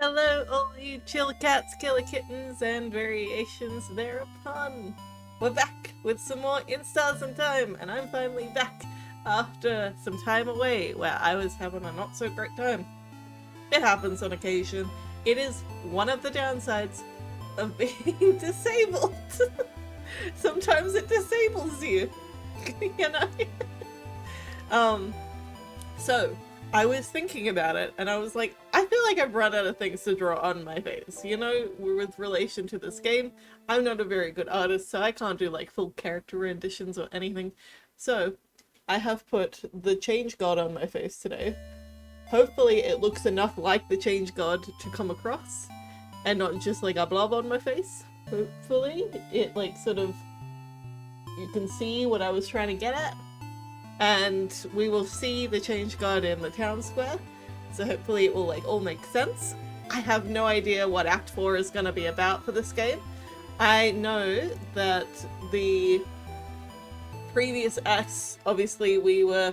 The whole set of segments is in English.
Hello, all you chill cats, killer kittens, and variations thereupon. We're back with some more Instars in Time, and I'm finally back after some time away where I was having a not so great time. It happens on occasion. It is one of the downsides of being disabled. Sometimes it disables you, you know? Um, so I was thinking about it and I was like, I feel like I've run out of things to draw on my face. You know, with relation to this game, I'm not a very good artist, so I can't do like full character renditions or anything. So I have put the Change God on my face today. Hopefully it looks enough like the Change God to come across and not just like a blob on my face. Hopefully it like sort of, you can see what I was trying to get at. And we will see the Change God in the town square, so hopefully it will like all make sense. I have no idea what Act 4 is going to be about for this game. I know that the previous acts, obviously we were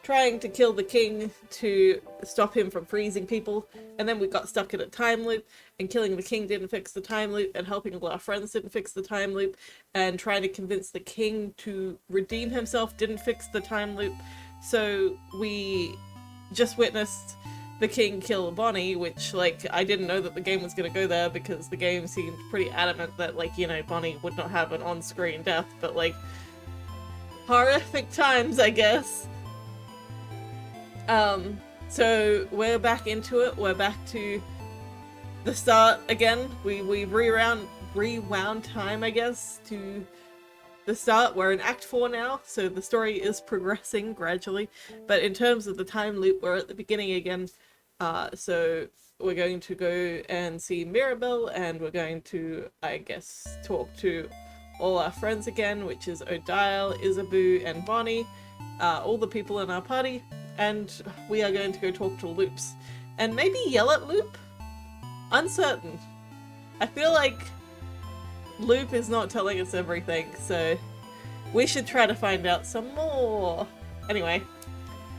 trying to kill the king to stop him from freezing people, and then we got stuck in a time loop, and killing the king didn't fix the time loop, and helping all our friends didn't fix the time loop, and trying to convince the king to redeem himself didn't fix the time loop. So we just witnessed the king kill Bonnie, which, like, I didn't know that the game was going to go there because the game seemed pretty adamant that, like, you know, Bonnie would not have an on-screen death, but, like, horrific times, I guess. So we're back into it. We're back to the start again. We've rewound time, I guess, to the start. We're in Act 4 now, so the story is progressing gradually. But in terms of the time loop, we're at the beginning again. So we're going to go and see Mirabelle, and we're going to, I guess, talk to all our friends again, which is Odile, Isabu, and Bonnie. All the people in our party. And we are going to go talk to Loops. And maybe yell at Loop? Uncertain. I feel like Loop is not telling us everything, so we should try to find out some more. Anyway,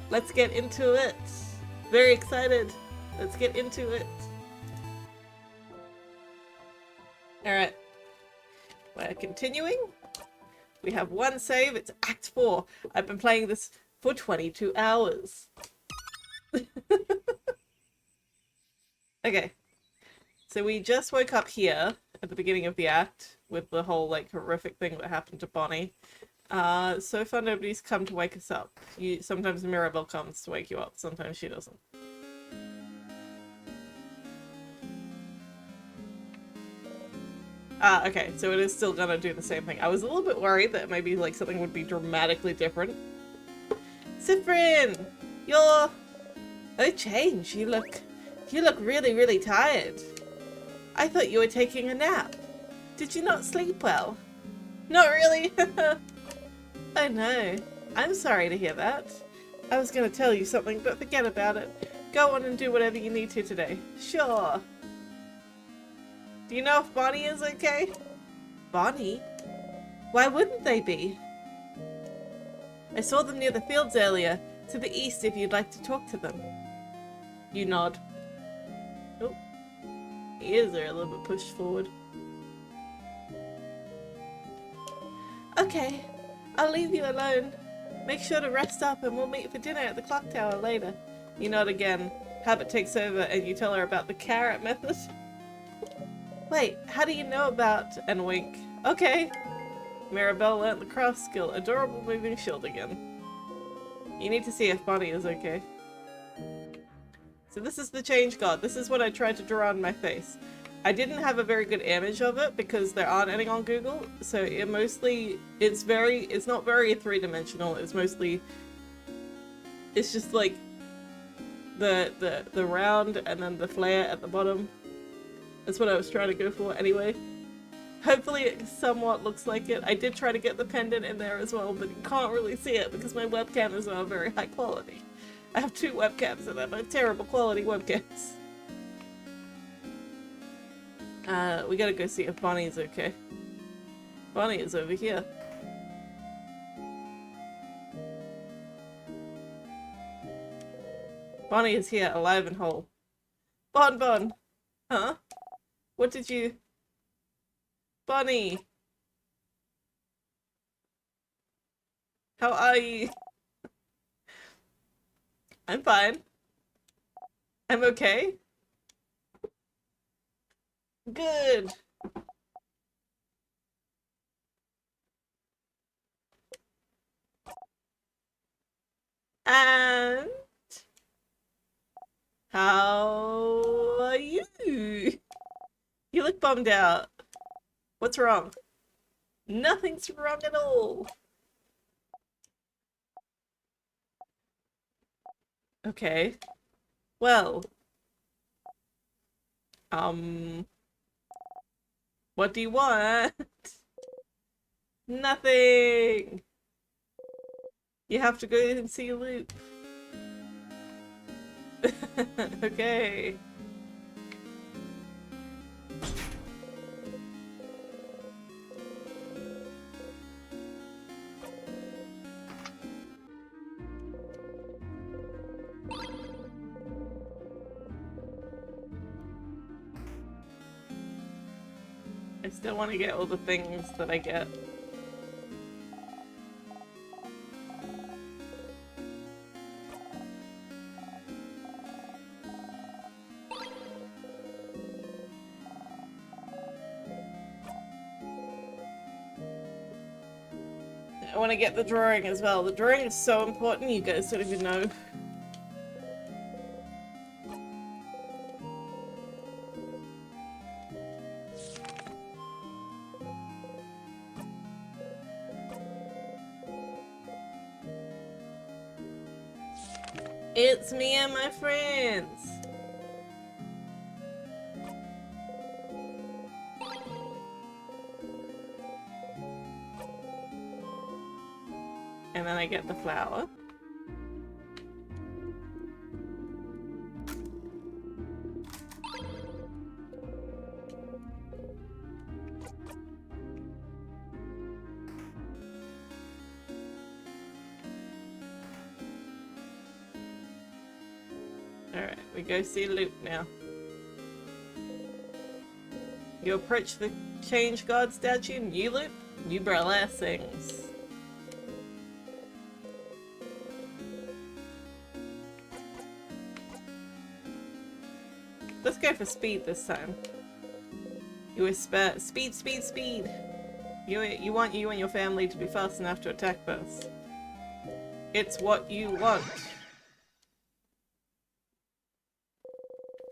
let's get into it. Very excited. Let's get into it. Alright. We're continuing. We have one save. It's Act 4. I've been playing this for 22 hours. Okay, so we just woke up here at the beginning of the act with the whole like horrific thing that happened to Bonnie. So far nobody's come to wake us up. Sometimes Mirabelle comes to wake you up, sometimes she doesn't. Okay, so it is still gonna do the same thing. I was a little bit worried that maybe like something would be dramatically different. Siffrin! You're... Oh, Change, you look really, really tired. I thought you were taking a nap. Did you not sleep well? Not really. Oh no, I'm sorry to hear that. I was gonna tell you something, but forget about it. Go on and do whatever you need to today. Sure. Do you know if Bonnie is okay? Bonnie? Why wouldn't they be? I saw them near the fields earlier, to the east if you'd like to talk to them. You nod. Oh, ears are a little bit pushed forward. Okay, I'll leave you alone. Make sure to rest up and we'll meet for dinner at the clock tower later. You nod again. Habit takes over and you tell her about the carrot method. Wait, how do you know about... and wink. Okay. Mirabelle learnt the craft skill. Adorable moving shield again. You need to see if Bonnie is okay. So this is the Change God. This is what I tried to draw on my face. I didn't have a very good image of it because there aren't any on Google. So it mostly, it's not very three-dimensional. It's mostly, it's just like the round and then the flare at the bottom. That's what I was trying to go for anyway. Hopefully it somewhat looks like it. I did try to get the pendant in there as well, but you can't really see it because my webcam is not very high quality. I have two webcams and they're terrible quality webcams. We gotta go see if Bonnie's okay. Bonnie is over here. Bonnie is here, alive and whole. Bon Bon! Huh? What did you... Bunny, how are you? I'm fine. I'm okay. Good. And how are you? You look bummed out. What's wrong? Nothing's wrong at all. Okay. Well, um, what do you want? Nothing. You have to go and see Luke. Okay. I still want to get all the things that I get. I want to get the drawing as well. The drawing is so important, you guys don't even know. It's me and my friends. And then I get the flower. Alright, we go see Luke now. You approach the Change God statue, new Luke, new blessings. Let's go for speed this time. You whisper, speed, speed, speed. You want you and your family to be fast enough to attack first. It's what you want.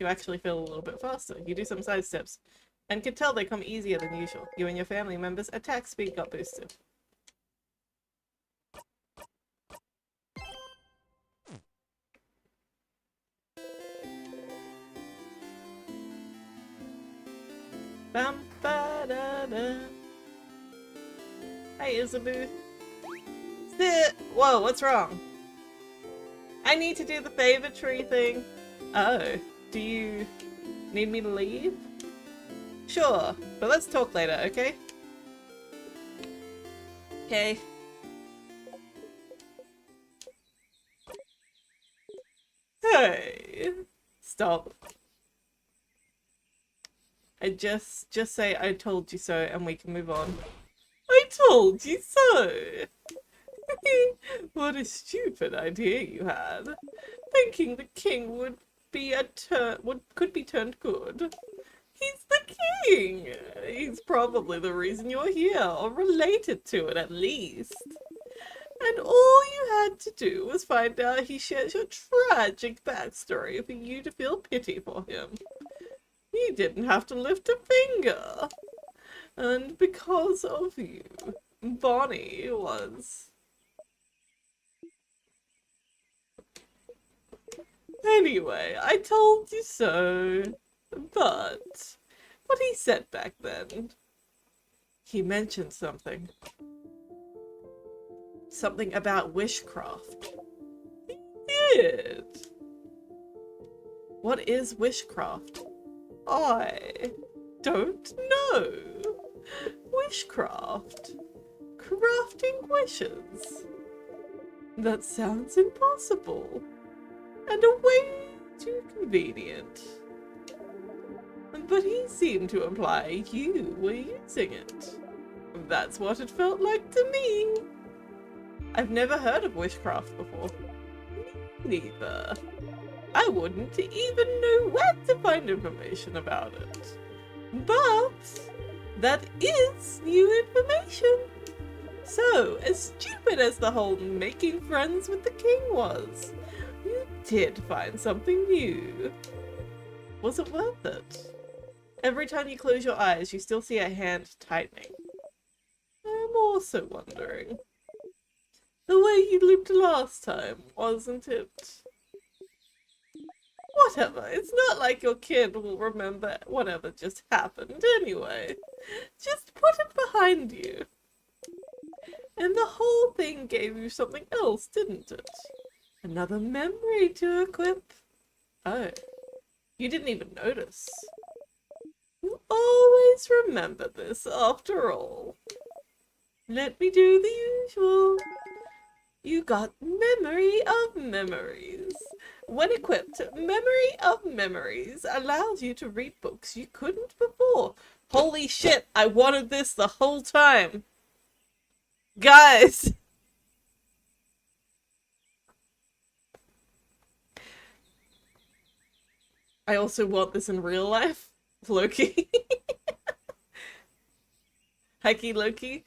You actually feel a little bit faster. You do some side steps, and can tell they come easier than usual. You and your family members' attack speed got boosted. Bam ba da da. Hey, Isabu. Sit. Whoa, what's wrong? I need to do the favor tree thing. Oh, do you need me to leave? Sure, but let's talk later, okay? Okay. Hey. Stop. I just say I told you so and we can move on. I told you so! What a stupid idea you had. Thinking the king would be could be turned good. He's the king! He's probably the reason you're here, or related to it at least. And all you had to do was find out he shares your tragic backstory for you to feel pity for him. You didn't have to lift a finger. And because of you, Bonnie was... Anyway, I told you so. But what he said back then, he mentioned something. Something about wishcraft. He did. What is wishcraft? I don't know. Wishcraft. Crafting wishes. That sounds impossible. And a way too convenient. But he seemed to imply you were using it. That's what it felt like to me. I've never heard of witchcraft before. Me neither. I wouldn't even know where to find information about it. But that is new information. So, as stupid as the whole making friends with the king was, you did find something new. Was it worth it? Every time you close your eyes, you still see a hand tightening. I'm also wondering. The way you looked last time, wasn't it? Whatever, it's not like your kid will remember whatever just happened anyway. Just put it behind you. And the whole thing gave you something else, didn't it? Another memory to equip. Oh, you didn't even notice. You always remember this after all. Let me do the usual. You got memory of memories. When equipped, memory of memories allows you to read books you couldn't before. Holy shit, I wanted this the whole time. Guys! I also want this in real life. Loki. Hecky Loki.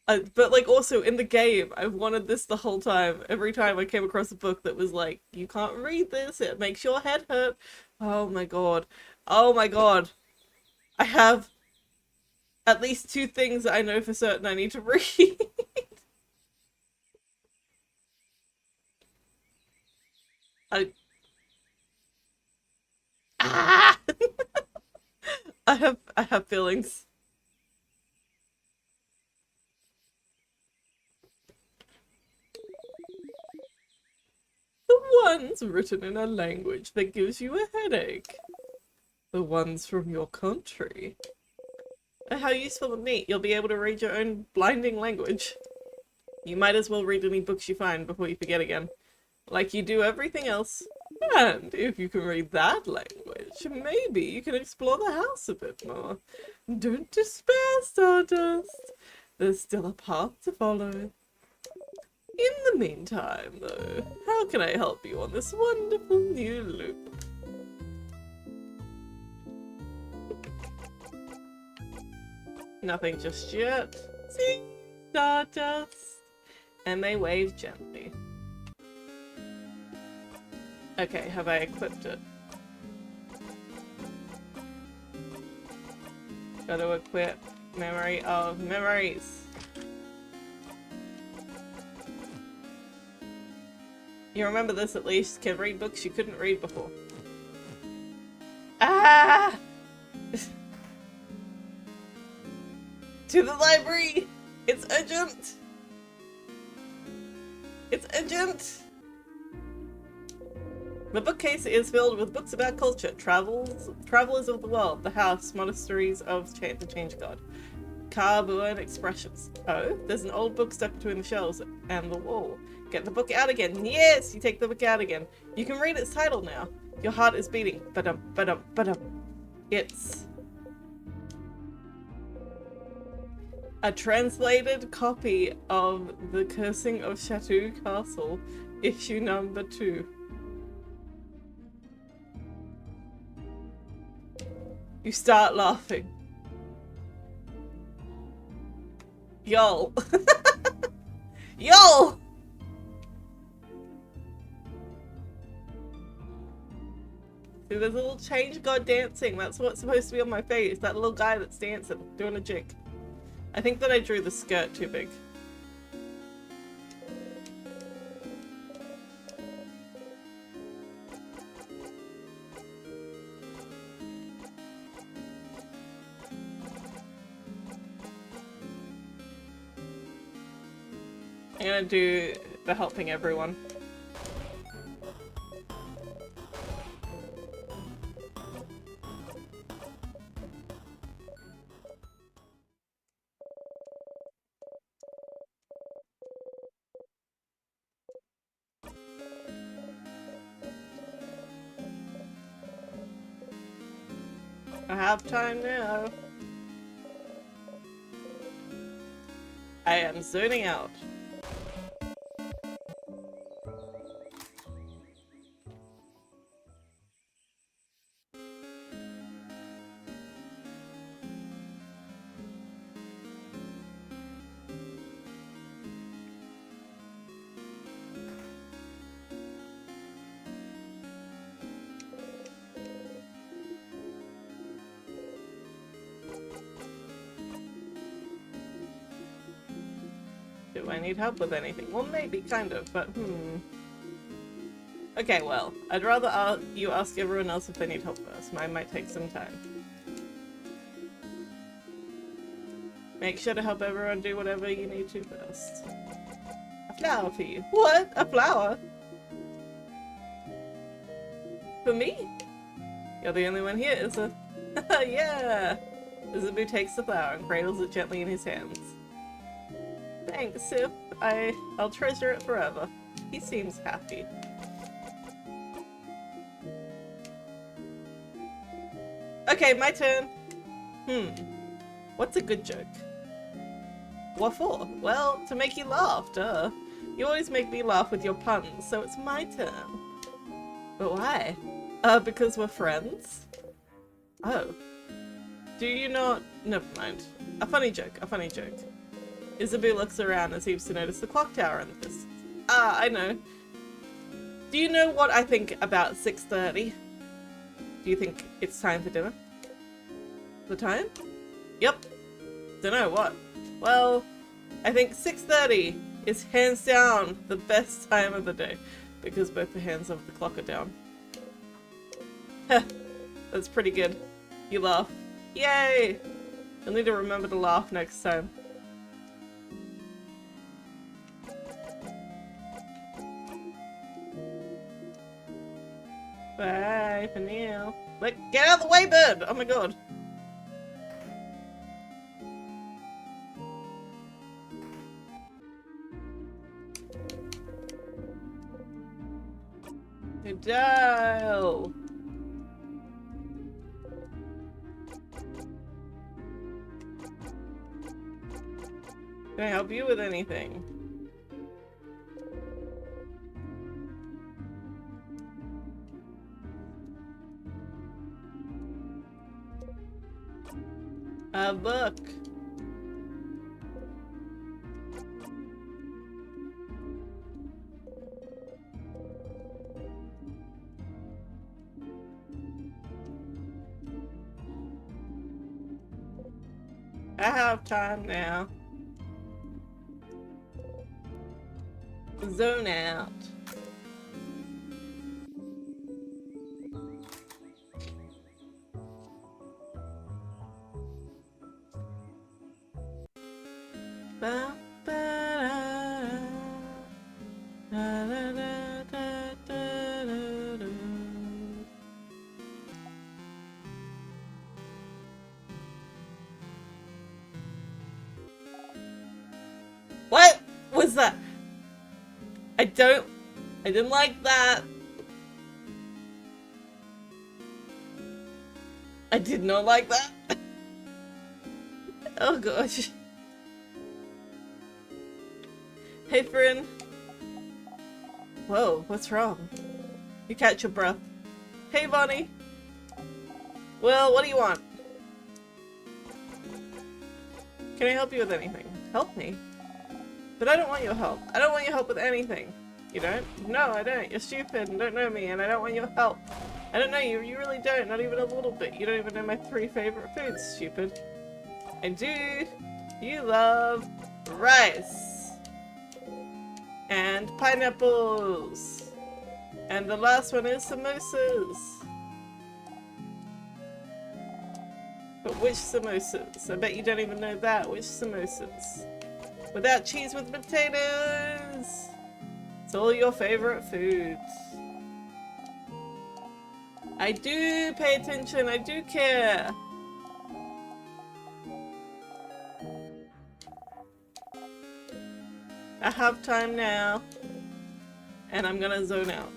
But like also in the game, I've wanted this the whole time. Every time I came across a book that was like, you can't read this, it makes your head hurt. Oh my god. Oh my god. I have at least 2 things that I know for certain I need to read. I ah! I have feelings. The ones written in a language that gives you a headache. The ones from your country. How useful and neat. You'll be able to read your own blinding language. You might as well read any books you find before you forget again. Like you do everything else. And if you can read that language, maybe you can explore the house a bit more. Don't despair, Stardust. There's still a path to follow. In the meantime, though, how can I help you on this wonderful new loop? Nothing just yet. See? Stardust. And they wave gently. Okay, have I equipped it? Gotta equip memory of memories. You remember this at least. Can read books you couldn't read before. Ah! To the library! It's urgent! It's urgent! The bookcase is filled with books about culture, travelers of the world, the house, monasteries of the Change God, Kabuan expressions. Oh, there's an old book stuck between the shelves and the wall. Get the book out again. Yes, you take the book out again. You can read its title now. Your heart is beating. Ba-dum, ba-dum, ba-dum. It's a translated copy of The Cursing of Chateau Castle, issue number 2. You start laughing. Y'all. Y'all! See, there's a little change god dancing. That's what's supposed to be on my face. That little guy that's dancing, doing a jig. I think that I drew the skirt too big. I'm gonna do the helping everyone. I have time now. I am zoning out. Do I need help with anything? Well, maybe, kind of, but Okay, well, I'd rather you ask everyone else if they need help first. Mine might take some time. Make sure to help everyone do whatever you need to first. A flower for you. What? A flower? For me? You're the only one here, Issa. Yeah! Isabu takes the flower and cradles it gently in his hands. Thanks, Sif. I'll treasure it forever. He seems happy. Okay, my turn. What's a good joke? What for? Well, to make you laugh, duh. You always make me laugh with your puns, so it's my turn. But why? Because we're friends? Oh. Do you not— never mind. A funny joke, a funny joke. Isabu looks around and seems to notice the clock tower in the distance. Ah, I know. Do you know what I think about 6:30? Do you think it's time for dinner? The time? Yep. Dunno what. Well, I think 6:30 is hands down the best time of the day, because both the hands of the clock are down. Heh, that's pretty good. You laugh. Yay! You'll need to remember to laugh next time. Bye for now. Get out of the way, bird! Oh my god. Good dial. Can I help you with anything? A book. I have time now. Zone out. Ba, ba, da, da, da, da, da, da, da. What was that? I didn't like that. I did not like that. Oh gosh. Hey, Siffrin. Whoa, what's wrong? You catch your breath. Hey, Bonnie. Well, what do you want? Can I help you with anything? Help me? But I don't want your help. I don't want your help with anything. You don't? No, I don't. You're stupid and don't know me, and I don't want your help. I don't know you. You really don't. Not even a little bit. You don't even know my 3 favorite foods, stupid. I do. You love rice. And pineapples. And the last one is samosas. But which samosas? I bet you don't even know that. Which samosas? Without cheese, with potatoes. It's all your favorite foods. I do pay attention. I do care. I have time now. And I'm gonna zone out.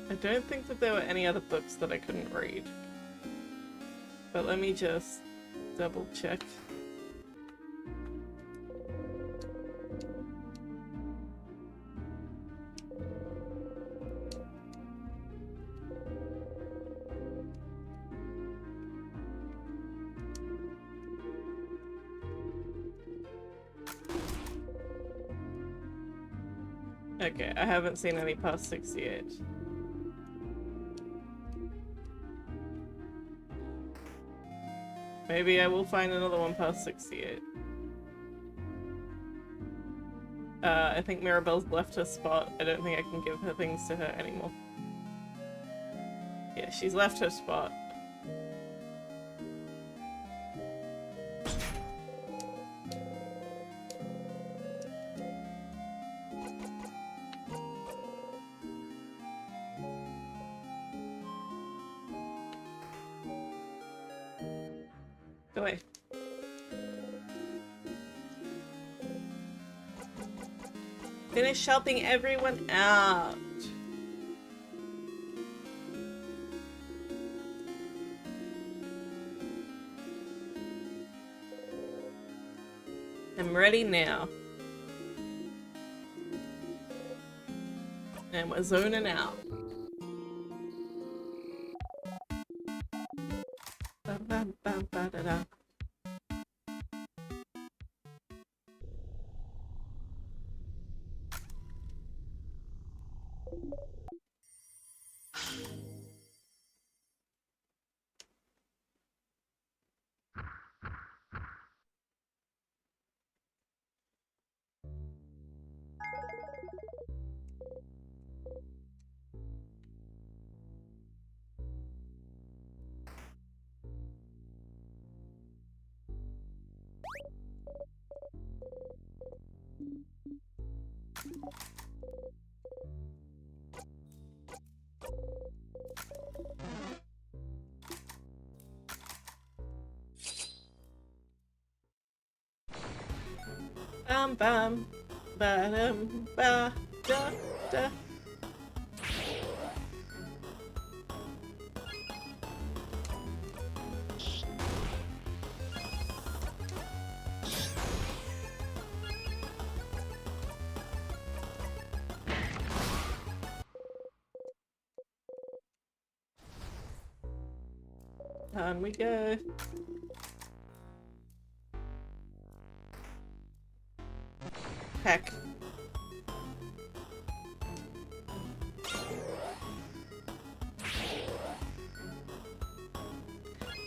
I don't think that there were any other books that I couldn't read. But let me just double check. Okay, I haven't seen any past 68. Maybe I will find another one past 68. I think Mirabelle's left her spot. I don't think I can give her things to her anymore. Yeah, she's left her spot. Go away. Finish helping everyone out. I'm ready now. And we're zoning out. Ba-ba-ba-ba-da-da. Bam bam, ba dum ba da da. On we go. Heck.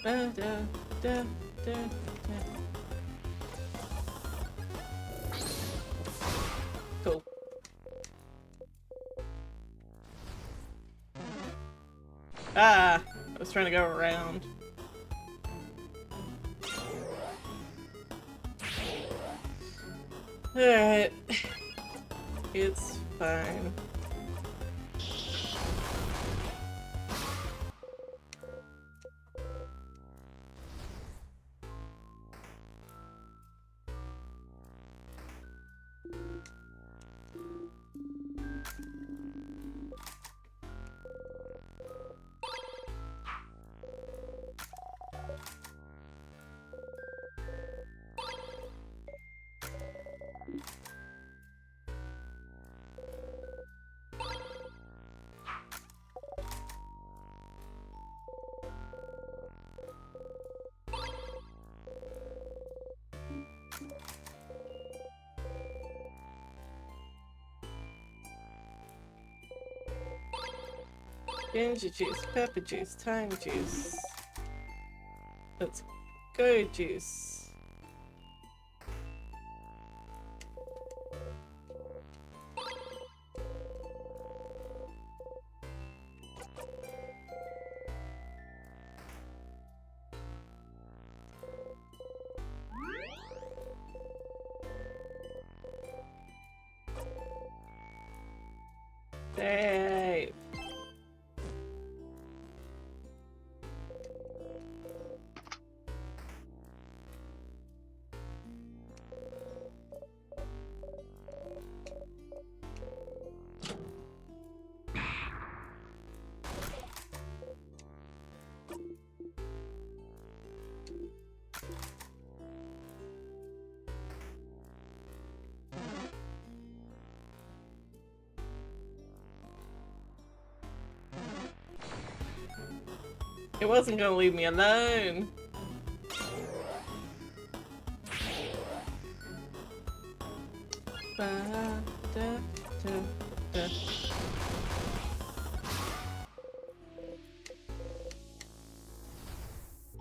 Da da da da da. Cool. Ah, I was trying to go around. Alright. It's fine. Ginger juice, pepper juice, thyme juice. Let's go juice. Save. It wasn't gonna leave me alone. Ba, da, da, da.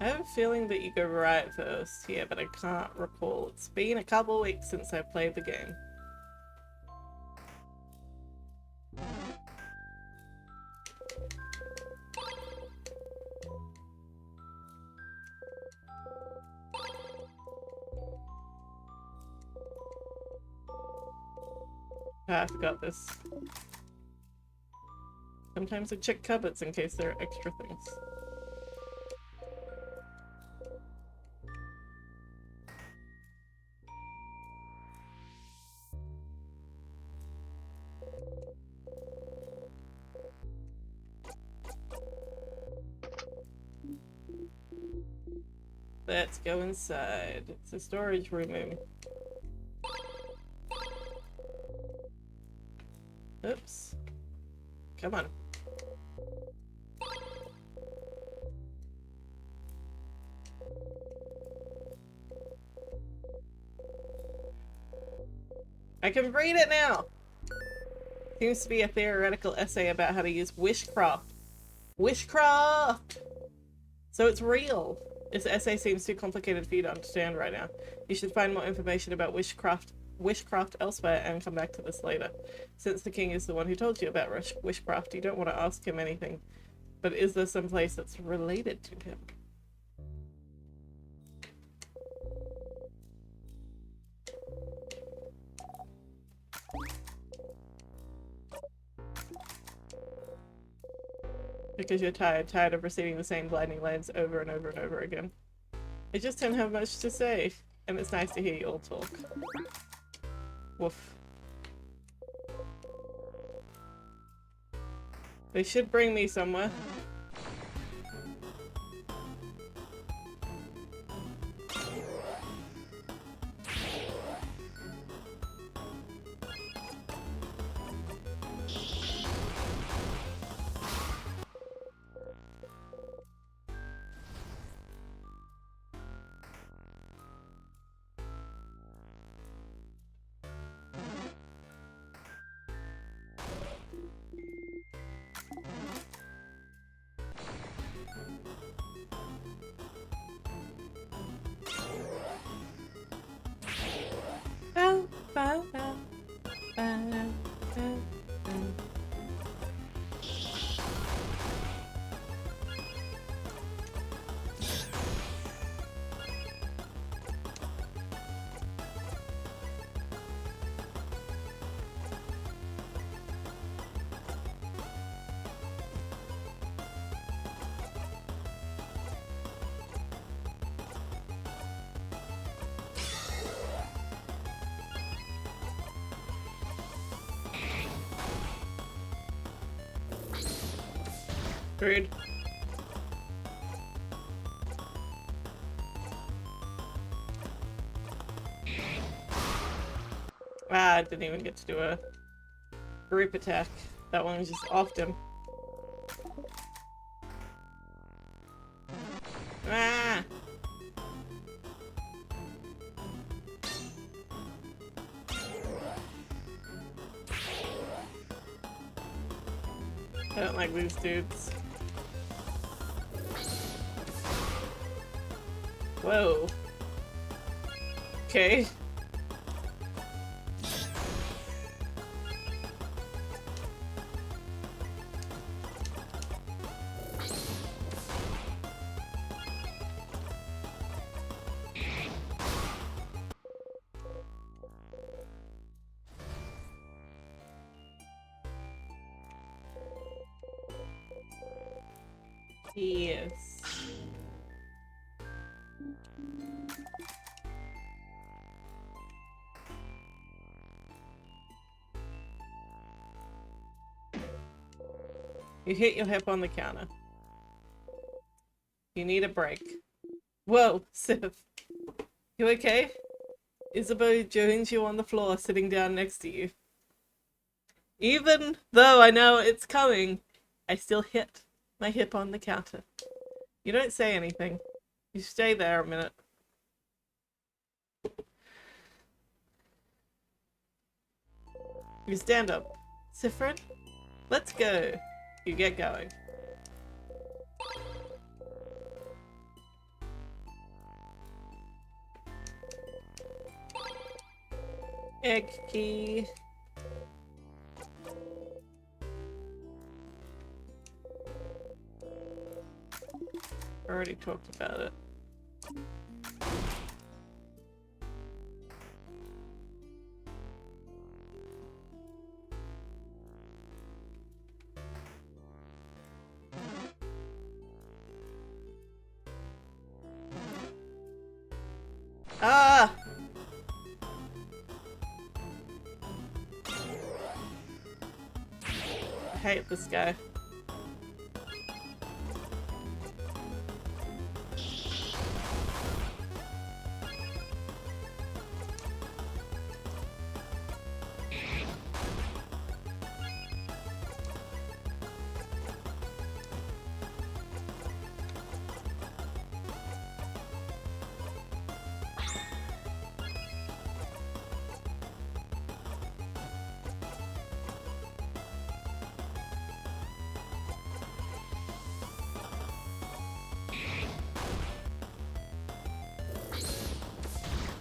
I have a feeling that you go right first here, but I can't recall. It's been a couple weeks since I played the game. Ah, I forgot this. Sometimes I check cupboards in case there are extra things. Let's go inside. It's a storage room. Oops. Come on. I can read it now! Seems to be a theoretical essay about how to use wishcraft. Wishcraft! So it's real. This essay seems too complicated for you to understand right now. You should find more information about wishcraft elsewhere and come back to this later. Since the king is the one who told you about wishcraft, you don't want to ask him anything. But is there some place that's related to him? Because you're tired of receiving the same blinding lens over and over and over again. I just don't have much to say, and it's nice to hear you all talk. Woof. They should bring me somewhere. Rude. Ah, I didn't even get to do a group attack. That one was just off him. Ah! I don't like these dudes. Whoa. Okay. Yes. You hit your hip on the counter. You need a break. Whoa, Sif. You okay? Isabel joins you on the floor, sitting down next to you. Even though I know it's coming, I still hit my hip on the counter. You don't say anything. You stay there a minute. You stand up. Siffrin, let's go. You get going. Egg key. Already talked about it. Ah! I hate this guy.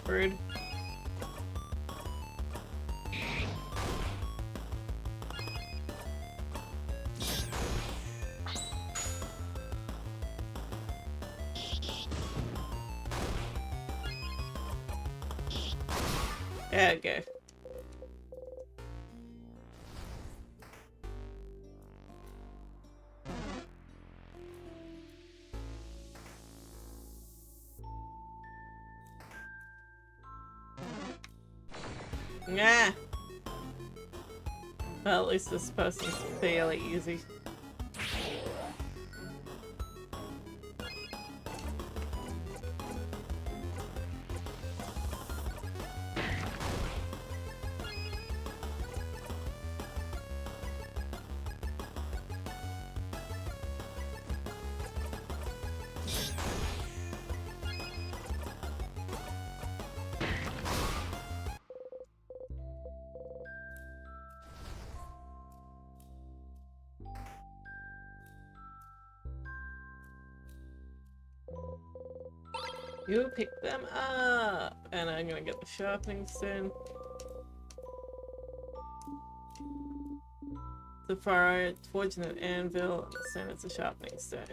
Rude. There we go. Nah. Well, at least this person's fairly easy. You pick them up! And I'm gonna get the sharpening stone. The fire, forging an anvil, and the stone is a sharpening stone.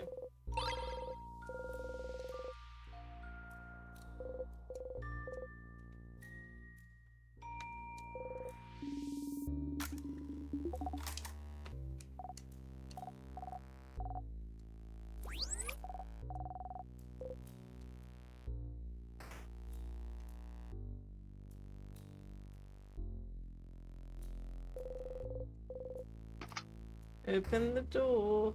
Open the door.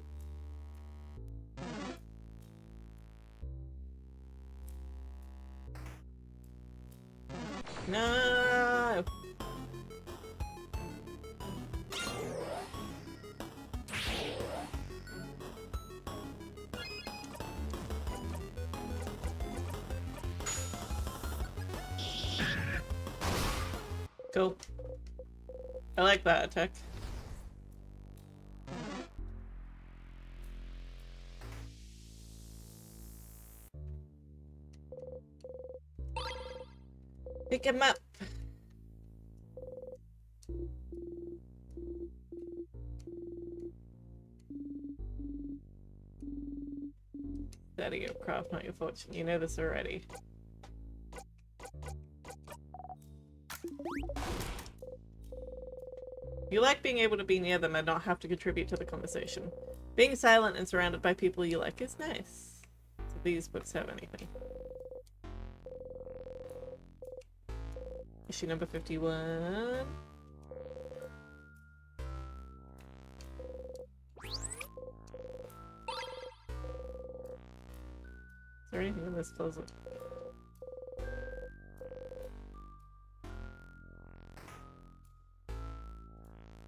No! Cool. I like that attack. Pick him up! Out of your craft, not your fortune. You know this already. You like being able to be near them and not have to contribute to the conversation. Being silent and surrounded by people you like is nice. Do these books have anything? Issue number 51. Is there anything in this closet?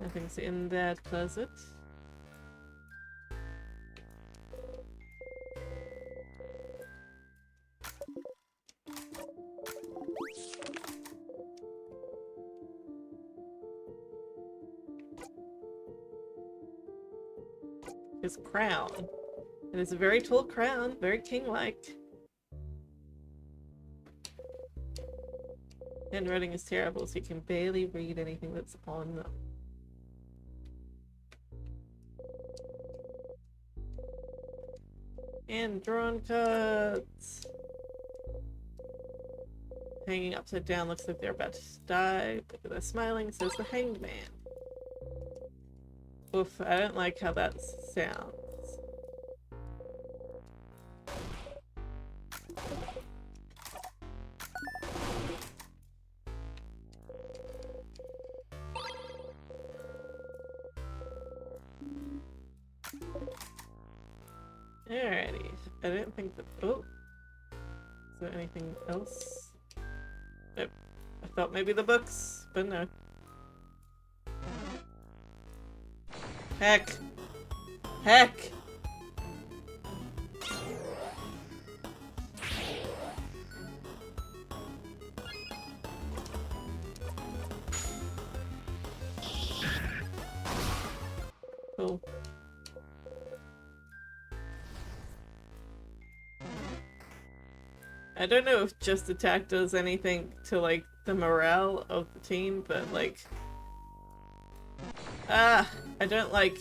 Nothing's in that closet. his crown. It is a very tall crown, very king-like. Handwriting is terrible, so you can barely read anything that's on them. And drawn cards. Hanging upside down looks like they're about to die, but they're smiling, says the Hanged Man. Oof, I don't like how that sounds. Alrighty, I don't think that. Oh, is there anything else? Nope. I thought maybe the books, but no. Heck! Heck! Cool. I don't know if just attack does anything to, like, the morale of the team, but, like... I don't like...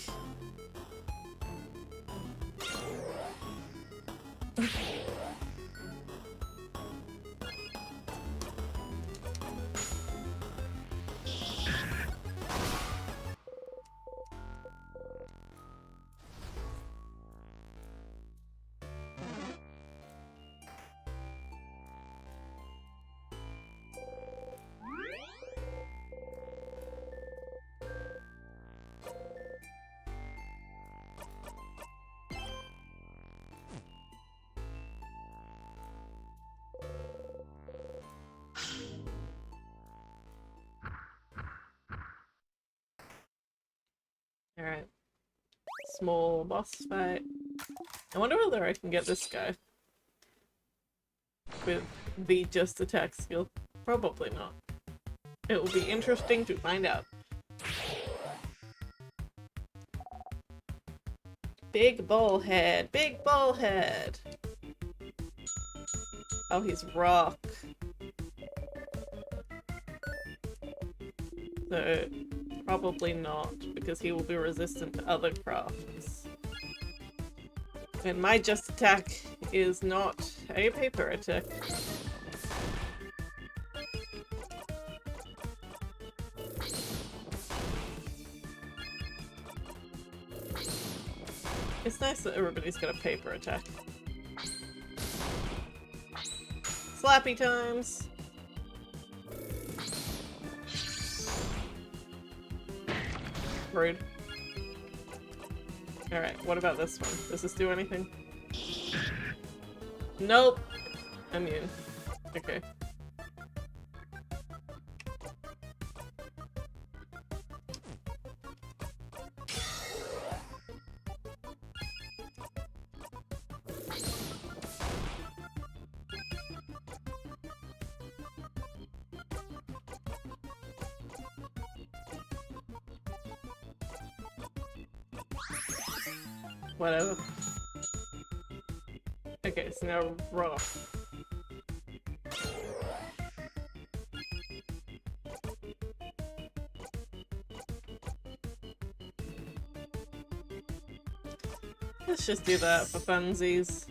Alright. Small boss fight. I wonder whether I can get this guy with the just attack skill. Probably not. It will be interesting to find out. Big ball head! Big ball head! Oh, he's rock. So, probably not, because he will be resistant to other crafts. And my just attack is not a paper attack. It's nice that everybody's got a paper attack. Slappy times! Rude. Alright, what about this one? Does this do anything? Nope! Immune. Okay. Whatever. Okay, so now raw. Let's just do that for funsies.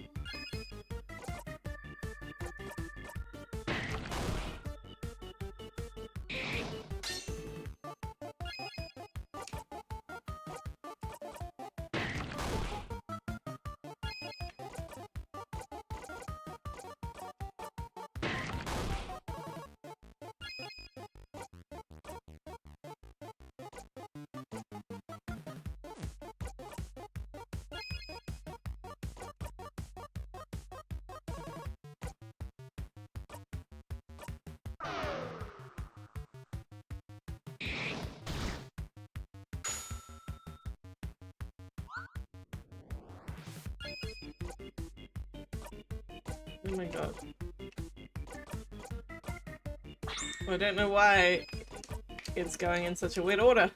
Oh my god. I don't know why it's going in such a weird order.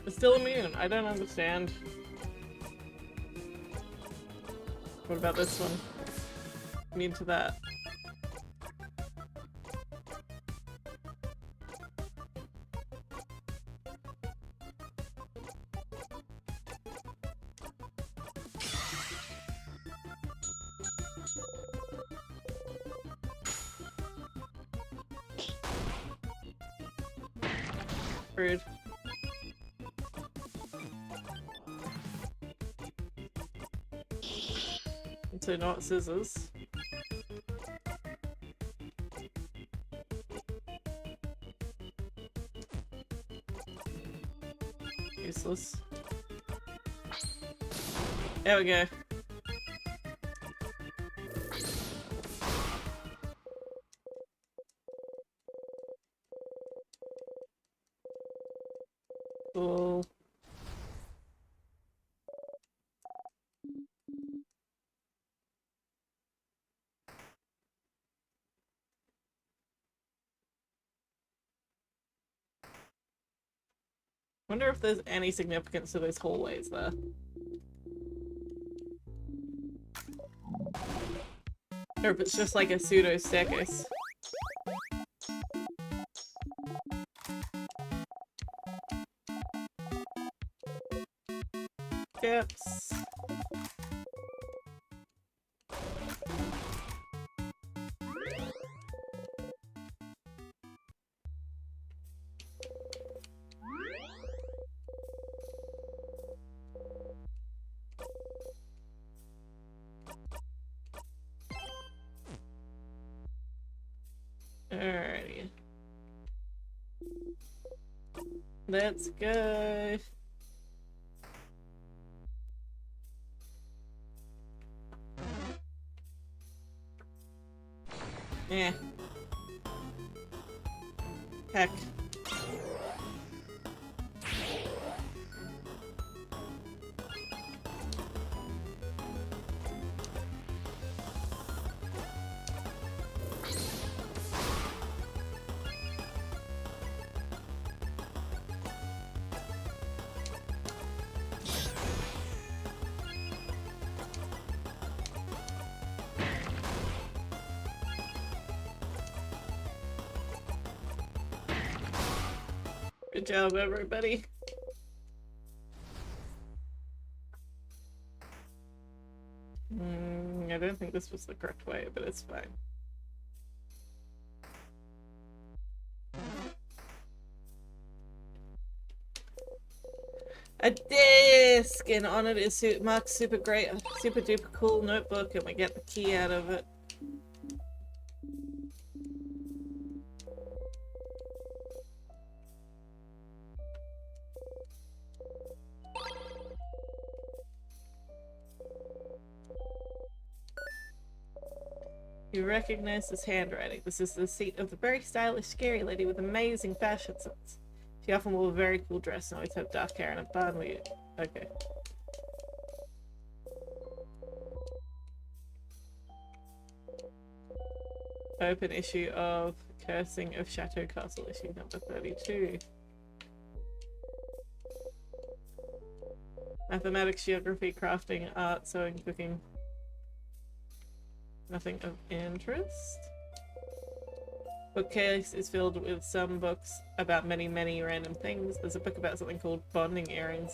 It's still immune. I don't understand. What about this one? Immune to that. Rude. So not scissors. Useless. There we go. Cool. Wonder if there's any significance to those hallways there. Or if it's just like a pseudo staircase. Caps. Alrighty. Let's go. Yeah. Heck. Good job, everybody. I don't think this was the correct way, but it's fine. A disc! And on it is marked super great, super duper cool notebook, and we get the key out of it. You recognize this handwriting. This is the seat of the very stylish, scary lady with amazing fashion sense. She often wore a very cool dress and always had dark hair and a bun. Okay. Open issue of Cursing of Chateau Castle, issue number 32. Mathematics, geography, crafting, art, sewing, cooking. Nothing of interest. Bookcase is filled with some books about many, many random things. There's a book about something called bonding earrings.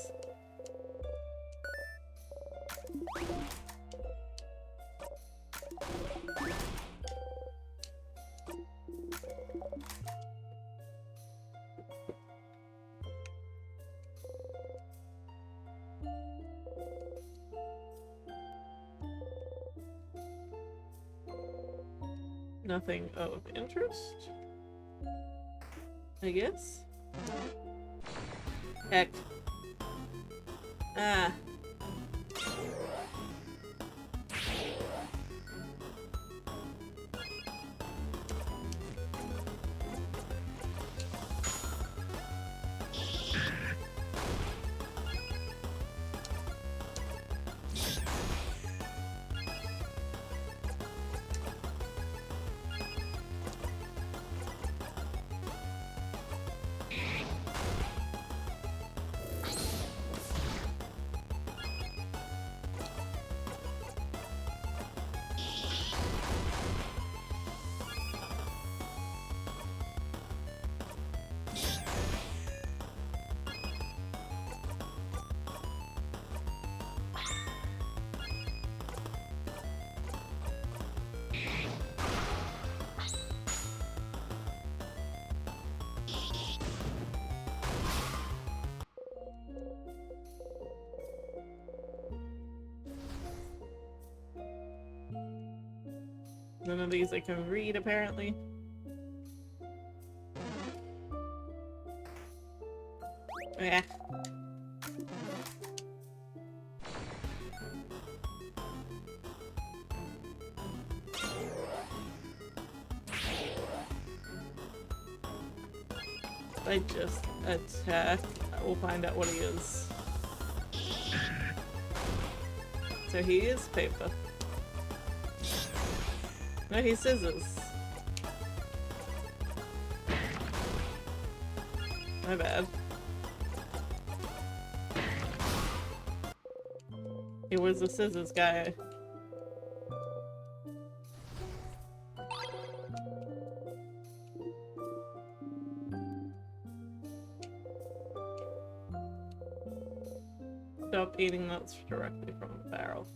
Nothing of interest, I guess. Heck. Ah. None of these I can read, apparently. Yeah. If I just attack, we'll find out what he is. So he is paper. No, he's scissors. My bad. He was a scissors guy. Stop eating nuts directly from the barrel.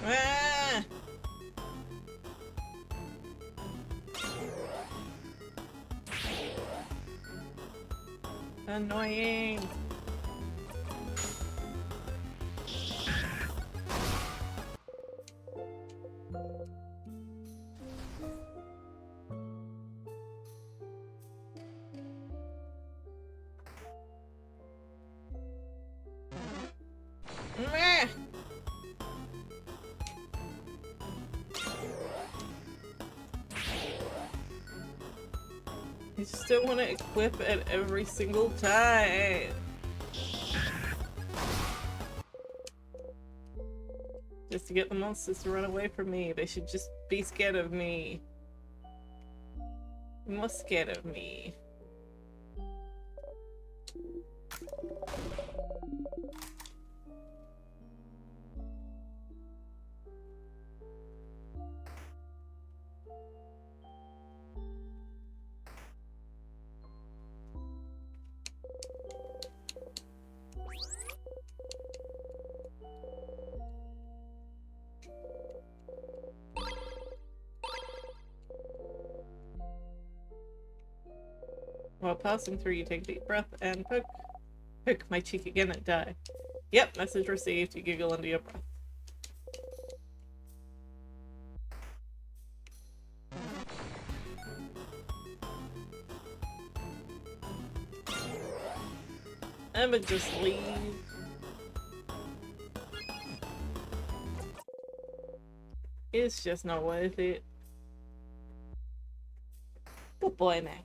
Ah! Annoying. Meh. I just don't want to equip it every single time. Just to get the monsters to run away from me. They should just be scared of me. More scared of me. While passing through, you take a deep breath and poke my cheek again and die. Yep, message received. You giggle under your breath. I'ma just leave. It's just not worth it. Good boy, Mac.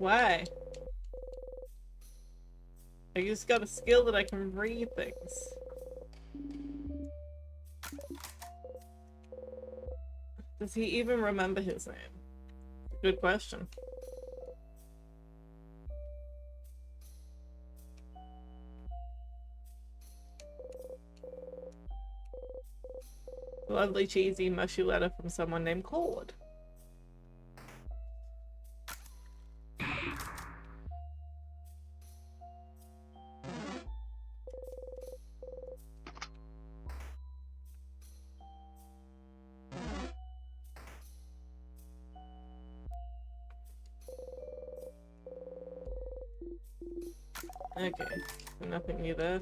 Why? I just got a skill that I can read things. Does he even remember his name? Good question. Lovely, cheesy, mushy letter from someone named Claude. Okay, nothing new there.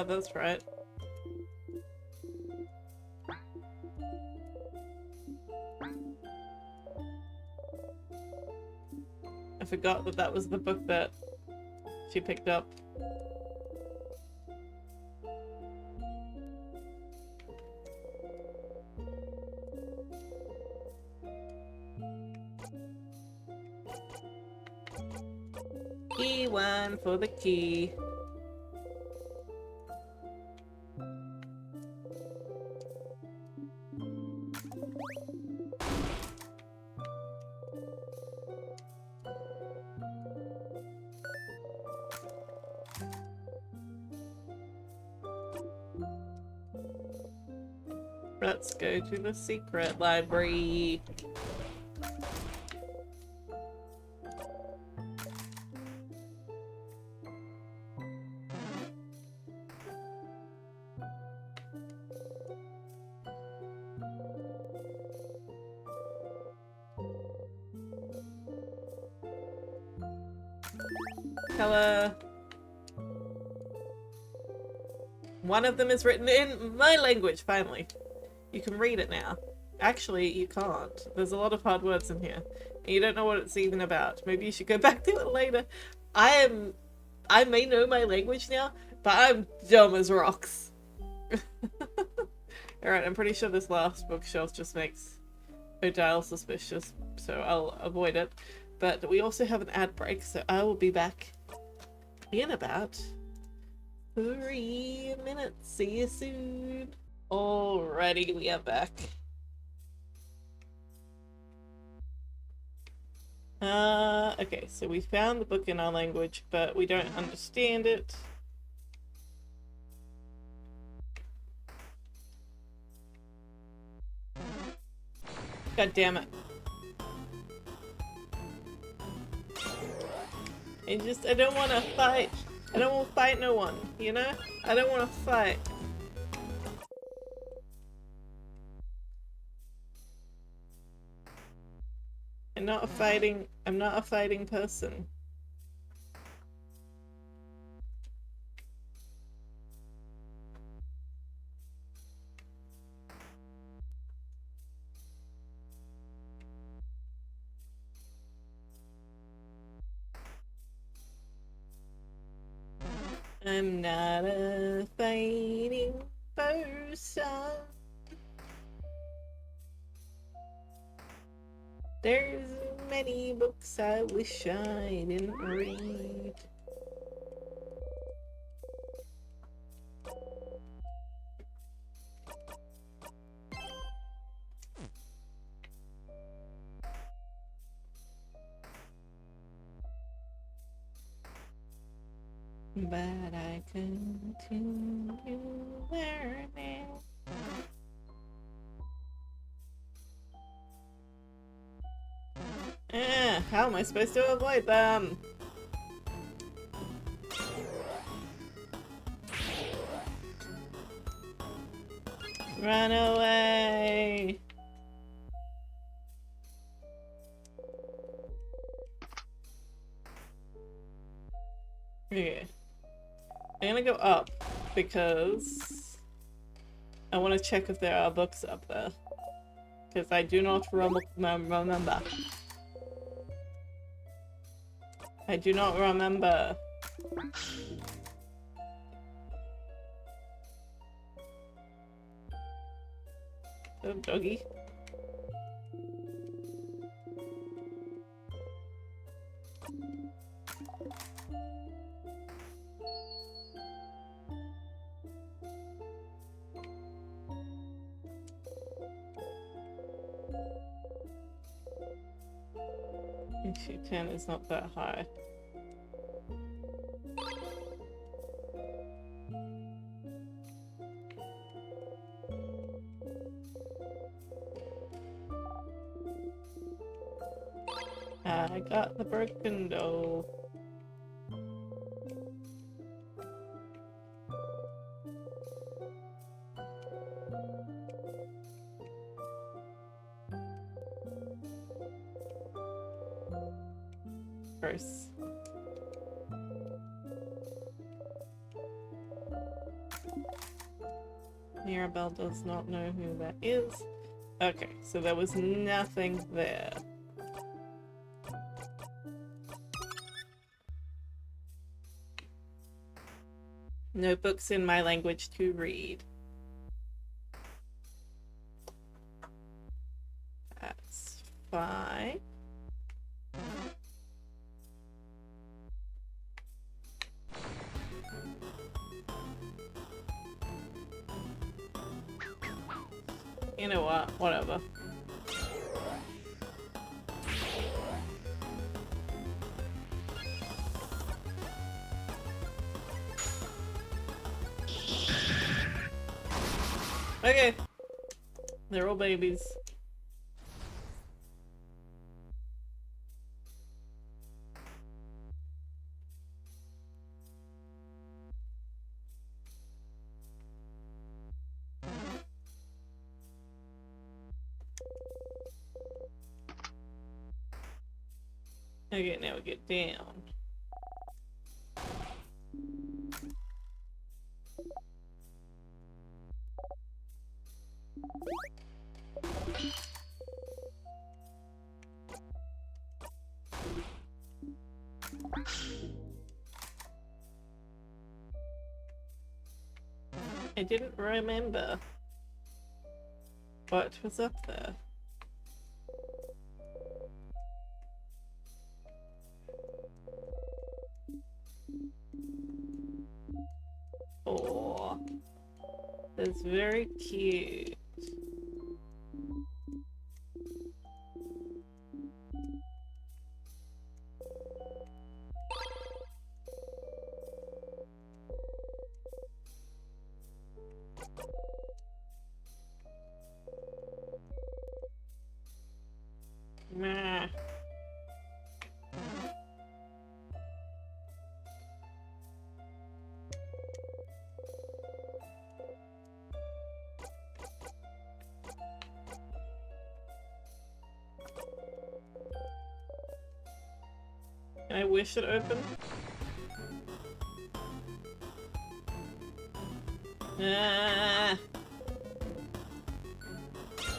That's right. I forgot that that was the book that she picked up. E1 for the key. Let's go to the secret library. Hello. One of them is written in my language, finally. You can read it now. Actually, you can't. There's a lot of hard words in here. And you don't know what it's even about. Maybe you should go back to it later. I may know my language now, but I'm dumb as rocks. Alright, I'm pretty sure this last bookshelf just makes Odile suspicious, so I'll avoid it. But we also have an ad break, so I will be back in about 3 minutes. See you soon. Alrighty, we are back. Okay, so we found the book in our language, but we don't understand it. God damn it. I don't want to fight. I don't want to fight no one, you know? I don't want to fight. I'm not a fighting person. I'm not a fighting person. There's many books I wish I didn't read. But I continue learning. How am I supposed to avoid them? Run away! Okay. I'm gonna go up because I want to check if there are books up there. Because I do not remember. I do not remember. Oh, doggy. Issue 10 is not that high. I got the broken doll. Gross. Mirabelle does not know who that is. Okay, so there was nothing there. No books in my language to read. That's fine. You know what? Whatever. Okay. They're all babies. Okay, now we get down. I didn't remember what was up there. Oh, that's very cute. Nah. Can I wish it open? Ah.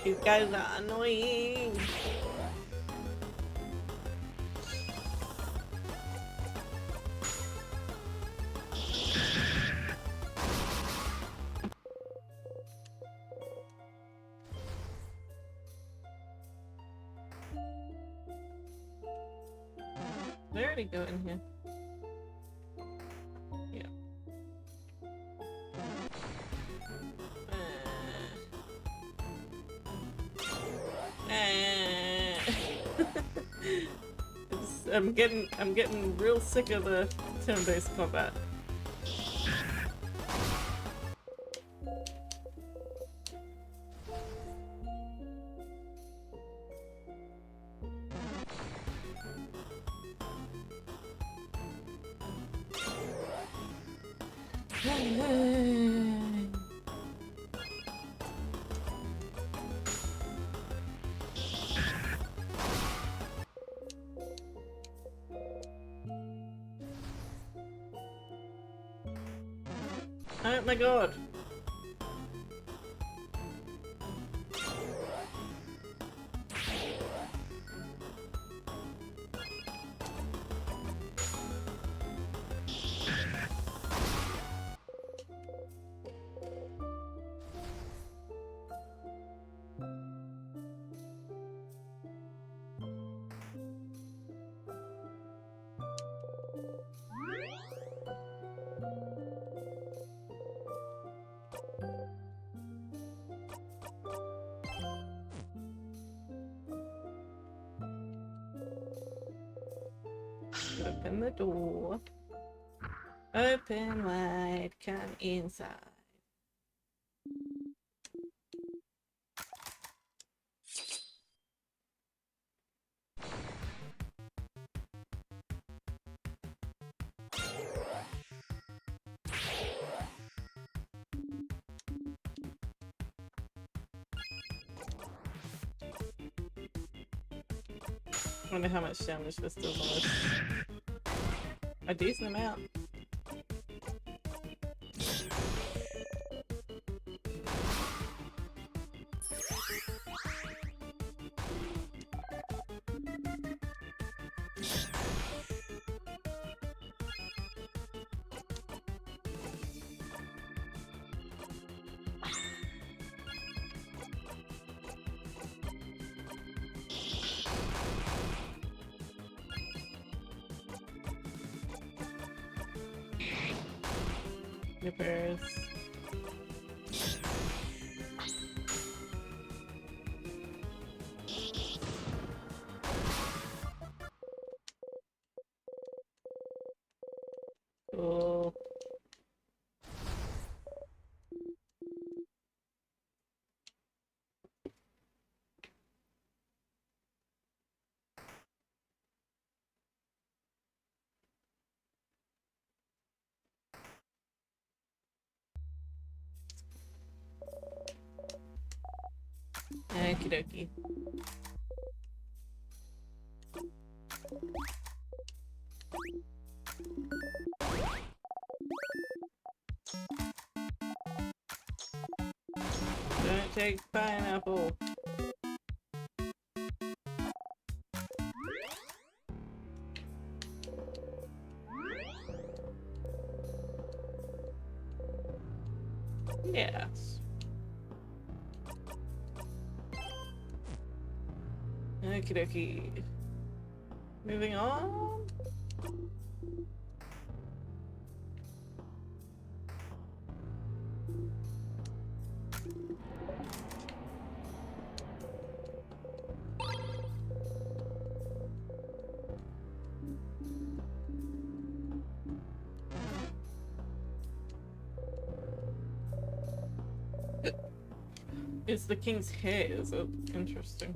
These guys are annoying. Did I already go in here? Yeah. I'm getting real sick of the turn-based combat. Oh my god. Open the door. Open wide, come inside. I wonder how much damage this does on us. A decent amount. Nippers. Cool. Okie dokie. Don't take pineapple. Yes. Okie dokie. Moving on. It's the king's hair, is it? Interesting.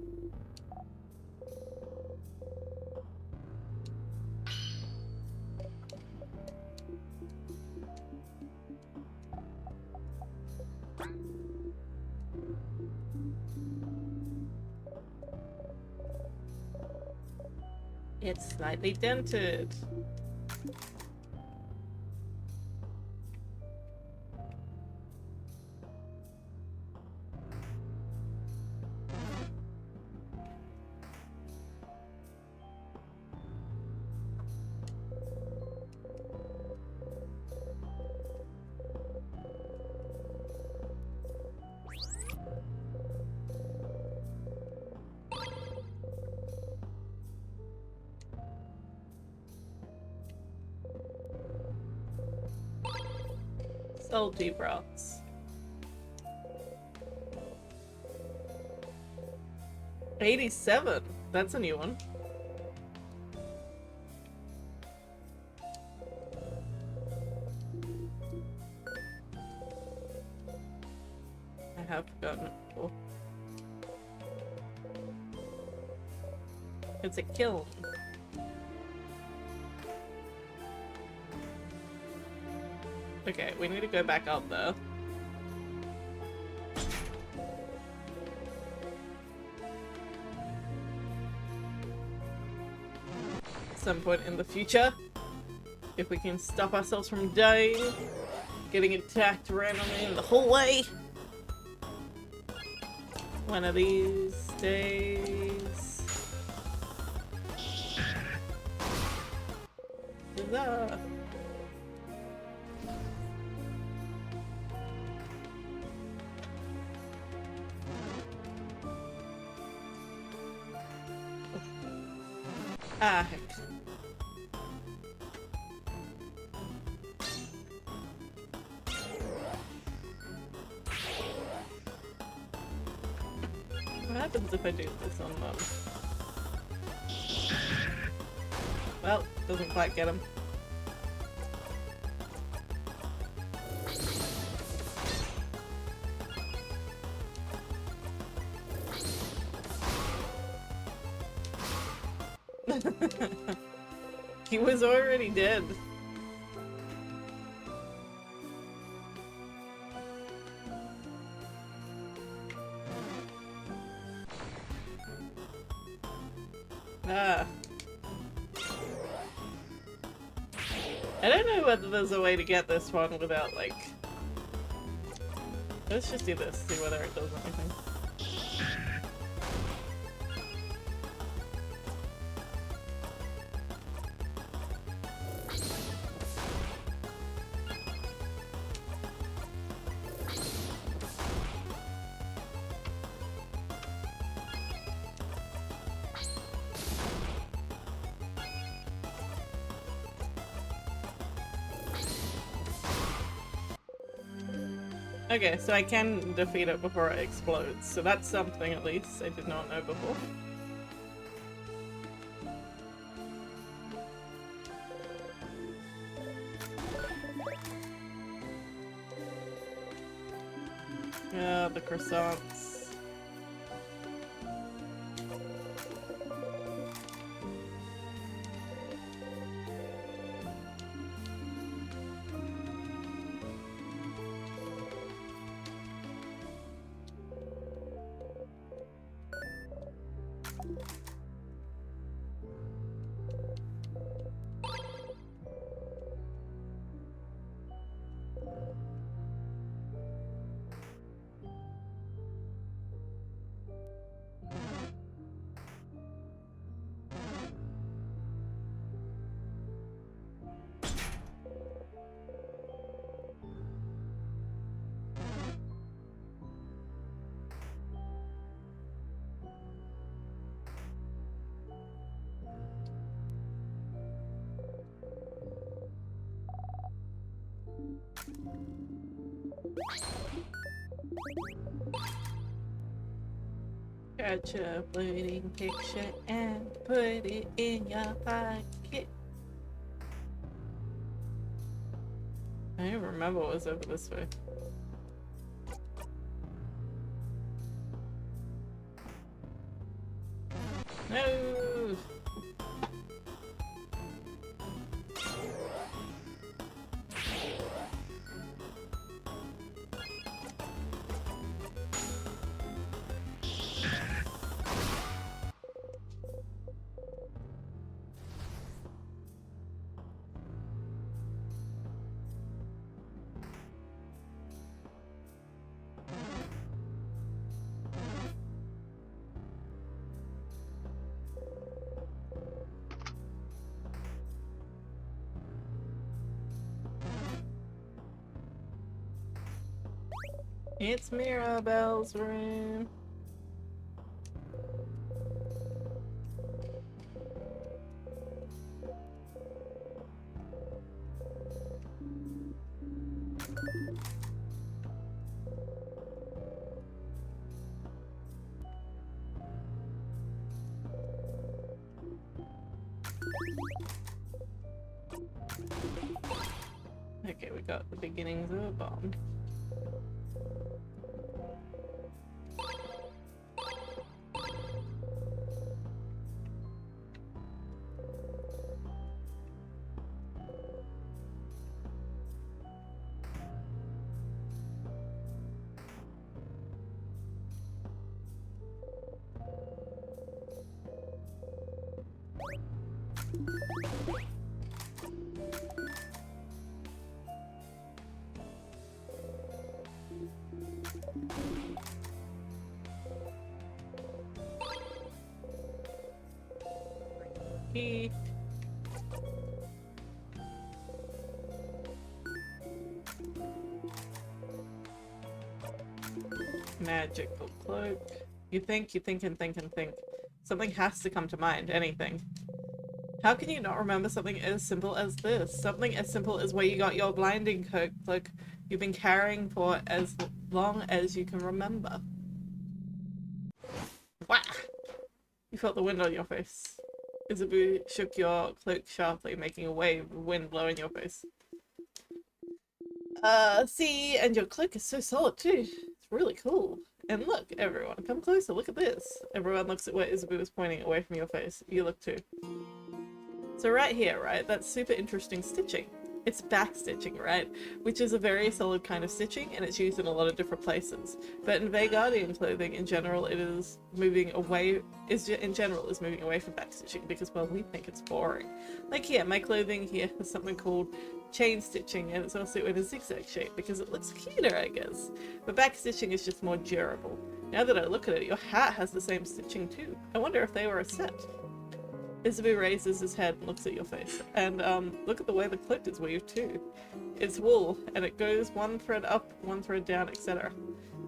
It's slightly dented. Salty broths. 87. That's a new one. I have forgotten it before. It's a kiln. Okay, we need to go back up there. At some point in the future. If we can stop ourselves from dying, getting attacked randomly in the hallway. One of these days. Huzzah! Ah, heck. What happens if I do this on them? Well, doesn't quite get him. He was already dead. Ah. I don't know whether there's a way to get this one without, like... Let's just do this, see whether it does anything. Okay, so I can defeat it before it explodes, so that's something at least I did not know before. Yeah, the croissants. Gotcha, floating picture and put it in your pocket. I don't even remember what was over this way. No! It's Mirabelle's room. Okay, we got the beginnings of a bomb. Key. Magical cloak. You think and think and think. Something has to come to mind. Anything. How can you not remember something as simple as this? Something as simple as where you got your blinding cloak you've been carrying for as long as you can remember. Wah! You felt the wind on your face. Isabu shook your cloak sharply, making a wave of wind blow in your face. See, and your cloak is so solid too. It's really cool. And look, everyone, come closer, look at this. Everyone looks at where Isabu was pointing away from your face. You look too. So right here, right, that's super interesting stitching. It's back stitching, right? Which is a very solid kind of stitching and it's used in a lot of different places. But in Vegardian clothing, in general, it is moving away, is moving away from back stitching because, well, we think it's boring. Like here, my clothing here has something called chain stitching and it's also in a zigzag shape because it looks cuter, I guess. But back stitching is just more durable. Now that I look at it, your hat has the same stitching too. I wonder if they were a set. Isabu raises his head and looks at your face. And look at the way the cloak is weaved too. It's wool, and it goes one thread up, one thread down, etc.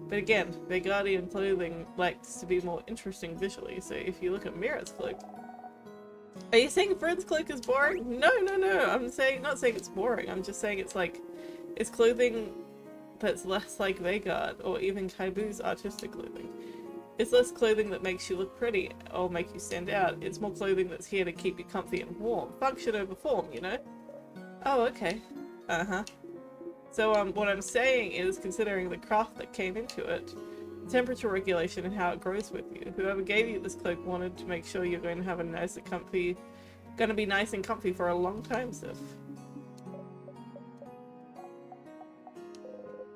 But again, Vegardian clothing likes to be more interesting visually, so if you look at Mira's cloak... Are you saying Friend's cloak is boring? No, no, no! I'm not saying it's boring, I'm just saying it's like... It's clothing that's less like Vegard or even Kaibu's artistic clothing. It's less clothing that makes you look pretty or make you stand out. It's more clothing that's here to keep you comfy and warm. Function over form, you know? Oh, okay. Uh-huh. So, what I'm saying is, considering the craft that came into it, temperature regulation and how it grows with you. Whoever gave you this cloak wanted to make sure you're going to have a nice and comfy, gonna be nice and comfy for a long time, Sif.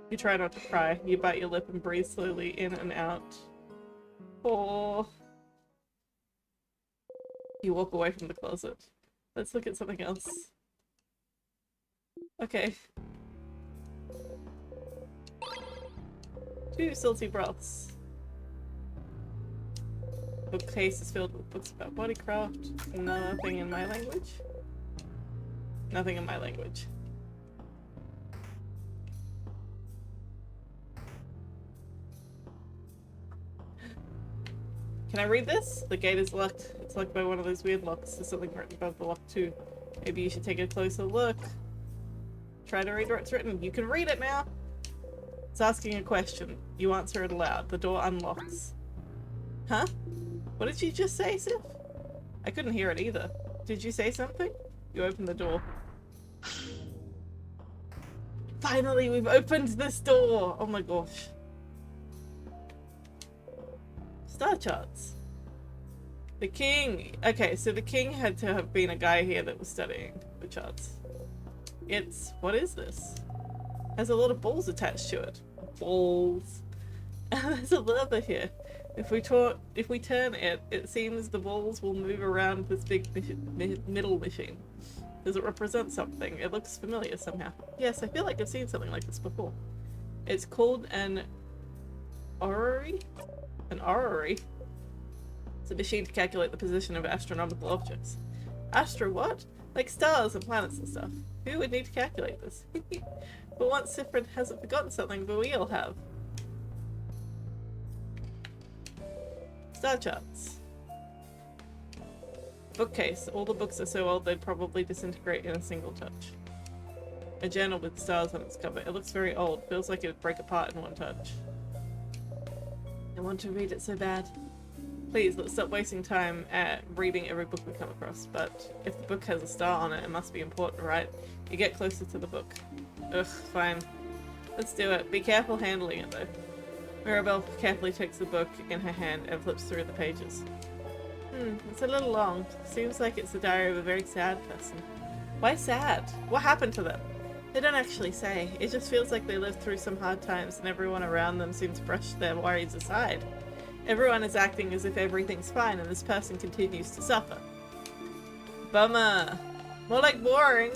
You try not to cry. You bite your lip and breathe slowly in and out. Or you walk away from the closet. Let's look at something else. Okay. 2 salty broths. Bookcase is filled with books about bodycraft. Nothing in my language. Nothing in my language. Can I read this? The gate is locked. It's locked by one of those weird locks. There's something written above the lock too. Maybe you should take a closer look. Try to read what's written. You can read it now! It's asking a question. You answer it aloud. The door unlocks. Huh? What did you just say, Sif? I couldn't hear it either. Did you say something? You open the door. Finally, we've opened this door! Oh my gosh. Star charts. The king. Okay, so the king had to have been a guy here that was studying the charts. It's... what is this? Has a lot of balls attached to it. Balls. There's a lever here. If we turn it, it seems the balls will move around this big middle machine. Does it represent something? It looks familiar somehow. Yes, I feel like I've seen something like this before. It's called an orrery? An orrery? It's a machine to calculate the position of astronomical objects. Astro what? Like stars and planets and stuff. Who would need to calculate this? But once Siffrin hasn't forgotten something, but we all have. Star charts. Bookcase. All the books are so old they'd probably disintegrate in a single touch. A journal with stars on its cover. It looks very old. Feels like it would break apart in one touch. I want to read it so bad. Please, let's stop wasting time at reading every book we come across. But if the book has a star on it, it must be important, right? You get closer to the book. Ugh, fine. Let's do it. Be careful handling it, though. Mirabelle carefully takes the book in her hand and flips through the pages. It's a little long. Seems like it's the diary of a very sad person. Why sad? What happened to them? They don't actually say. It just feels like they lived through some hard times and everyone around them seems to brush their worries aside. Everyone is acting as if everything's fine and this person continues to suffer. Bummer. More like boring.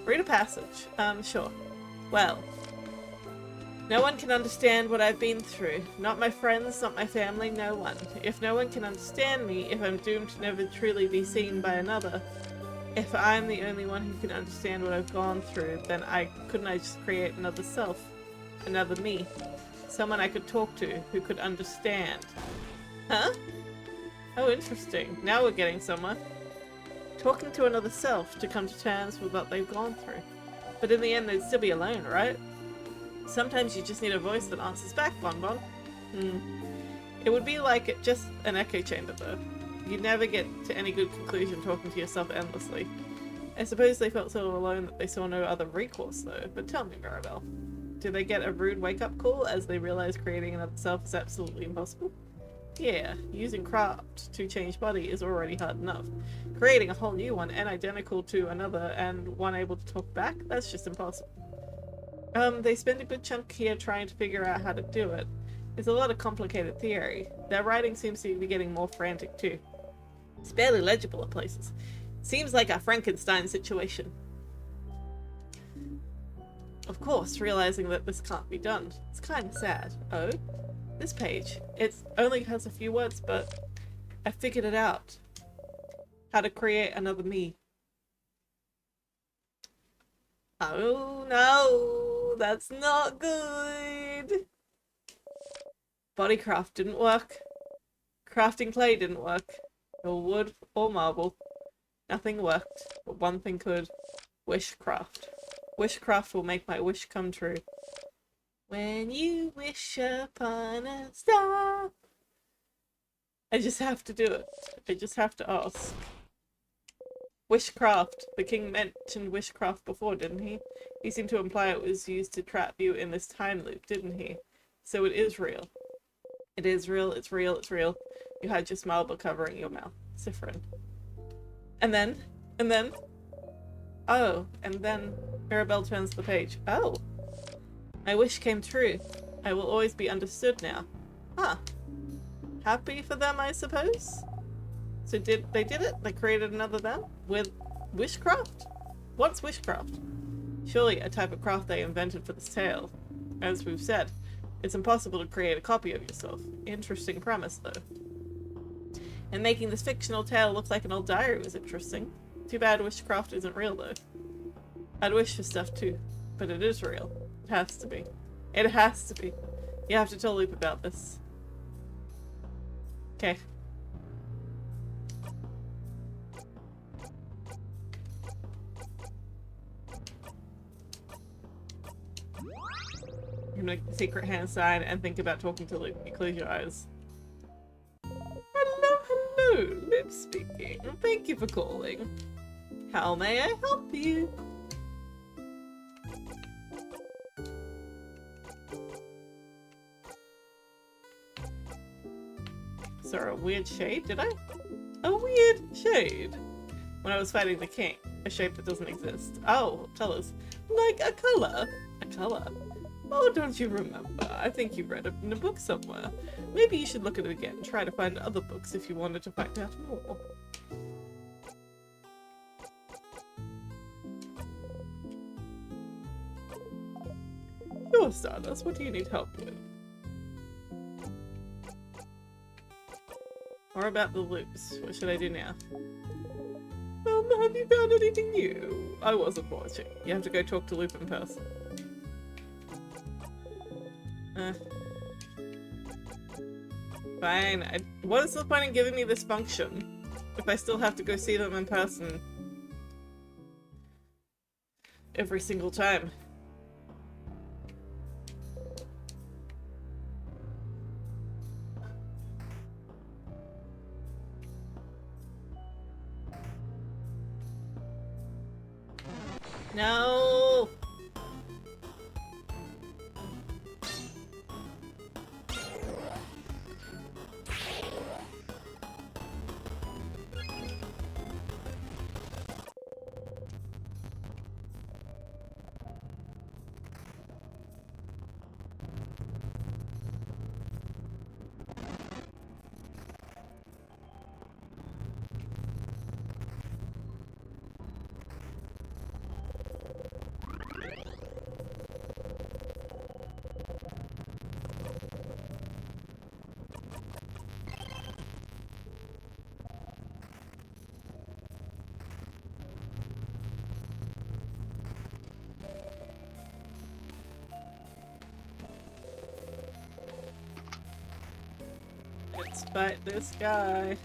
Read a passage. Sure. Well. No one can understand what I've been through. Not my friends, not my family, no one. If no one can understand me, if I'm doomed to never truly be seen by another, if I'm the only one who can understand what I've gone through, then couldn't I just create another self? Another me? Someone I could talk to, who could understand. Huh? Oh, interesting. Now we're getting somewhere. Talking to another self to come to terms with what they've gone through. But in the end, they'd still be alone, right? Sometimes you just need a voice that answers back, Bon Bon. It would be like just an echo chamber, though. You'd never get to any good conclusion talking to yourself endlessly. I suppose they felt so alone that they saw no other recourse, though. But tell me, Mirabelle, do they get a rude wake-up call as they realize creating another self is absolutely impossible? Yeah, using craft to change body is already hard enough. Creating a whole new one and identical to another and one able to talk back? That's just impossible. They spend a good chunk here trying to figure out how to do it. It's a lot of complicated theory. Their writing seems to be getting more frantic too. It's barely legible at places. Seems like a Frankenstein situation. Of course, realizing that this can't be done. It's kind of sad. Oh? This page. It only has a few words, but I figured it out. How to create another me. Oh no, that's not good. Bodycraft didn't work. Crafting clay didn't work. Or wood or marble. Nothing worked, but one thing could. Wishcraft. Wishcraft will make my wish come true. When you wish upon a star. I just have to do it. I just have to ask. Wishcraft. The king mentioned wishcraft before, didn't he? He seemed to imply it was used to trap you in this time loop, didn't he? So it is real. It is real, it's real, it's real. You had your smile but covering your mouth. Siffrin. And then? Oh, and then Mirabelle turns the page. Oh. My wish came true. I will always be understood now. Huh. Happy for them, I suppose? So they did it? They created another them? With wishcraft? What's wishcraft? Surely a type of craft they invented for this tale. As we've said, it's impossible to create a copy of yourself. Interesting premise, though. And making this fictional tale look like an old diary was interesting. Too bad wishcraft isn't real, though. I'd wish for stuff too, but it is real. It has to be. It has to be. You have to tell Loop about this. Okay. You make the secret hand sign and think about talking to Loop. You close your eyes. Hello, Loop speaking. Thank you for calling. How may I help you? Sorry, a weird shade, did I? A weird shade? When I was fighting the king. A shape that doesn't exist. Oh, tell us. Like a color? A color? Oh, don't you remember? I think you read it in a book somewhere. Maybe you should look at it again and try to find other books if you wanted to find out more. Sure, Stardust. What do you need help with? Or about the loops. What should I do now? Have you found anything new? I wasn't watching. You have to go talk to Loop in person. Fine. What is the point in giving me this function if I still have to go see them in person every single time? No! Let's fight this guy.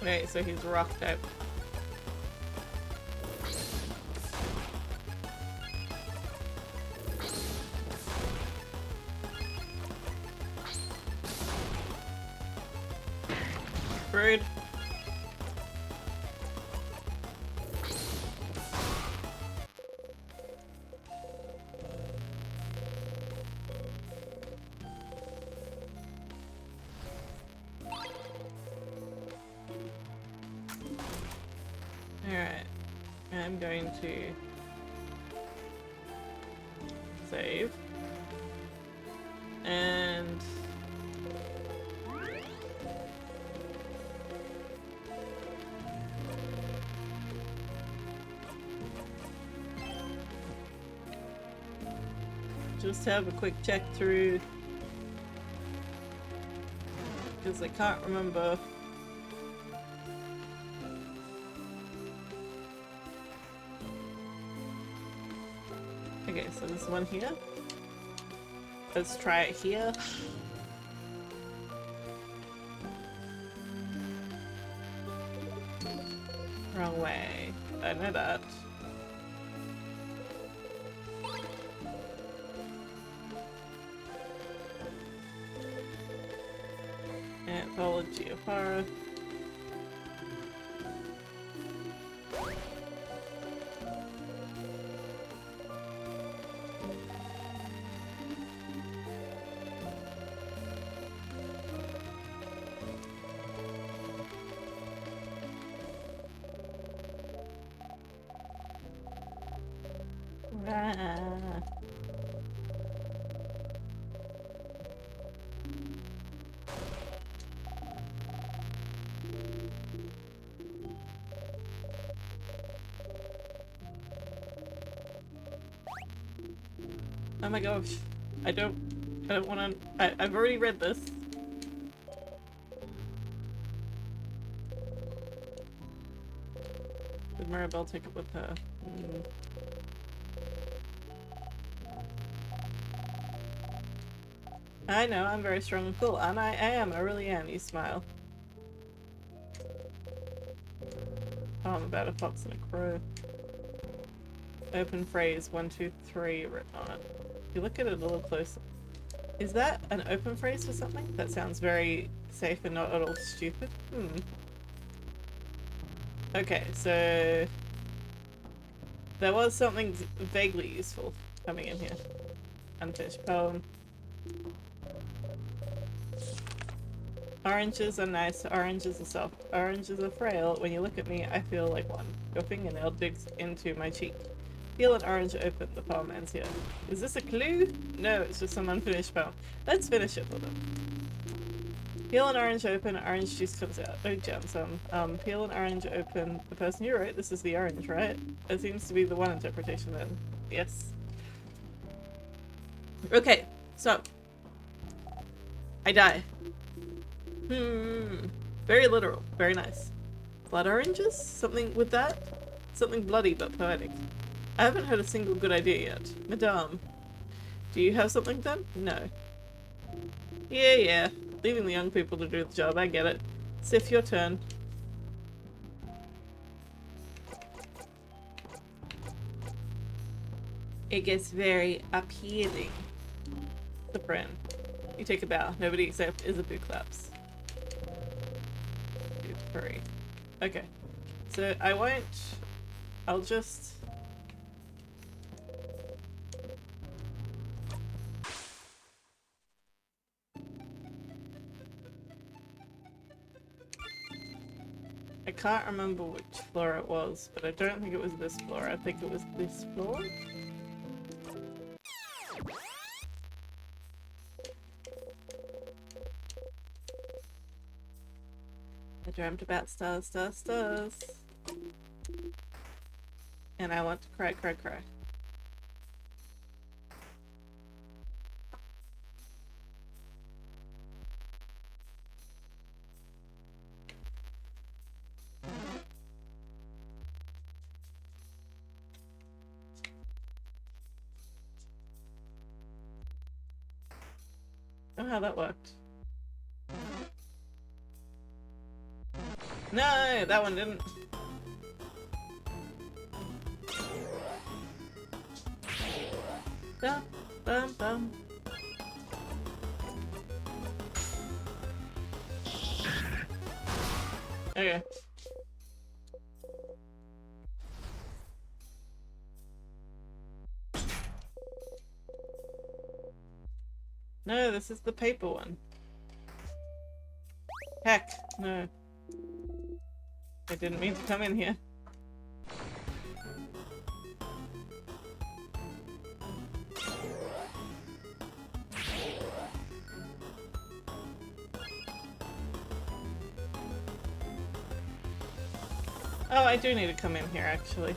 Wait, so he's rock type. Rude. Alright. I'm going to save. And just have a quick check through because I can't remember. Okay, so there's one here. Let's try it here. Wrong way. I know that. Anthology of Horror. Oh my gosh. I don't wanna... I've already read this. Did Maribel take it with her? I know, I'm very strong and cool, and I am, I really am, you smile. Oh, I'm about a fox and a crow. Open phrase 1, 2, 3 written on it. If you look at it a little closer. Is that an open phrase for something? That sounds very safe and not at all stupid. Okay, so there was something vaguely useful coming in here. Unfinished poem. Oranges are nice, oranges are soft, oranges are frail. When you look at me, I feel like one. Your fingernail digs into my cheek. Peel an orange open, the poem ends here. Is this a clue? No, it's just some unfinished poem. Let's finish it for them. Peel an orange open, orange juice comes out. Oh, jam some. Peel an orange open. The person you wrote, this is the orange, right? It seems to be the one interpretation then. Yes. Okay, so. I die. Very literal. Very nice. Blood oranges? Something with that? Something bloody but poetic. I haven't heard a single good idea yet. Madame. Do you have something then? No. Yeah. Leaving the young people to do the job, I get it. Sif, your turn. It gets very appealing. Siffrin. You take a bow. Nobody except Isabu claps. 2, 3. Okay. So I won't... I'll just... I can't remember which floor it was, but I don't think it was this floor. I think it was this floor. I dreamt about stars, stars, stars. And I want to cry, cry, cry. Oh, how that worked. No, that one didn't. Dum, bum, bum. Okay. No, this is the paper one. Heck, no. I didn't mean to come in here. Oh, I do need to come in here, actually.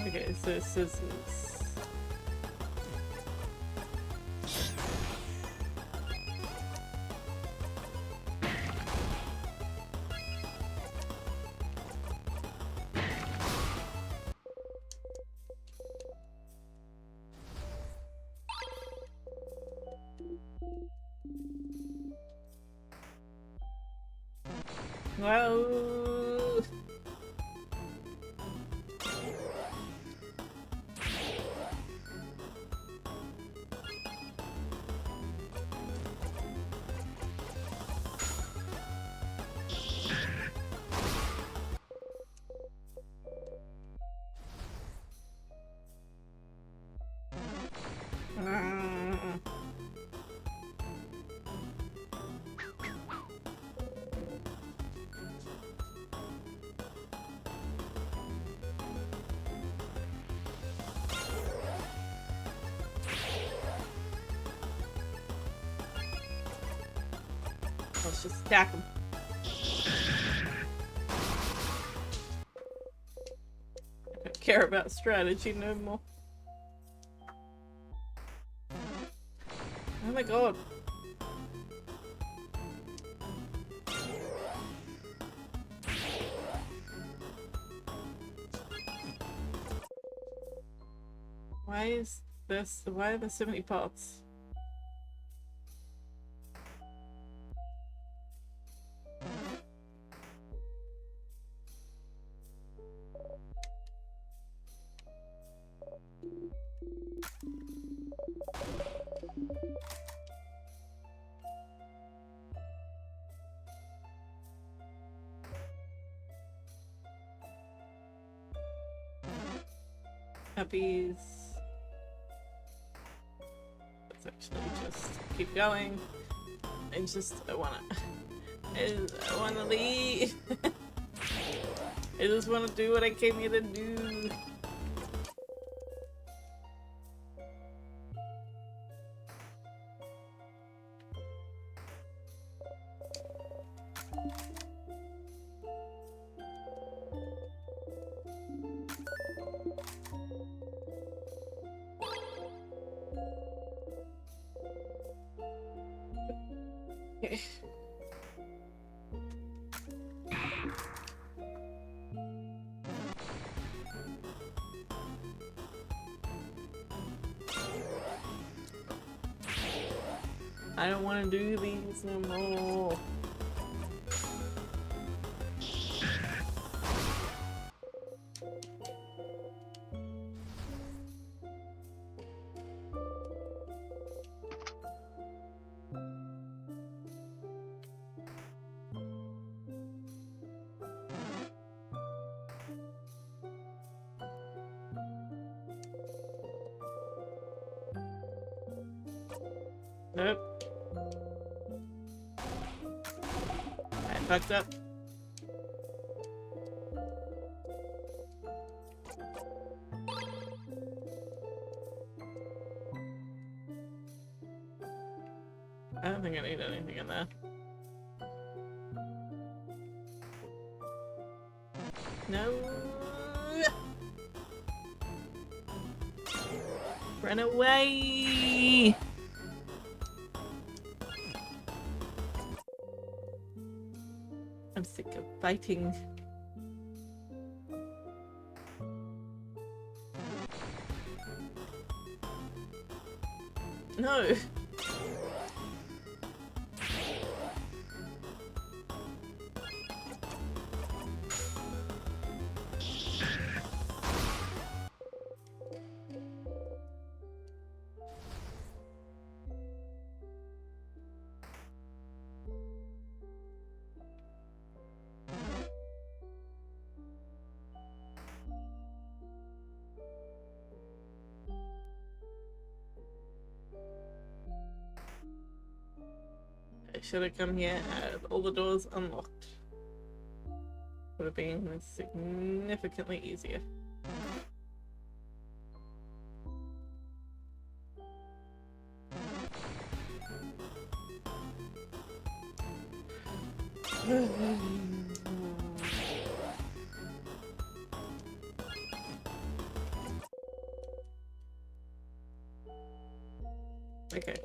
Okay, so scissors. Whoa! Let's just attack him. I don't care about strategy no more. Oh my god. Why are there so many parts? Puppies. Let's actually just keep going. I wanna leave. I just wanna do what I came here to do. I don't want to do these no more. Nope. I fucked up. I don't think I need anything in there. No. Run away. I'm sick of fighting. No. I should have come here and all the doors unlocked. Would have been significantly easier. Okay.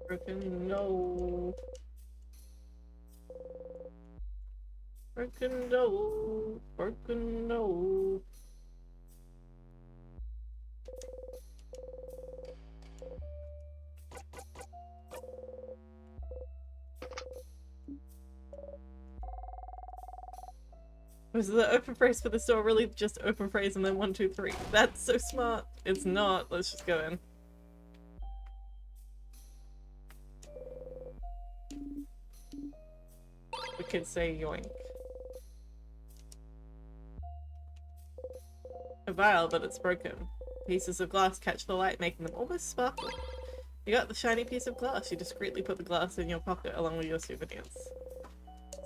Broken no. Broken no. Broken no. Was the open phrase for the store really just open phrase and then 1, 2, 3? That's so smart. It's not. Let's just go in. The kids say yoink. A vial, but it's broken. Pieces of glass catch the light, making them almost sparkle. You got the shiny piece of glass. You discreetly put the glass in your pocket along with your souvenirs.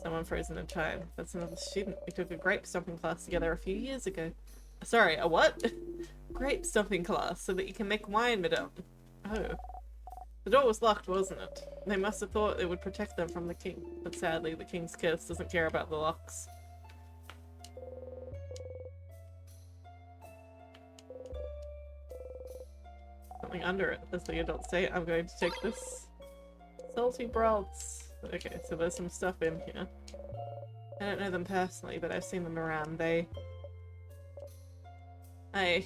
Someone frozen in time. That's another student. We took a grape stomping class together a few years ago. Sorry, a what? Grape stomping class, so that you can make wine, madame. Oh. The door was locked, wasn't it? They must have thought it would protect them from the king. But sadly, the king's curse doesn't care about the locks. Something under it, as the adults say. I'm going to take this. Salty broths. Okay, so there's some stuff in here. I don't know them personally, but I've seen them around. I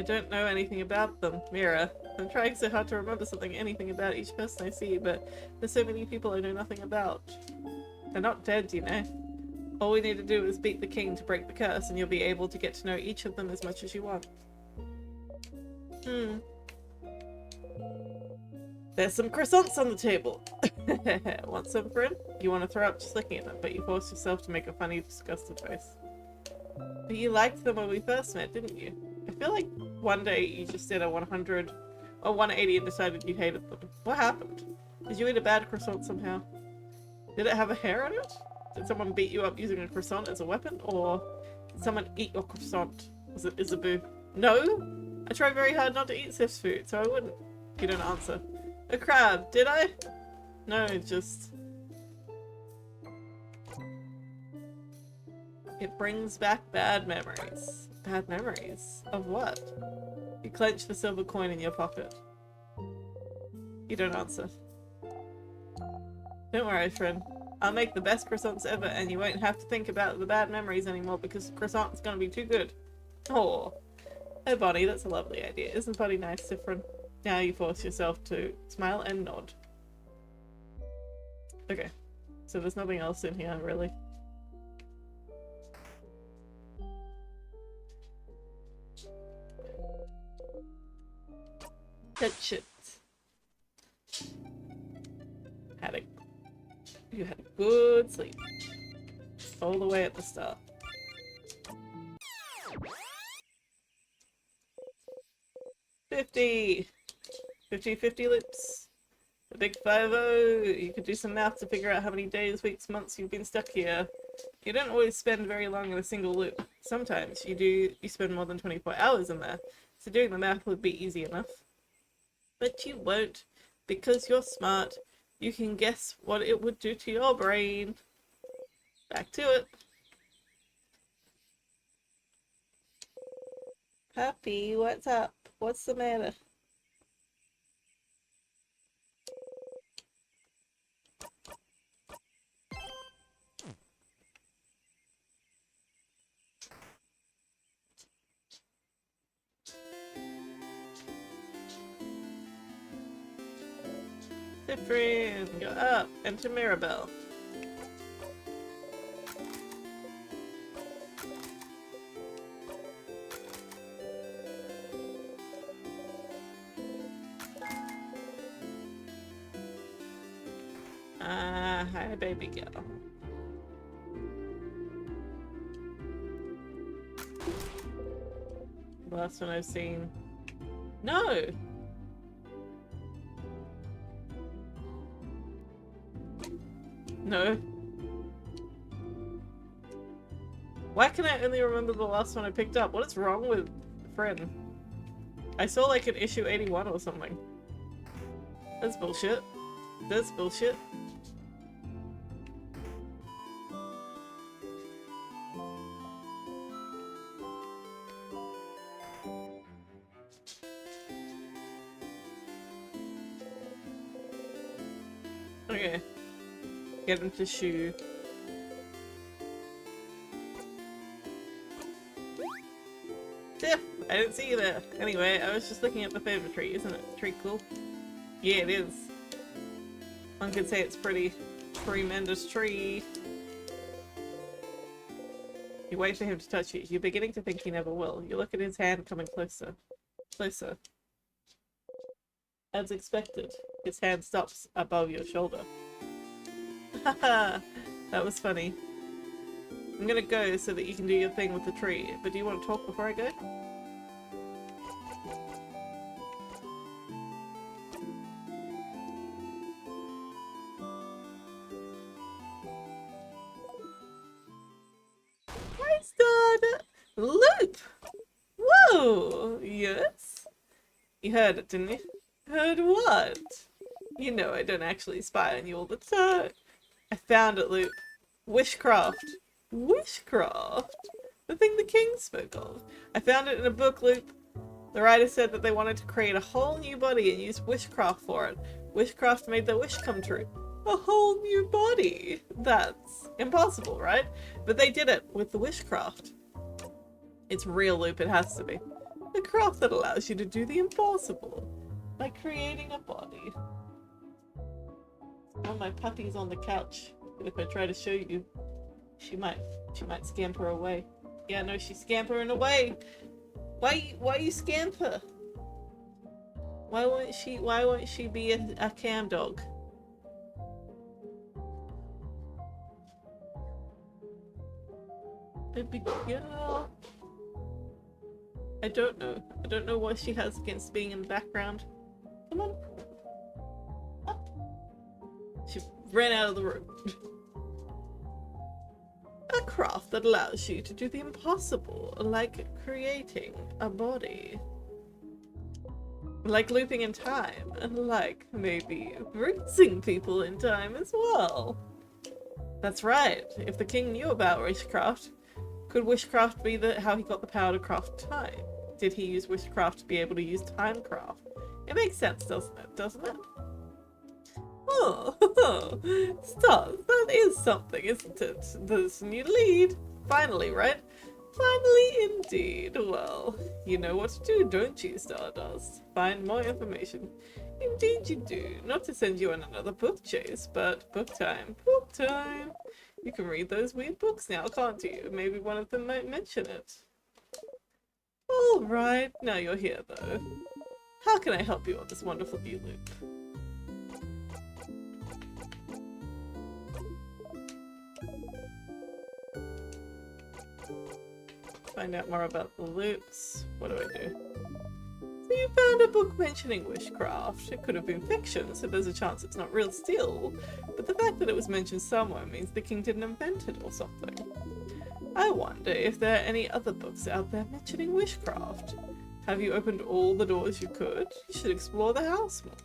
don't know anything about them. Mira. I'm trying so hard to remember anything about each person I see, but there's so many people I know nothing about. They're not dead, you know. All we need to do is beat the king to break the curse, and you'll be able to get to know each of them as much as you want. There's some croissants on the table. Want some, friend? You want to throw up just looking at them, but you force yourself to make a funny, disgusted face. But you liked them when we first met, didn't you? I feel like one day you just did a 100 or 180 and decided you hated them. What happened? Did you eat a bad croissant somehow? Did it have a hair on it? Did someone beat you up using a croissant as a weapon? Or did someone eat your croissant? Was it Isabu? No? I tried very hard not to eat Sif's food, so I wouldn't. You don't answer. A crab, did I? No, just... It brings back bad memories. Bad memories? Of what? You clench the silver coin in your pocket. You don't answer. Don't worry, friend. I'll make the best croissants ever, and you won't have to think about the bad memories anymore because the croissant's gonna be too good. Oh. Oh, Bonnie, that's a lovely idea. Isn't Bonnie nice, Siffrin? Now you force yourself to smile and nod. Okay. So there's nothing else in here, really. Touch it. You had a good sleep. All the way at the start. 50! 50 loops. The big 5-0. You could do some math to figure out how many days, weeks, months you've been stuck here. You don't always spend very long in a single loop. Sometimes you spend more than 24 hours in there. So doing the math would be easy enough. But you won't, because you're smart. You can guess what it would do to your brain. Back to it. Puppy, what's up? What's the matter? Siffrin, go up. Enter Mirabelle. Hi, baby girl. The last one I've seen. No! No. Why can I only remember the last one I picked up? What is wrong with Friend? I saw like an issue 81 or something. That's bullshit. That's bullshit. Okay. Get him to shoe. Tiff! I didn't see you there. Anyway, I was just looking at the favorite tree. Isn't it? Tree cool? Yeah, it is. One could say it's pretty tremendous tree. You wait for him to touch you. You're beginning to think he never will. You look at his hand coming closer. Closer. As expected, his hand stops above your shoulder. Haha! That was funny. I'm gonna go so that you can do your thing with the tree, but do you want to talk before I go? Hi, Stud! Loop! Whoa! Yes? You heard it, didn't you? Heard what? You know I don't actually spy on you all the time. I found it, Loop. Wishcraft. Wishcraft? The thing the king spoke of. I found it in a book, Loop. The writer said that they wanted to create a whole new body and use wishcraft for it. Wishcraft made their wish come true. A whole new body? That's impossible, right? But they did it with the wishcraft. It's real, Loop, it has to be. A craft that allows you to do the impossible. By creating a body. Oh, my puppy's on the couch. But if I try to show you, she might scamper away. Yeah, no, she's scampering away. Why you scamper? Why won't she be a cam dog? Baby girl. I don't know. I don't know what she has against being in the background. Come on. Up. She ran out of the room. A craft that allows you to do the impossible, like creating a body. Like looping in time, and like maybe freezing people in time as well. That's right. If the king knew about wishcraft, could wishcraft be how he got the power to craft time? Did he use wishcraft to be able to use timecraft? It makes sense, doesn't it? Doesn't it? Oh, stars, that is something, isn't it? There's a new lead. Finally, right? Finally, indeed. Well, you know what to do, don't you, Stardust? Find more information. Indeed you do. Not to send you on another book chase, but book time. Book time! You can read those weird books now, can't you? Maybe one of them might mention it. Alright, now you're here, though. How can I help you on this wonderful view loop? Find out more about the loops. What do I do? So you found a book mentioning wishcraft. It could have been fiction, so there's a chance it's not real still. But the fact that it was mentioned somewhere means the king didn't invent it or something. I wonder if there are any other books out there mentioning wishcraft. Have you opened all the doors you could? You should explore the house more.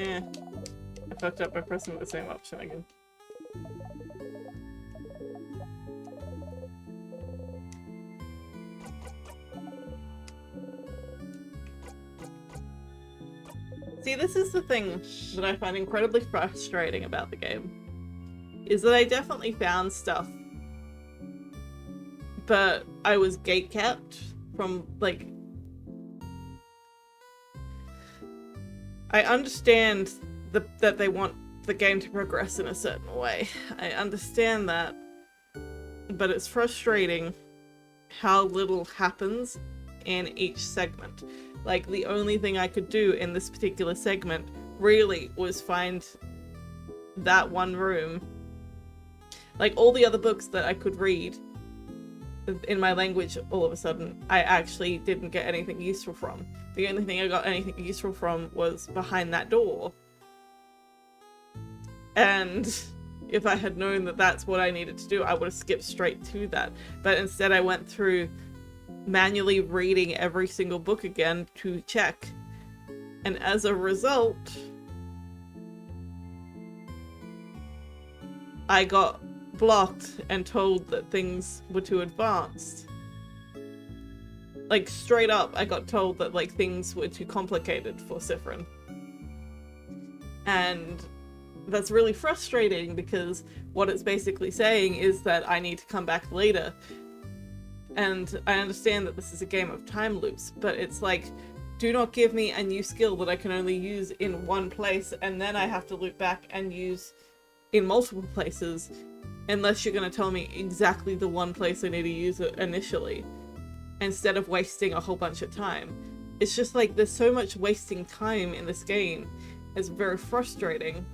I fucked up by pressing the same option again. See, this is the thing that I find incredibly frustrating about the game. Is that I definitely found stuff, but I was gatekept from, like... I understand that they want the game to progress in a certain way. I understand that. But it's frustrating how little happens in each segment. Like, the only thing I could do in this particular segment really was find that one room. Like, all the other books that I could read in my language, all of a sudden, I actually didn't get anything useful from. The only thing I got anything useful from was behind that door. And if I had known that that's what I needed to do, I would have skipped straight to that. But instead I went through manually reading every single book again to check. And as a result, I got blocked and told that things were too advanced. Like, straight up, I got told that, like, things were too complicated for Siffrin. And that's really frustrating because what it's basically saying is that I need to come back later. And I understand that this is a game of time loops, but it's like, do not give me a new skill that I can only use in one place and then I have to loop back and use in multiple places unless you're going to tell me exactly the one place I need to use it initially, instead of wasting a whole bunch of time. It's just like, there's so much wasting time in this game. It's very frustrating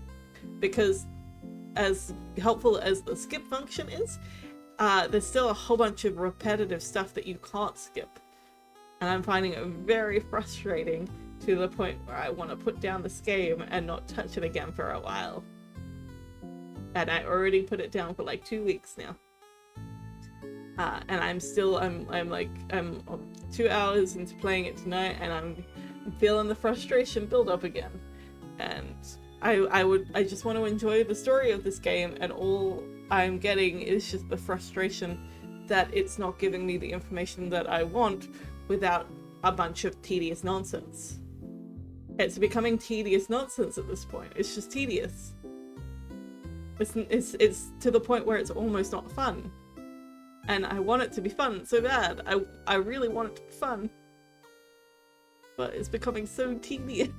because as helpful as the skip function is, there's still a whole bunch of repetitive stuff that you can't skip. And I'm finding it very frustrating to the point where I want to put down this game and not touch it again for a while. And I already put it down for like 2 weeks now. And I'm 2 hours into playing it tonight and I'm feeling the frustration build up again. And I just want to enjoy the story of this game, and all I'm getting is just the frustration that it's not giving me the information that I want without a bunch of tedious nonsense. It's becoming tedious nonsense at this point. It's just tedious. It's to the point where it's almost not fun. And I want it to be fun so bad. I really want it to be fun. But it's becoming so tedious.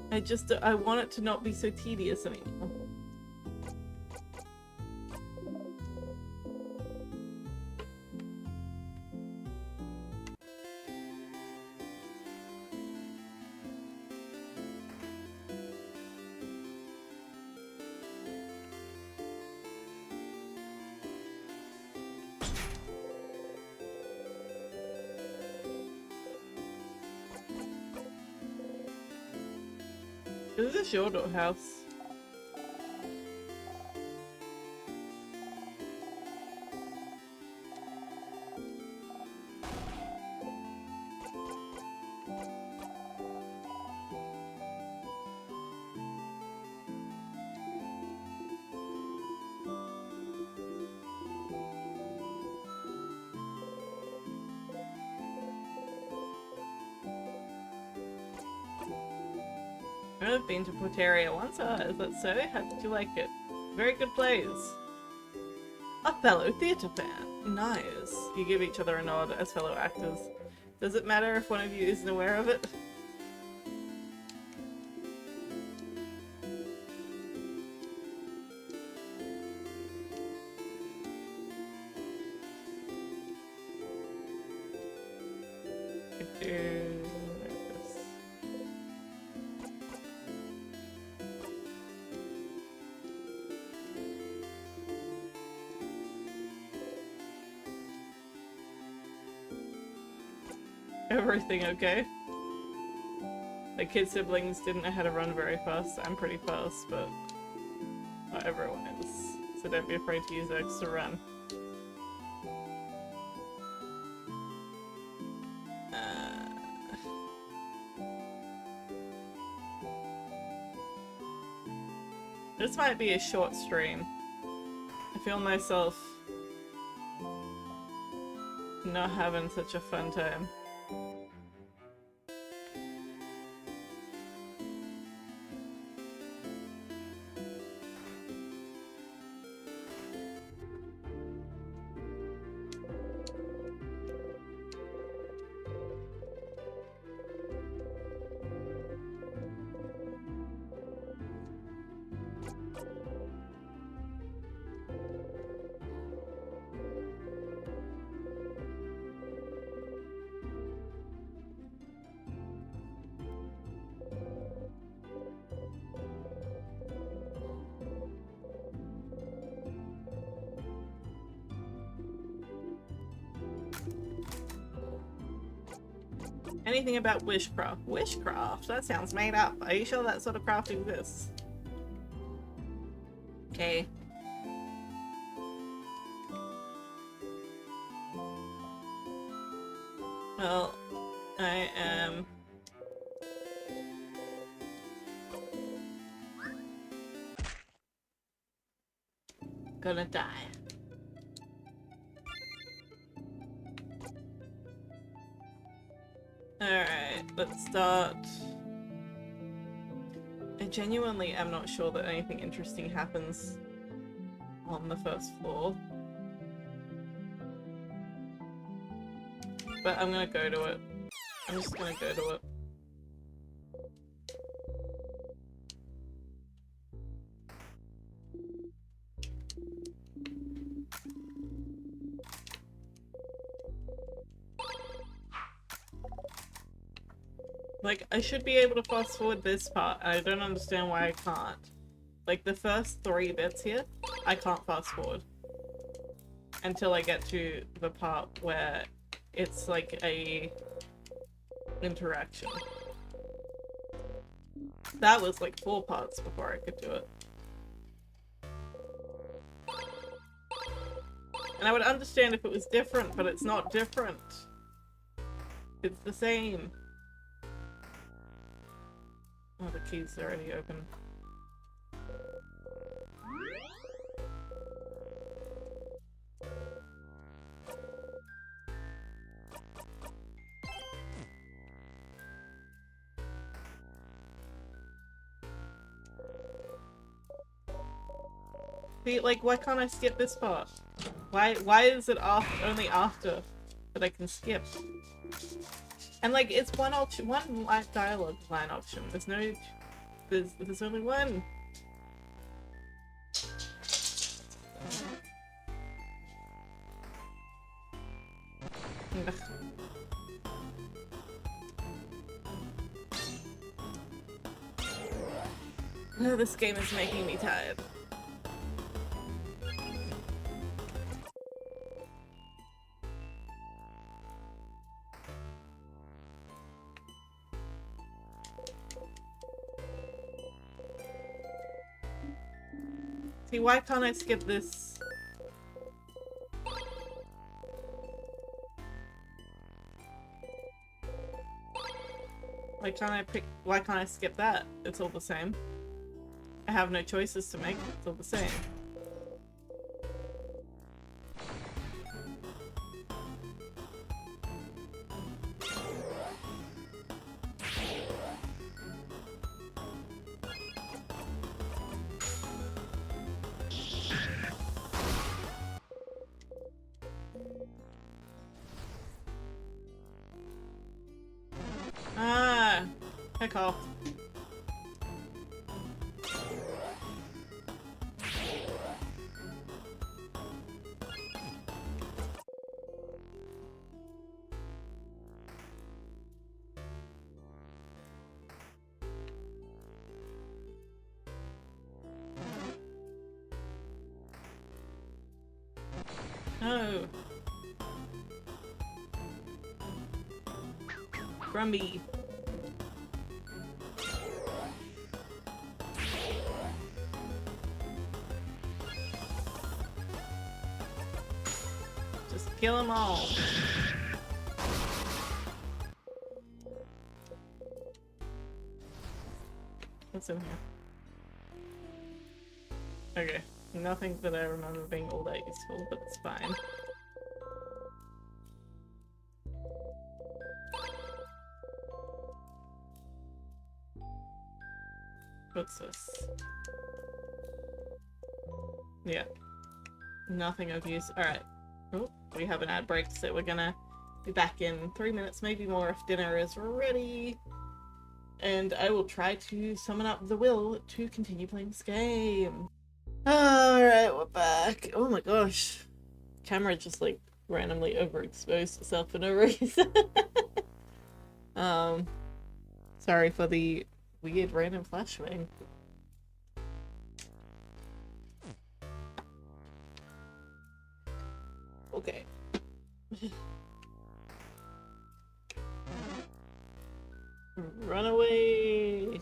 I want it to not be so tedious anymore. Is this your house? I've been to Portaria once. Is that so? How did you like it? Very good plays. A fellow theatre fan. Nice. You give each other a nod as fellow actors. Does it matter if one of you isn't aware of it? Everything okay? The kid siblings didn't know how to run very fast. I'm pretty fast, but not everyone is. So don't be afraid to use X to run. This might be a short stream. I feel myself not having such a fun time. Anything about wishcraft? Wishcraft? That sounds made up. Are you sure that sort of craft exists? Okay. Well, I am gonna die. Alright, let's start. I genuinely am not sure that anything interesting happens on the first floor. But I'm gonna go to it. I'm just gonna go to it. Like, I should be able to fast forward this part, and I don't understand why I can't. Like, the first 3 bits here, I can't fast forward. Until I get to the part where it's like a interaction. That was like 4 parts before I could do it. And I would understand if it was different, but it's not different. It's the same. Oh, the key's already open. See, like, why can't I skip this part? Why is it only after that I can skip? And like, it's one dialogue line option. There's no, there's only one. Oh, this game is making me tired. See, why can't I skip this? Why can't I skip that? It's all the same. I have no choices to make, it's all the same. Ah, heck off. No. Grumby. Just kill them all. What's in here? Okay. Nothing that I remember being all that useful, but it's fine. What's this? Yeah. Nothing of use. Alright. Oh, we have an ad break, so we're gonna be back in 3 minutes, maybe more, if dinner is ready. And I will try to summon up the will to continue playing this game. Alright, we're back. Oh my gosh. Camera just like randomly overexposed itself for no reason. Sorry for the weird random flashbang. Okay. Run away!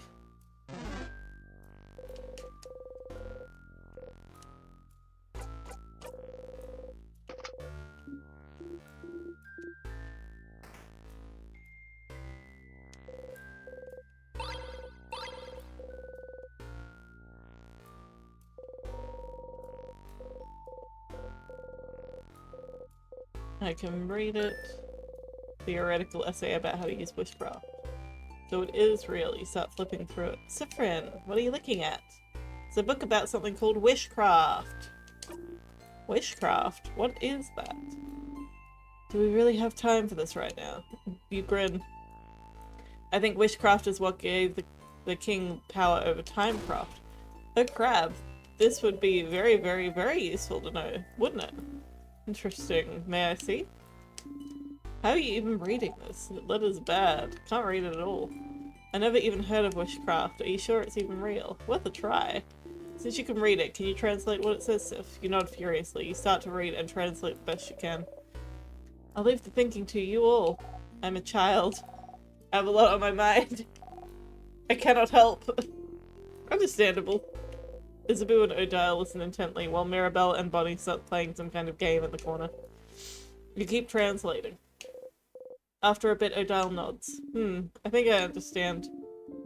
I can read it. theoretical essay about how to use wishcraft. So it is real. You start flipping through it. Siffrin, what are you looking at? It's a book about something called wishcraft. Wishcraft? What is that? Do we really have time for this right now? You grin. I think wishcraft is what gave the king power over timecraft. Oh crap. This would be very, very, very useful to know, wouldn't it? Interesting. May I see? How are you even reading this? The letter's bad. Can't read it at all. I never even heard of wishcraft. Are you sure it's even real? Worth a try. Since you can read it, can you translate what it says, Sif? You nod furiously. You start to read and translate the best you can. I'll leave the thinking to you all. I'm a child. I have a lot on my mind. I cannot help. Understandable. Isabu and Odile listen intently, while Mirabelle and Bonnie start playing some kind of game in the corner. You keep translating. After a bit, Odile nods. I think I understand.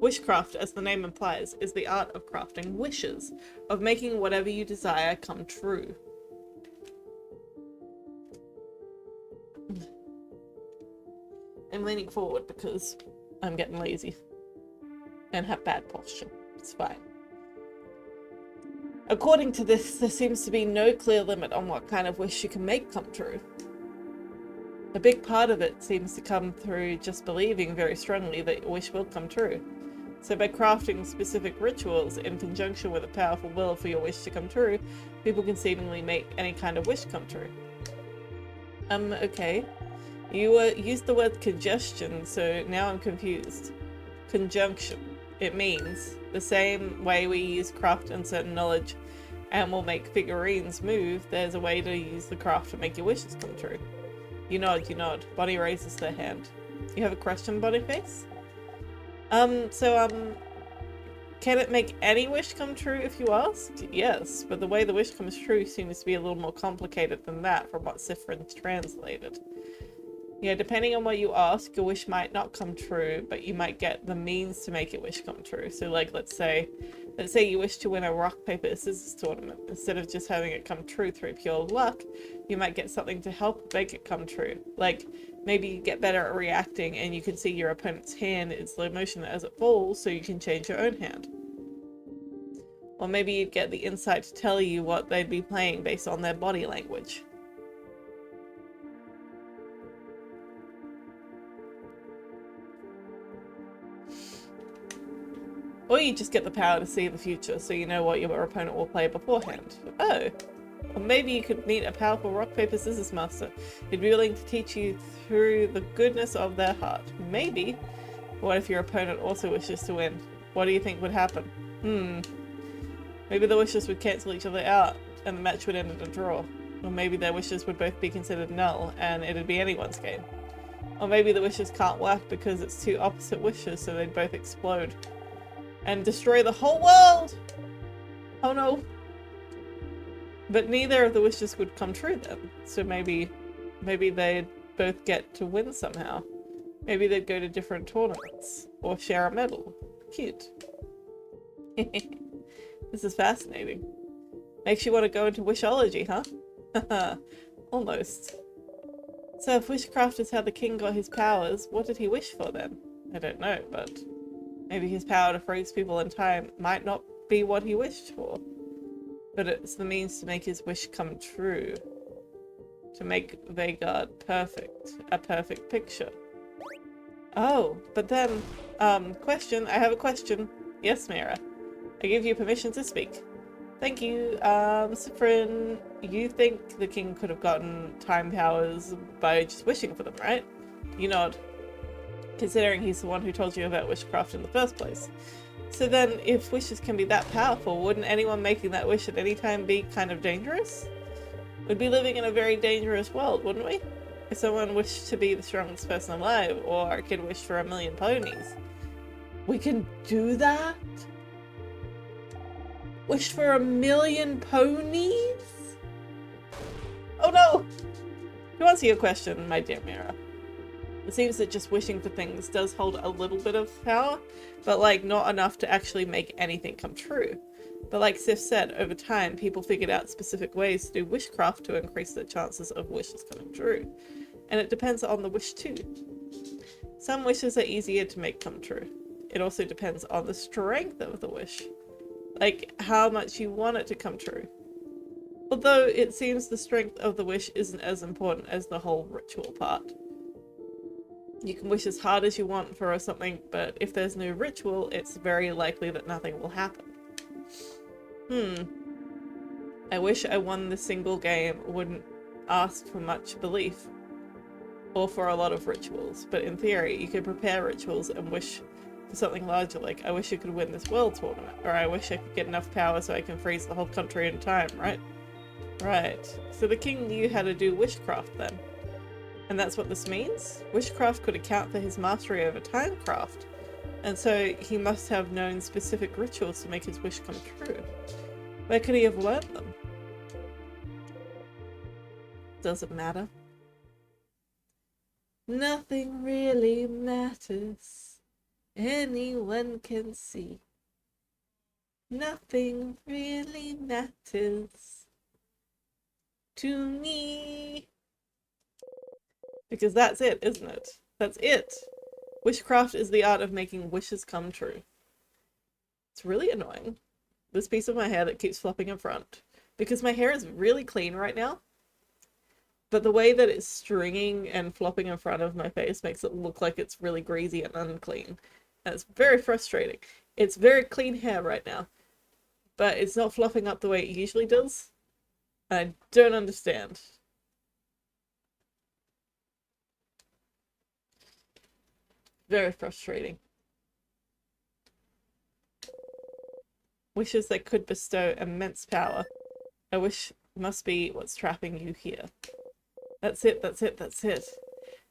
Wishcraft, as the name implies, is the art of crafting wishes, of making whatever you desire come true. I'm leaning forward because I'm getting lazy and have bad posture. It's fine. According to this, there seems to be no clear limit on what kind of wish you can make come true. A big part of it seems to come through just believing very strongly that your wish will come true. So by crafting specific rituals in conjunction with a powerful will for your wish to come true, people can seemingly make any kind of wish come true. Okay. You used the word congestion, so now I'm confused. Conjunction. It means the same way we use craft and certain knowledge and will make figurines move, there's a way to use the craft to make your wishes come true. You nod, you nod. Bonnie raises their hand. You have a question, Bonyface? Can it make any wish come true if you ask? Yes, but the way the wish comes true seems to be a little more complicated than that from what Siffrin's translated. Yeah, depending on what you ask, your wish might not come true, but you might get the means to make your wish come true. So like, let's say you wish to win a rock, paper, scissors tournament. Instead of just having it come true through pure luck, you might get something to help make it come true. Like, maybe you get better at reacting and you can see your opponent's hand in slow motion as it falls, so you can change your own hand. Or maybe you'd get the insight to tell you what they'd be playing based on their body language. Or you just get the power to see the future, so you know what your opponent will play beforehand. Oh. Or maybe you could meet a powerful rock, paper, scissors master who'd be willing to teach you through the goodness of their heart. Maybe. What if your opponent also wishes to win? What do you think would happen? Maybe the wishes would cancel each other out, and the match would end in a draw. Or maybe their wishes would both be considered null, and it'd be anyone's game. Or maybe the wishes can't work because it's two opposite wishes, so they'd both explode. And destroy the whole world! Oh no. But neither of the wishes would come true then. So maybe they'd both get to win somehow. Maybe they'd go to different tournaments. Or share a medal. Cute. This is fascinating. Makes you want to go into wishology, huh? Almost. So if wishcraft is how the king got his powers, what did he wish for then? I don't know, but maybe his power to freeze people in time might not be what he wished for. But it's the means to make his wish come true. To make Vagard perfect. A perfect picture. Oh, but then, question. I have a question. Yes, Mira. I give you permission to speak. Thank you. Siffrin, you think the king could have gotten time powers by just wishing for them, right? You nod. Considering he's the one who told you about wishcraft in the first place. So then, if wishes can be that powerful, wouldn't anyone making that wish at any time be kind of dangerous? We'd be living in a very dangerous world, wouldn't we? If someone wished to be the strongest person alive, or a kid wished for 1,000,000 ponies. We can do that? Wish for 1,000,000 ponies? Oh no! To answer your question, my dear Mira, it seems that just wishing for things does hold a little bit of power, but like not enough to actually make anything come true. But like Sif said, over time people figured out specific ways to do wishcraft to increase the chances of wishes coming true. And it depends on the wish too. Some wishes are easier to make come true. It also depends on the strength of the wish. Like, how much you want it to come true. Although it seems the strength of the wish isn't as important as the whole ritual part. You can wish as hard as you want for something, but if there's no ritual, it's very likely that nothing will happen. I wish I won the single game wouldn't ask for much belief. Or for a lot of rituals, but in theory, you could prepare rituals and wish for something larger, like, I wish I could win this world tournament, or I wish I could get enough power so I can freeze the whole country in time, right? Right. So the king knew how to do wishcraft then. And that's what this means? Wishcraft could account for his mastery over timecraft, and so he must have known specific rituals to make his wish come true. Where could he have learned them? Does it matter? Nothing really matters. Anyone can see. Nothing really matters to me. Because that's it, isn't it? That's it. Wishcraft is the art of making wishes come true. It's really annoying. This piece of my hair that keeps flopping in front. Because my hair is really clean right now. But the way that it's stringing and flopping in front of my face makes it look like it's really greasy and unclean. And it's very frustrating. It's very clean hair right now. But it's not fluffing up the way it usually does. I don't understand. Very frustrating. Wishes that could bestow immense power. A wish must be what's trapping you here. That's it, that's it, that's it.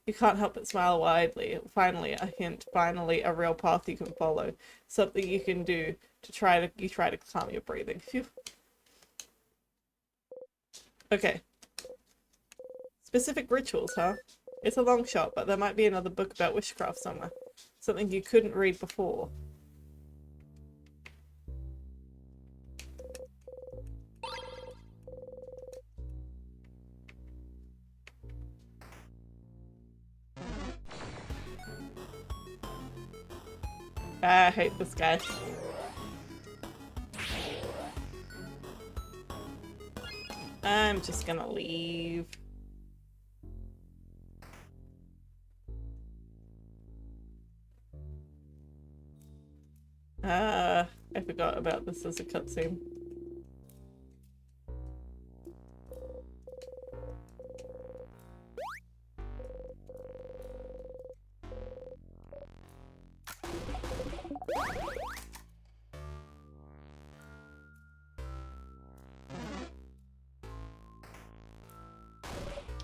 You can't help but smile widely. Finally, a hint. Finally, a real path you can follow. Something you can do to try to calm your breathing. Phew. Okay. Specific rituals, huh? It's a long shot, but there might be another book about wishcraft somewhere. Something you couldn't read before. I hate this guy. I'm just gonna leave. I forgot about this as a cutscene.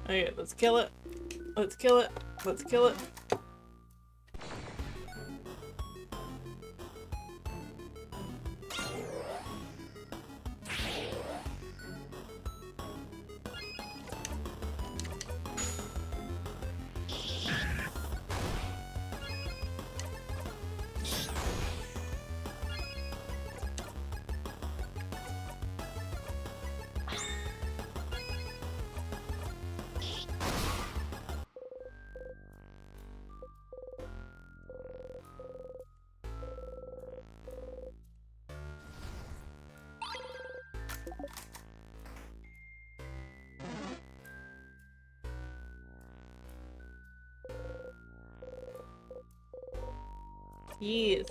Okay, let's kill it. Let's kill it. Let's kill it. Yes.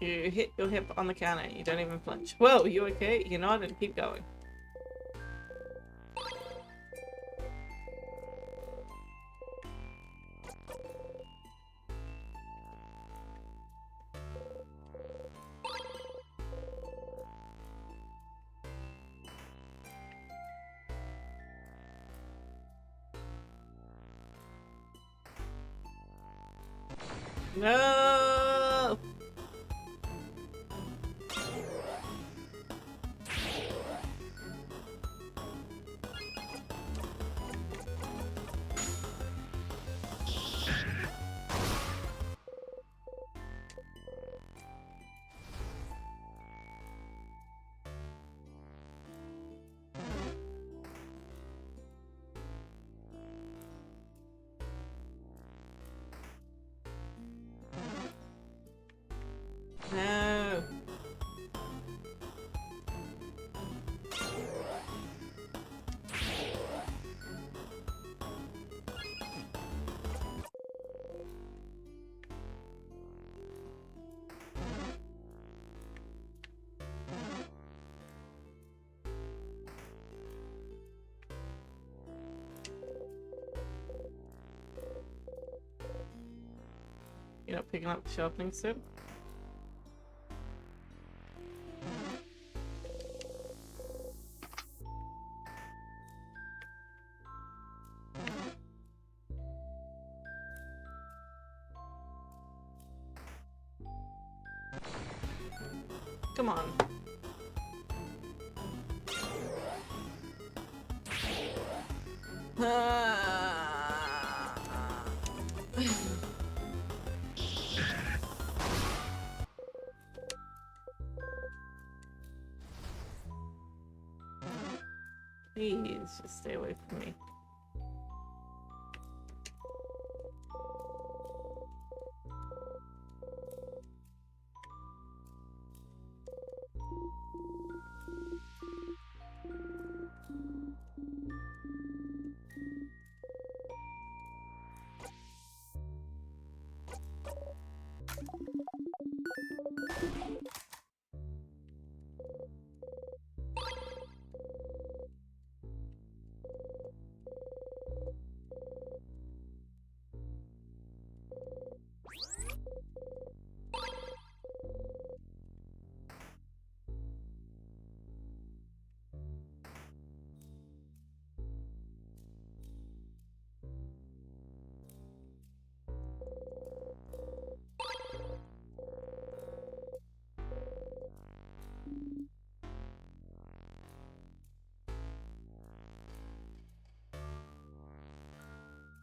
You hit your hip on the counter. You don't even flinch. Whoa, you okay? You nod and keep going. No! No. You're not picking up the sharpening stone? Come on. Please, just stay away from me.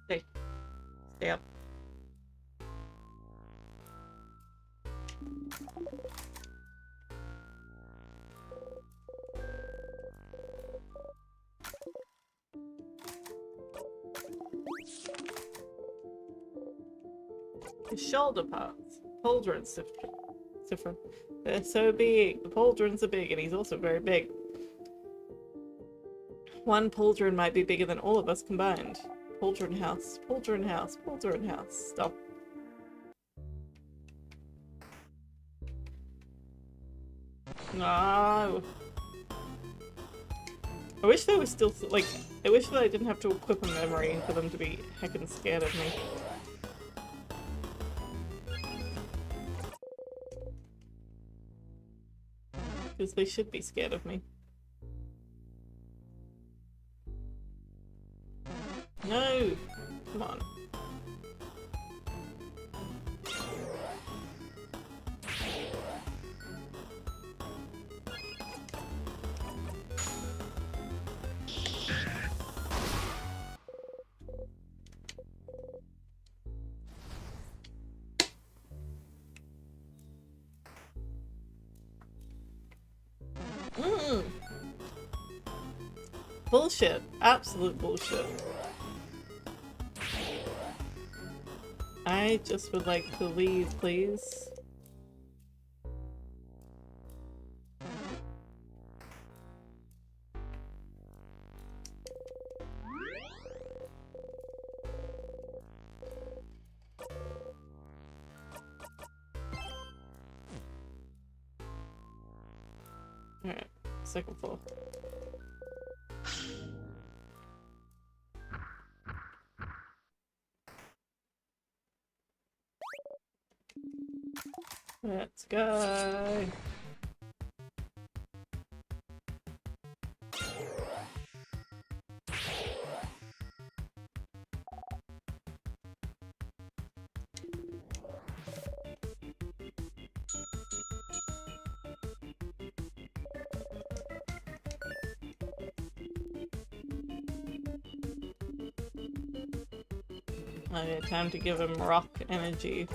Stay. Stay up. His shoulder parts. Pauldrons, Siffrin. They're so big. The pauldrons are big, and he's also very big. One pauldron might be bigger than all of us combined. Pauldron house, pauldron house, pauldron house. Stop. No. I wish they were still, like, I wish that I didn't have to equip a memory for them to be heckin' scared of me. Because they should be scared of me. No! Come on. Bullshit. Absolute bullshit. I just would like to leave, please. Alright, second floor. Let's go. Okay, time to give him rock energy.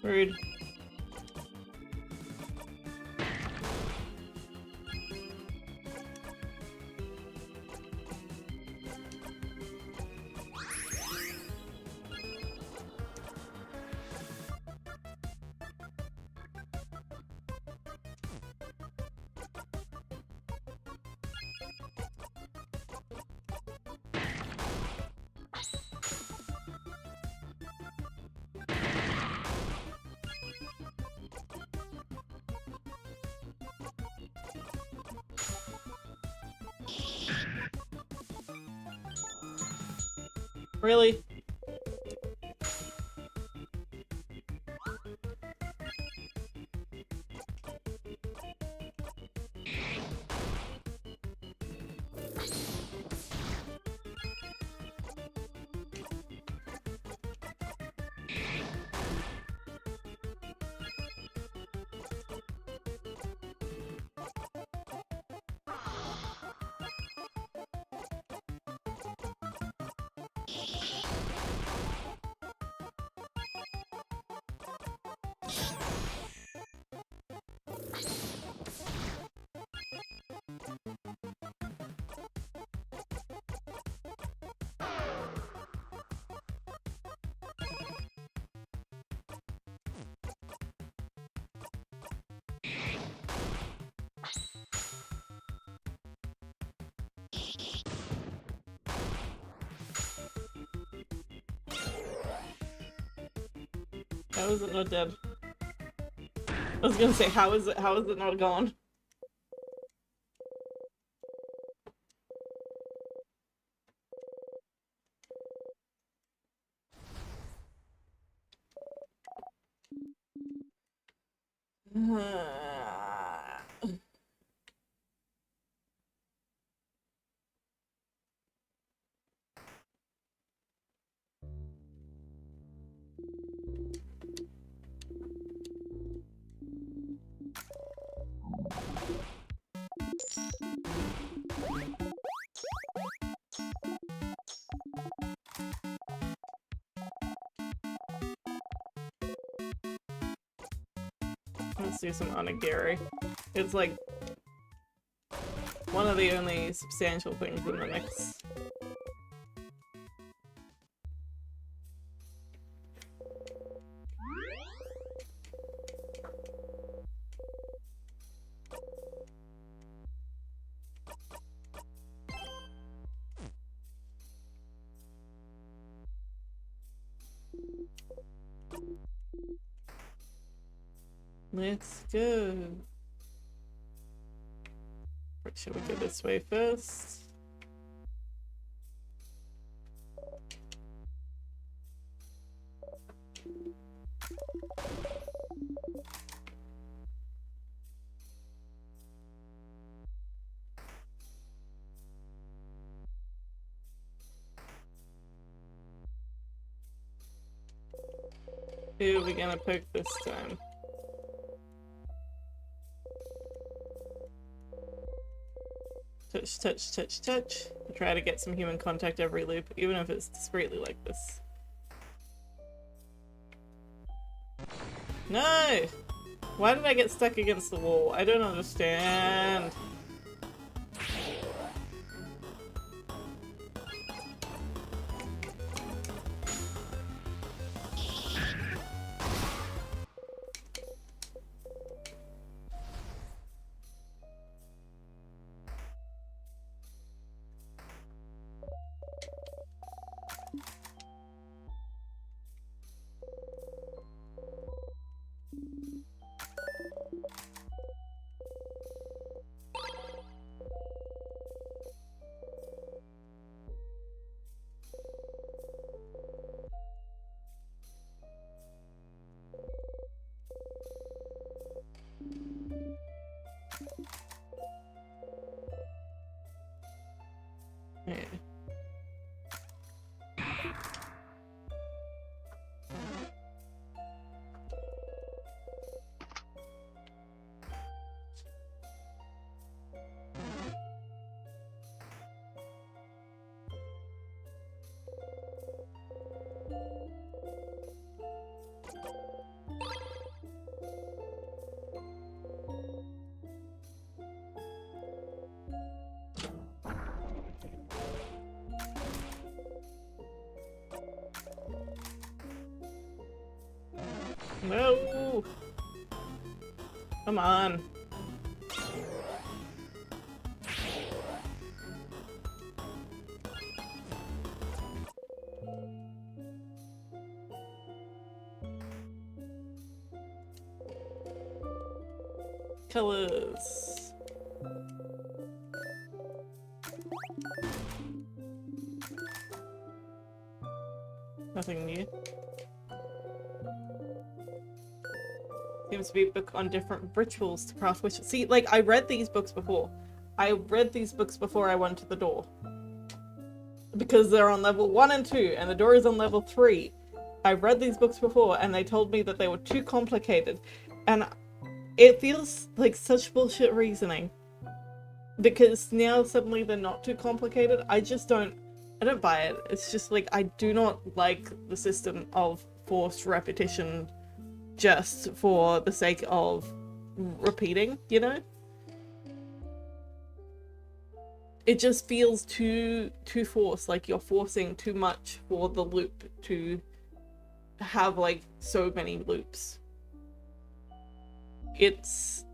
Rude. Really? How is it not dead? I was gonna say, how is it not gone? Let's do some onigiri. It's like one of the only substantial things in the mix. Let's go. Should we go this way first? Who are we gonna pick this time? Touch, touch, touch, touch. I try to get some human contact every loop, even if it's discreetly like this. No! Why did I get stuck against the wall? I don't understand. No! Come on. Colors. Nothing new. Seems to be a book on different rituals to craft wishes. See, like, I read these books before. I read these books before I went to the door. Because they're on level 1 and 2, and the door is on level 3. I read these books before, and they told me that they were too complicated. And it feels like such bullshit reasoning. Because now suddenly they're not too complicated. I don't buy it. It's just like, I do not like the system of forced repetition just for the sake of repeating, you know? It just feels too forced, like you're forcing too much for the loop to have like so many loops. It's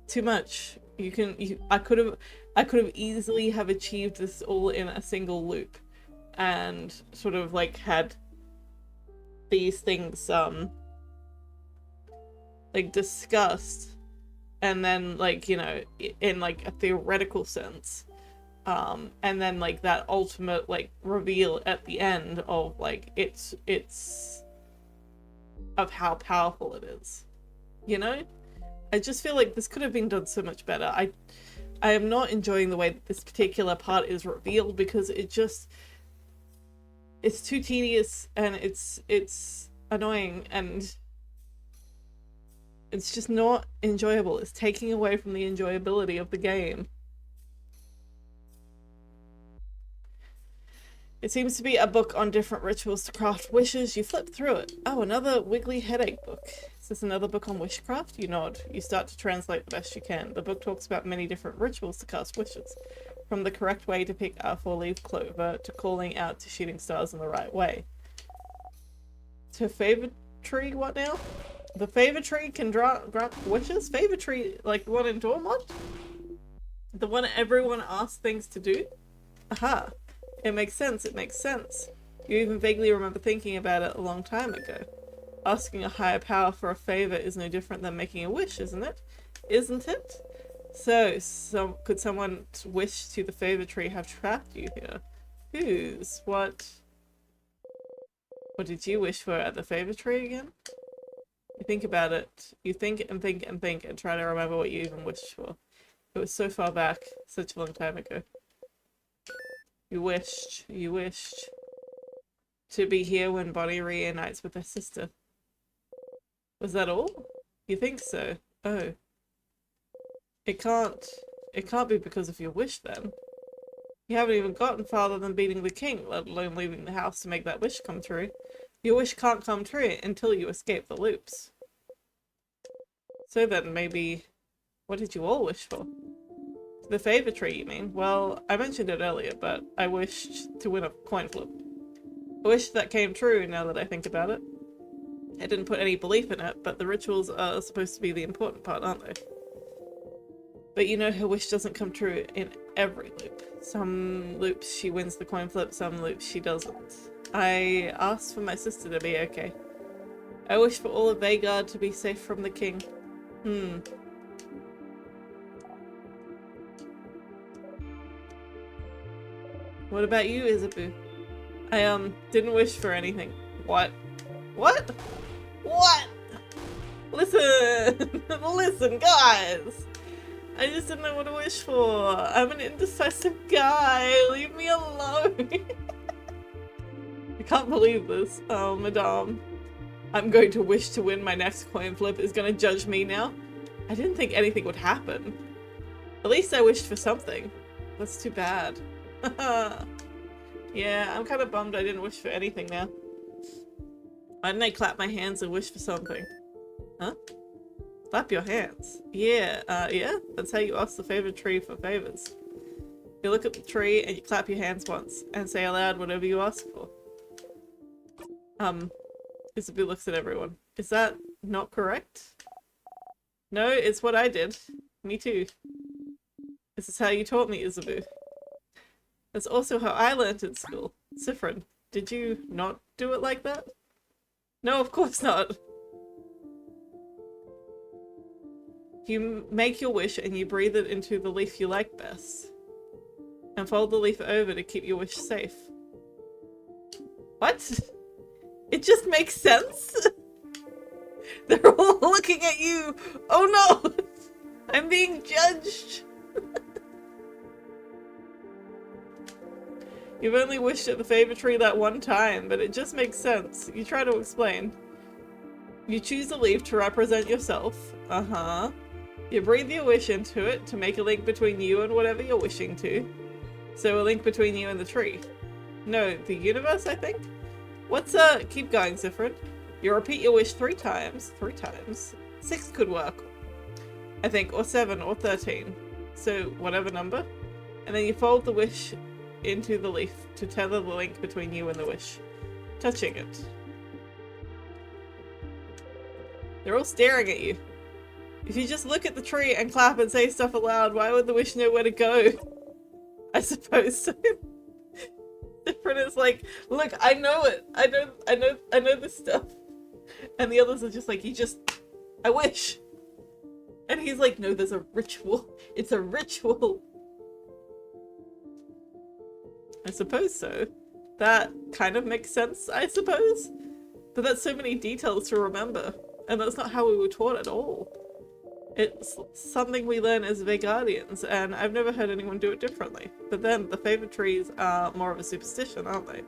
too much. I could have easily have achieved this all in a single loop and sort of like had these things like discussed, and then like, you know, in like a theoretical sense, and then like that ultimate like reveal at the end of like it's of how powerful it is, you know? I just feel like this could have been done so much better. I am not enjoying the way that this particular part is revealed, because it's too tedious, and it's annoying, and it's just not enjoyable. It's taking away from the enjoyability of the game. It seems to be a book on different rituals to craft wishes. You flip through it. Oh, another wiggly headache book. Is this another book on wishcraft? You nod. You start to translate the best you can. The book talks about many different rituals to cast wishes, from the correct way to pick a 4-leaf clover, to calling out to shooting stars in the right way. To favor tree, what now? The favor tree can grant wishes? Favor tree, like the one in Dormont? The one everyone asks things to do? Aha. It makes sense, it makes sense. You even vaguely remember thinking about it a long time ago. Asking a higher power for a favor is no different than making a wish, isn't it? Isn't it? So could someone's wish to the favor tree have trapped you here? Whose? What did you wish for at the favor tree again? You think about it. You think and think and think and try to remember what you even wished for. It was so far back, such a long time ago. You wished to be here when Bonnie reunites with her sister. Was that all? You think so? Oh. It can't be because of your wish then. You haven't even gotten farther than beating the king, let alone leaving the house to make that wish come true. Your wish can't come true until you escape the loops. So then maybe, what did you all wish for? The favor tree, you mean? Well, I mentioned it earlier, but I wished to win a coin flip. I wish that came true now that I think about it. I didn't put any belief in it, but the rituals are supposed to be the important part, aren't they? But you know, her wish doesn't come true in every loop. Some loops she wins the coin flip, some loops she doesn't. I asked for my sister to be okay. I wish for all of Vhagar to be safe from the king. What about you, Isabu? I didn't wish for anything. What? What? What? Listen! Listen, guys! I just didn't know what to wish for. I'm an indecisive guy. Leave me alone. I can't believe this. Oh, madame. I'm going to wish to win my next coin flip is going to judge me now. I didn't think anything would happen. At least I wished for something. That's too bad. Yeah, I'm kind of bummed I didn't wish for anything now. Why didn't I clap my hands and wish for something? Huh? Clap your hands. Yeah, yeah? That's how you ask the favor tree for favors. You look at the tree and you clap your hands once and say aloud whatever you ask for. Isabu looks at everyone. Is that not correct? No, it's what I did. Me too. This is how you taught me, Isabu. That's also how I learned in school. Siffrin, did you not do it like that? No, of course not. You make your wish and you breathe it into the leaf you like best. And fold the leaf over to keep your wish safe. What? It just makes sense? They're all looking at you! Oh no! I'm being judged! You've only wished at the favor tree that one time, but it just makes sense. You try to explain. You choose a leaf to represent yourself. Uh-huh. You breathe your wish into it to make a link between you and whatever you're wishing to. So a link between you and the tree. No, the universe, I think? What's keep going, Siffrin. You repeat your wish 3 times. 3 times. 6 could work. I think, or 7, or 13. So, whatever number. And then you fold the wish into the leaf to tether the link between you and the wish. Touching it. They're all staring at you. If you just look at the tree and clap and say stuff aloud, why would the wish know where to go? I suppose so. Siffrin is like, look, I know it. I know this stuff. And the others are just like, I wish. And he's like, no, there's a ritual. It's a ritual. I suppose so. That kind of makes sense, I suppose. But that's so many details to remember. And that's not how we were taught at all. It's something we learn as Vegardians, and I've never heard anyone do it differently. But then, the favored trees are more of a superstition, aren't they?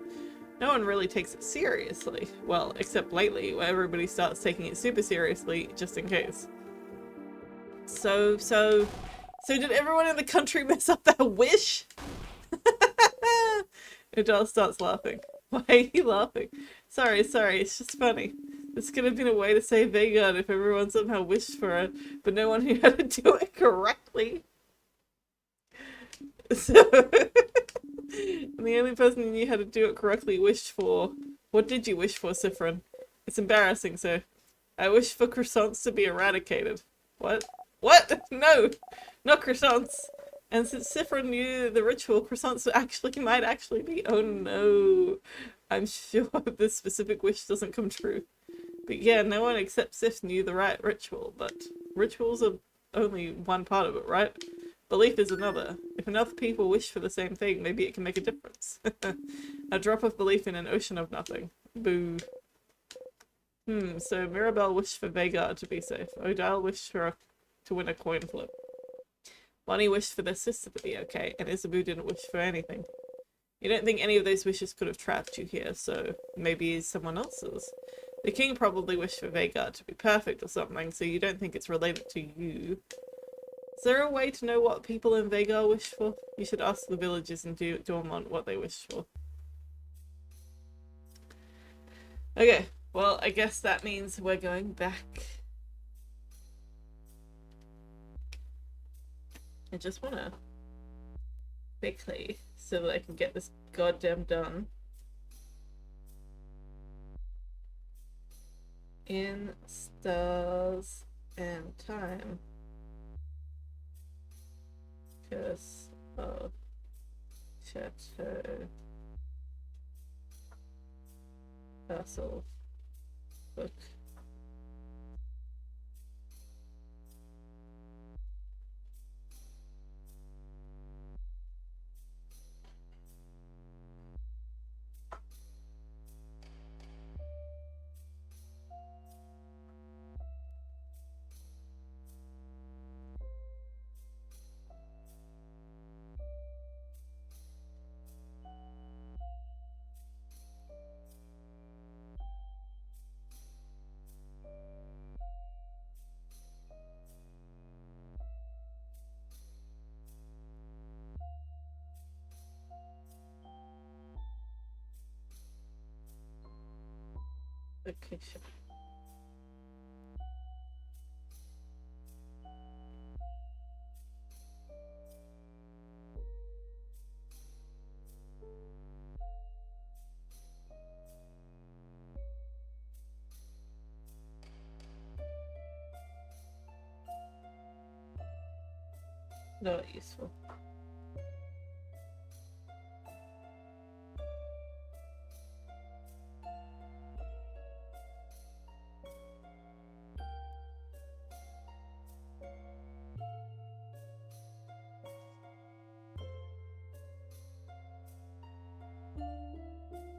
No one really takes it seriously. Well, except lately, where everybody starts taking it super seriously, just in case. So did everyone in the country mess up their wish? Udall starts laughing. Why are you laughing? Sorry, it's just funny. This could have been a way to save Vagard if everyone somehow wished for it, but no one knew how to do it correctly. So, and the only person who knew how to do it correctly wished for... What did you wish for, Siffrin? It's embarrassing, so... I wish for croissants to be eradicated. What? What? No! Not croissants! And since Siffrin knew the ritual, croissants might actually be... Oh no! I'm sure this specific wish doesn't come true. But yeah, no one except Sif knew the right ritual, but rituals are only one part of it, right? Belief is another. If enough people wish for the same thing, maybe it can make a difference. A drop of belief in an ocean of nothing. Boo. So Mirabelle wished for Vagard to be safe. Odile wished for to win a coin flip. Bonnie wished for their sister to be okay, and Isabu didn't wish for anything. You don't think any of those wishes could have trapped you here, so maybe someone else's. The king probably wished for Vagard to be perfect or something, so you don't think it's related to you. Is there a way to know what people in Vagard wish for? You should ask the villagers in Dormont what they wish for. Okay, well, I guess that means we're going back. I just wanna quickly, so that I can get this goddamn done. In stars and time. Curse of Chateau Castle book. Okay, sure. Not useful.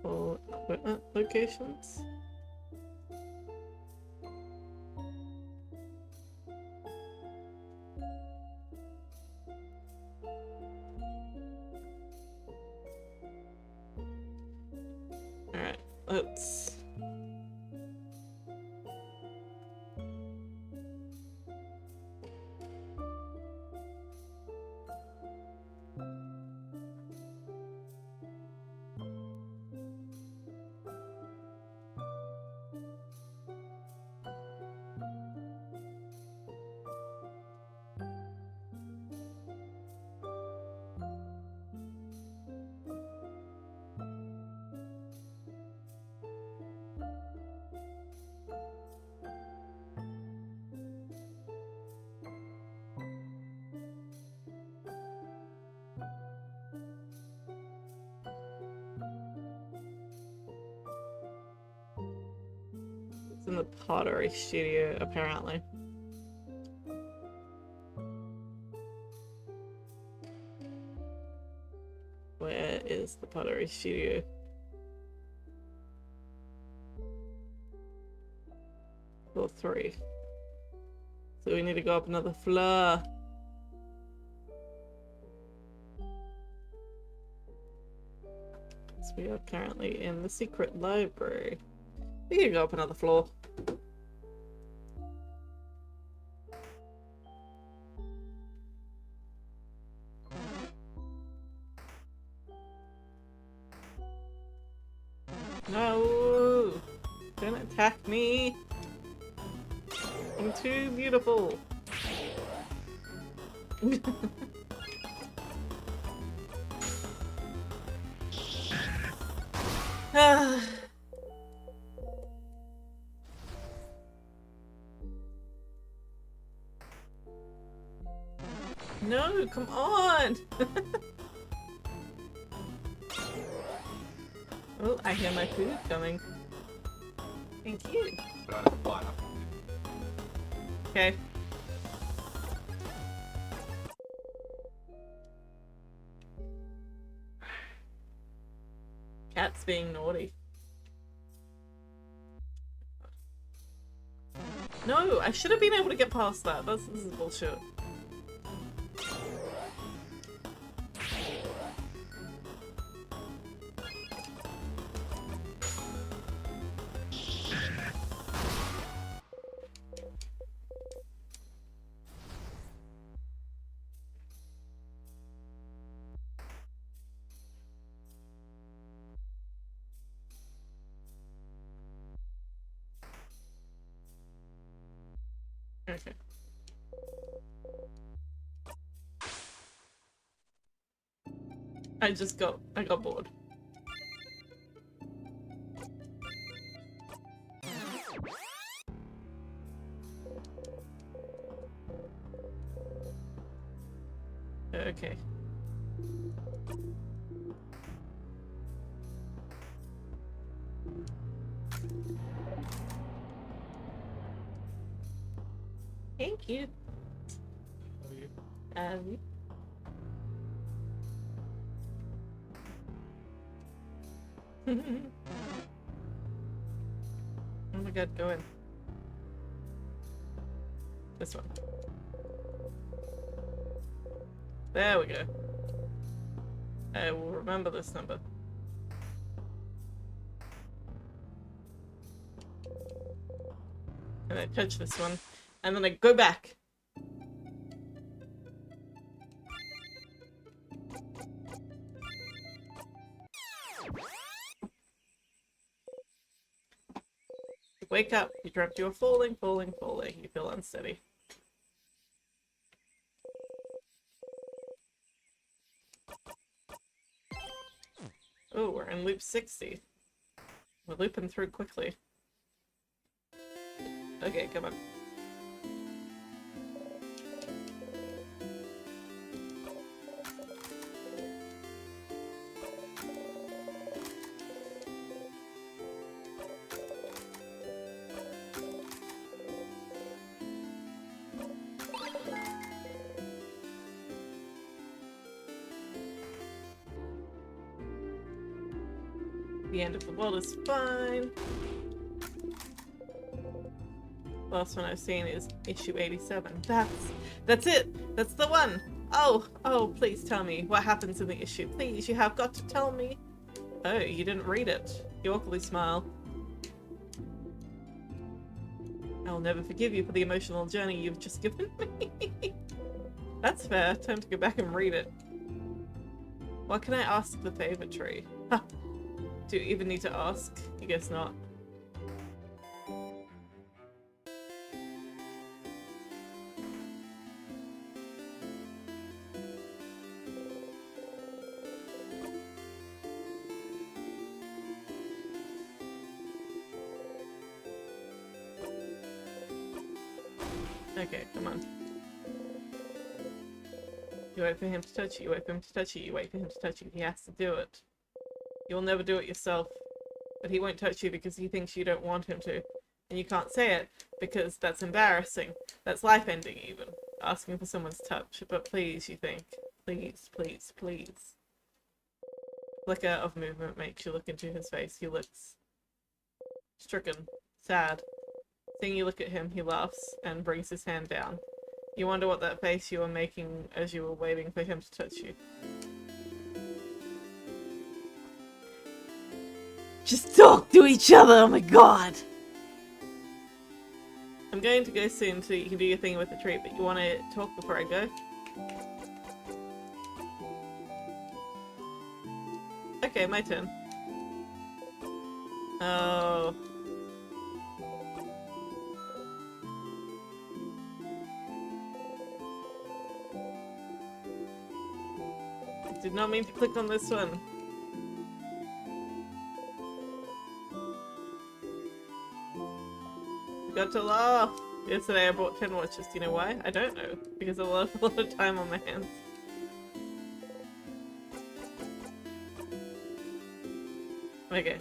Or equipment locations. Alright, let's... It's in the pottery studio, apparently. Where is the pottery studio? Floor 3. So we need to go up another floor. So we are currently in the secret library. We can go up another floor. No! Don't attack me! I'm too beautiful! No, come on! Oh, I hear my food coming. Thank you. Okay. Cat's being naughty. No, I should have been able to get past that. This is bullshit. Okay. I got bored. Okay. Thank you. Um. Oh my god, go in. This one. There we go. I will remember this number. And I touch this one. And then I go back. Wake up. You dreamt you were falling, falling, falling. You feel unsteady. Oh, we're in loop 60. We're looping through quickly. Okay, come on. The end of the world is fine. Last one I've seen is issue 87. That's it! That's the one! Oh, please tell me what happens in the issue. Please, you have got to tell me. Oh, you didn't read it. You awkwardly smile. I'll never forgive you for the emotional journey you've just given me. That's fair. Time to go back and read it. What can I ask the favor tree? Ha! Do you even need to ask? I guess not. Okay, come on. You wait for him to touch you, you wait for him to touch you, you wait for him to touch you. He has to do it. You'll never do it yourself. But he won't touch you because he thinks you don't want him to. And you can't say it because that's embarrassing. That's life-ending even. Asking for someone's touch. But please, you think. Please, please, please. Flicker of movement makes you look into his face. He looks stricken, sad. Seeing you look at him, he laughs and brings his hand down. You wonder what that face you were making as you were waiting for him to touch you. Just talk to each other, oh my god! I'm going to go soon so you can do your thing with the tree, but you want to talk before I go? Okay, my turn. Oh... Did not mean to click on this one. Got to laugh. Yesterday I bought 10 watches. Do you know why? I don't know. Because I lost a lot of time on my hands. Okay.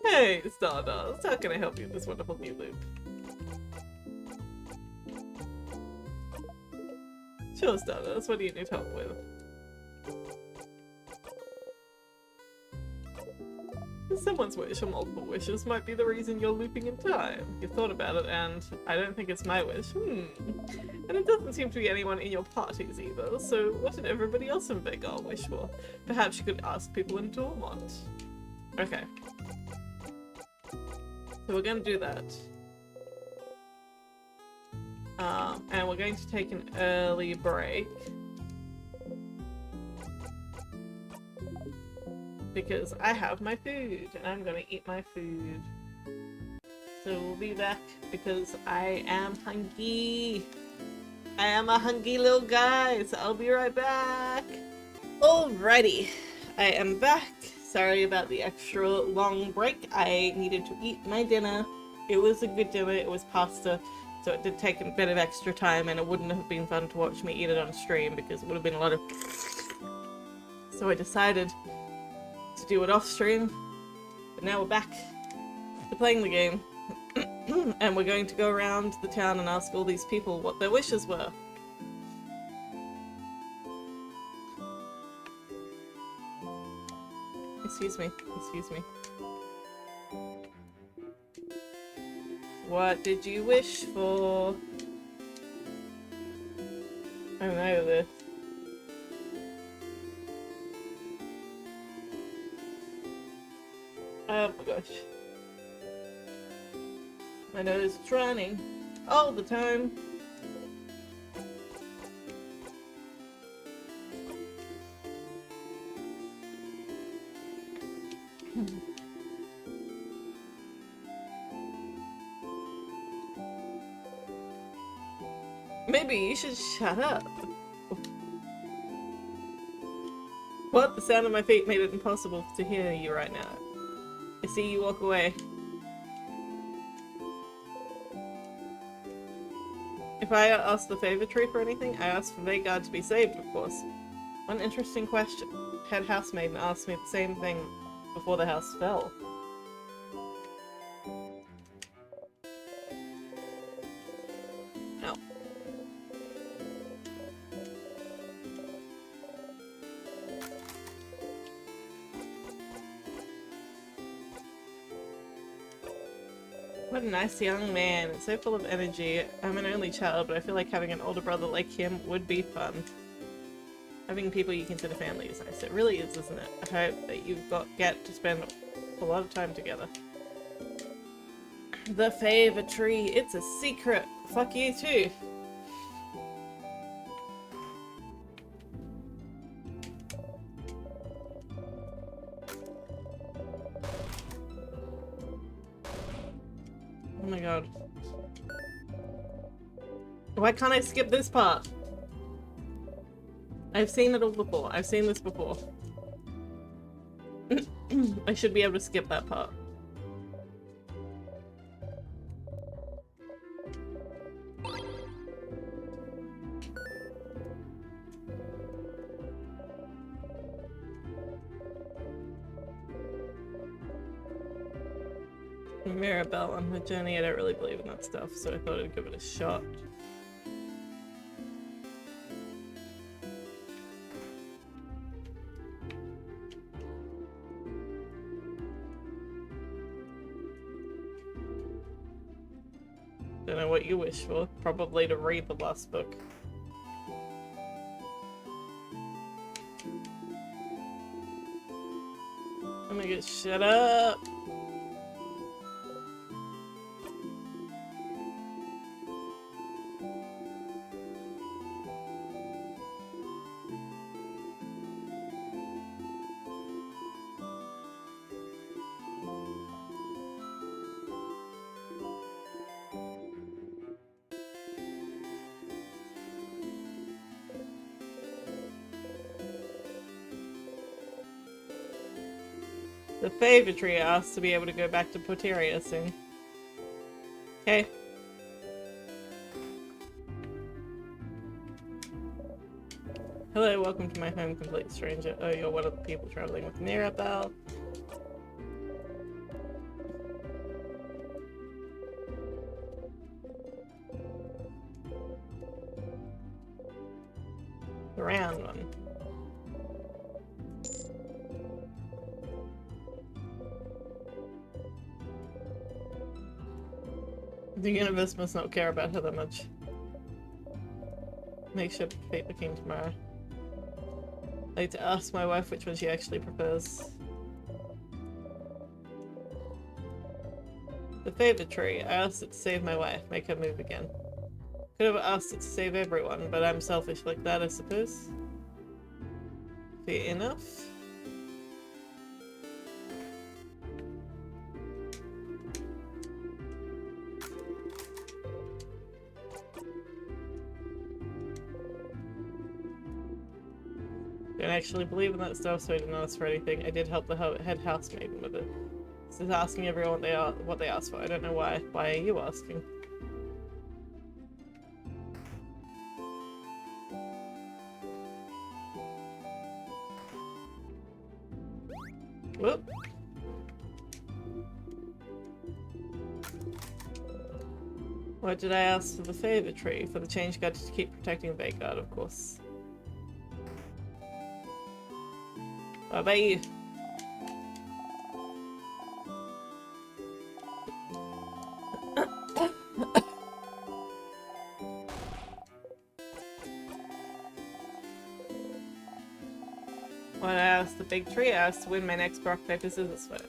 Hey, Stardust. How can I help you with this wonderful new loop? Sure, Stardust. What do you need help with? Someone's wish or multiple wishes might be the reason you're looping in time. You've thought about it and I don't think it's my wish. And it doesn't seem to be anyone in your parties either, so what did everybody else in Vegar wish for? Perhaps you could ask people in Dormont. Okay. So we're going to do that. And we're going to take an early break. Because I have my food, and I'm gonna eat my food. So we'll be back because I am hungry. I am a hungry little guy, so I'll be right back. Alrighty, I am back. Sorry about the extra long break. I needed to eat my dinner. It was a good dinner, it was pasta, so it did take a bit of extra time, and it wouldn't have been fun to watch me eat it on stream because it would have been a lot of... So I decided to do it off stream, but now we're back to playing the game. And we're going to go around the town and ask all these people what their wishes were. Excuse me, excuse me. What did you wish for? I know this. Oh my gosh. My nose is running all the time. Maybe you should shut up. What? The sound of my feet made it impossible to hear you right now. I see you walk away. If I ask the favor tree for anything, I ask for Vegar to be saved, of course. One interesting question. Head housemaiden asked me the same thing before the house fell. Ow. What a nice young man. It's so full of energy. I'm an only child, but I feel like having an older brother like him would be fun. Having people you consider family is nice. It really is, isn't it? I hope that you get to spend a lot of time together. The favor tree. It's a secret. Fuck you too. Oh my god. Why can't I skip this part? I've seen it all before. I've seen this before. I should be able to skip that part. Mirabelle on her journey. I don't really believe in that stuff, so I thought I'd give it a shot. Don't know what you wish for. Probably to read the last book. Oh my god, shut up! The favor tree asks to be able to go back to Poteria soon. Okay. Hello, welcome to my home, complete stranger. Oh, you're one of the people traveling with Mirabelle. The round one. The universe must not care about her that much. Make sure fate the king tomorrow. I need to ask my wife which one she actually prefers. The favor tree. I asked it to save my wife, make her move again. Could have asked it to save everyone, but I'm selfish like that, I suppose. Fair enough. Don't actually believe in that stuff, so I didn't ask for anything. I did help the head housemaiden with it. This is asking everyone what they asked for. I don't know why. Why are you asking? Whoop. What did I ask for the favor tree? For the change guard to keep protecting Vanguard, of course. What about you? What I asked the big tree, I asked to win my next rock, paper, scissors fight.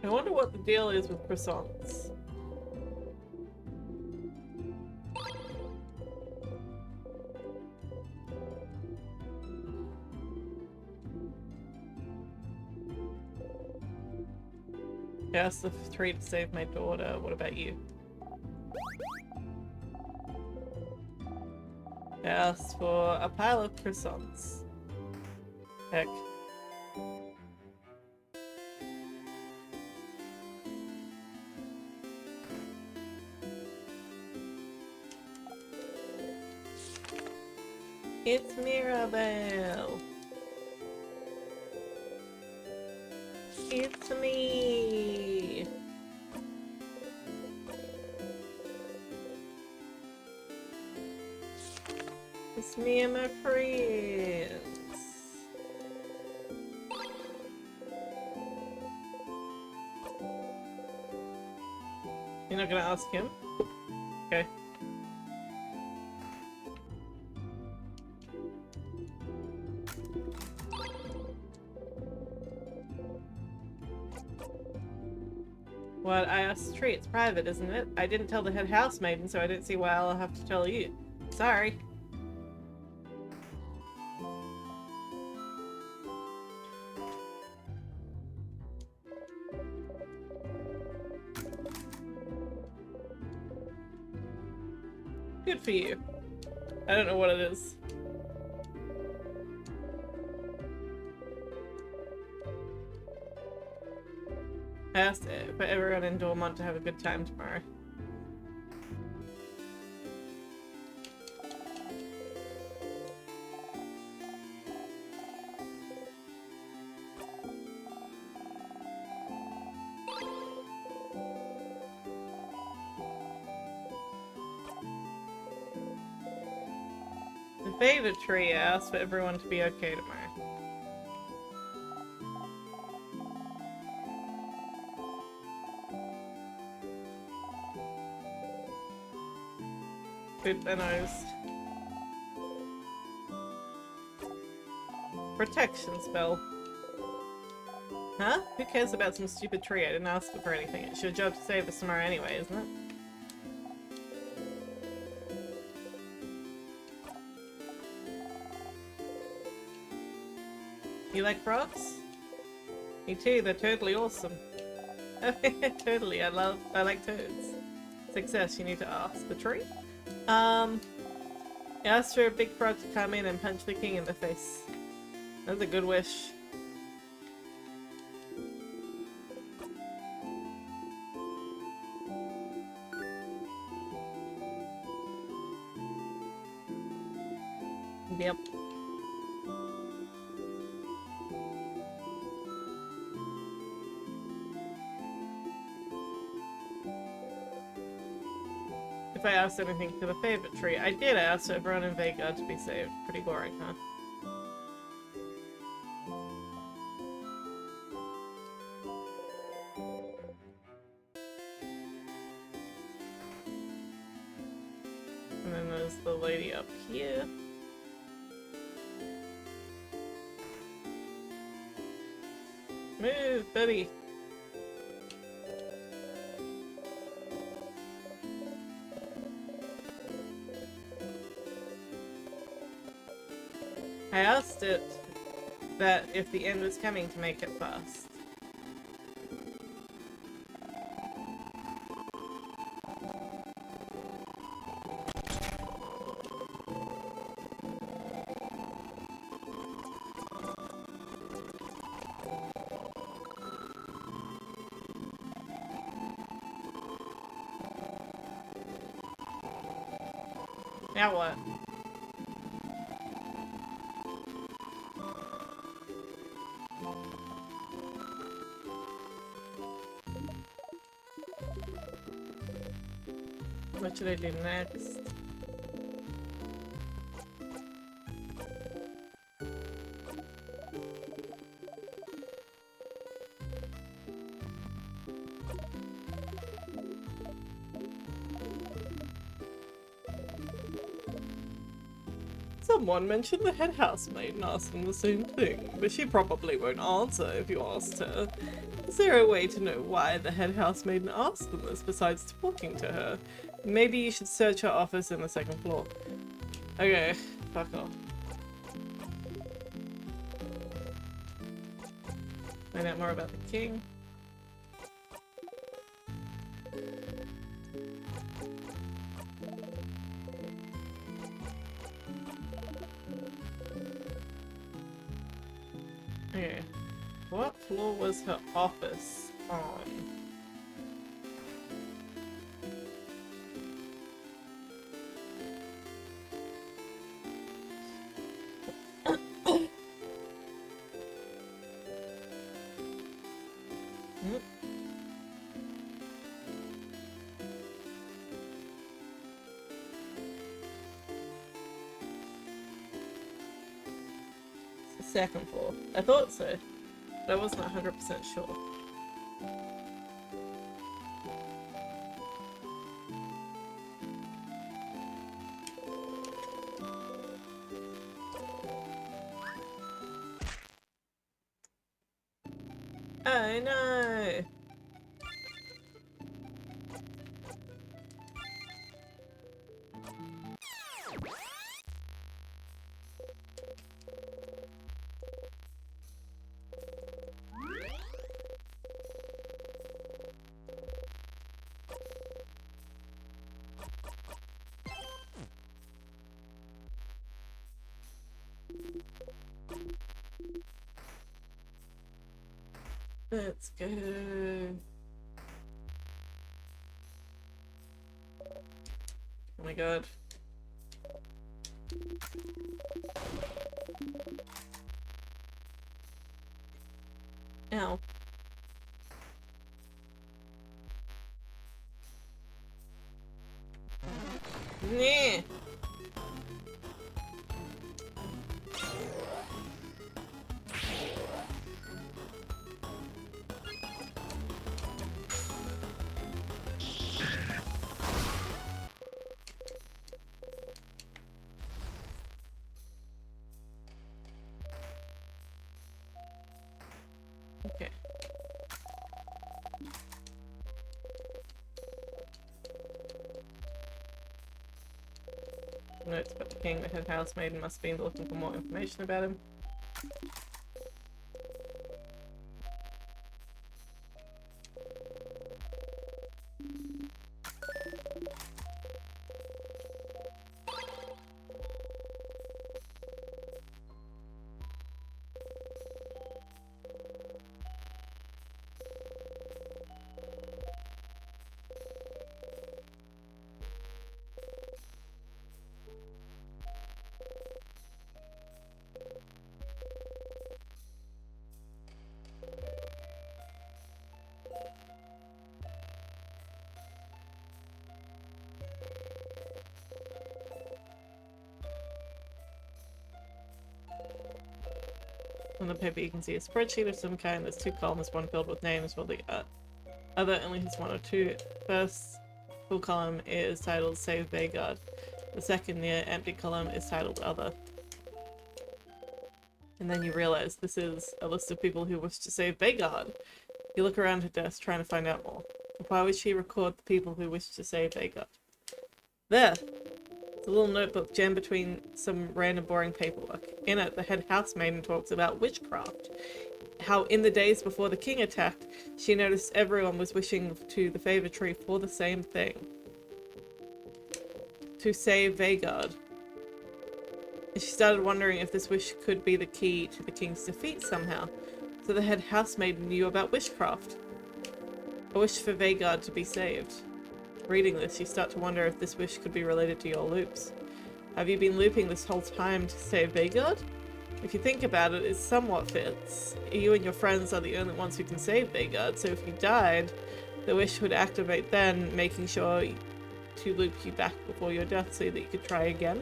I wonder what the deal is with croissants. I asked the tree to save my daughter. What about you? I asked for a pile of croissants. Heck. It's Mirabelle. It's me. It's me and my friends. You're not gonna ask him? Okay. What? I asked the tree. It's private, isn't it? I didn't tell the head housemaiden, so I didn't see why I'll have to tell you. Sorry. Good for you. I don't know what it is. I asked for everyone in Dormont to have a good time tomorrow. The favorite tree asked for everyone to be okay tomorrow. Poop their nose. Protection spell. Huh? Who cares about some stupid tree? I didn't ask for anything. It's your job to save us tomorrow anyway, isn't it? You like frogs? Me too, they're totally awesome. Totally, I like toads. Success, you need to ask the tree. You asked for a big frog to come in and punch the king in the face. That's a good wish. Yep. If I asked anything for the favorite tree, I did ask everyone in Vega to be saved. Pretty boring, huh? And then there's the lady up here. Move, buddy. I asked it that if the end was coming to make it fast. Now what? What should I do next? Someone mentioned the head housemaid and asked them the same thing, but she probably won't answer if you asked her. Is there a way to know why the head housemaid asked them this besides talking to her? Maybe you should search her office in the second floor. Okay, fuck off. Find out more about the king. Okay. What floor was her office on? the second floor. I thought so, but I wasn't 100% sure. Oh no! Let's go. Oh my god. Ow. Nah. Okay. Notes about the king. The head housemaid must be looking for more information about him. On the paper you can see a spreadsheet of some kind. There's two columns, one filled with names while the other only has one or two. First full column is titled Save Vagard. The second near empty column is titled Other. And then you realize this is a list of people who wish to save Vagard. You look around her desk trying to find out more. Why would she record the people who wish to save Vagard? There! It's a little notebook jammed between some random boring paperwork. In it, the head housemaiden talks about witchcraft. How in the days before the king attacked, she noticed everyone was wishing to the favor tree for the same thing. To save Vagard. And she started wondering if this wish could be the key to the king's defeat somehow. So the head housemaiden knew about witchcraft. A wish for Vagard to be saved. Reading this, you start to wonder if this wish could be related to your loops. Have you been looping this whole time to save Vagard? If you think about it, it somewhat fits. You and your friends are the only ones who can save Vagard, so if you died, the wish would activate then, making sure to loop you back before your death so that you could try again.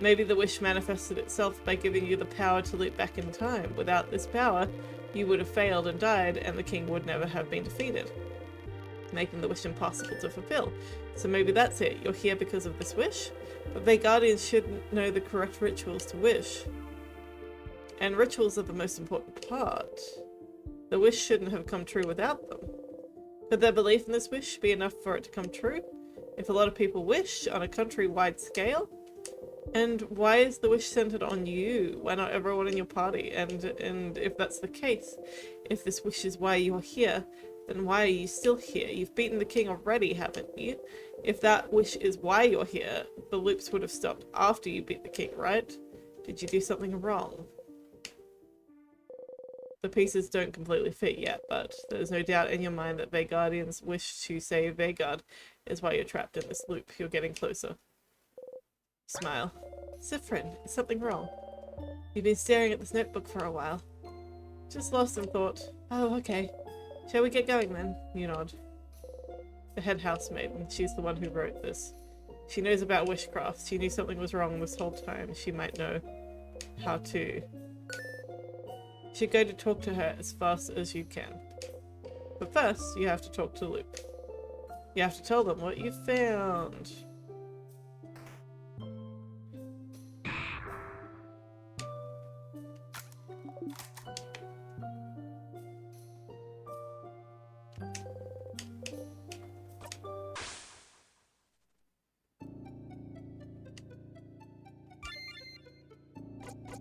Maybe the wish manifested itself by giving you the power to loop back in time. Without this power, you would have failed and died, and the king would never have been defeated, making the wish impossible to fulfill. So maybe that's it. You're here because of this wish, but Vagardians should know the correct rituals to wish. And rituals are the most important part. The wish shouldn't have come true without them. Could their belief in this wish be enough for it to come true? If a lot of people wish on a countrywide scale? And why is the wish centered on you? Why not everyone in your party? And if that's the case, if this wish is why you're here, then why are you still here? You've beaten the king already, haven't you? If that wish is why you're here, the loops would have stopped after you beat the king, right? Did you do something wrong? The pieces don't completely fit yet, but there's no doubt in your mind that Vagardians wish to save Vagard is why you're trapped in this loop. You're getting closer. Smile. Siffrin, is something wrong? You've been staring at this notebook for a while. Just lost in thought. Oh, okay. Shall we get going then? You nod. The head housemaiden, she's the one who wrote this. She knows about witchcraft. She knew something was wrong this whole time. She might know how to You should go to talk to her as fast as you can. But first, you have to talk to Loop. You have to tell them what you found.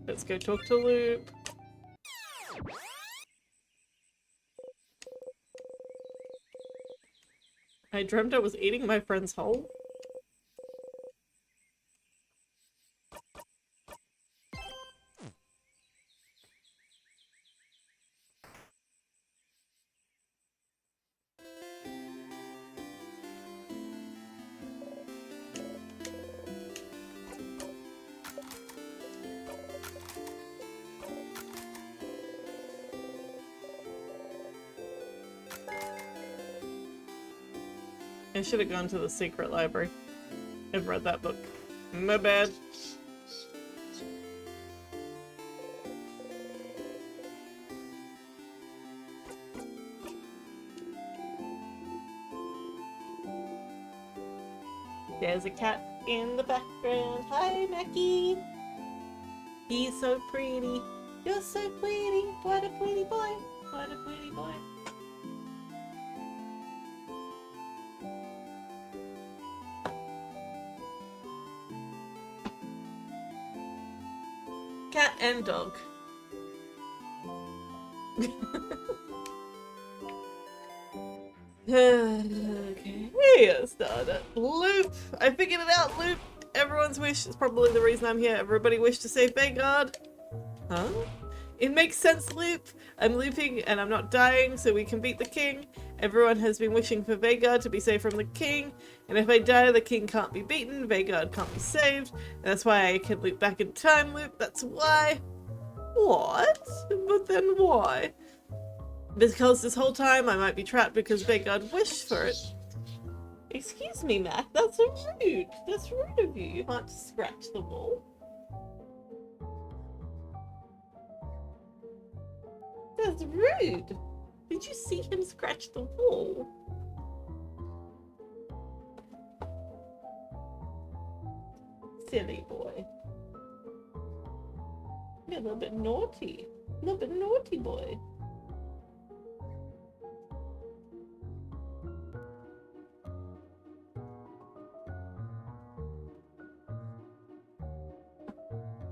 Let's go talk to Loop. I dreamt I was eating my friend's whole. I should have gone to the secret library and read that book. My bad. There's a cat in the background. Hi, Mackie. He's so pretty. You're so pretty. What a pretty boy. What a pretty boy. Cat and dog. Okay. Yes, Loop! I figured it out, Loop! Everyone's wish is probably the reason I'm here. Everybody wished to save Vanguard. Huh? It makes sense, Loop! I'm looping and I'm not dying, so we can beat the king. Everyone has been wishing for Vanguard to be saved from the king, and if I die, the king can't be beaten, Vanguard can't be saved, and that's why I can loop back in time, Loop. That's why. What? But then why? Because this whole time I might be trapped because Vanguard wished for it. Excuse me, Mac, that's so rude. That's rude of you. You can't scratch the wall. That's rude. Did you see him scratch the wall? Silly boy. You're a little bit naughty. A little bit naughty boy.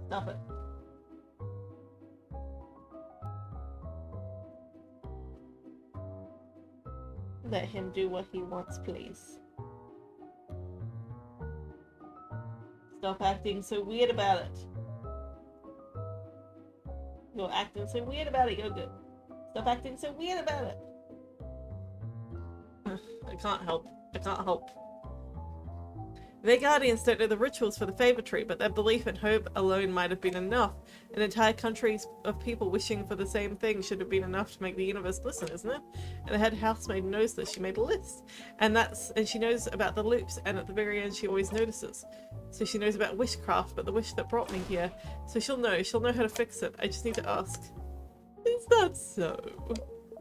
Stop it. Let him do what he wants, please. Stop acting so weird about it. You're acting so weird about it, you're good. Stop acting so weird about it. I can't help. I can't help. Their guardians don't know the rituals for the favor tree, but their belief and hope alone might have been enough. An entire country of people wishing for the same thing should have been enough to make the universe listen, isn't it? And the head housemaid knows this. She made a list. And she knows about the loops, and at the very end she always notices. So she knows about wishcraft, but the wish that brought me here. So she'll know how to fix it. I just need to ask. Is that so?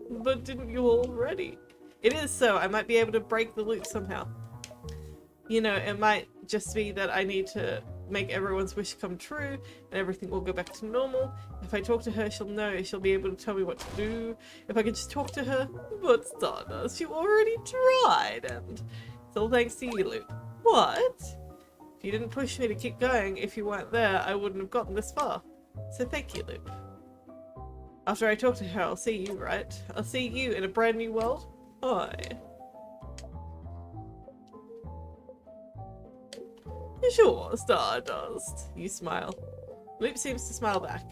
But didn't you already? It is so. I might be able to break the loop somehow. You know, it might just be that I need to make everyone's wish come true and everything will go back to normal. If I talk to her, she'll know. She'll be able to tell me what to do. If I could just talk to her. But Stardust, you already tried, and it's all thanks to you, Luke. What? If you didn't push me to keep going, if you weren't there, I wouldn't have gotten this far. So thank you, Luke. After I talk to her, I'll see you, right? I'll see you in a brand new world. Hi. Sure, Stardust. You smile. Loop seems to smile back.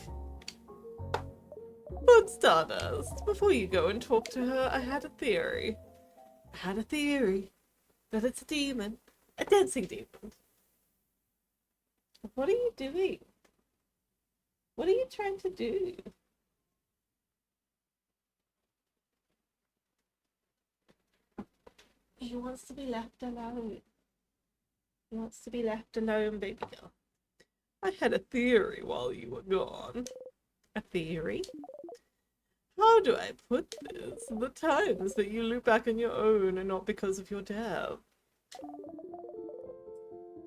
But Stardust, before you go and talk to her, I had a theory. That it's a demon. A dancing demon. What are you doing? What are you trying to do? He wants to be left alone. He wants to be left alone, baby girl. I had a theory while you were gone. A theory? how do I put this? The times that you loop back on your own and not because of your death.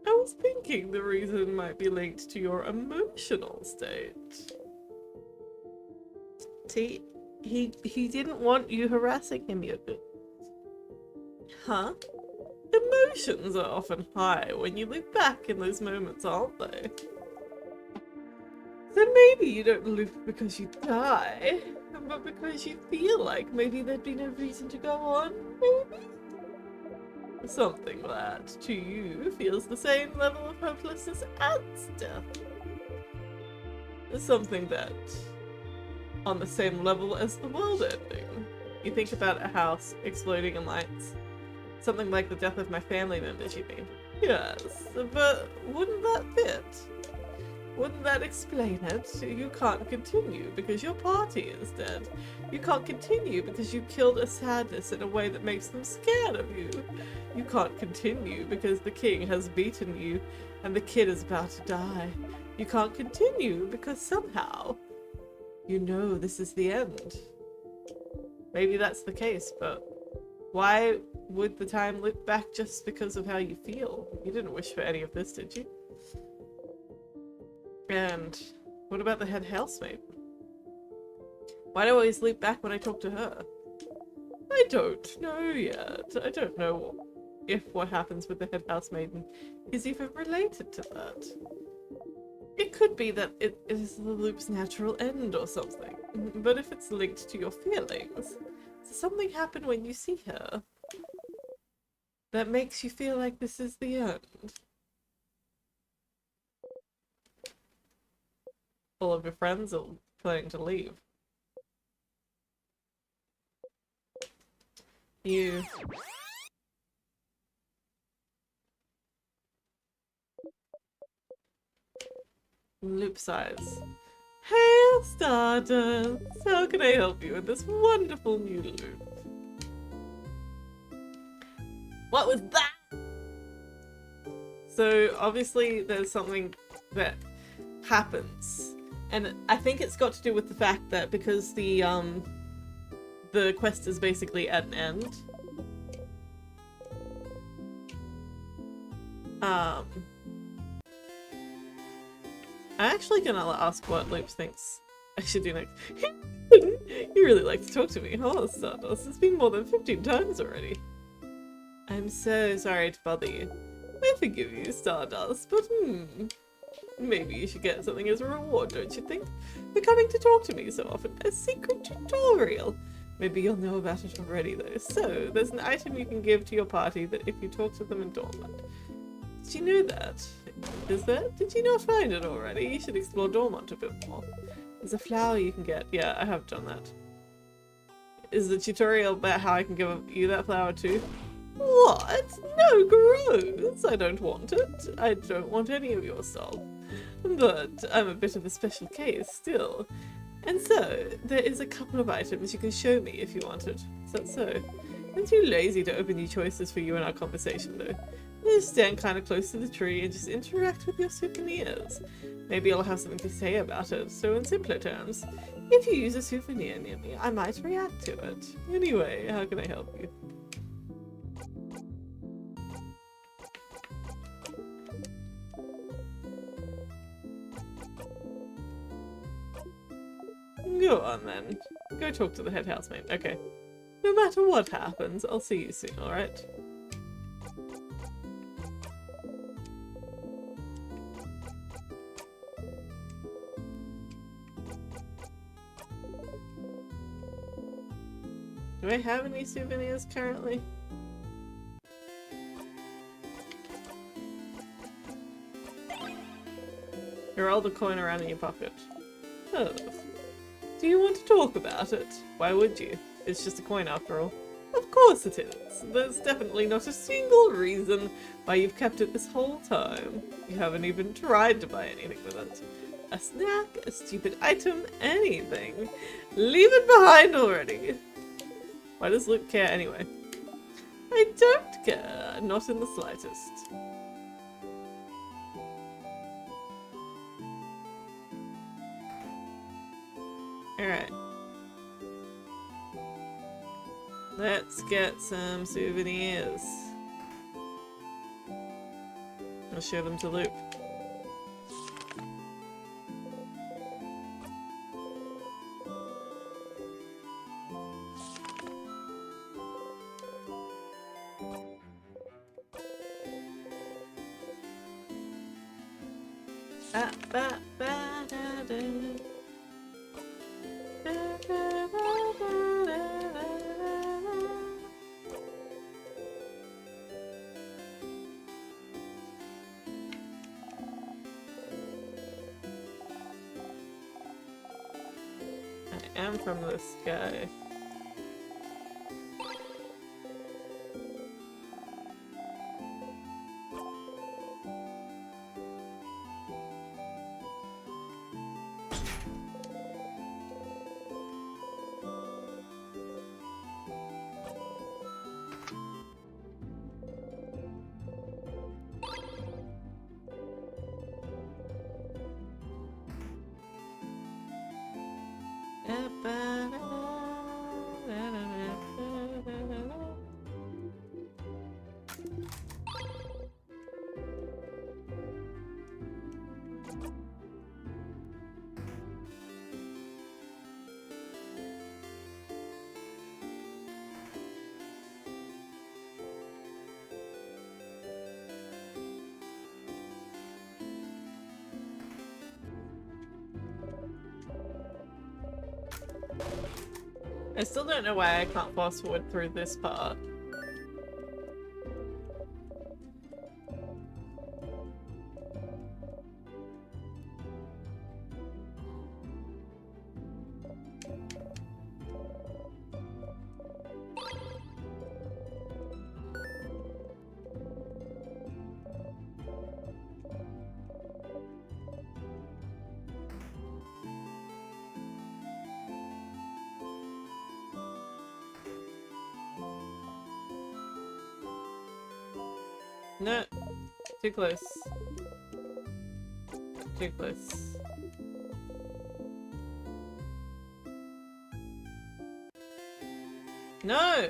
I was thinking the reason might be linked to your emotional state. See, he didn't want you harassing him yet. Huh? Emotions are often high when you look back in those moments, aren't they? So maybe you don't loop because you die, but because you feel like maybe there'd be no reason to go on, maybe? Something that, to you, feels the same level of hopelessness as death. Something that, on the same level as the world ending. You think about a house exploding in lights. Something like the death of my family members, you mean? Yes, but wouldn't that fit? Wouldn't that explain it? You can't continue because your party is dead. You can't continue because you killed a sadness in a way that makes them scared of you. You can't continue because the king has beaten you and the kid is about to die. You can't continue because somehow you know this is the end. Maybe that's the case, but why would the time look back just because of how you feel? You didn't wish for any of this, did you? And what about the head housemaid? Why do I always loop back when I talk to her? I don't know yet. I don't know if what happens with the head housemaiden is even related to that. It could be that it is the loop's natural end or something, but if it's linked to your feelings, does something happen when you see her that makes you feel like this is the end? All of your friends are planning to leave. You... Loop size. Hey, Stardust! How can I help you in this wonderful new loop? What was that? So, obviously, there's something that happens. And I think it's got to do with the fact that because the quest is basically at an end. I'm actually gonna ask what Loops thinks I should do next. You really like to talk to me, huh, Stardust? It's been more than 15 times already. I'm so sorry to bother you. I forgive you, Stardust, but maybe you should get something as a reward, don't you think? For coming to talk to me so often. A secret tutorial. Maybe you'll know about it already, though. So, there's an item you can give to your party that if you talk to them in Dormant. Did you know that? Is there? Did you not find it already? You should explore Dormant a bit more. There's a flower you can get. Yeah, I have done that. Is the tutorial about how I can give you that flower too? What? No, gross! I don't want it. I don't want any of your stuff. But I'm a bit of a special case still. And so, there is a couple of items you can show me if you wanted. Is that so? I'm too lazy to open new choices for you in our conversation though. Just stand kind of close to the tree and just interact with your souvenirs. Maybe I'll have something to say about it. So in simpler terms, if you use a souvenir near me, I might react to it. Anyway, how can I help you? Go on then. Go talk to the head housemaid. Okay. No matter what happens, I'll see you soon, alright? Do I have any souvenirs currently? You're all the coin around in your pocket. Oh. Do you want to talk about it? Why would you? It's just a coin after all. Of course it is. There's definitely not a single reason why you've kept it this whole time. You haven't even tried to buy anything with it. A snack, a stupid item, anything. Leave it behind already. Why does Luke care anyway? I don't care, not in the slightest. Alright. Let's get some souvenirs. I'll show them to Loop. I am from the sky. I still don't know why I can't fast forward through this part. No, too close. Too close. No!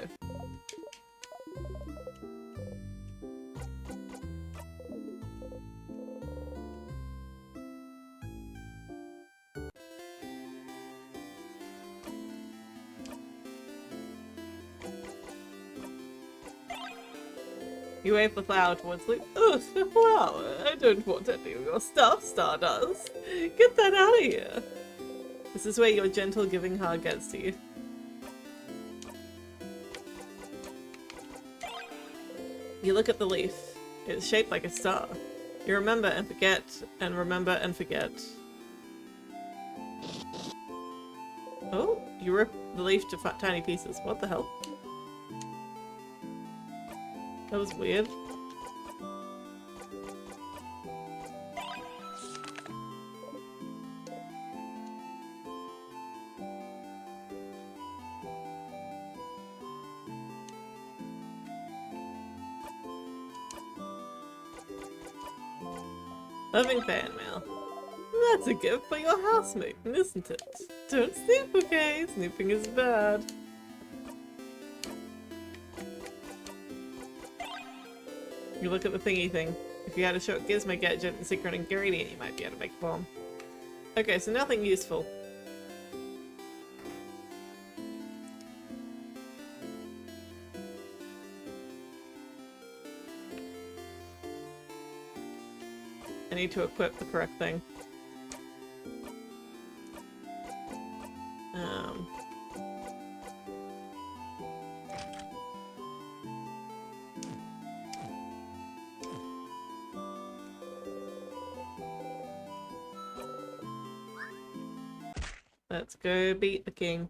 You wave the flower towards Luke. Ugh, a flower! I don't want any of your stuff, Stardust. Get that out of here! This is where your gentle giving heart gets to you. You look at the leaf. It's shaped like a star. You remember and forget, and remember and forget. Oh, you rip the leaf to tiny pieces. What the hell? That was weird. Loving fan mail. That's a gift for your housemate, isn't it? Don't snoop, okay? Snooping is bad. You look at the thingy thing. If you had a short Gizmo gadget and Siffrin ingredient, you might be able to make a bomb. Okay, so nothing useful. I need to equip the correct thing. Let's go beat the king.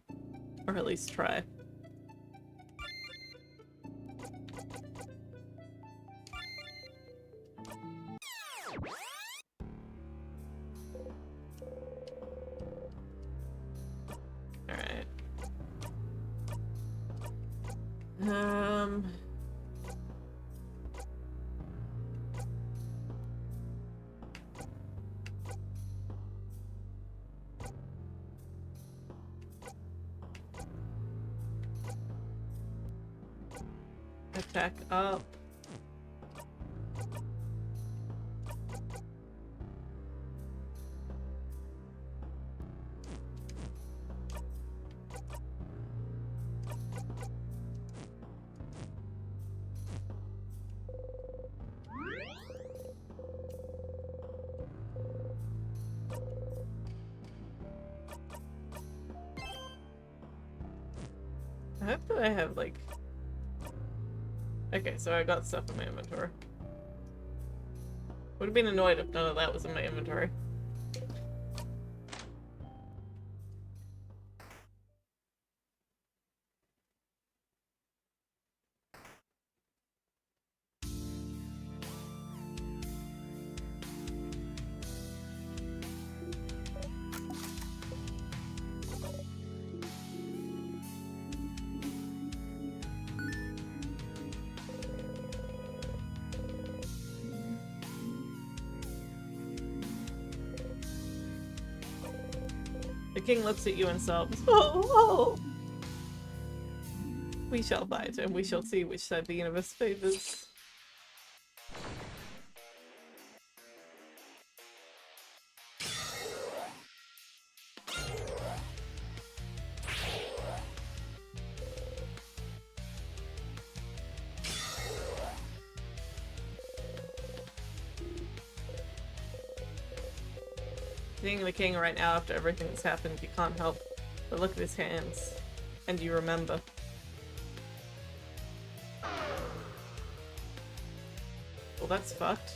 Or at least try. Alright. check up. I hope that I have, like... Okay, so I got stuff in my inventory. Would have been annoyed if none of that was in my inventory. The king looks at you and sobs. Oh, oh! We shall fight, and we shall see which side the universe favors. Seeing the king right now after everything that's happened, you can't help but look at his hands, and you remember. Well, that's fucked.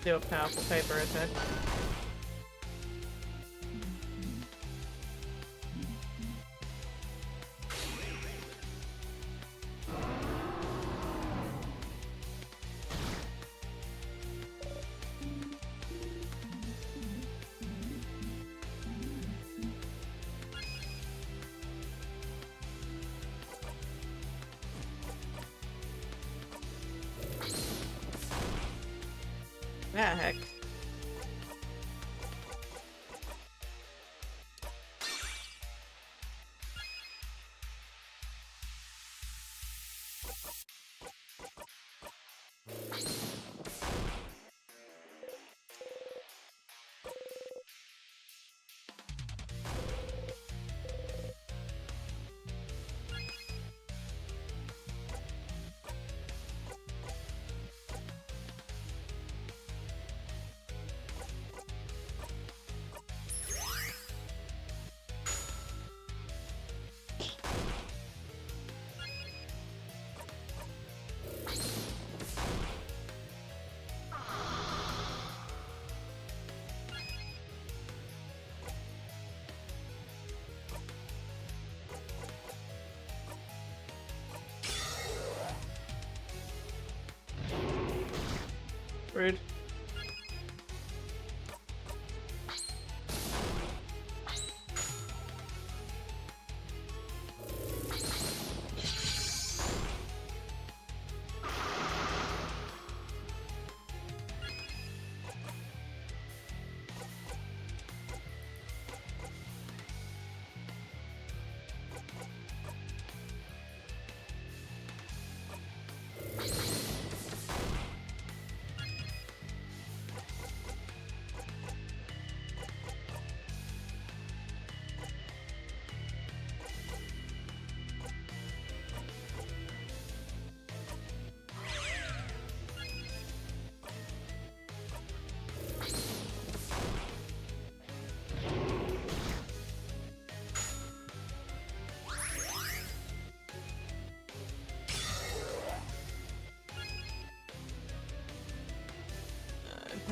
Do a powerful paper attack. Ah, heck. Rude.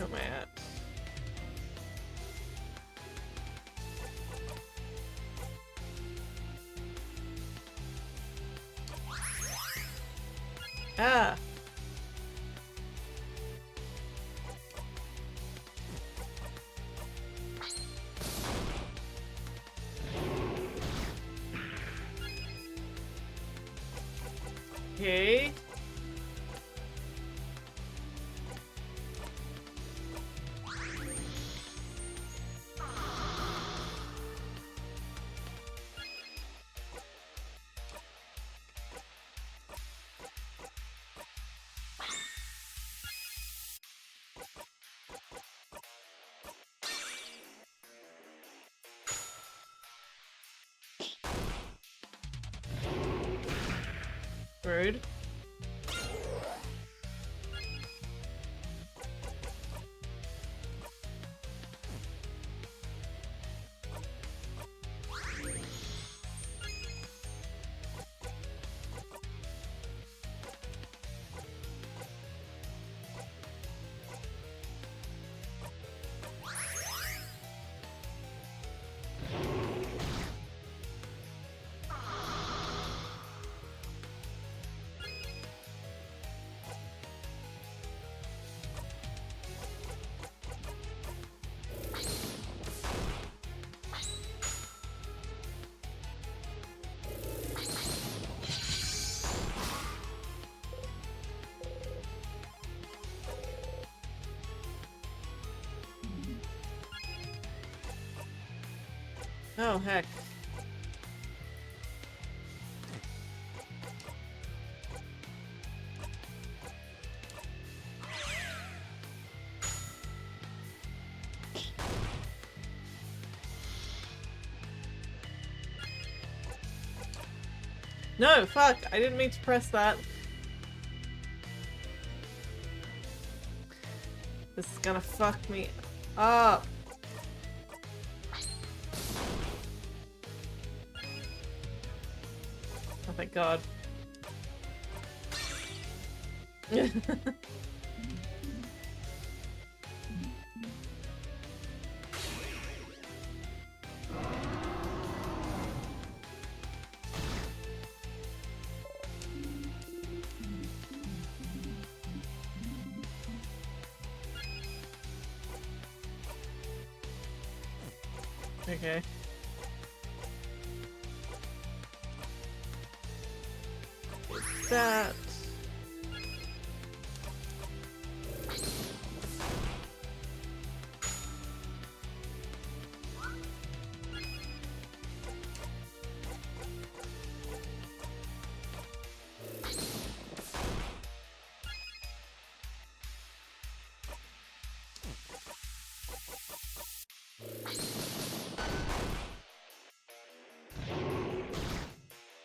am I at? Ah! Okay. Rude. Oh, heck. No, fuck! I didn't mean to press that. This is gonna fuck me up. Oh, thank God. Okay. What's that?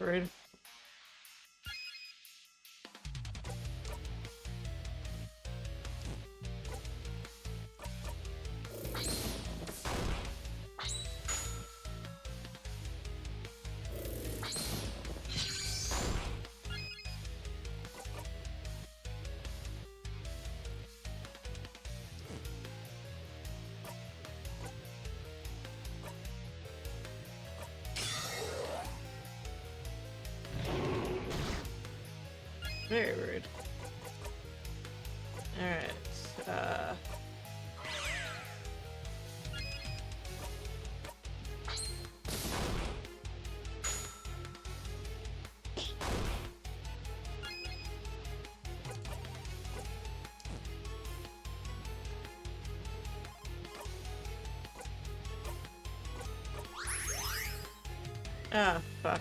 Rude. Very rude. Alright, ah, fuck.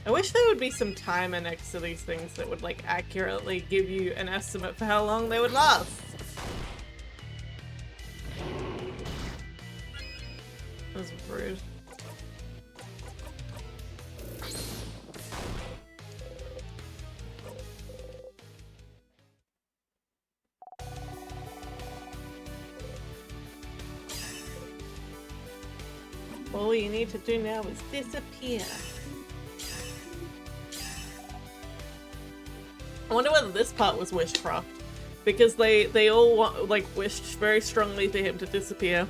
I wish there would be some timer next to these things that would, like, accurately give you an estimate for how long they would last. That was rude. All you need to do now is disappear. I wonder whether this part was witchcraft. Because they all like wished very strongly for him to disappear.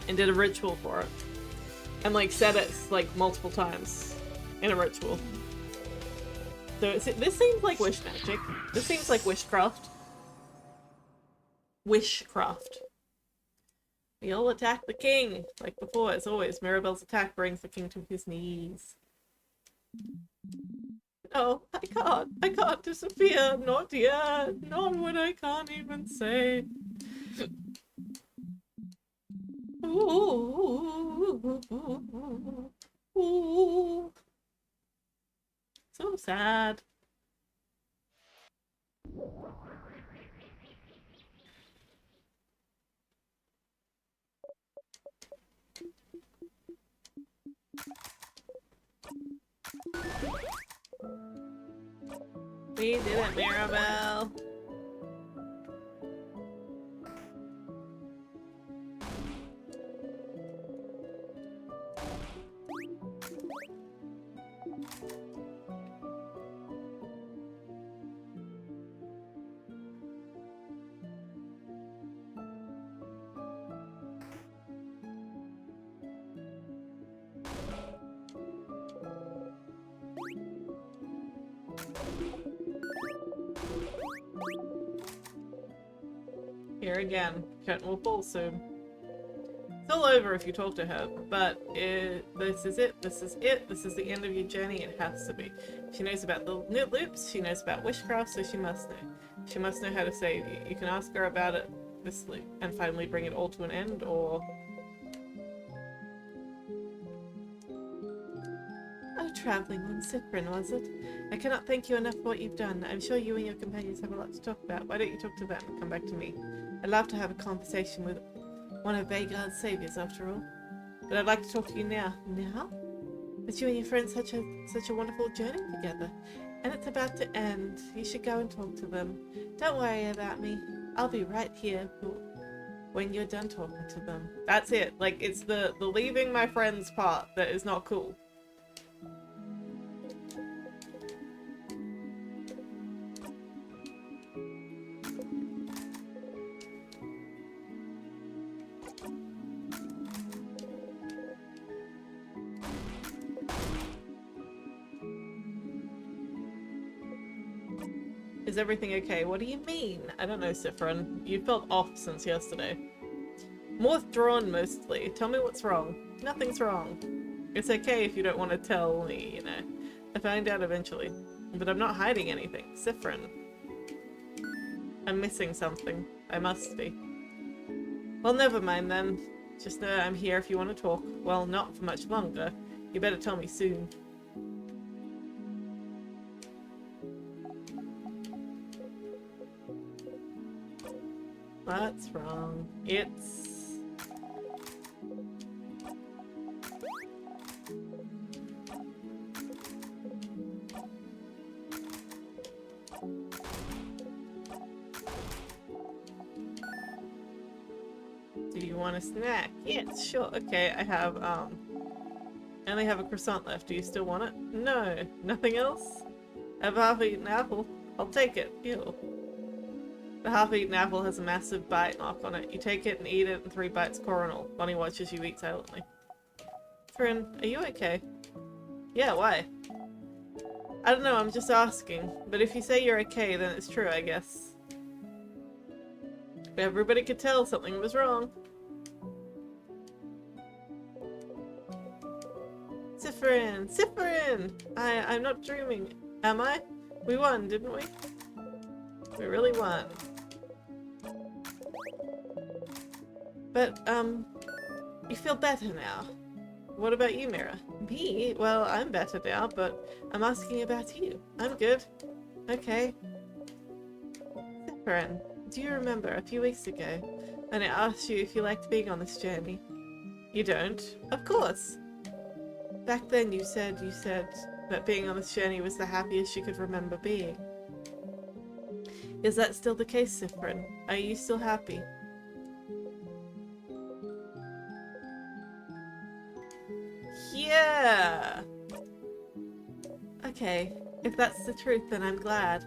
And did a ritual for it. And like said it like multiple times in a ritual. So this seems like wish magic. This seems like witchcraft. Wishcraft. We all attack the king. Like before, as always, Mirabelle's attack brings the king to his knees. No, I can't disappear. Not yet. Not when I can't even say. Ooh, ooh. So sad. We did it, Mirabelle. Here again. Curtain will fall soon. It's all over if you talk to her, but this is it, this is it, this is the end of your journey, it has to be. She knows about the knit loops, she knows about witchcraft, so she must know. She must know how to save you. You can ask her about it this loop and finally bring it all to an end, or... Oh, travelling on Siffrin, was it? I cannot thank you enough for what you've done. I'm sure you and your companions have a lot to talk about. Why don't you talk to them and come back to me? I'd love to have a conversation with one of Vhagar's saviors, after all. But I'd like to talk to you now. Now? But you and your friends such a wonderful journey together. And it's about to end. You should go and talk to them. Don't worry about me. I'll be right here when you're done talking to them. That's it. Like, it's the leaving my friends part that is not cool. Is everything okay? What do you mean? I don't know, Siffrin. You felt off since yesterday. More withdrawn, mostly. Tell me what's wrong. Nothing's wrong. It's okay if you don't want to tell me, you know. I'll find out eventually. But I'm not hiding anything. Siffrin. I'm missing something. I must be. Well, never mind then. Just know I'm here if you want to talk. Well, not for much longer. You better tell me soon. What's wrong? It's... Do you want a snack? Yes, sure. Okay, I only have a croissant left. Do you still want it? No. Nothing else? I have a half-eaten apple. I'll take it. Ew. The half-eaten apple has a massive bite mark on it. You take it and eat it in 3 bites coronal. Bonnie watches you eat silently. Friend, are you okay? Yeah, why? I don't know, I'm just asking. But if you say you're okay, then it's true, I guess. Everybody could tell something was wrong. Siffrin! Siffrin! I'm not dreaming. Am I? We won, didn't we? We really won. But, you feel better now. What about you, Mira? Me? Well, I'm better now, but I'm asking about you. I'm good. Okay. Siffrin, do you remember a few weeks ago when I asked you if you liked being on this journey? You don't? Of course! Back then you said that being on this journey was the happiest you could remember being. Is that still the case, Siffrin? Are you still happy? Yeah! Okay, if that's the truth, then I'm glad.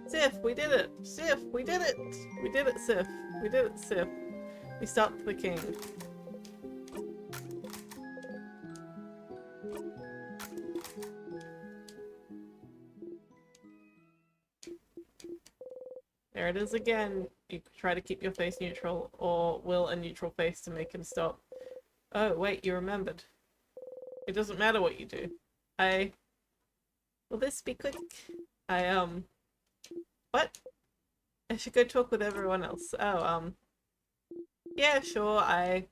Sif, we did it! Sif, we did it! We did it, Sif. We did it, Sif. We stopped the king. There it is again. You try to keep your face neutral, or will a neutral face to make him stop. Oh, wait, you remembered. It doesn't matter what you do. Will this be quick? What? I should go talk with everyone else. Oh, yeah, sure, I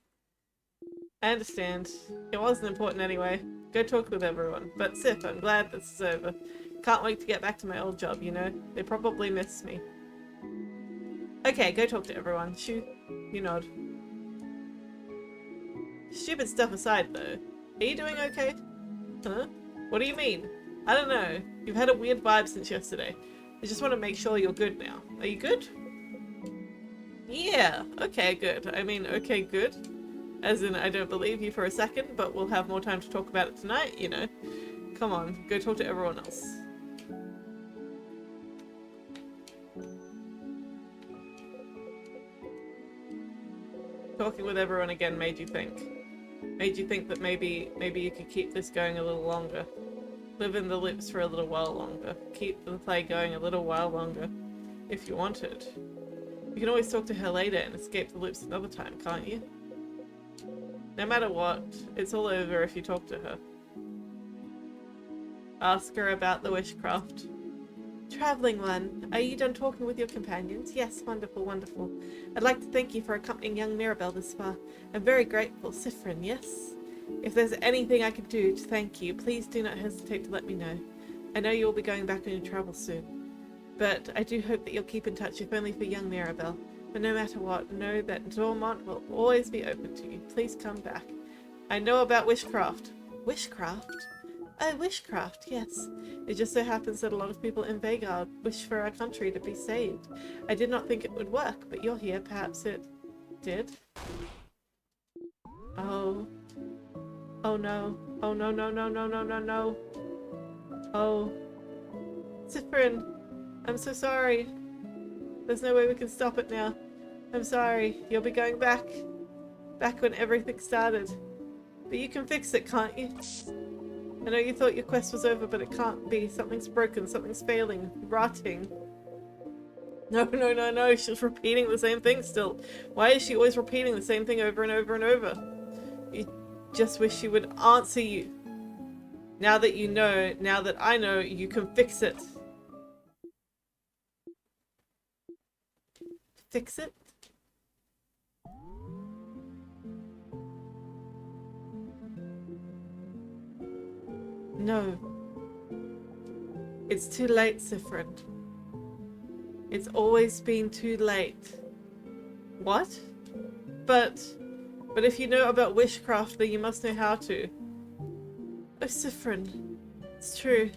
understand. It wasn't important anyway. Go talk with everyone. But Sif, I'm glad this is over. Can't wait to get back to my old job, you know? They probably miss me. Okay, go talk to everyone. Shoo. You nod. Stupid stuff aside, though. Are you doing okay? Huh? What do you mean? I don't know. You've had a weird vibe since yesterday. I just want to make sure you're good now. Are you good? Yeah. Okay, good. I mean, okay, good. As in, I don't believe you for a second, but we'll have more time to talk about it tonight, you know. Come on, go talk to everyone else. Talking with everyone again made you think. Made you think that maybe you could keep this going a little longer. Live in the loops for a little while longer. Keep the play going a little while longer. If you wanted. You can always talk to her later and escape the loops another time, can't you? No matter what, it's all over if you talk to her. Ask her about the witchcraft. Traveling one, are you done talking with your companions? Yes, wonderful, wonderful. I'd like to thank you for accompanying young Mirabelle this far. I'm very grateful. Siffrin, yes? If there's anything I can do to thank you, please do not hesitate to let me know. I know you'll be going back on your travels soon. But I do hope that you'll keep in touch, if only for young Mirabelle. But no matter what, know that Dormont will always be open to you. Please come back. I know about witchcraft. Witchcraft? Oh, witchcraft, yes. It just so happens that a lot of people in Vagard wish for our country to be saved. I did not think it would work, but you're here. Perhaps it did? Oh. Oh no. Oh no, no, no, no, no, no, no. Oh. Siffrin, I'm so sorry. There's no way we can stop it now. I'm sorry. You'll be going back. Back when everything started. But you can fix it, can't you? I know you thought your quest was over, but it can't be. Something's broken, something's failing, rotting. No, no, no, no, she's repeating the same thing still. Why is she always repeating the same thing over and over and over? You just wish she would answer you. Now that you know, now that I know, you can fix it. Fix it? No. It's too late, Siffrin. It's always been too late. What? But if you know about witchcraft, then you must know how to. Oh, Siffrin. It's true.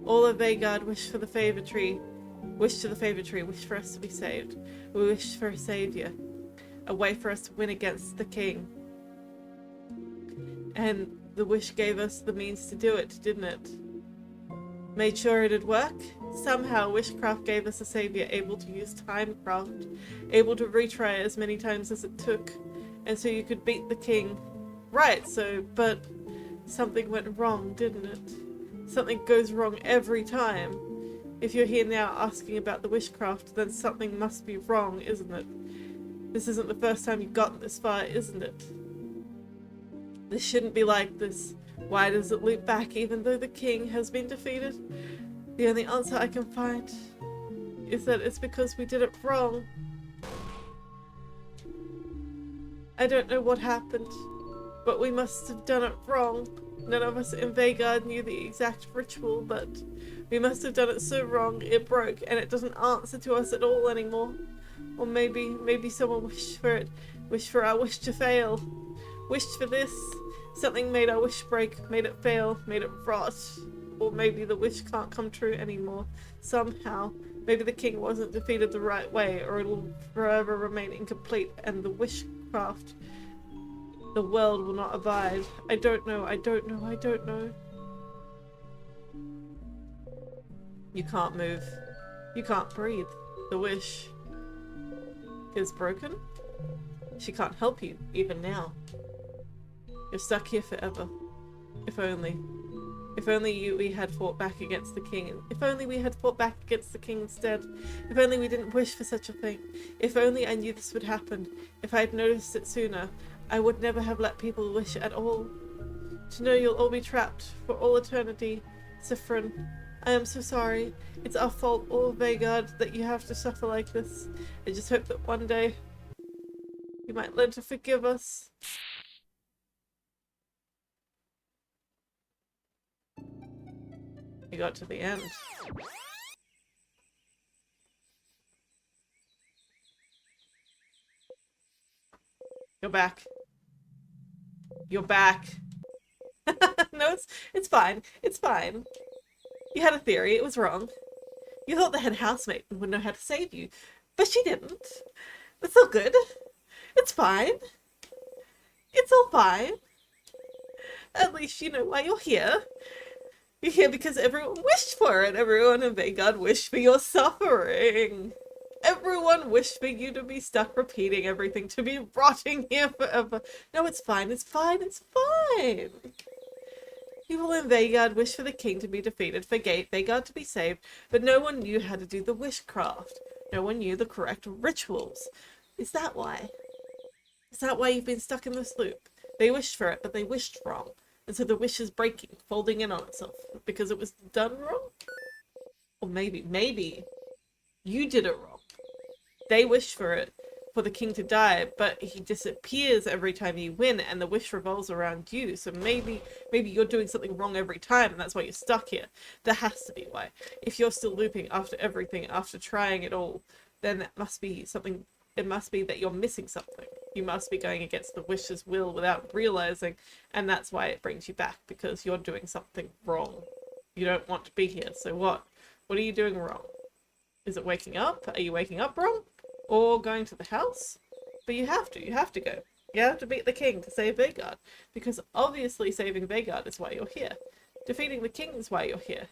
All of Vagard wish for the favor tree. Wish to the favor tree. Wish for us to be saved. We wish for a savior. A way for us to win against the king. And the wish gave us the means to do it, didn't it? Made sure it'd work? Somehow witchcraft gave us a savior able to use timecraft, able to retry as many times as it took, and so you could beat the king. Right, but something went wrong, didn't it? Something goes wrong every time. If you're here now asking about the witchcraft, then something must be wrong, isn't it? This isn't the first time you've gotten this far, isn't it? This shouldn't be like this. Why does it loop back even though the king has been defeated? The only answer I can find is that it's because we did it wrong. I don't know what happened, but we must have done it wrong. None of us in Vagard knew the exact ritual, but we must have done it so wrong it broke and it doesn't answer to us at all anymore. Or maybe someone wished for it, wished for our wish to fail. Wished for this. Something made our wish break, made it fail, made it rot. Or maybe the wish can't come true anymore. Somehow. Maybe the king wasn't defeated the right way, or it'll forever remain incomplete, and the wishcraft, the world will not abide. I don't know, I don't know, I don't know. You can't move. You can't breathe. The wish is broken. She can't help you, even now. You're stuck here forever. If only. If only we had fought back against the king. If only we had fought back against the king instead. If only we didn't wish for such a thing. If only I knew this would happen. If I had noticed it sooner, I would never have let people wish at all. To know you'll all be trapped for all eternity, Siffrin. I am so sorry. It's our fault, all Vagard, that you have to suffer like this. I just hope that one day you might learn to forgive us. You got to the end. You're back. You're back. No, it's fine. It's fine. You had a theory. It was wrong. You thought the head housemaid would know how to save you, but she didn't. It's all good. It's fine. It's all fine. At least you know why you're here. You're here because everyone wished for it. Everyone in Vagard wished for your suffering. Everyone wished for you to be stuck repeating everything, to be rotting here forever. No, it's fine. It's fine. It's fine. People in Vagard wished for the king to be defeated, for Vagard to be saved, but no one knew how to do the wishcraft. No one knew the correct rituals. Is that why? Is that why you've been stuck in this loop? They wished for it, but they wished wrong. And so the wish is breaking, folding in on itself, because it was done wrong? Or maybe you did it wrong. They wished for it, for the king to die, but he disappears every time you win, and the wish revolves around you. So maybe you're doing something wrong every time, and that's why you're stuck here. That has to be why. If you're still looping after everything, after trying it all, then that must be something. It must be that you're missing something. You must be going against the wish's will without realizing, and that's why it brings you back, because you're doing something wrong. You don't want to be here, so what? What are you doing wrong? Is it waking up? Are you waking up wrong? Or going to the house? But you have to go. You have to beat the king to save Vagard, because obviously saving Vagard is why you're here. Defeating the king is why you're here.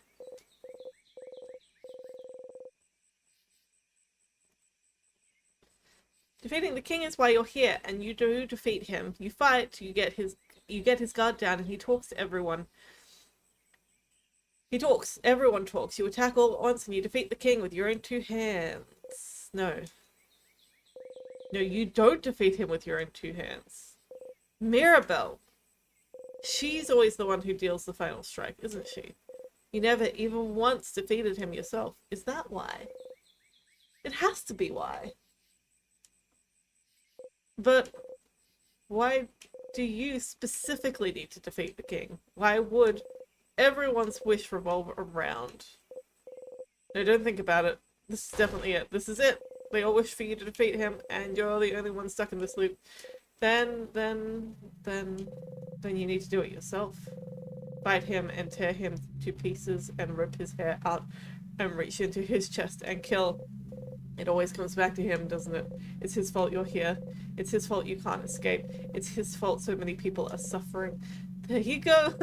Defeating the king is why you're here, and you do defeat him. You fight, you get his guard down, and he talks to everyone. He talks, everyone talks. You attack all at once, and you defeat the king with your own two hands. No. No, you don't defeat him with your own two hands. Mirabelle. She's always the one who deals the final strike, isn't she? You never even once defeated him yourself. Is that why? It has to be why. But why do you specifically need to defeat the king? Why would everyone's wish revolve around? No, don't think about it. This is definitely it. This is it. They all wish for you to defeat him, and you're the only one stuck in this loop. Then you need to do it yourself. Fight him and tear him to pieces and rip his hair out and reach into his chest and kill. It always comes back to him, doesn't it? It's his fault you're here. It's his fault you can't escape. It's his fault so many people are suffering. There you go.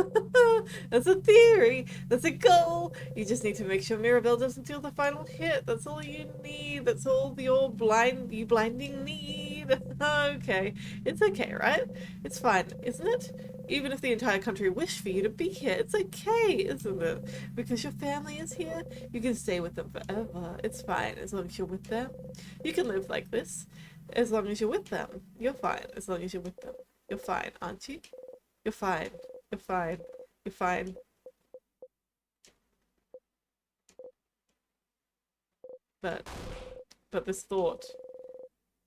That's a theory. That's a goal. You just need to make sure Mirabelle doesn't deal the final hit. That's all you need. That's all your blinding need. Okay. It's okay, right? It's fine, isn't it? Even if the entire country wished for you to be here, it's okay, isn't it? Because your family is here, you can stay with them forever. It's fine as long as you're with them. You can live like this as long as you're with them. You're fine as long as you're with them. You're fine, aren't you? You're fine. You're fine. You're fine. But this thought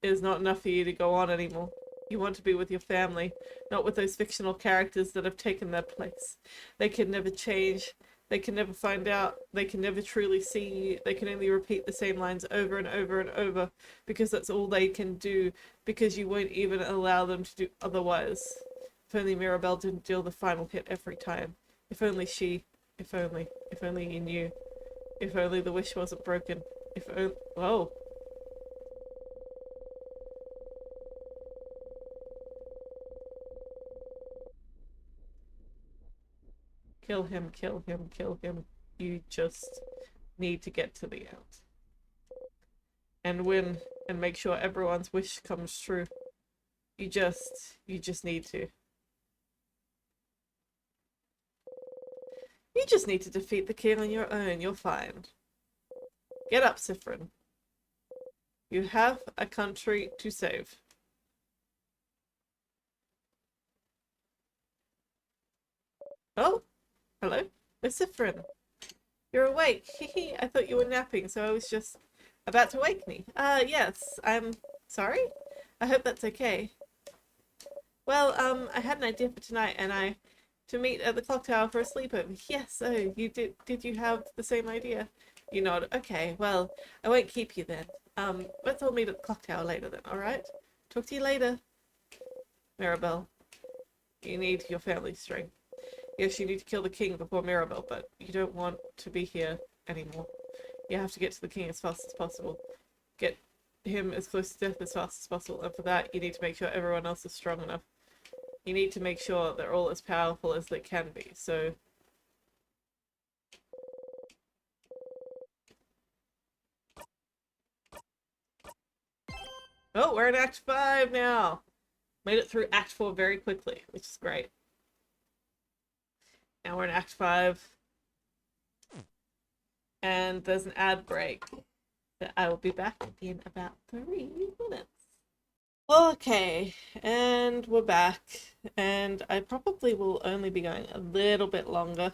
is not enough for you to go on anymore. You want to be with your family, not with those fictional characters that have taken their place. They can never change. They can never find out. They can never truly see you. They can only repeat the same lines over and over and over, because that's all they can do, because you won't even allow them to do otherwise. If only Mirabelle didn't deal the final hit every time. If only you knew. If only the wish wasn't broken. If whoa. Kill him, kill him, kill him. You just need to get to the end. And win and make sure everyone's wish comes true. You just need to. You just need to defeat the king on your own. You're fine. Get up, Siffrin. You have a country to save. Oh, hello. It's Siffrin. You're awake. Hehe, I thought you were napping, so I was just about to wake me. Yes, I'm sorry? I hope that's okay. Well, I had an idea for tonight, and to meet at the clock tower for a sleepover. Yes, oh, you did you have the same idea? You nod. Okay, well, I won't keep you then. Let's all meet at the clock tower later then, alright? Talk to you later. Mirabelle, you need your family strength. Yes, you need to kill the king before Mirabelle, but you don't want to be here anymore. You have to get to the king as fast as possible. Get him as close to death as fast as possible, and for that, you need to make sure everyone else is strong enough. You need to make sure they're all as powerful as they can be, so... Oh, we're in Act 5 now! Made it through Act 4 very quickly, which is great. Now we're in Act 5. And there's an ad break. I will be back in about 3 minutes. Okay, and we're back. And I probably will only be going a little bit longer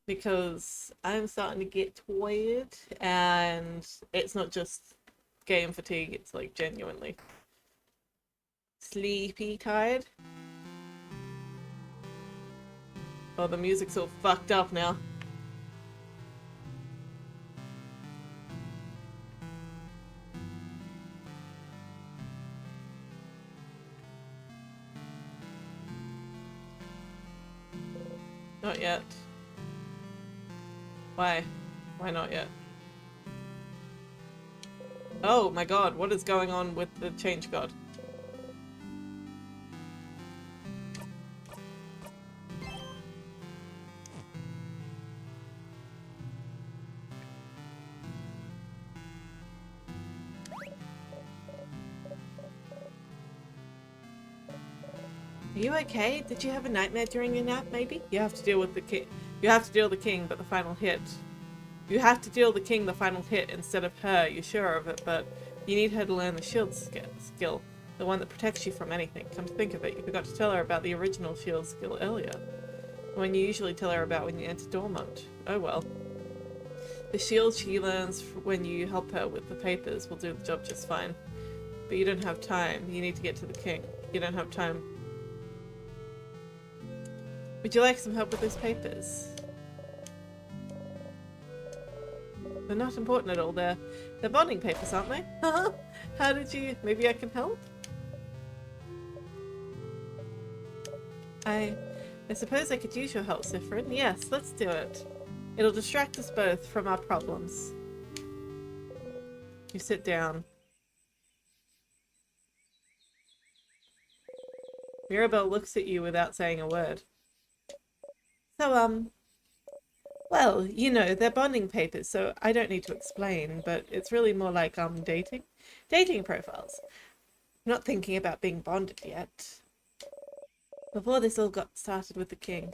because I'm starting to get tired, and it's not just game fatigue, it's like genuinely sleepy tired. Oh, the music's all fucked up now. Not yet. Why? Why not yet? Oh my god, what is going on with the change god? Are you okay? Did you have a nightmare during your nap, maybe? You have to deal with the king. You have to deal with the king, but the final hit. You have to deal the king the final hit instead of her. You're sure of it, but you need her to learn the shield skill. The one that protects you from anything. Come to think of it, you forgot to tell her about the original shield skill earlier. The one you usually tell her about when you enter Dormont. Oh well. The shield she learns when you help her with the papers will do the job just fine. But you don't have time. You need to get to the king. You don't have time. Would you like some help with those papers? They're not important at all. They're bonding papers, aren't they? How did you... Maybe I can help? I suppose I could use your help, Siffrin. Yes, let's do it. It'll distract us both from our problems. You sit down. Mirabelle looks at you without saying a word. So, well, you know, they're bonding papers, so I don't need to explain, but it's really more like, dating? Dating profiles. I'm not thinking about being bonded yet. Before this all got started with the king,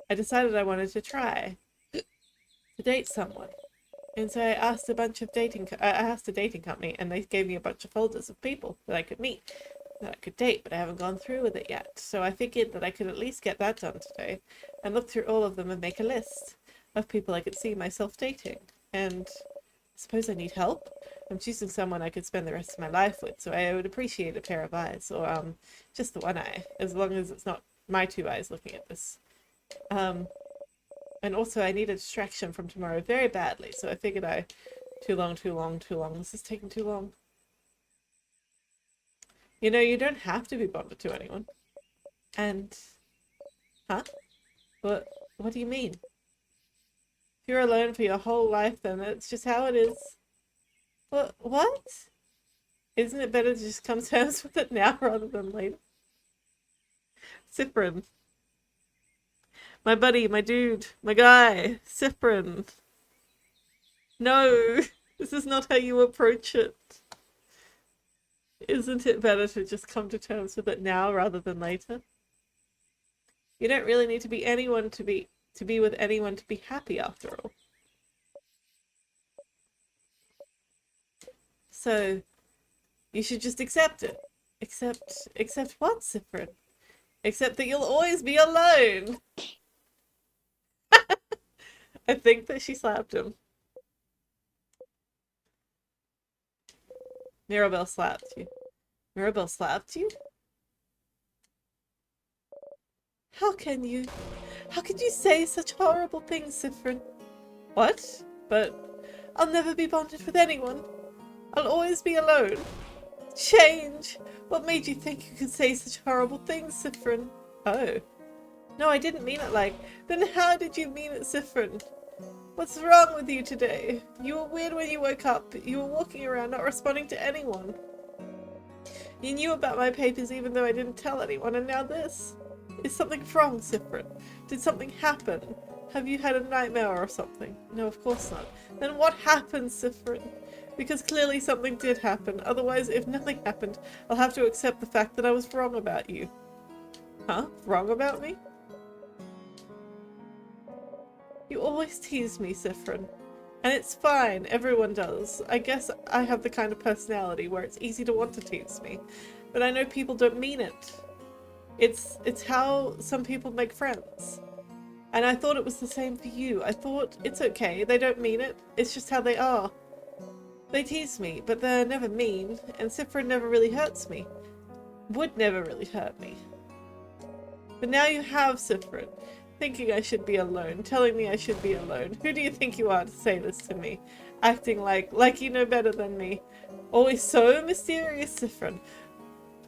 I decided I wanted to try to date someone. And so I asked I asked a dating company, and they gave me a bunch of folders of people that I could meet, that I could date, but I haven't gone through with it yet. So I figured that I could at least get that done today, and look through all of them and make a list of people I could see myself dating. And I suppose I need help. I'm choosing someone I could spend the rest of my life with, so I would appreciate a pair of eyes, or just the one eye, as long as it's not my two eyes looking at this. And also I need a distraction from tomorrow very badly, so I figured too long. This is taking too long. You know, you don't have to be bonded to anyone. And... Huh? What do you mean? If you're alone for your whole life, then it's just how it is. What? Isn't it better to just come to terms with it now rather than later? Siffrin. My buddy, my dude, my guy, Siffrin. No, this is not how you approach it. Isn't it better to just come to terms with it now rather than later? You don't really need to be anyone to be with anyone to be happy after all. So you should just accept it. Accept what, Siffrin? Accept that you'll always be alone. I think that she slapped him. Mirabelle slapped you. Mirabelle slapped you? How can you say such horrible things, Siffrin? What? But I'll never be bonded with anyone. I'll always be alone. Change! What made you think you could say such horrible things, Siffrin? Oh. No, I didn't mean it like... Then how did you mean it, Siffrin? What's wrong with you today? You were weird when you woke up. You were walking around not responding to anyone. You knew about my papers even though I didn't tell anyone, and now this. Is something wrong, Siffrin? Did something happen? Have you had a nightmare or something? No, of course not. Then what happened, Siffrin? Because clearly something did happen. Otherwise, if nothing happened, I'll have to accept the fact that I was wrong about you. Huh? Wrong about me? You always tease me, Siffrin. And it's fine, everyone does. I guess I have the kind of personality where it's easy to want to tease me. But I know people don't mean it. It's how some people make friends. And I thought it was the same for you. I thought, it's okay, they don't mean it. It's just how they are. They tease me, but they're never mean, and Siffrin never really hurts me. Would never really hurt me. But now you have Siffrin, thinking I should be alone, telling me I should be alone. Who do you think you are to say this to me? Acting like you know better than me. Always so mysterious, Siffrin.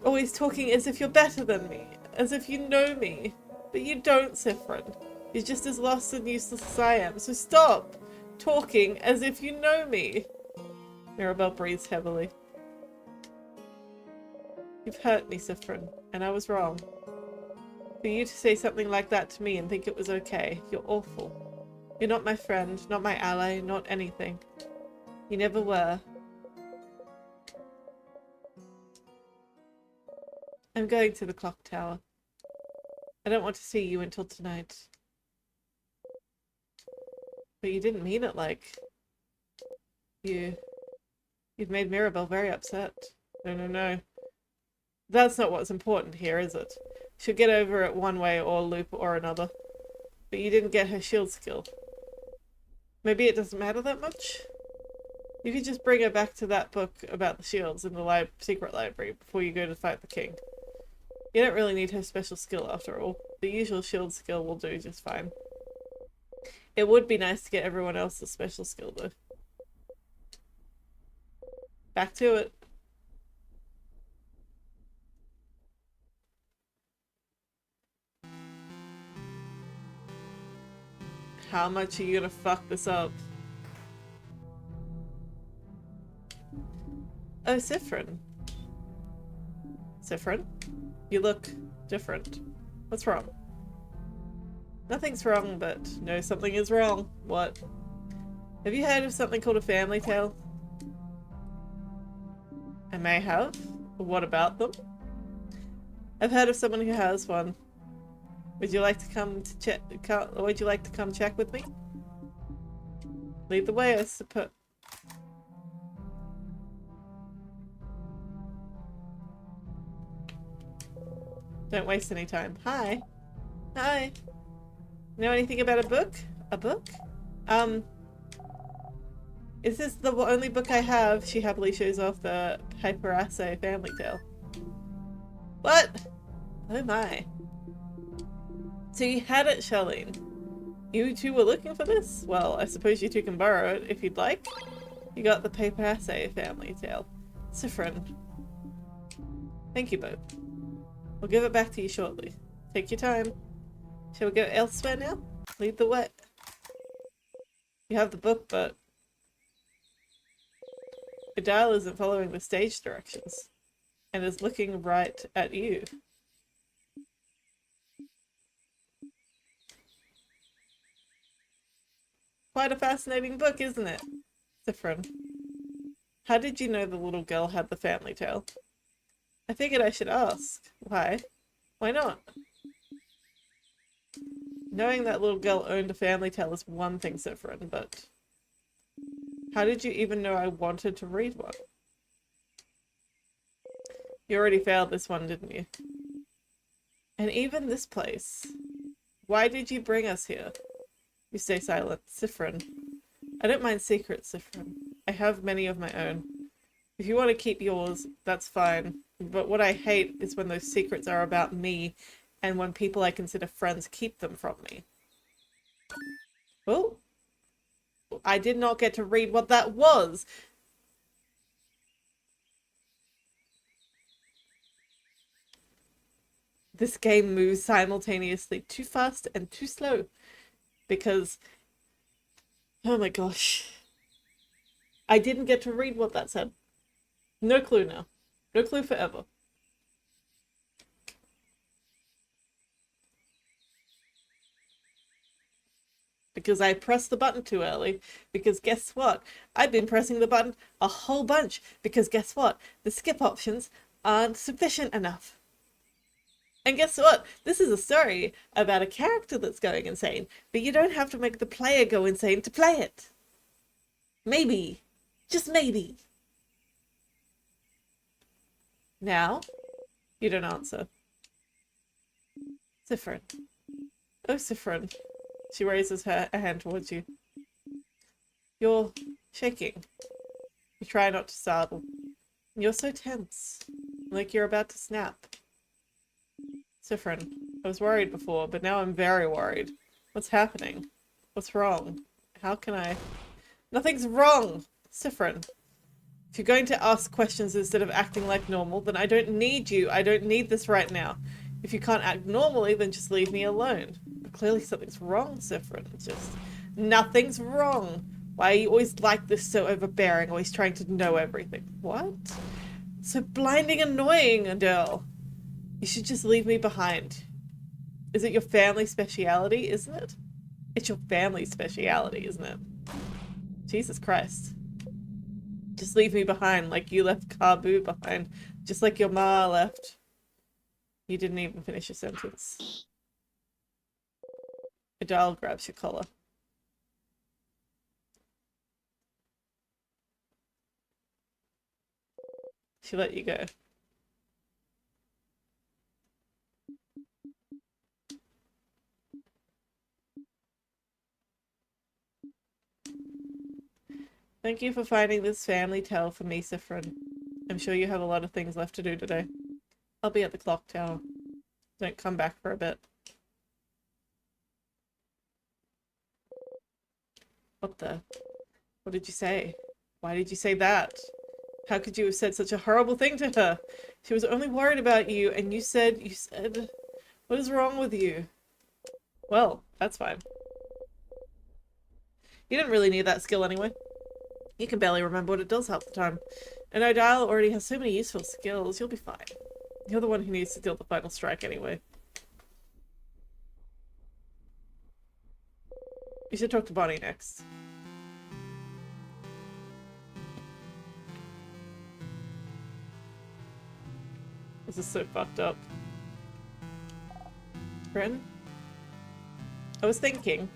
Always talking as if you're better than me, as if you know me. But you don't, Siffrin. You're just as lost and useless as I am, so stop talking as if you know me. Mirabelle breathes heavily. You've hurt me, Siffrin, and I was wrong. For you to say something like that to me and think it was okay, you're awful. You're not my friend, not my ally, not anything. You never were. I'm going to the clock tower. I don't want to see you until tonight. But you didn't mean it like... You've made Mirabelle very upset. No. That's not what's important here, is it? She'll get over it one way or loop or another. But you didn't get her shield skill. Maybe it doesn't matter that much? You could just bring her back to that book about the shields in the secret library before you go to fight the king. You don't really need her special skill after all. The usual shield skill will do just fine. It would be nice to get everyone else's special skill though. Back to it. How much are you gonna fuck this up? Oh, Siffrin. Siffrin? You look different. What's wrong? Nothing's wrong, but no, something is wrong. What? Have you heard of something called a family tale? I may have. What about them? I've heard of someone who has one. Would you like to come to check? Would you like to come check with me? Lead the way, I suppose. Don't waste any time. Hi. Hi. Know anything about a book? A book? Is this the only book I have? She happily shows off the Piper Assay family tale. What? Oh my. So you had it, Charlene. You two were looking for this? Well, I suppose you two can borrow it if you'd like. You got the Piper Assay family tale. Siffrin. Thank you both. We'll give it back to you shortly. Take your time. Shall we go elsewhere now? Lead the way. You have the book, but... Adele isn't following the stage directions and is looking right at you. Quite a fascinating book, isn't it? Siffrin. How did you know the little girl had the family tale? I figured I should ask. Why? Why not? Knowing that little girl owned a family tale is one thing, Siffrin, but how did you even know I wanted to read one? You already failed this one, didn't you? And even this place. Why did you bring us here? You stay silent. Siffrin. I don't mind secrets, Siffrin. I have many of my own. If you want to keep yours, that's fine. But what I hate is when those secrets are about me and when people I consider friends keep them from me. Oh. I did not get to read what that was. This game moves simultaneously too fast and too slow. Because, oh my gosh. I didn't get to read what that said. No clue now. No clue forever. Because I pressed the button too early. Because guess what? I've been pressing the button a whole bunch. Because guess what? The skip options aren't sufficient enough. And guess what? This is a story about a character that's going insane. But you don't have to make the player go insane to play it. Maybe. Just maybe. Now, you don't answer. Siffrin. Oh, Siffrin. She raises her hand towards you. You're shaking. You try not to startle. You're so tense. Like you're about to snap. Siffrin, I was worried before, but now I'm very worried. What's happening? What's wrong? How can I... Nothing's wrong! Siffrin. If you're going to ask questions instead of acting like normal, then I don't need you. I don't need this right now. If you can't act normally, then just leave me alone. But clearly something's wrong, Siffrin. Just nothing's wrong. Why are you always like this, so overbearing, always trying to know everything? What? So blinding annoying, Adele. You should just leave me behind. Is it your family speciality, isn't it? It's your family speciality, isn't it? Jesus Christ. Just leave me behind like you left Kabu behind. Just like your ma left. You didn't even finish your sentence. Adele grabs your collar. She let you go. Thank you for finding this family tale for me, Siffrin. I'm sure you have a lot of things left to do today. I'll be at the clock tower. Don't come back for a bit. What the? What did you say? Why did you say that? How could you have said such a horrible thing to her? She was only worried about you, and you said, what is wrong with you? Well, that's fine. You didn't really need that skill anyway. You can barely remember what it does half the time. And Odile already has so many useful skills, you'll be fine. You're the one who needs to deal the final strike anyway. You should talk to Bonnie next. This is so fucked up. Bryn? I was thinking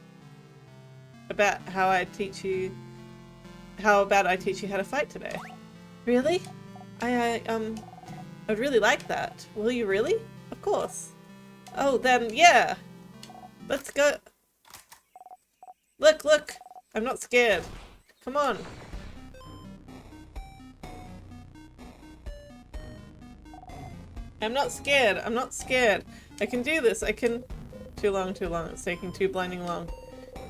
about how I teach you... How about I teach you how to fight today? Really? I'd really like that. Will you really? Of course. Oh, then, yeah. Let's go. Look, look. I'm not scared. Come on. I'm not scared. I'm not scared. I can do this. I can... Too long, too long. It's taking too blinding long.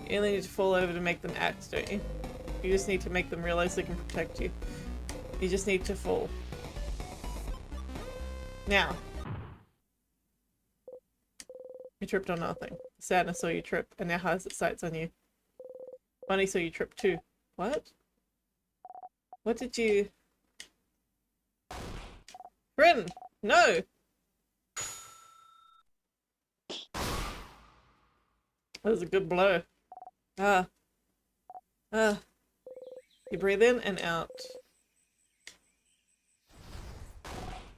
You only need to fall over to make them act, don't you? You just need to make them realize they can protect you. You just need to fall. Now. You tripped on nothing. Sadness saw you trip, and now has its sights on you. Bunny saw you trip too. What? What did you... Bryn! No! That was a good blow. Ah. Ah. You breathe in and out.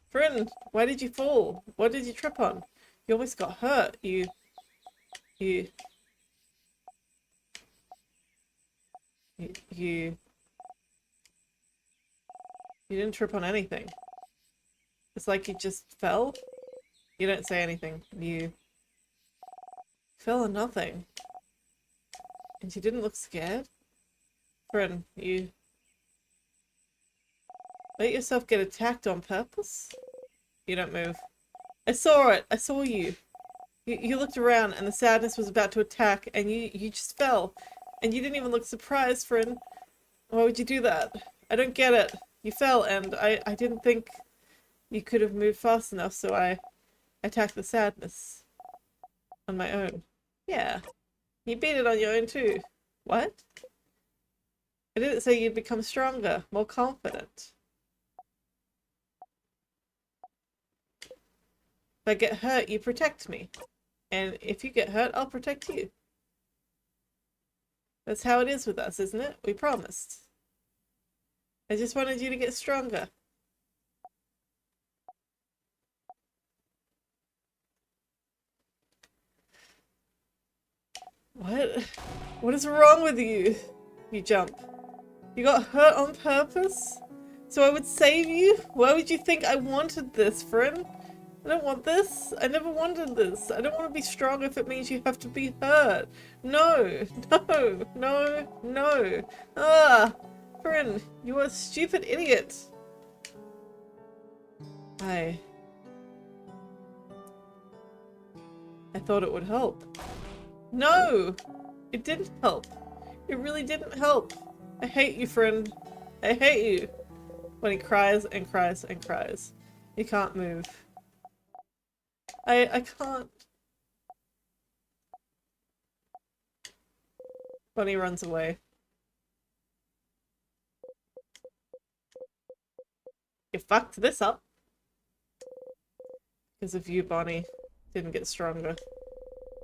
Bryn, why did you fall? What did you trip on? You almost got hurt. You didn't trip on anything. It's like you just fell. You don't say anything. You fell on nothing. And you didn't look scared? Bryn, you let yourself get attacked on purpose? You don't move. I saw it! I saw you! You looked around and the sadness was about to attack and you just fell. And you didn't even look surprised, Bryn. Why would you do that? I don't get it. You fell and I didn't think you could have moved fast enough, so I attacked the sadness on my own. Yeah. You beat it on your own too. What? I didn't say you'd become stronger, more confident. If I get hurt, you protect me. And if you get hurt, I'll protect you. That's how it is with us, isn't it? We promised. I just wanted you to get stronger. What? What is wrong with you? You jump. You got hurt on purpose? So I would save you? Why would you think I wanted this, friend? I don't want this. I never wanted this. I don't want to be strong if it means you have to be hurt. No, no, no, no. Ah, friend, you are a stupid idiot. I thought it would help. No, it didn't help. It really didn't help. I hate you, friend. I hate you. When he cries and cries and cries. He can't move. I can't. Bonnie runs away. You fucked this up. Because of you, Bonnie. Didn't get stronger.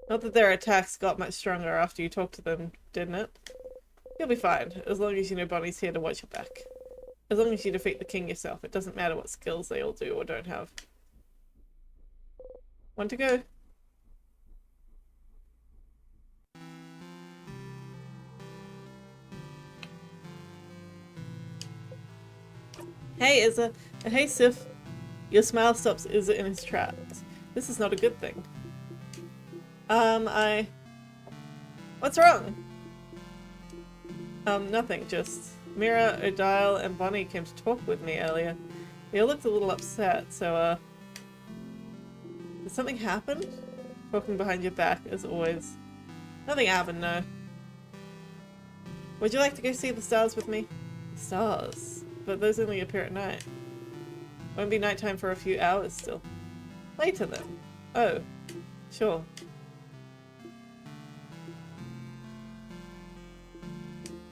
Not that their attacks got much stronger after you talked to them, didn't it? You'll be fine, as long as you know Bonnie's here to watch your back. As long as you defeat the king yourself, it doesn't matter what skills they all do or don't have. Want to go? Hey, Izza. Hey, Sif. Your smile stops Izza in his tracks. This is not a good thing. What's wrong? Nothing, just Mira, Odile, and Bonnie came to talk with me earlier. They all looked a little upset, so, did something happen? Talking behind your back, as always. Nothing happened, no. Would you like to go see the stars with me? The stars? But those only appear at night. Won't be nighttime for a few hours still. Later then. Oh, sure.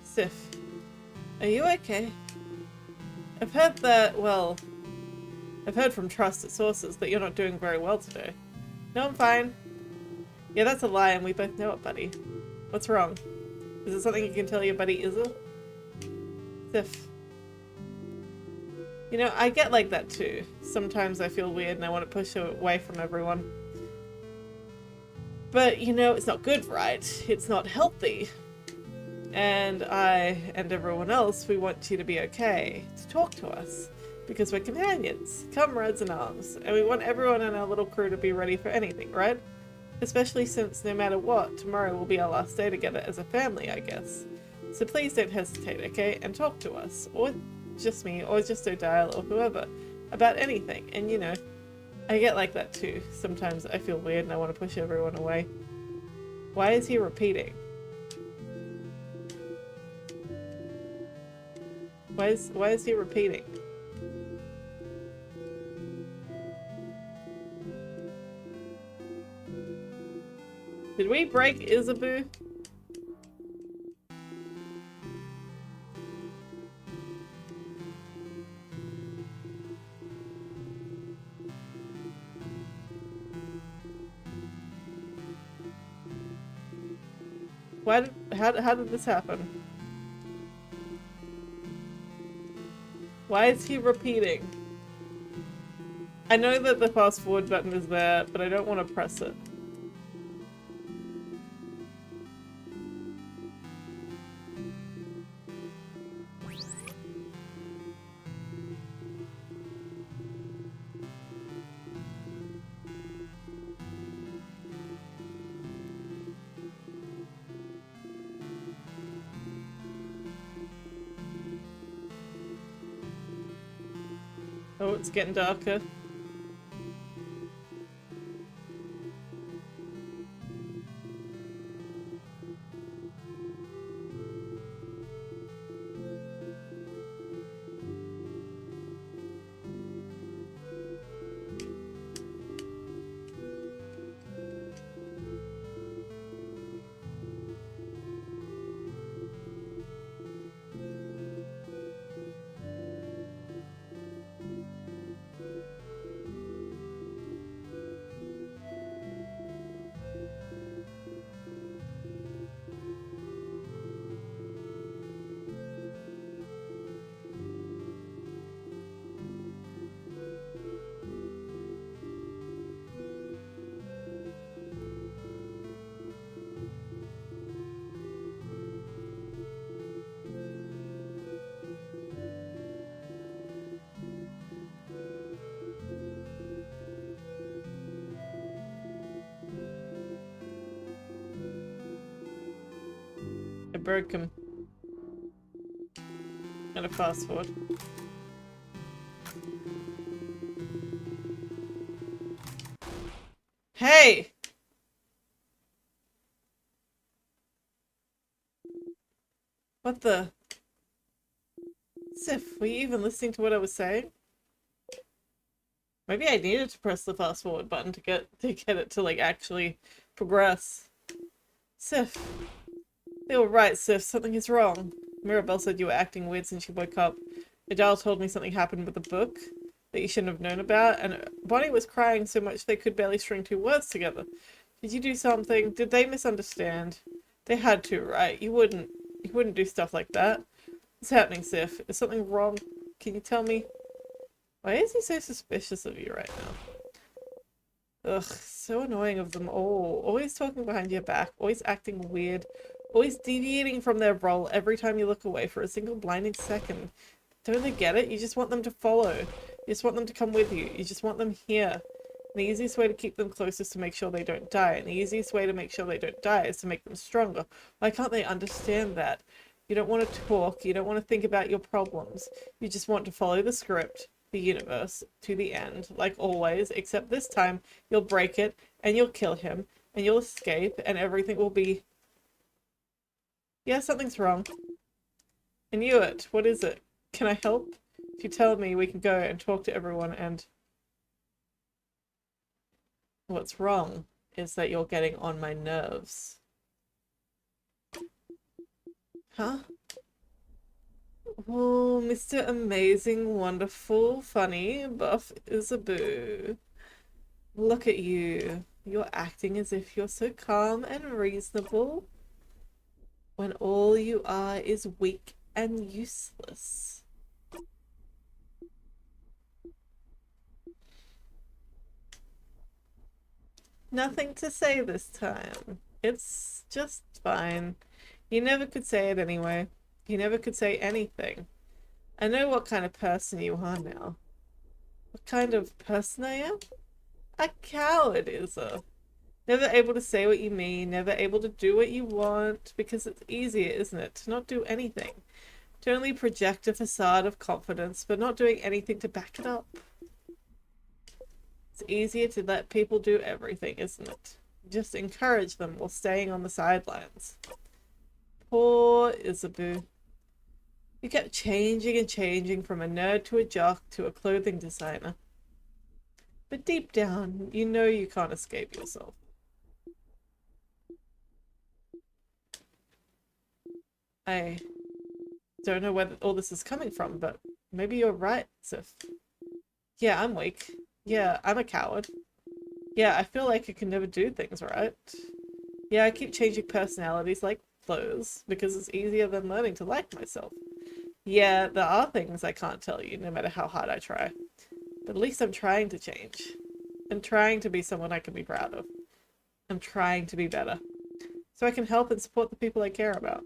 Sif, are you okay? I've heard that, well, I've heard from trusted sources that you're not doing very well today. No, I'm fine. Yeah, that's a lie and we both know it, buddy. What's wrong? Is it something you can tell your buddy Izza? Sif. You know, I get like that too. Sometimes I feel weird and I want to push away from everyone. But, you know, it's not good, right? It's not healthy. And I and everyone else, we want you to be okay, to talk to us. Because we're companions, comrades in arms, and we want everyone in our little crew to be ready for anything, right? Especially since no matter what, tomorrow will be our last day together as a family, I guess. So please don't hesitate, okay? And talk to us, or just me, or just Odile, or whoever, about anything. And you know, I get like that too. Sometimes I feel weird and I want to push everyone away. Why is he repeating? Why is he repeating? Did we break Isabu? How did this happen? Why is he repeating? I know that the fast forward button is there, but I don't want to press it. Oh, it's getting darker. I broke him. And a fast forward. Hey! What the? Sif, were you even listening to what I was saying? Maybe I needed to press the fast forward button to get it to like actually progress. Sif. They were right, Sif. Something is wrong. Mirabelle said you were acting weird since you woke up. Adele told me something happened with the book that you shouldn't have known about, and Bonnie was crying so much they could barely string 2 words together. Did you do something? Did they misunderstand? They had to, right? You wouldn't do stuff like that. What's happening, Sif? Is something wrong? Can you tell me? Why is he so suspicious of you right now? Ugh, so annoying of them all. Always talking behind your back, always acting weird, always deviating from their role every time you look away for a single blinding second. Don't they get it? You just want them to follow. You just want them to come with you. You just want them here. And the easiest way to keep them close is to make sure they don't die. And the easiest way to make sure they don't die is to make them stronger. Why can't they understand that? You don't want to talk. You don't want to think about your problems. You just want to follow the script, the universe, to the end, like always, except this time you'll break it, and you'll kill him, and you'll escape, and everything will be... Yeah, something's wrong. I knew it. What is it? Can I help? If you tell me, we can go and talk to everyone, and... What's wrong is that you're getting on my nerves. Huh? Oh, Mr. Amazing, Wonderful, Funny, Buff Isaboo. Look at you. You're acting as if you're so calm and reasonable when all you are is weak and useless. Nothing to say this time. It's just fine. You never could say it anyway. You never could say anything. I know what kind of person you are now. What kind of person I am? A coward, Isa. Never able to say what you mean, never able to do what you want, because it's easier, isn't it, to not do anything. To only project a facade of confidence, but not doing anything to back it up. It's easier to let people do everything, isn't it? Just encourage them while staying on the sidelines. Poor Isaboo. You kept changing and changing from a nerd to a jock to a clothing designer. But deep down, you know you can't escape yourself. I don't know where all this is coming from, but maybe you're right, Sif. Yeah, I'm weak. Yeah, I'm a coward. Yeah, I feel like I can never do things right. Yeah, I keep changing personalities like those because it's easier than learning to like myself. Yeah, there are things I can't tell you, no matter how hard I try. But at least I'm trying to change. I'm trying to be someone I can be proud of. I'm trying to be better. So I can help and support the people I care about.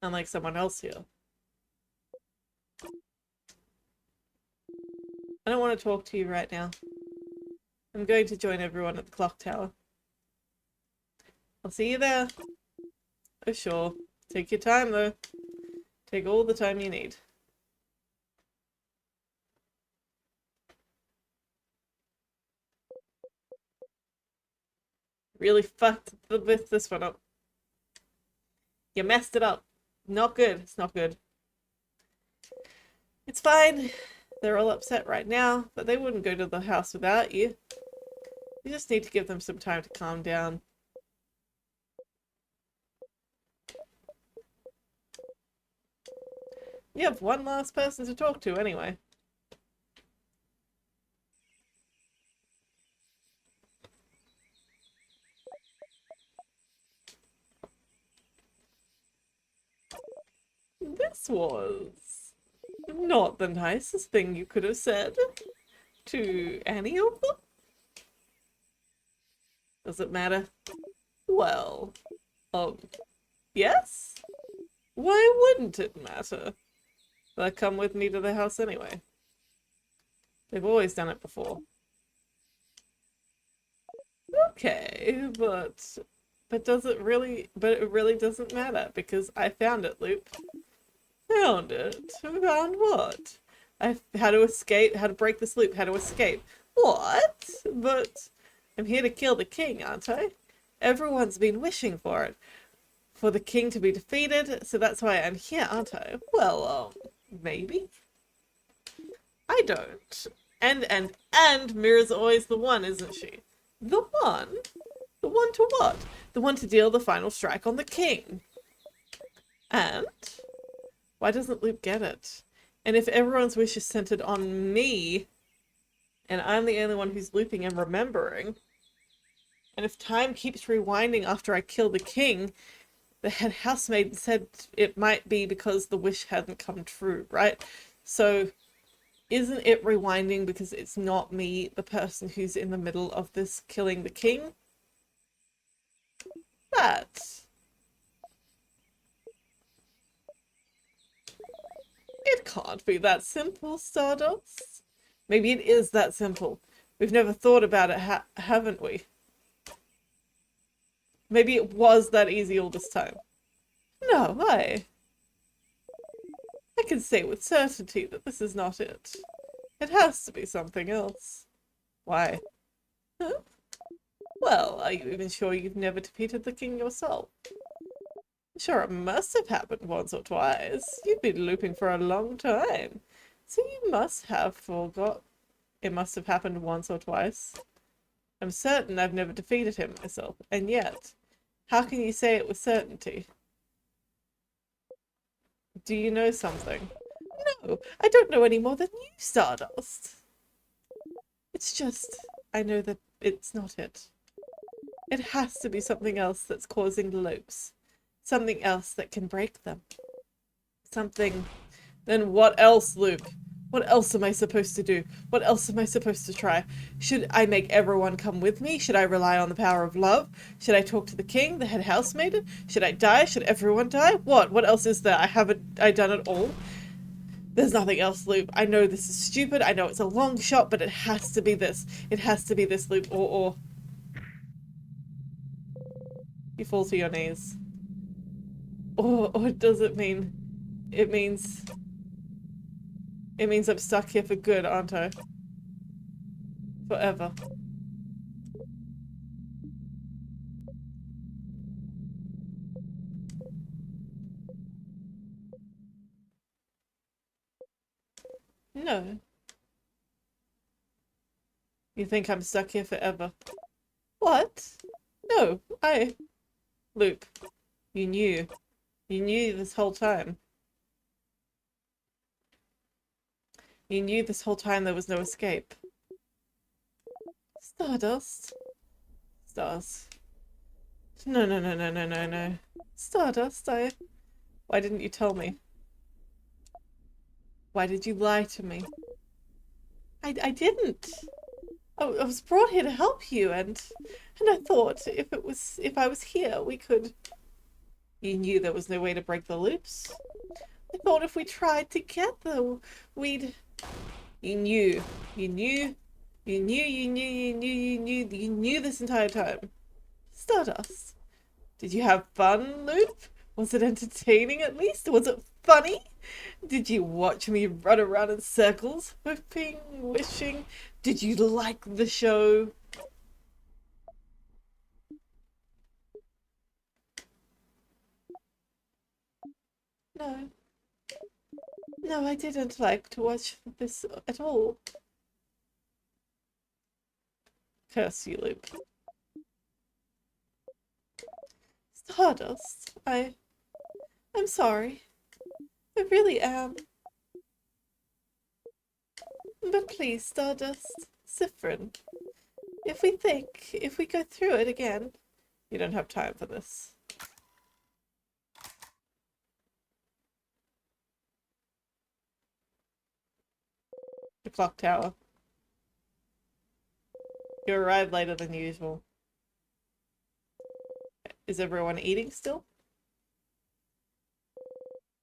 Unlike someone else here. I don't want to talk to you right now. I'm going to join everyone at the clock tower. I'll see you there. Oh, sure. Take your time, though. Take all the time you need. Really fucked this one up. You messed it up. Not good. It's not good. It's fine. They're all upset right now, but they wouldn't go to the house without you. You just need to give them some time to calm down. You have one last person to talk to anyway. This was not the nicest thing you could have said to any of them. Does it matter? Well, yes? Why wouldn't it matter? They'll come with me to the house anyway. They've always done it before. Okay, but it really doesn't matter because I found it, Loop. Found it? Found what? How to escape, how to break this loop, how to escape. What? But I'm here to kill the king, aren't I? Everyone's been wishing for it. For the king to be defeated, so that's why I'm here, aren't I? Well, maybe? I don't. And Mira's always the one, isn't she? The one? The one to what? The one to deal the final strike on the king. And? Why doesn't Luke get it? And if everyone's wish is centered on me, and I'm the only one who's looping and remembering, and if time keeps rewinding after I kill the king, the head housemaid said it might be because the wish hadn't come true, right? So isn't it rewinding because it's not me, the person who's in the middle of this killing the king? It can't be that simple, Stardust. Maybe it is that simple. We've never thought about it, haven't we? Maybe it was that easy all this time. No, I can say with certainty that this is not it. It has to be something else. Why? Huh? Well, are you even sure you've never defeated the king yourself? Sure, it must have happened once or twice. You've been looping for a long time. So you must have forgot. It must have happened once or twice. I'm certain I've never defeated him myself, and yet, how can you say it with certainty? Do you know something? No, I don't know any more than you, Stardust. It's just, I know that it's not it. It has to be something else that's causing the loops. Something else that can break them. Something... Then what else, Loop? What else am I supposed to do? What else am I supposed to try? Should I make everyone come with me? Should I rely on the power of love? Should I talk to the king, the head housemaid? Should I die? Should everyone die? What? What else is there? I done it all? There's nothing else, Loop. I know this is stupid. I know it's a long shot, but it has to be this. It has to be this, Loop, or... You fall to your knees. Or does it mean... It means I'm stuck here for good, aren't I? Forever. No. You think I'm stuck here forever? What? No, Loop, you knew. You knew this whole time. You knew this whole time there was no escape. Stardust. Stars. No, no, no, no, no, no, no. Stardust, why didn't you tell me? Why did you lie to me? I didn't. I was brought here to help you, and I thought if I was here, we could. You knew there was no way to break the loops. I thought if we tried together, we'd. You knew, you knew, you knew, you knew, you knew, you knew this entire time. Stardust. Did you have fun, Loop? Was it entertaining at least? Was it funny? Did you watch me run around in circles, hoping, wishing? Did you like the show? No. No, I didn't like to watch this at all. Curse you, Loop. Stardust, I'm sorry. I really am. But please, Stardust, Siffrin, if we go through it again, you don't have time for this. The clock tower. You arrived later than usual. Is everyone eating still?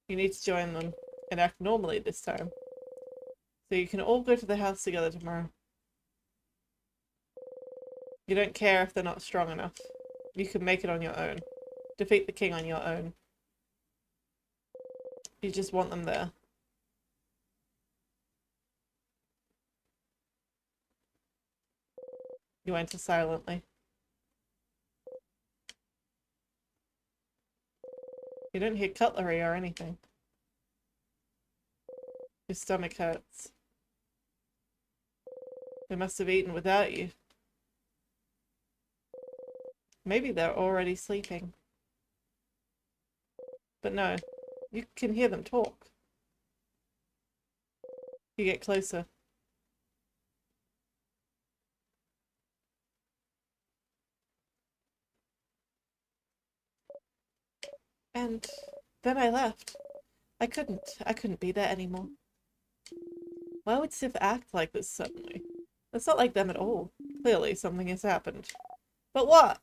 You need to join them and act normally this time. So you can all go to the house together tomorrow. You don't care if they're not strong enough. You can make it on your own. Defeat the king on your own. You just want them there. You enter silently. You don't hear cutlery or anything. Your stomach hurts. They must have eaten without you. Maybe they're already sleeping. But no, you can hear them talk. You get closer. And then I left. I couldn't be there anymore. Why would Sif act like this suddenly? That's not like them at all. Clearly something has happened. But what?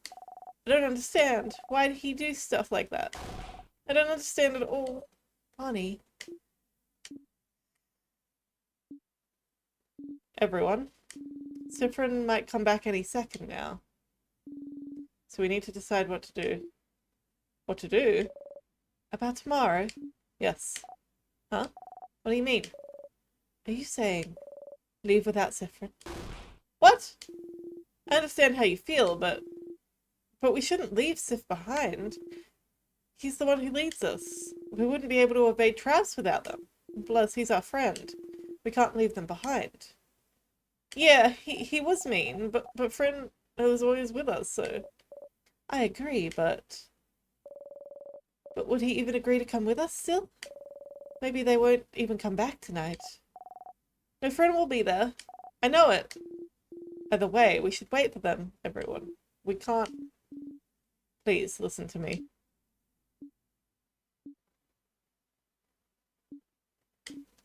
I don't understand. Why did he do stuff like that? I don't understand at all. Bonnie. Everyone. Siffrin might come back any second now. So we need to decide what to do. What to do? About tomorrow? Yes. Huh? What do you mean? Are you saying leave without Siffrin? What? I understand how you feel, but we shouldn't leave Sif behind. He's the one who leads us. We wouldn't be able to evade traps without them. Plus, he's our friend. We can't leave them behind. Yeah, he was mean, but Friend was always with us, so... I agree, but would he even agree to come with us still? Maybe they won't even come back tonight. No, Friend will be there. I know it. Either way, we should wait for them, everyone. We can't... Please, listen to me.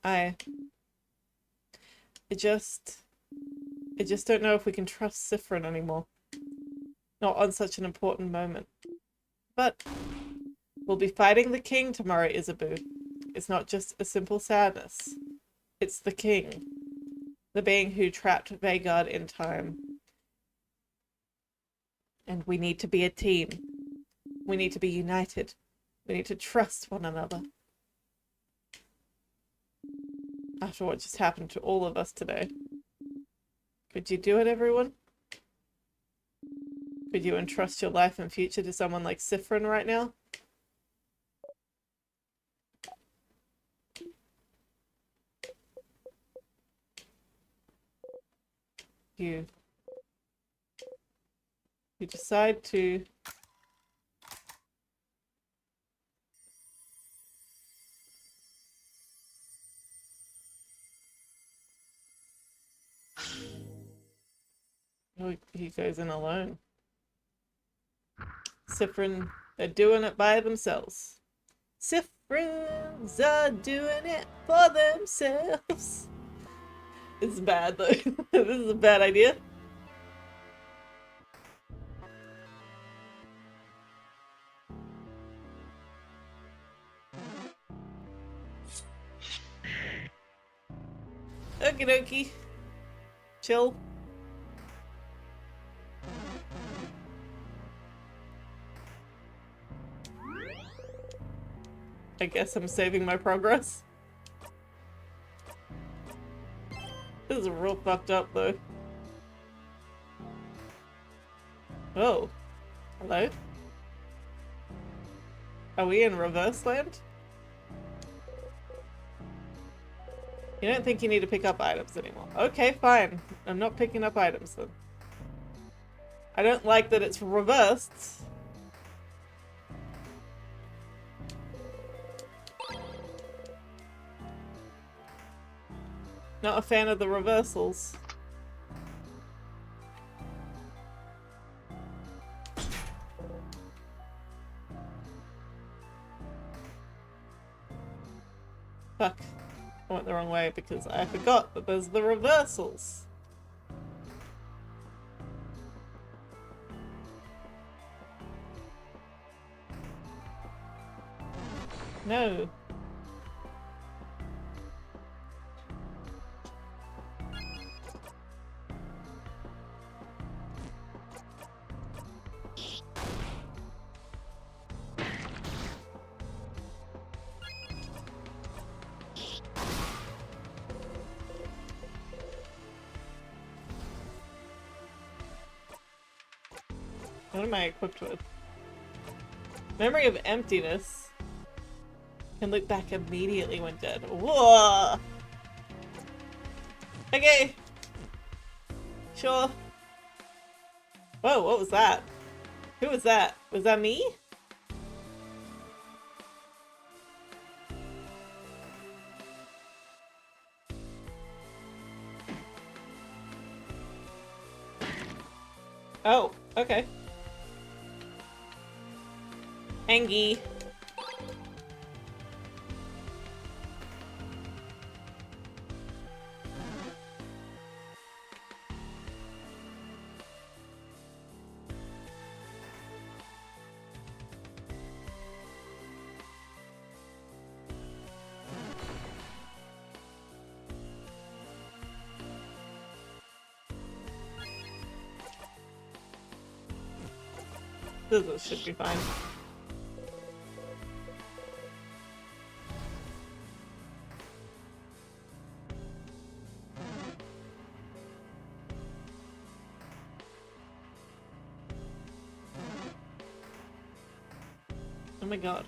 I just don't know if we can trust Siffrin anymore. Not on such an important moment. But we'll be fighting the king tomorrow, Isabu. It's not just a simple sadness. It's the king. The being who trapped Vagard in time. And we need to be a team. We need to be united. We need to trust one another. After what just happened to all of us today. Could you do it, everyone? Could you entrust your life and future to someone like Siffrin right now? You decide to... Oh, he goes in alone. Siffrin, they're doing it by themselves. Siffrins are doing it for themselves. It's bad though. This is a bad idea. Okie dokie. Chill. I guess I'm saving my progress. This is real fucked up though. Oh. Hello? Are we in reverse land? You don't think you need to pick up items anymore. Okay, fine. I'm not picking up items then. I don't like that it's reversed. Not a fan of the reversals. Fuck. I went the wrong way because I forgot that there's the reversals. No. What am I equipped with? Memory of emptiness. Can look back immediately when dead. Whoa! Okay. Sure. Whoa, what was that? Who was that? Was that me? Oh, okay. Angie. This should be fine. Oh my god.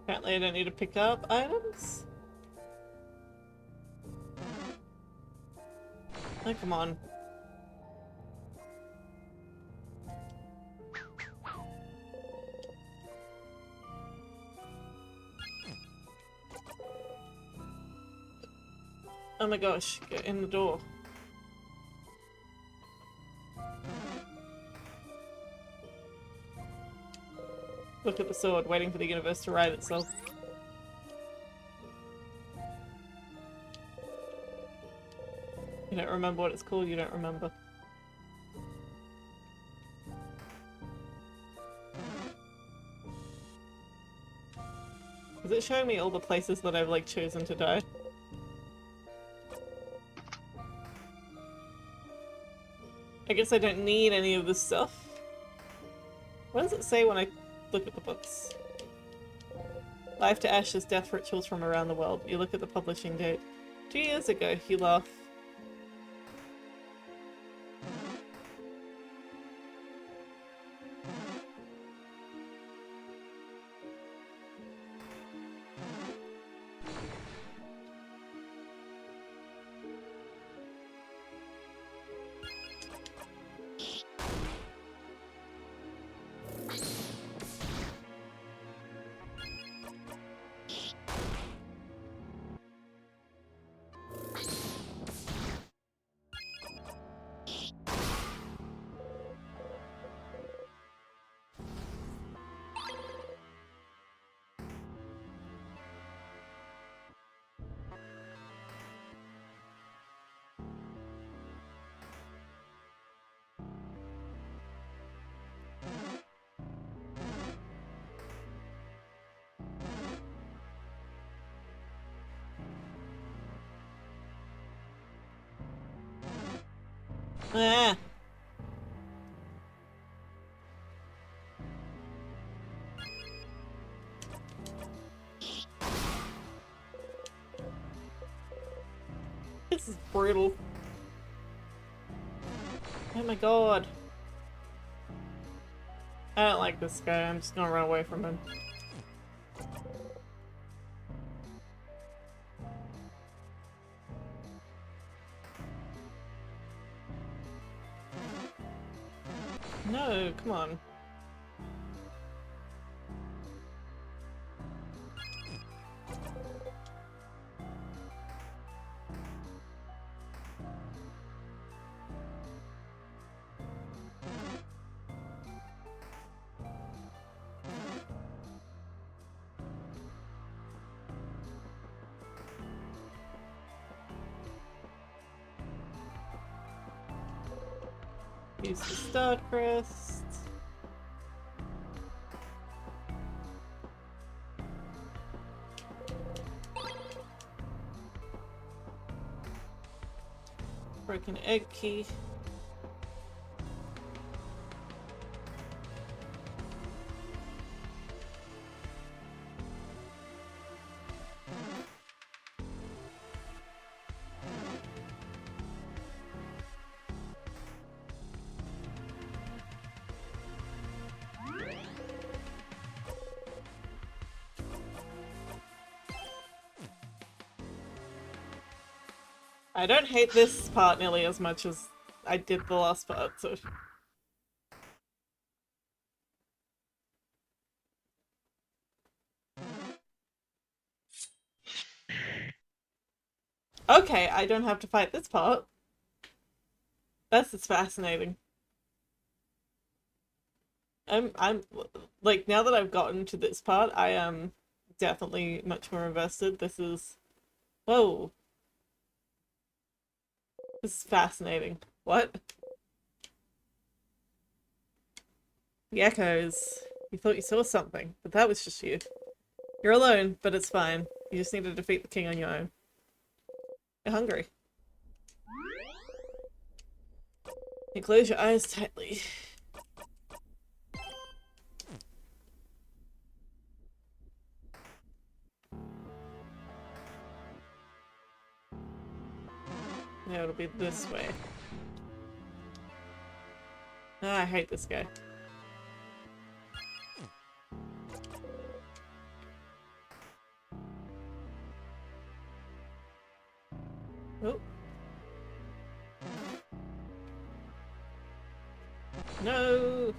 Apparently I don't need to pick up items. Oh, come on. Oh my gosh, get in the door. Look at the sword, waiting for the universe to right itself. You don't remember what it's called, you don't remember. Is it showing me all the places that I've like chosen to die? I guess I don't need any of this stuff. What does it say when I look at the books? Life to Ashes, death rituals from around the world. You look at the publishing date. 2 years ago, you laugh. Ah. This is brutal. Oh my god. I don't like this guy. I'm just gonna run away from him. No, come on. Use the star crest. Broken egg key. I don't hate this part nearly as much as I did the last part, so... Okay, I don't have to fight this part. That's just fascinating. I'm like, now that I've gotten to this part, I am definitely much more invested. This is... Whoa. This is fascinating. What? The echoes. You thought you saw something, but that was just you. You're alone, but it's fine. You just need to defeat the king on your own. You're hungry. You close your eyes tightly. Yeah, it'll be this way. Ah, I hate this guy. Oh. No!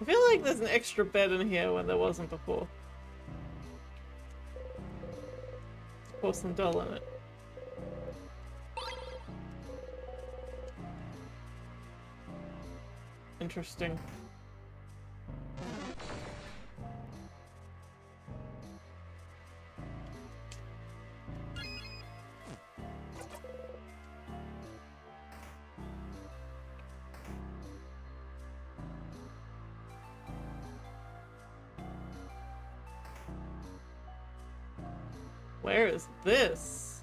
I feel like there's an extra bed in here when there wasn't before. Porcelain doll in it. Interesting. Where is this?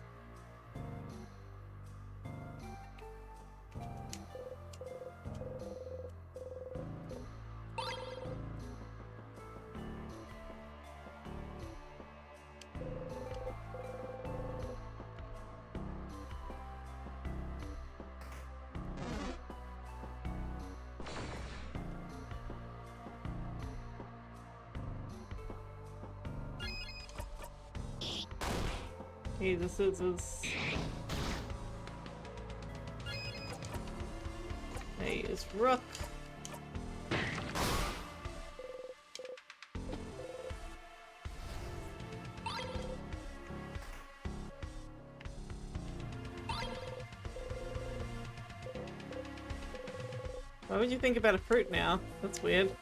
Hey, this is... Hey, is Rook. Why would you think about a fruit now? That's weird.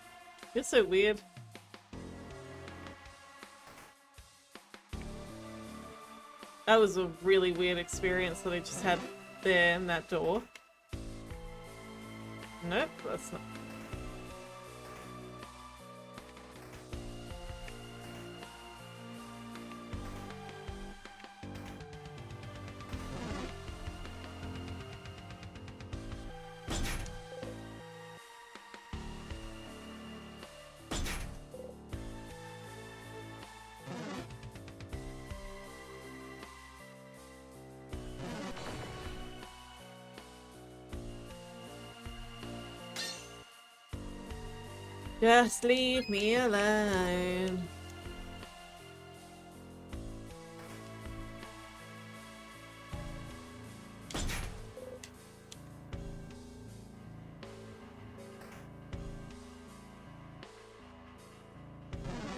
You're so weird. That was a really weird experience that I just had there in that door. Nope, that's not. Just leave me alone.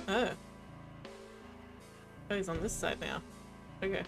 Oh. Oh, he's on this side now. Okay.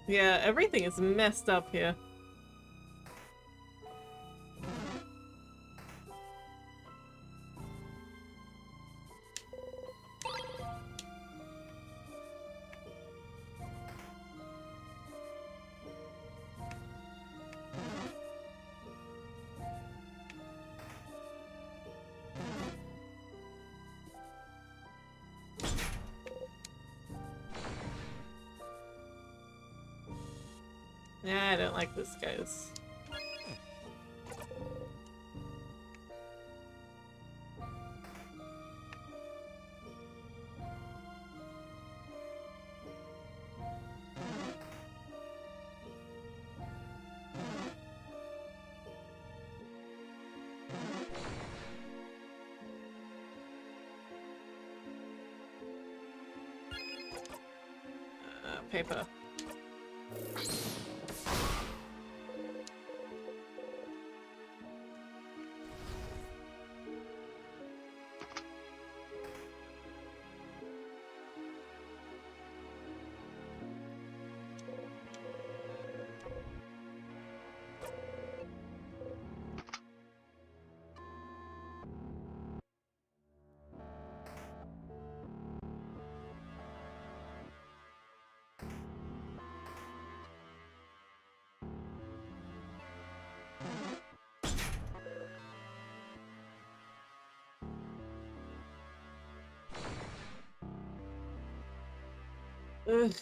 Yeah, everything is messed up here. Yeah, I don't like this, guys. Paper. Ugh.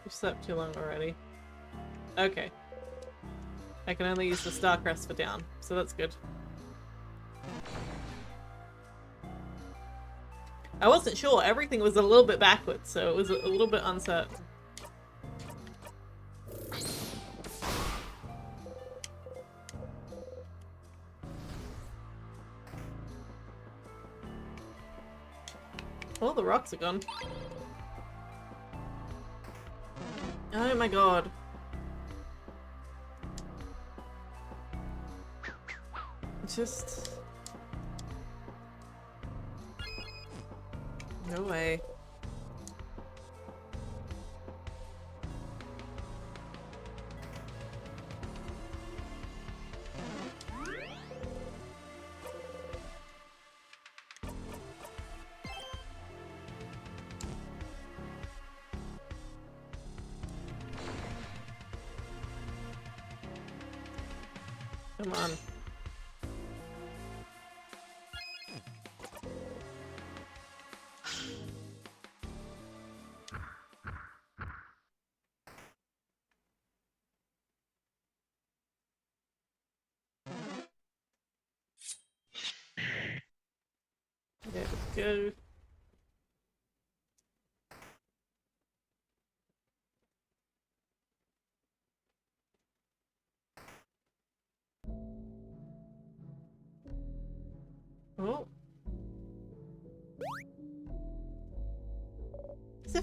We've slept too long already. Okay. I can only use the star crest for down, so that's good. I wasn't sure. Everything was a little bit backwards, so it was a little bit uncertain. All the rocks are gone. Oh my god. Just... no way. Come on. There we go. Oh.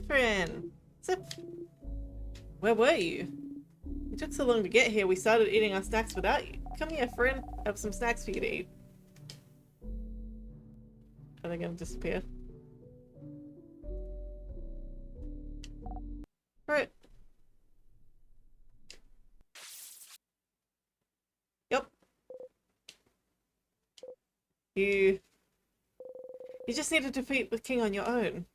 Siffrin! Where were you? It took so long to get here, we started eating our snacks without you. Come here, friend. I have some snacks for you to eat. Are they gonna disappear? Right. Yep. You just need to defeat the king on your own.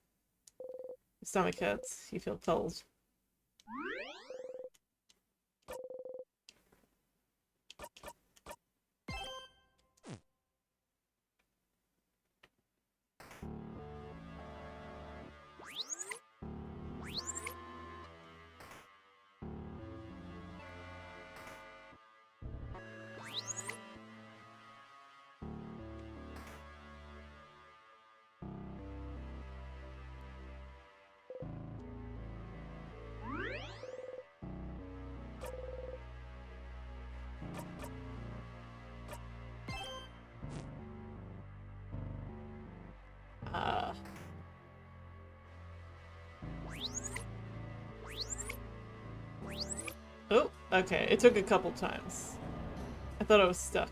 Your stomach hurts. You feel cold. Oh, okay. It took a couple times. I thought I was stuck.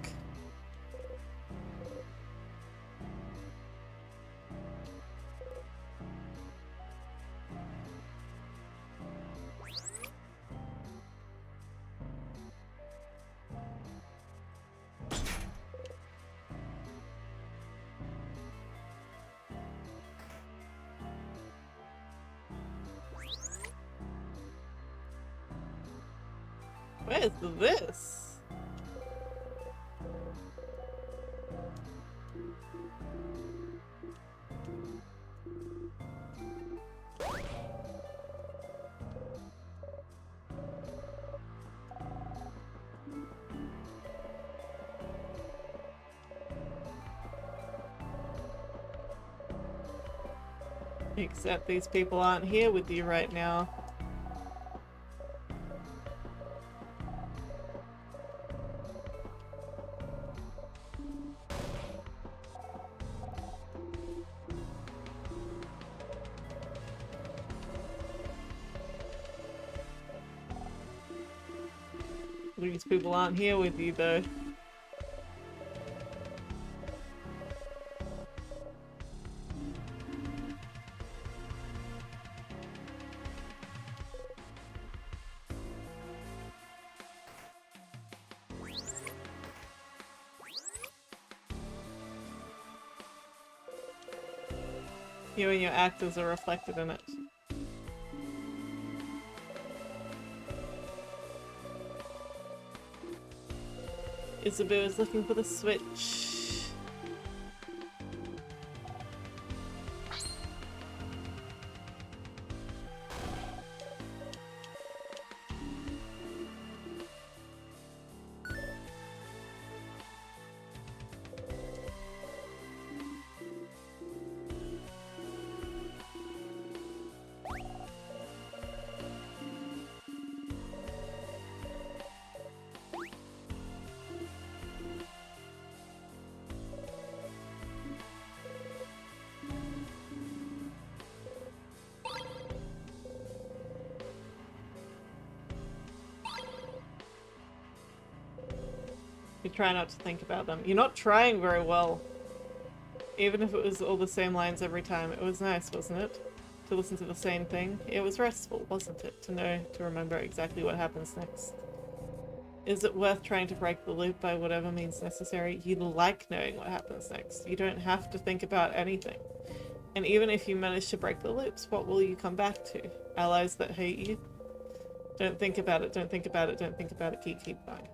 Where's this? Except these people aren't here with you right now. These people aren't here with you though. You and your actors are reflected in it. Isabu is looking for the switch. You try not to think about them. You're not trying very well. Even if it was all the same lines every time. It was nice, wasn't it? To listen to the same thing. It was restful, wasn't it? To remember exactly what happens next. Is it worth trying to break the loop by whatever means necessary? You like knowing what happens next. You don't have to think about anything. And even if you manage to break the loops, what will you come back to? Allies that hate you? Don't think about it, don't think about it, don't think about it, keep going.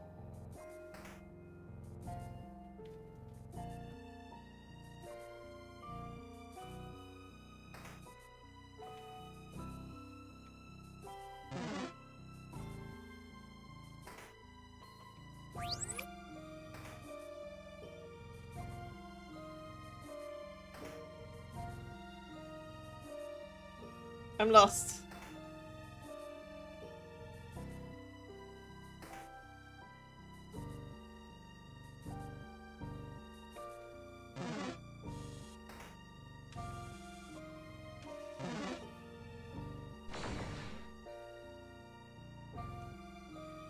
I'm lost.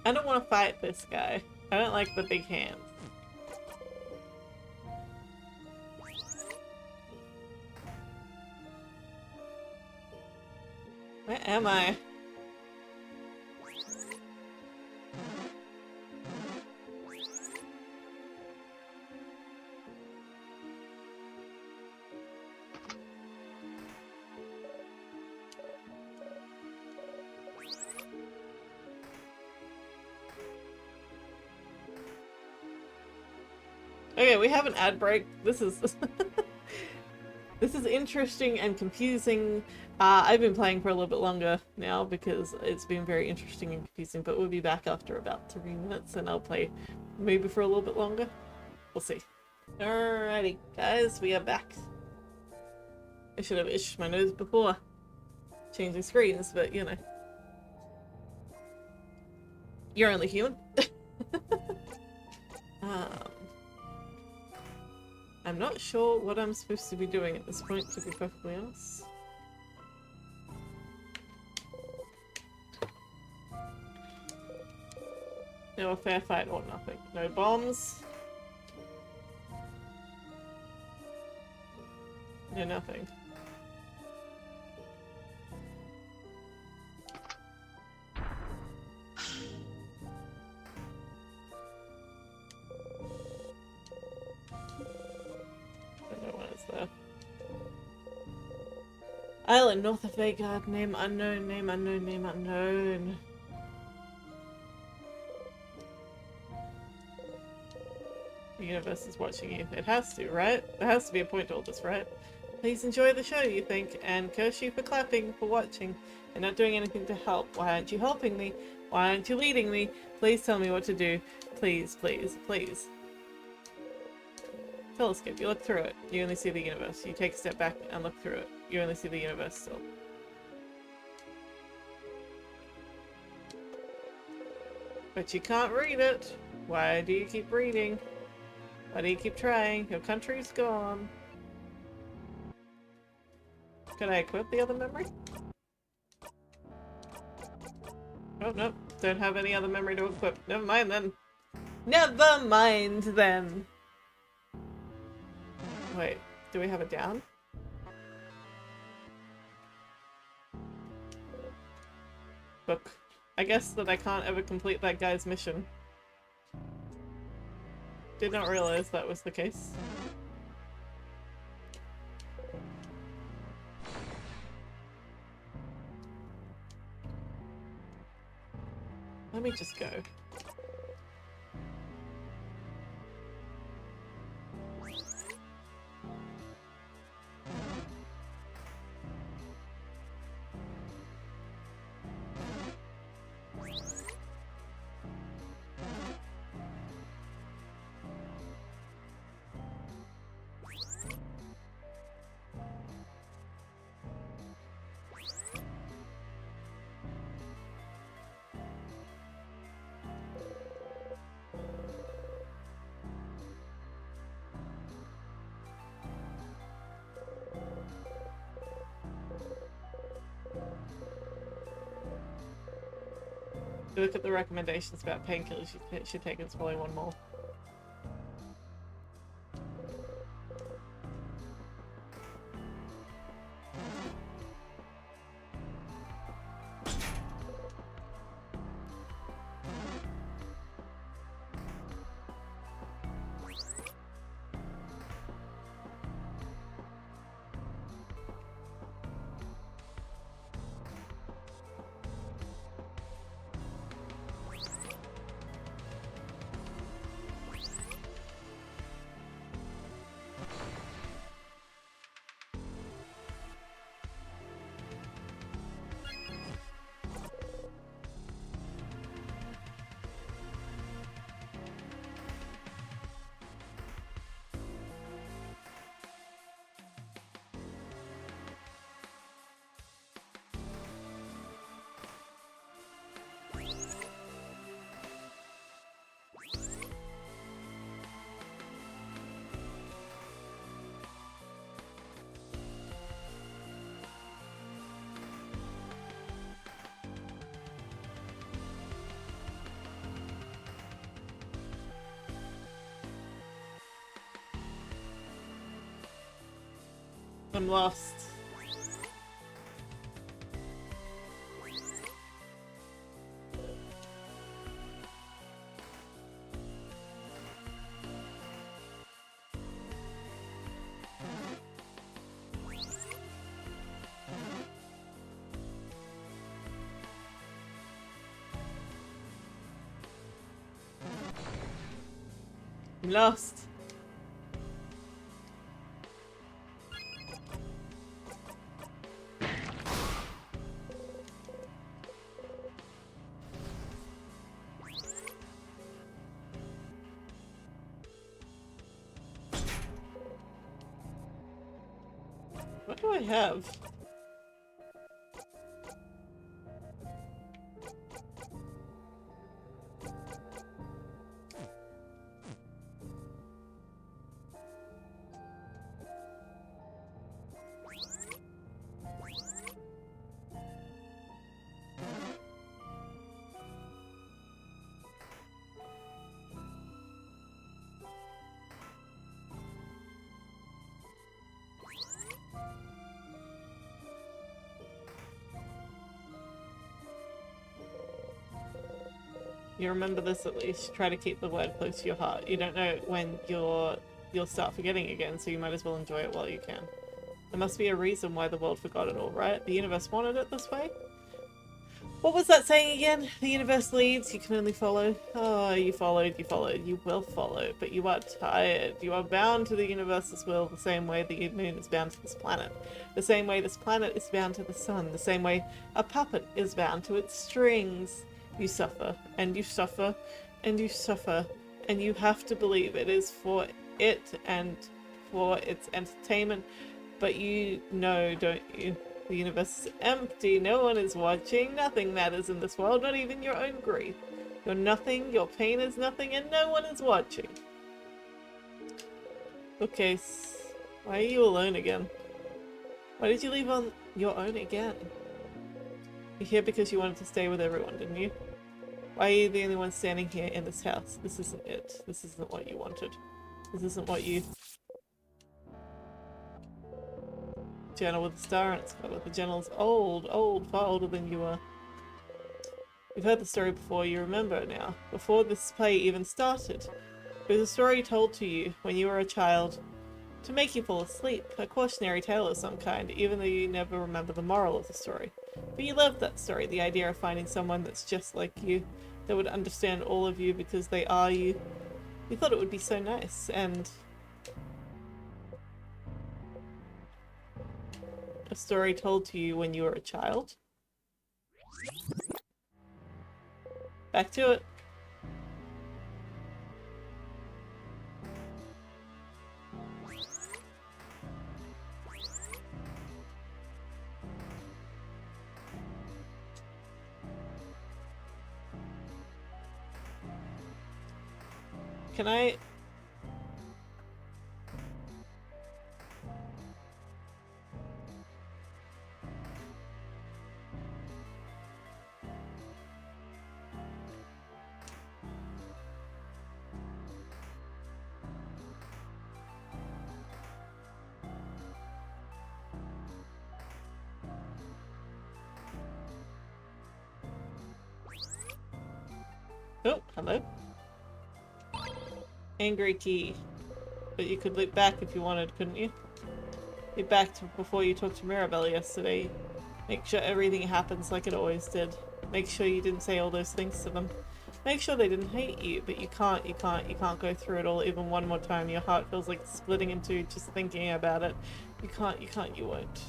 I don't want to fight this guy. I don't like the big hands. Where am I? Okay, we have an ad break. This is this is interesting and confusing. I've been playing for a little bit longer now because it's been very interesting and confusing, but we'll be back after about 3 minutes and I'll play maybe for a little bit longer. We'll see. Alrighty, guys, we are back. I should have itched my nose before changing screens, but you know. You're only human. I'm not sure what I'm supposed to be doing at this point, to be perfectly honest. No, a fair fight or nothing. No bombs. No nothing. Island north of Vagard, name unknown, name unknown, name unknown. The universe is watching you. It has to, right? There has to be a point to all this, right? Please enjoy the show, you think, and curse you for clapping, for watching, and not doing anything to help. Why aren't you helping me? Why aren't you leading me? Please tell me what to do. Please, please, please. Telescope, you look through it. You only see the universe. You take a step back and look through it. You only see the universe still. But you can't read it. Why do you keep reading? Why do you keep trying? Your country's gone. Can I equip the other memory? Oh, nope. Don't have any other memory to equip. Never mind then. Never mind then. Wait, do we have it down? Book. I guess that I can't ever complete that guy's mission. Did not realize that was the case. Let me just go. Look at the recommendations about painkillers you should take. It's probably one more. I'm lost. I'm lost. What do I have? You remember this at least. Try to keep the word close to your heart. You don't know when you'll start forgetting again, so you might as well enjoy it while you can. There must be a reason why the world forgot it all, right? The universe wanted it this way? What was that saying again? The universe leads, you can only follow. Oh, you followed, you will follow, but you are tired. You are bound to the universe's will the same way the moon is bound to this planet. The same way this planet is bound to the sun. The same way a puppet is bound to its strings. You suffer, and you suffer, and you suffer, and you have to believe it is for it and for its entertainment, but you know, don't you? The universe is empty, no one is watching, nothing matters in this world, not even your own grief. You're nothing, your pain is nothing, and no one is watching. Okay, why are you alone again? Why did you leave on your own again? You're here because you wanted to stay with everyone, didn't you? Why are you the only one standing here in this house? This isn't it. This isn't what you wanted. This isn't what you... Journal with a star on its cover. The journal's old, far older than you are. You've heard the story before, you remember it now. Before this play even started. It was a story told to you when you were a child to make you fall asleep. A cautionary tale of some kind, even though you never remember the moral of the story. But you loved that story, the idea of finding someone that's just like you, that would understand all of you because they are you. You thought it would be so nice, and... a story told to you when you were a child. Back to it. Can I... Oh, hello. Angry key. But you could loop back if you wanted, couldn't you? Loop back to before you talked to Mirabelle yesterday. Make sure everything happens like it always did. Make sure you didn't say all those things to them. Make sure they didn't hate you, but you can't go through it all even one more time. Your heart feels like splitting in two just thinking about it. You won't.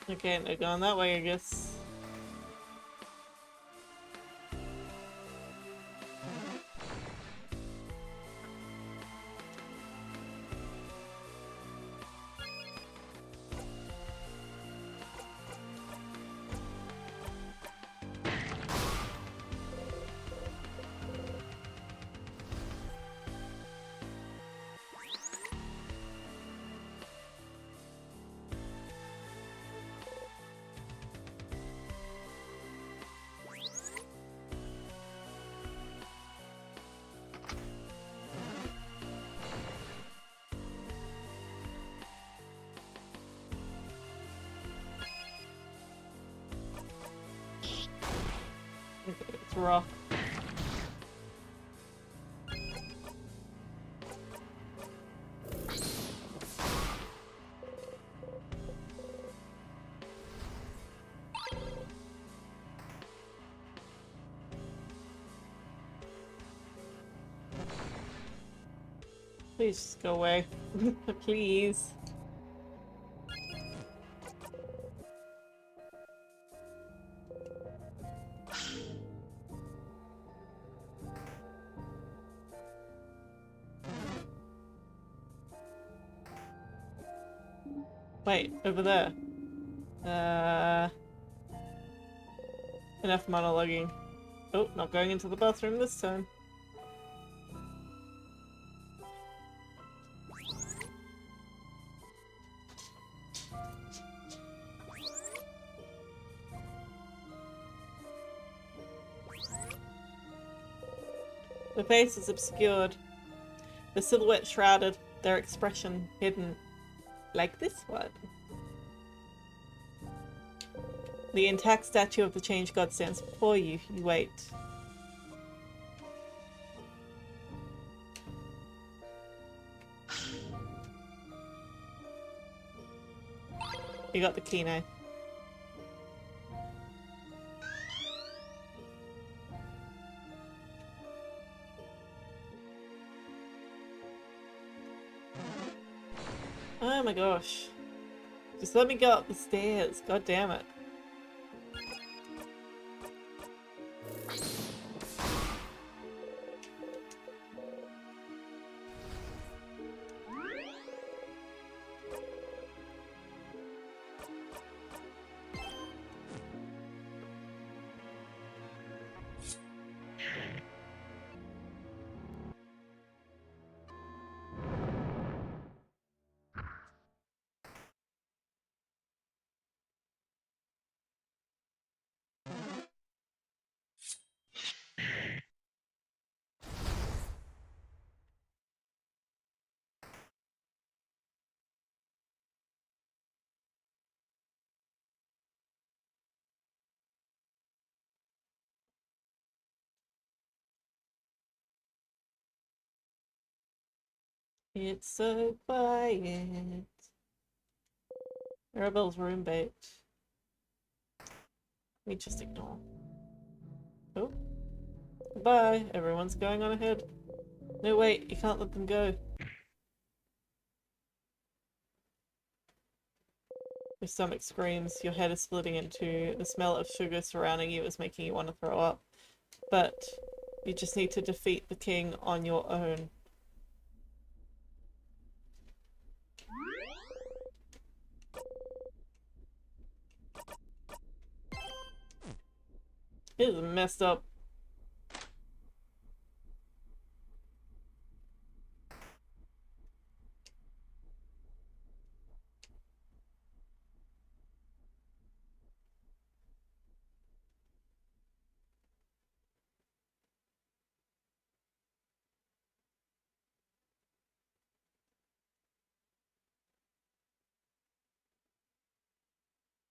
Okay, they're going that way, I guess. rock. Please just go away. Please. Wait, over there. Enough monologuing. Oh, not going into the bathroom this time. The face is obscured, the silhouette shrouded, their expression hidden. Like this one. The intact statue of the Change God stands before you. You wait. You got the key now. Oh my gosh. Just let me go up the stairs. God damn it. It's so quiet. Arabelle's room bait. Let me just ignore. Oh. Goodbye. Everyone's going on ahead. No, wait. You can't let them go. Your stomach screams. Your head is splitting in two. The smell of sugar surrounding you is making you want to throw up. But you just need to defeat the king on your own. It is messed up.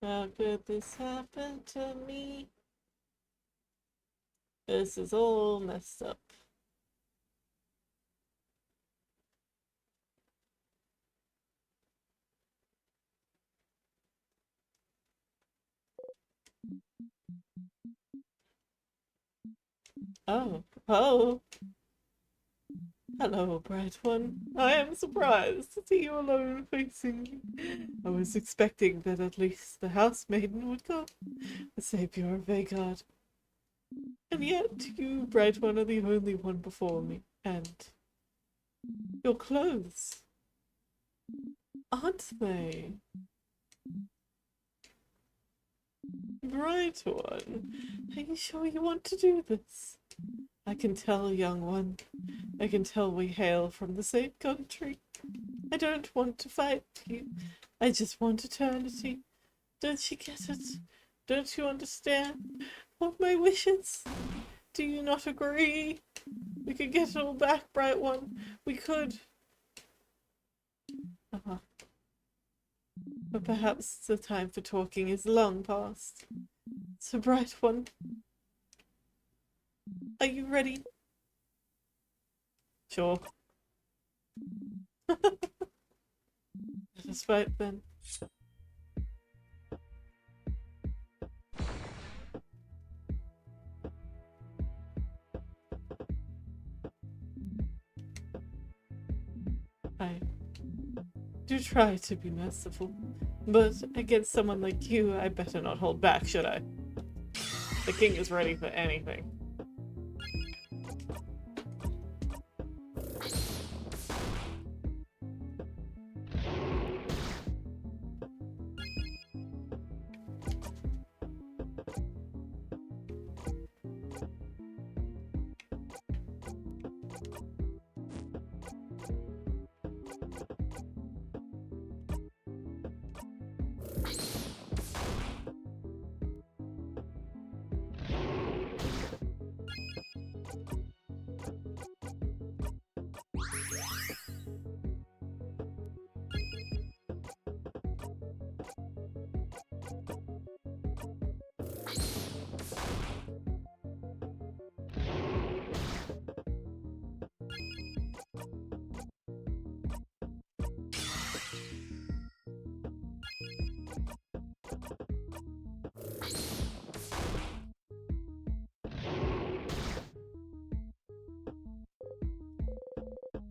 How could this happen to me? This is all messed up. Oh. Oh. Hello, bright one. I am surprised to see you alone facing me. I was expecting that at least the house maiden would come, the savior of Vagard. And yet, you, bright one, are the only one before me. And your clothes, aren't they? Bright one, are you sure you want to do this? I can tell, young one. I can tell we hail from the same country. I don't want to fight you. I just want eternity. Don't you get it? Don't you understand? What my wishes? Do you not agree? We could get it all back, bright one. We could. Uh-huh. But perhaps the time for talking is long past. So, bright one, Are you ready? Sure. Let us fight then. I do try to be merciful, but against someone like you, I better not hold back, should I? The king is ready for anything.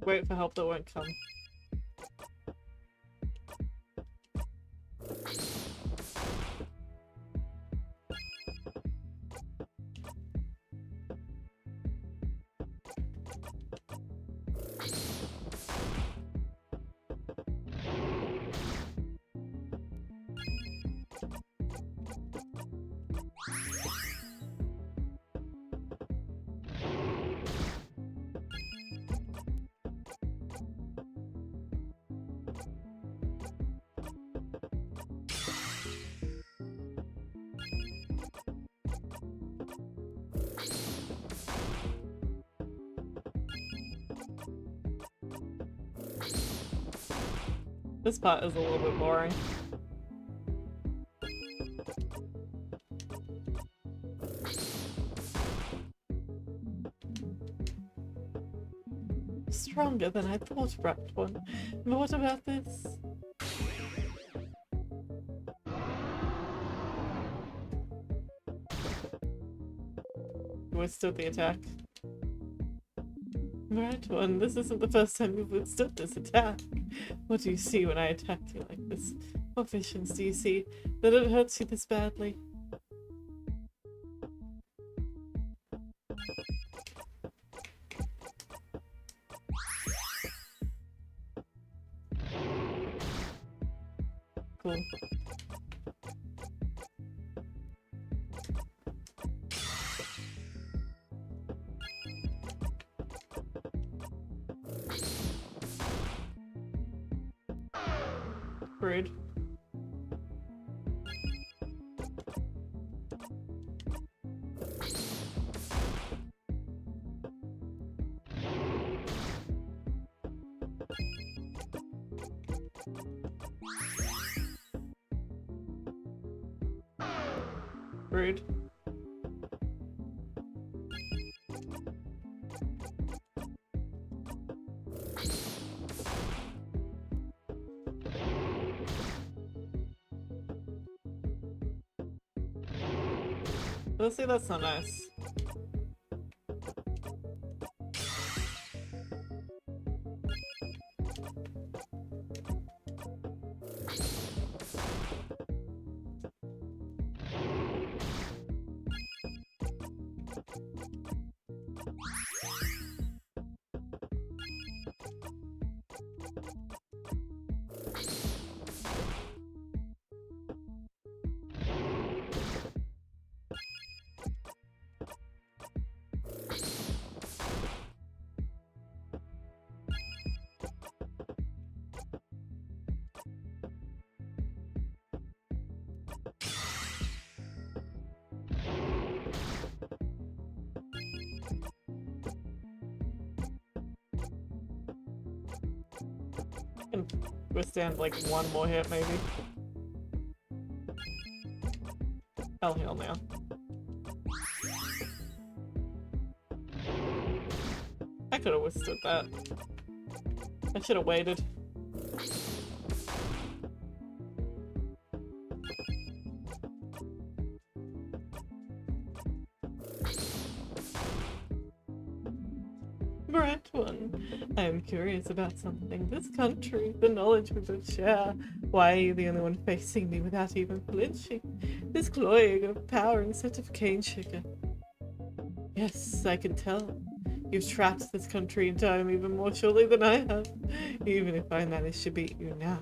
Wait for help that won't come. This part is a little bit boring. Stronger than I thought, Brat One. But what about this? You withstood the attack. Brat One, this isn't the first time you've withstood this attack. What do you see when I attack you like this? What visions do you see that it hurts you this badly? Cool. Rude. Rude. Let's see, that's not nice. Can withstand like one more hit, maybe. I'll heal now. could have withstood that. I should have waited. Bright one, I am curious about something. This country, the knowledge we both share. Why are you the only one facing me without even flinching? This cloying of power and scent of cane sugar. Yes, I can tell. You've trapped this country in time even more surely than I have, even if I manage to beat you now.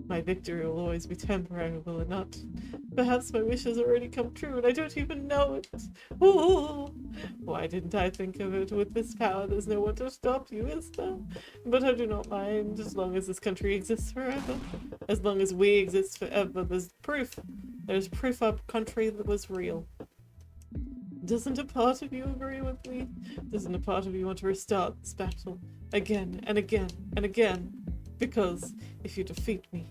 My victory will always be temporary, will it not? Perhaps my wish has already come true and I don't even know it. Ooh. Why didn't I think of it? With this power, there's no one to stop you, is there? But I do not mind, as long as this country exists forever. As long as we exist forever, there's proof. There's proof our country that was real. Doesn't a part of you agree with me? Doesn't a part of you want to restart this battle? Again and again and again? Because if you defeat me,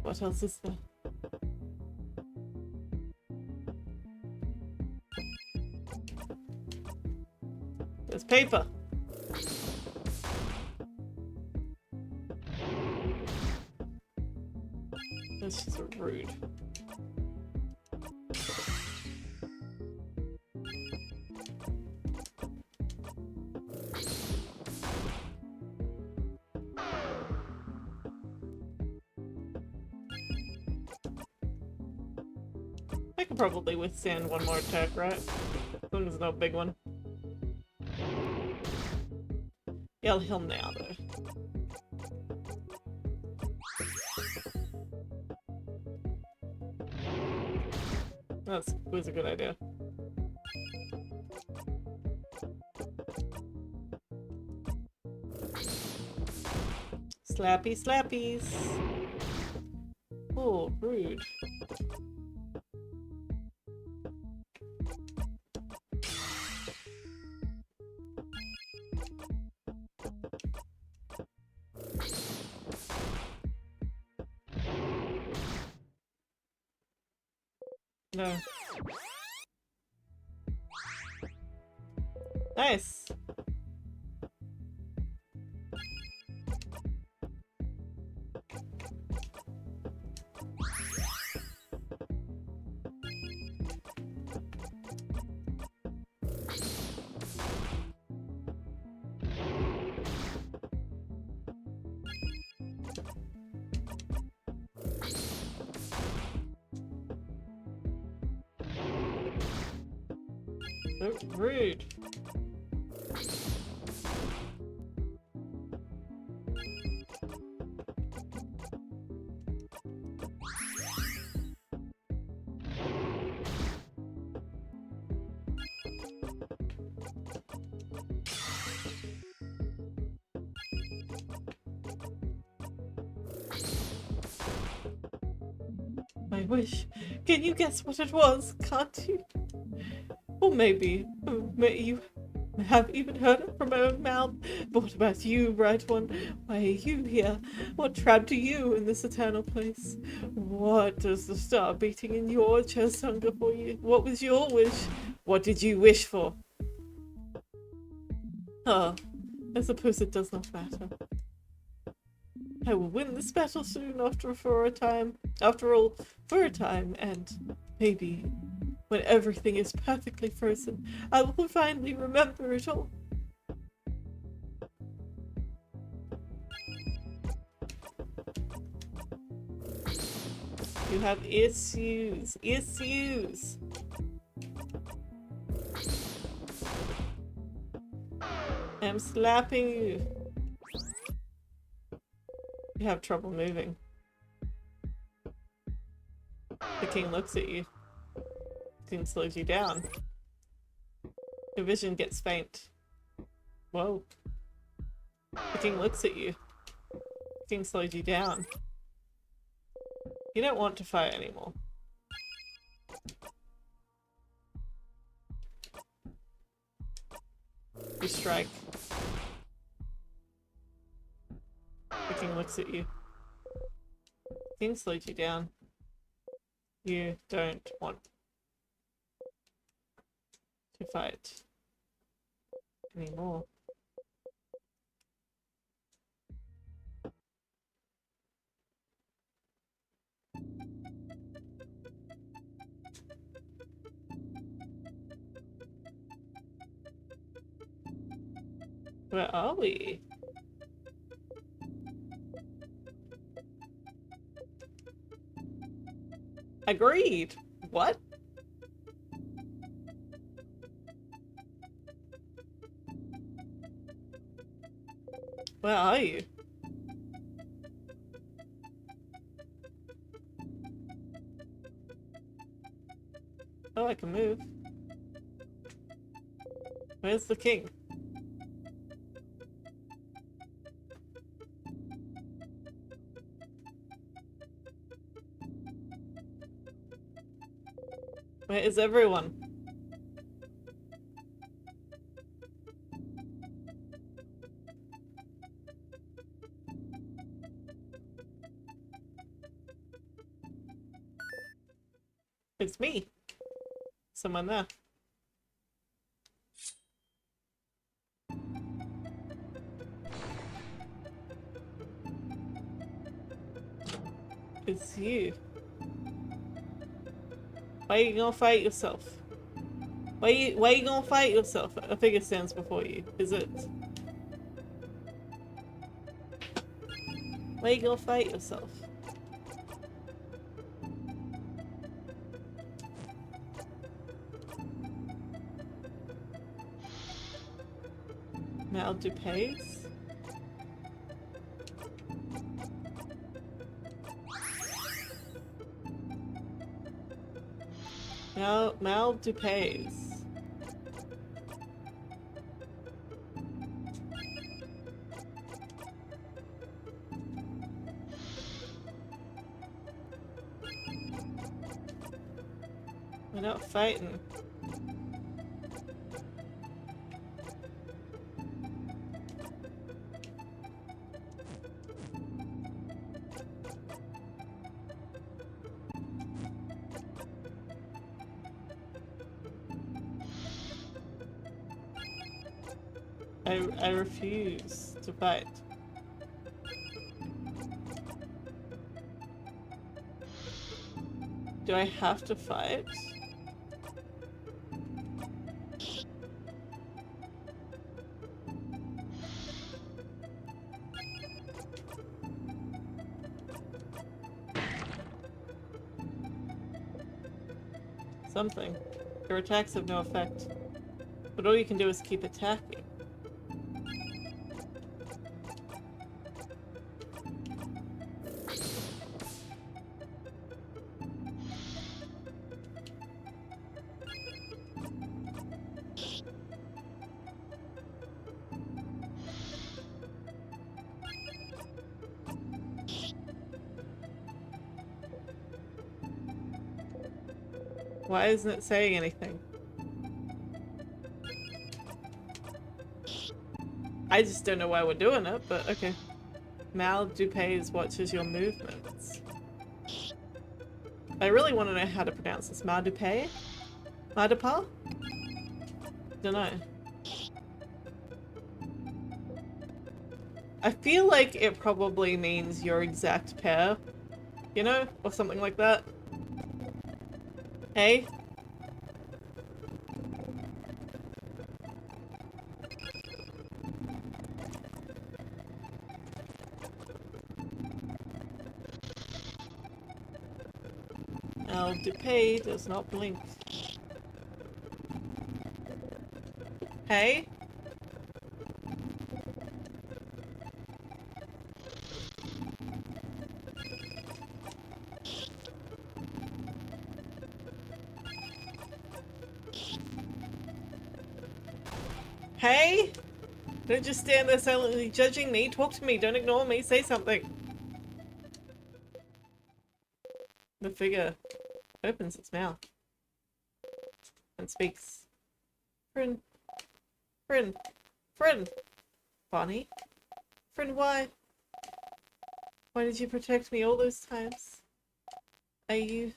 what else is there? There's paper! That's just rude. I can probably withstand one more attack, right? As long as it's not a big one. Yeah, he'll nail though. That was a good idea. Slappy slappies. Oh, rude. No. Nice. So rude. My wish. Can you guess what it was? Can't you? Or maybe you have even heard it from my own mouth. But what about you, Bright One? Why are you here? What trapped you in this eternal place? What does the star beating in your chest hunger for you? What was your wish? What did you wish for? Ah, I suppose it does not matter. I will win this battle soon after all, for a time, and maybe when everything is perfectly frozen, I will finally remember it all. You have issues. Issues. I'm slapping you. You have trouble moving. The king looks at you. The king slows you down. Your vision gets faint. Whoa. The king looks at you. The king slows you down. You don't want to fight anymore. You strike. The king looks at you. The king slows you down. You don't want to fight. anymore. Where are we? Agreed. What? Where are you? Oh, I can move. Where's the king? Where is everyone? It's me. Someone there. It's you. Why are you gonna fight yourself? Why are you gonna fight yourself? A figure stands before you. Is it? Why are you gonna fight yourself? Mal Dupays? Mal Dupays. We're not fighting. I refuse to fight. Do I have to fight? Something. Your attacks have no effect. But all you can do is keep attacking. Why isn't it saying anything? I just don't know why we're doing it, but okay. Mal Dupays watches your movements. I really want to know how to pronounce this. Mal Dupay? Mardapa? Don't know. I feel like it probably means your exact pair, you know? Or something like that. Hey? Mal Dupay does not blink. Hey? Hey? Don't just stand there silently judging me. Talk to me. Don't ignore me. Say something. The figure opens its mouth and speaks. Friend. Friend. Friend. Bonnie. Friend, why? Why did you protect me all those times? Are you...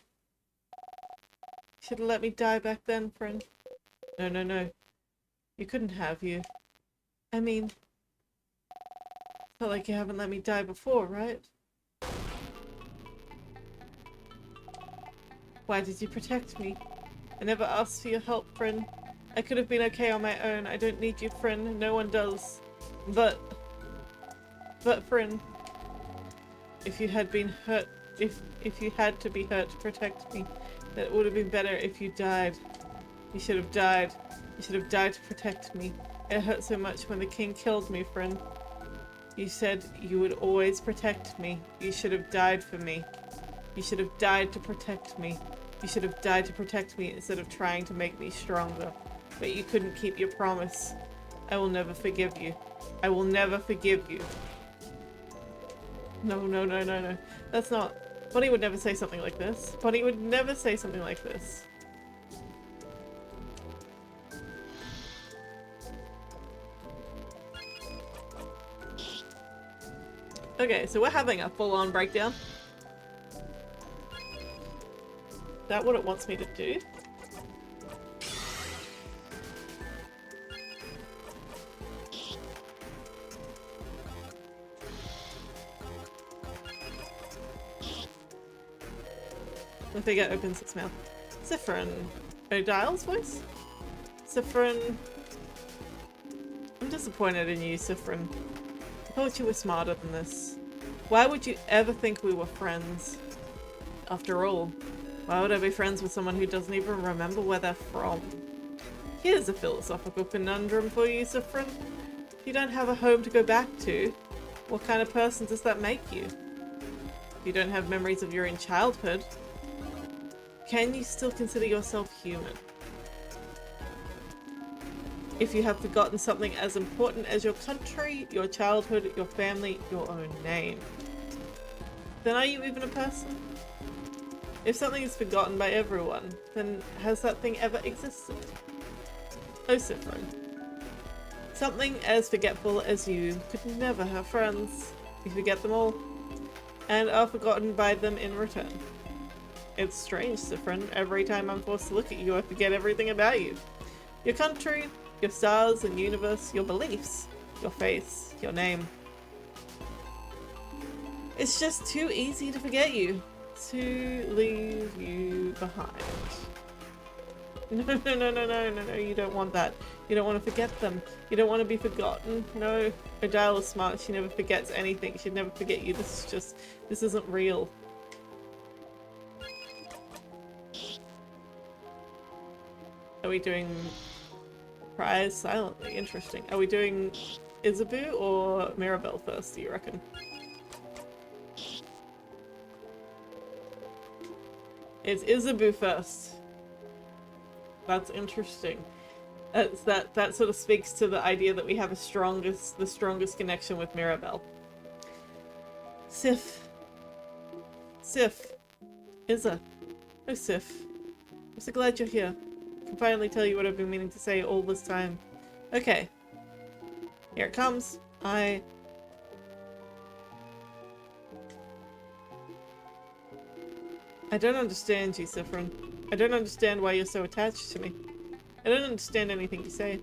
Should have let me die back then, friend. No, no, no. You couldn't have, you. I mean, felt like you haven't let me die before, right? Why did you protect me? I never asked for your help, friend. I could have been okay on my own. I don't need you, friend. No one does. But friend, if you had been hurt, if you had to be hurt to protect me, that would have been better if you died. You should have died. You should have died to protect me. It hurt so much when the king killed me, friend. You said you would always protect me. You should have died for me. You should have died to protect me. You should have died to protect me instead of trying to make me stronger. But you couldn't keep your promise. I will never forgive you. I will never forgive you. No, no, no, no, no. That's not... Bonnie would never say something like this. Bonnie would never say something like this. Okay, so we're having a full-on breakdown. Is that what it wants me to do? The figure opens its mouth. Siffrin. Odile's voice? Siffrin. I'm disappointed in you, Siffrin. I thought you were smarter than this. Why would you ever think we were friends? After all, why would I be friends with someone who doesn't even remember where they're from? Here's a philosophical conundrum for you, Siffrin. If you don't have a home to go back to, what kind of person does that make you? If you don't have memories of your own childhood, can you still consider yourself human? If you have forgotten something as important as your country, your childhood, your family, your own name, then are you even a person? If something is forgotten by everyone, then has that thing ever existed? Oh, Siffrin. Something as forgetful as you could never have friends. You forget them all, and are forgotten by them in return. It's strange, Siffrin. Every time I'm forced to look at you, I forget everything about you. Your country, your stars and universe, your beliefs, your face, your name. It's just too easy to forget you. To leave you behind. No, no, no, no, no, no, no, you don't want that. You don't want to forget them. You don't want to be forgotten. No, Odile is smart. She never forgets anything. She'd never forget you. This isn't real. Are we doing prize silently? Interesting. Are we doing Isabu or Mirabelle first, do you reckon? It's Isabu first. That's interesting. That sort of speaks to the idea that we have the strongest connection with Mirabelle. Sif. Isa. Oh, Sif. I'm so glad you're here. I can finally tell you what I've been meaning to say all this time. Okay. Here it comes. I don't understand you, Siffrin. I don't understand why you're so attached to me. I don't understand anything you say.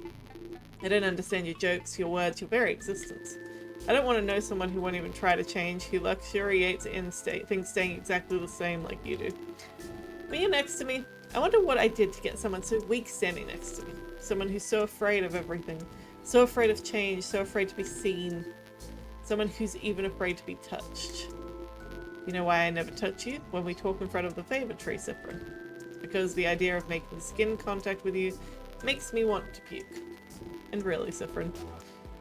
I don't understand your jokes, your words, your very existence. I don't want to know someone who won't even try to change, who luxuriates in things staying exactly the same like you do. When you're next to me, I wonder what I did to get someone so weak standing next to me. Someone who's so afraid of everything. So afraid of change, so afraid to be seen. Someone who's even afraid to be touched. You know why I never touch you when we talk in front of the favor tree, Siffrin? Because the idea of making skin contact with you makes me want to puke. And really, Siffrin,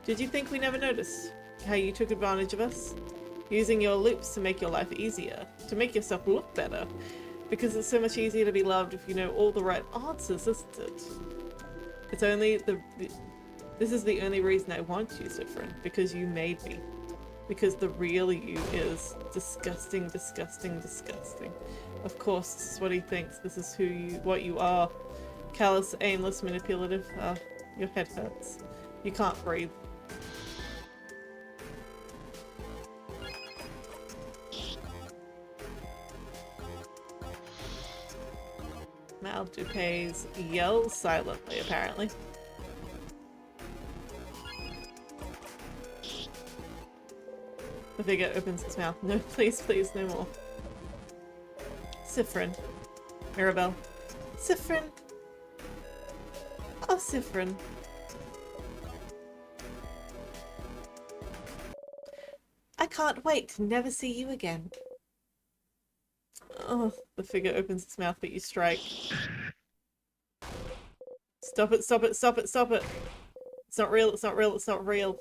did you think we never noticed how you took advantage of us? Using your loops to make your life easier, to make yourself look better. Because it's so much easier to be loved if you know all the right answers, isn't it? It's only this is the only reason I want you, Siffrin, because you made me. Because the real you is disgusting, disgusting, disgusting. Of course, this is what he thinks. This is what you are. Callous, aimless, manipulative. Your head hurts. You can't breathe. Mal Dupays yells silently, apparently. figure opens its mouth. No, please, please, no more. Siffrin. Mirabelle. Siffrin. Oh, Siffrin. I can't wait to never see you again. Oh, the figure opens its mouth, but you strike. Stop it, stop it, stop it, stop it! It's not real, it's not real, it's not real.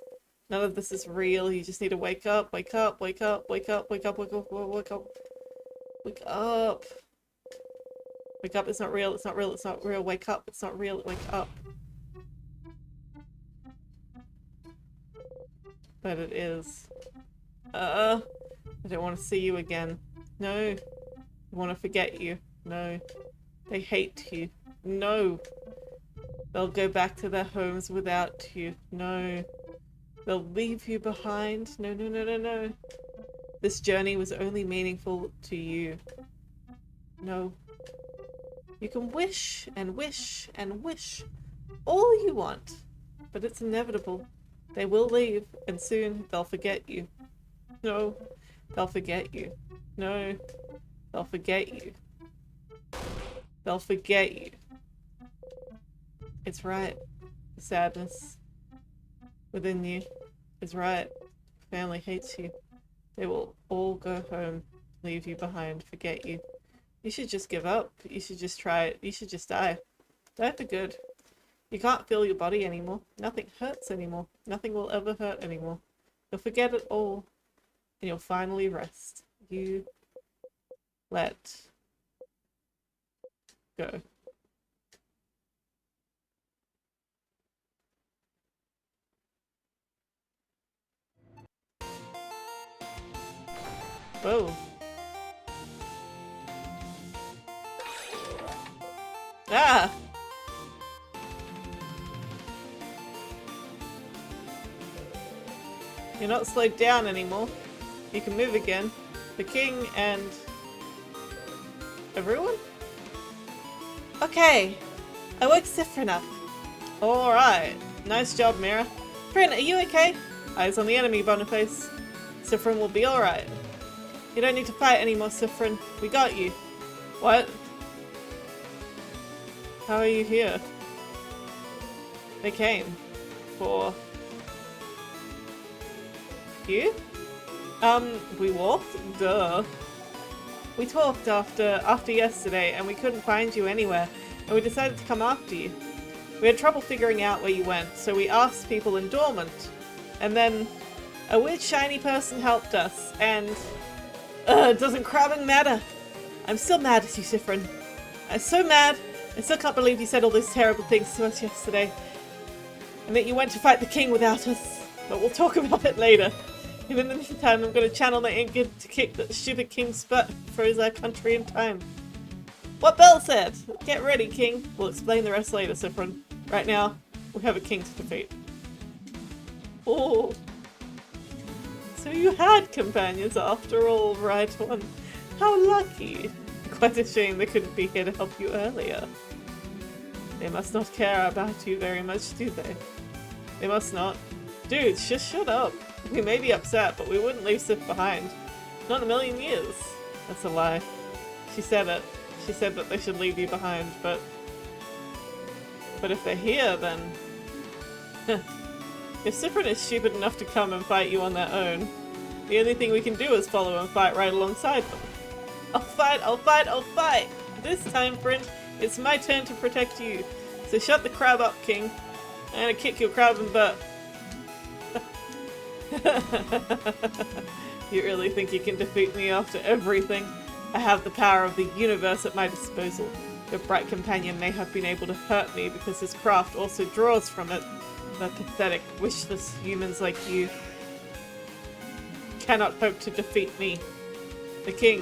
None of this is real. You just need to wake up, wake up, wake up, wake up, wake up, wake up, wake up. Wake up. Wake up, it's not real, it's not real, it's not real. Wake up, it's not real, wake up. But it is. I don't want to see you again. No. I want to forget you. No. They hate you. No. They'll go back to their homes without you. No. They'll leave you behind. No, no, no, no, no. This journey was only meaningful to you. No. You can wish and wish and wish all you want, but it's inevitable. They will leave, and soon they'll forget you. No. They'll forget you. No. They'll forget you. They'll forget you. It's right. The sadness within you is right. Family hates you. They will all go home, leave you behind, forget you. You should just give up. You should just try it. You should just die. Die for good. You can't feel your body anymore. Nothing hurts anymore. Nothing will ever hurt anymore. You'll forget it all. And you'll finally rest. You let go. Whoa. Ah! You're not slowed down anymore. You can move again. The king and everyone? Okay. I woke Siffrin up. Alright. Nice job, Mira. Friend, are you okay? Eyes on the enemy, Boniface. Siffrin will be alright. You don't need to fight anymore, Siffrin. We got you. What? How are you here? They came. For... you? We walked? Duh. We talked after yesterday and we couldn't find you anywhere, and we decided to come after you. We had trouble figuring out where you went, so we asked people in Dormant. And then a weird shiny person helped us, and... doesn't crabbing matter? I'm still mad at you, Siffrin. I'm so mad. I still can't believe you said all those terrible things to us yesterday. And that you went to fight the king without us. But we'll talk about it later. And in the meantime, I'm going to channel the ink to kick that stupid king's butt, froze our country in time. What Belle said! Get ready, king. We'll explain the rest later, Siffrin. Right now, we have a king to defeat. Oh. So you had companions after all, right one? How lucky. Quite a shame they couldn't be here to help you earlier. They must not care about you very much, do they? They must not. Dude, just shut up. We may be upset, but we wouldn't leave Sif behind. Not in a million years. That's a lie. She said it. She said that they should leave you behind, but if they're here, then... If Siffrin is stupid enough to come and fight you on their own, the only thing we can do is follow and fight right alongside them. I'll fight, I'll fight, I'll fight! This time, friend, it's my turn to protect you. So shut the crab up, king. I'm gonna kick your crabbing butt. You really think you can defeat me after everything? I have the power of the universe at my disposal. Your bright companion may have been able to hurt me because his craft also draws from it. But pathetic, wishless humans like you cannot hope to defeat me. The king.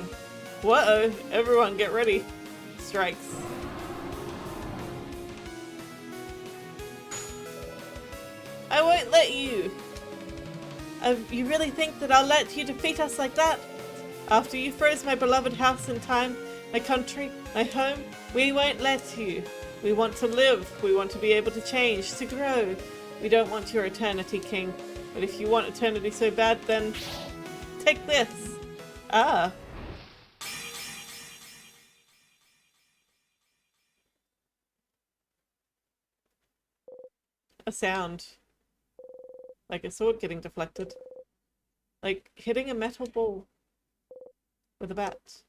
Whoa, everyone get ready. Strikes. I won't let you. You really think that I'll let you defeat us like that? After you froze my beloved house in time, my country, my home, we won't let you. We want to live. We want to be able to change, to grow. We don't want your eternity, king. But if you want eternity so bad, then Take this! Ah. A sound. Like a sword getting deflected. Like hitting a metal ball with a bat.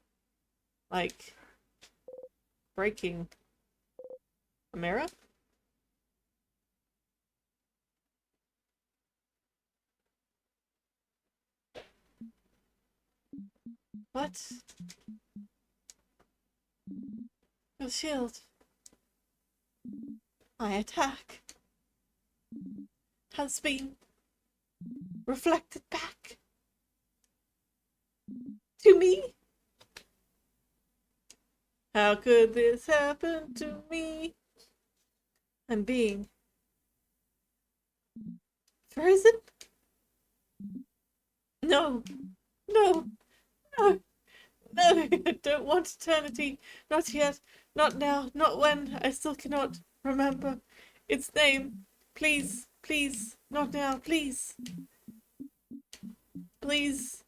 Like breaking a mirror? What? Your shield. My attack has been reflected back to me. How could this happen to me? I'm being frozen? No, no, no, no, I don't want eternity. Not yet, not now, not when. I still cannot remember its name. Please, please, not now, please. Please.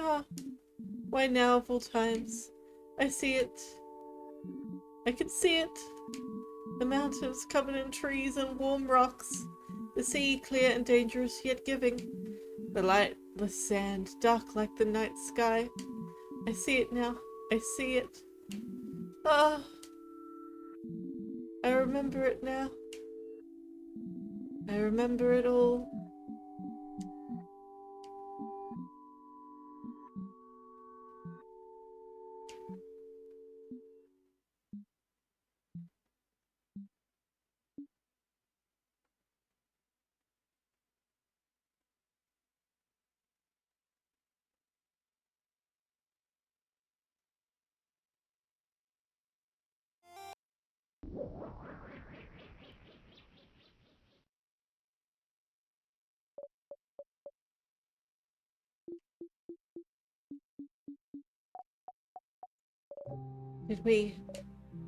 Ah, why now of all times? I see it. I can see it. The mountains covered in trees and warm rocks. The sea clear and dangerous, yet giving. The lightless sand, dark like the night sky. I see it now. I see it. Ah, I remember it now. I remember it all. Did we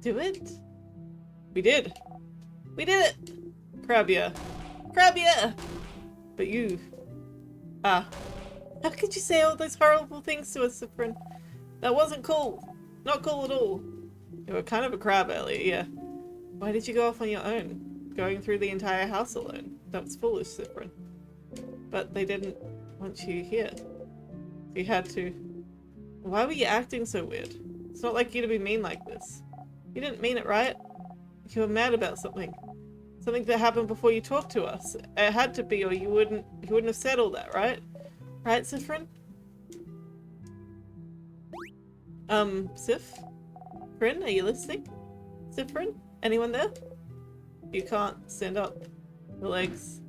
do it? We did. We did it! Crabia. Crabia! But you... Ah. How could you say all those horrible things to us, Siffrin? That wasn't cool. Not cool at all. You were kind of a crab earlier, yeah. Why did you go off on your own? Going through the entire house alone? That was foolish, Siffrin. But they didn't want you here. You had to. Why were you acting so weird? It's not like you to be mean like this. You didn't mean it, right? You were mad about something. Something that happened before you talked to us. It had to be, or you wouldn't have said all that, right? Right, Siffrin? Siffrin, are you listening? Siffrin? Anyone there? You can't stand up. Your legs.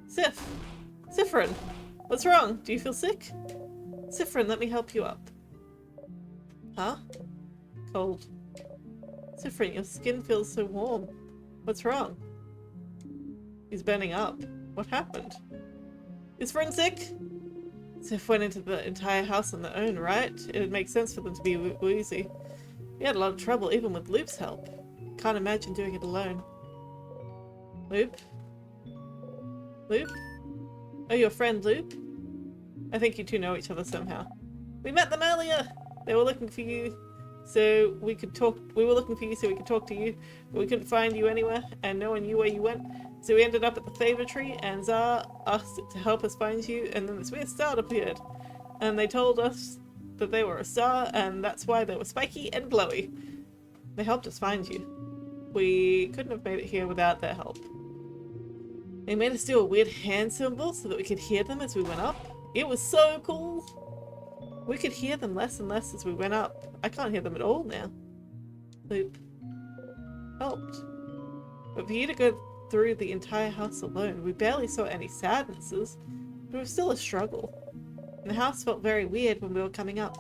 Siffrin! What's wrong? Do you feel sick? Siffrin, let me help you up. Huh? Cold. Siffrin, your skin feels so warm. What's wrong? He's burning up. What happened? Is Friend sick? Sif went into the entire house on their own, right? It'd make sense for them to be woozy. We had a lot of trouble, even with Loop's help. Can't imagine doing it alone. Loop? Loop? Oh, your friend Loop? I think you two know each other somehow. We met them earlier! They were looking for you so we could talk. We were looking for you so we could talk to you, but we couldn't find you anywhere, and no one knew where you went. So we ended up at the favor tree, and Zar asked it to help us find you, and then this weird star appeared. And they told us that they were a star, and that's why they were spiky and glowy. They helped us find you. We couldn't have made it here without their help. They made us do a weird hand symbol so that we could hear them as we went up. It was so cool! We could hear them less and less as we went up. I can't hear them at all now. Loop helped. But for you to go through the entire house alone, we barely saw any sadnesses, but it was still a struggle. And the house felt very weird when we were coming up.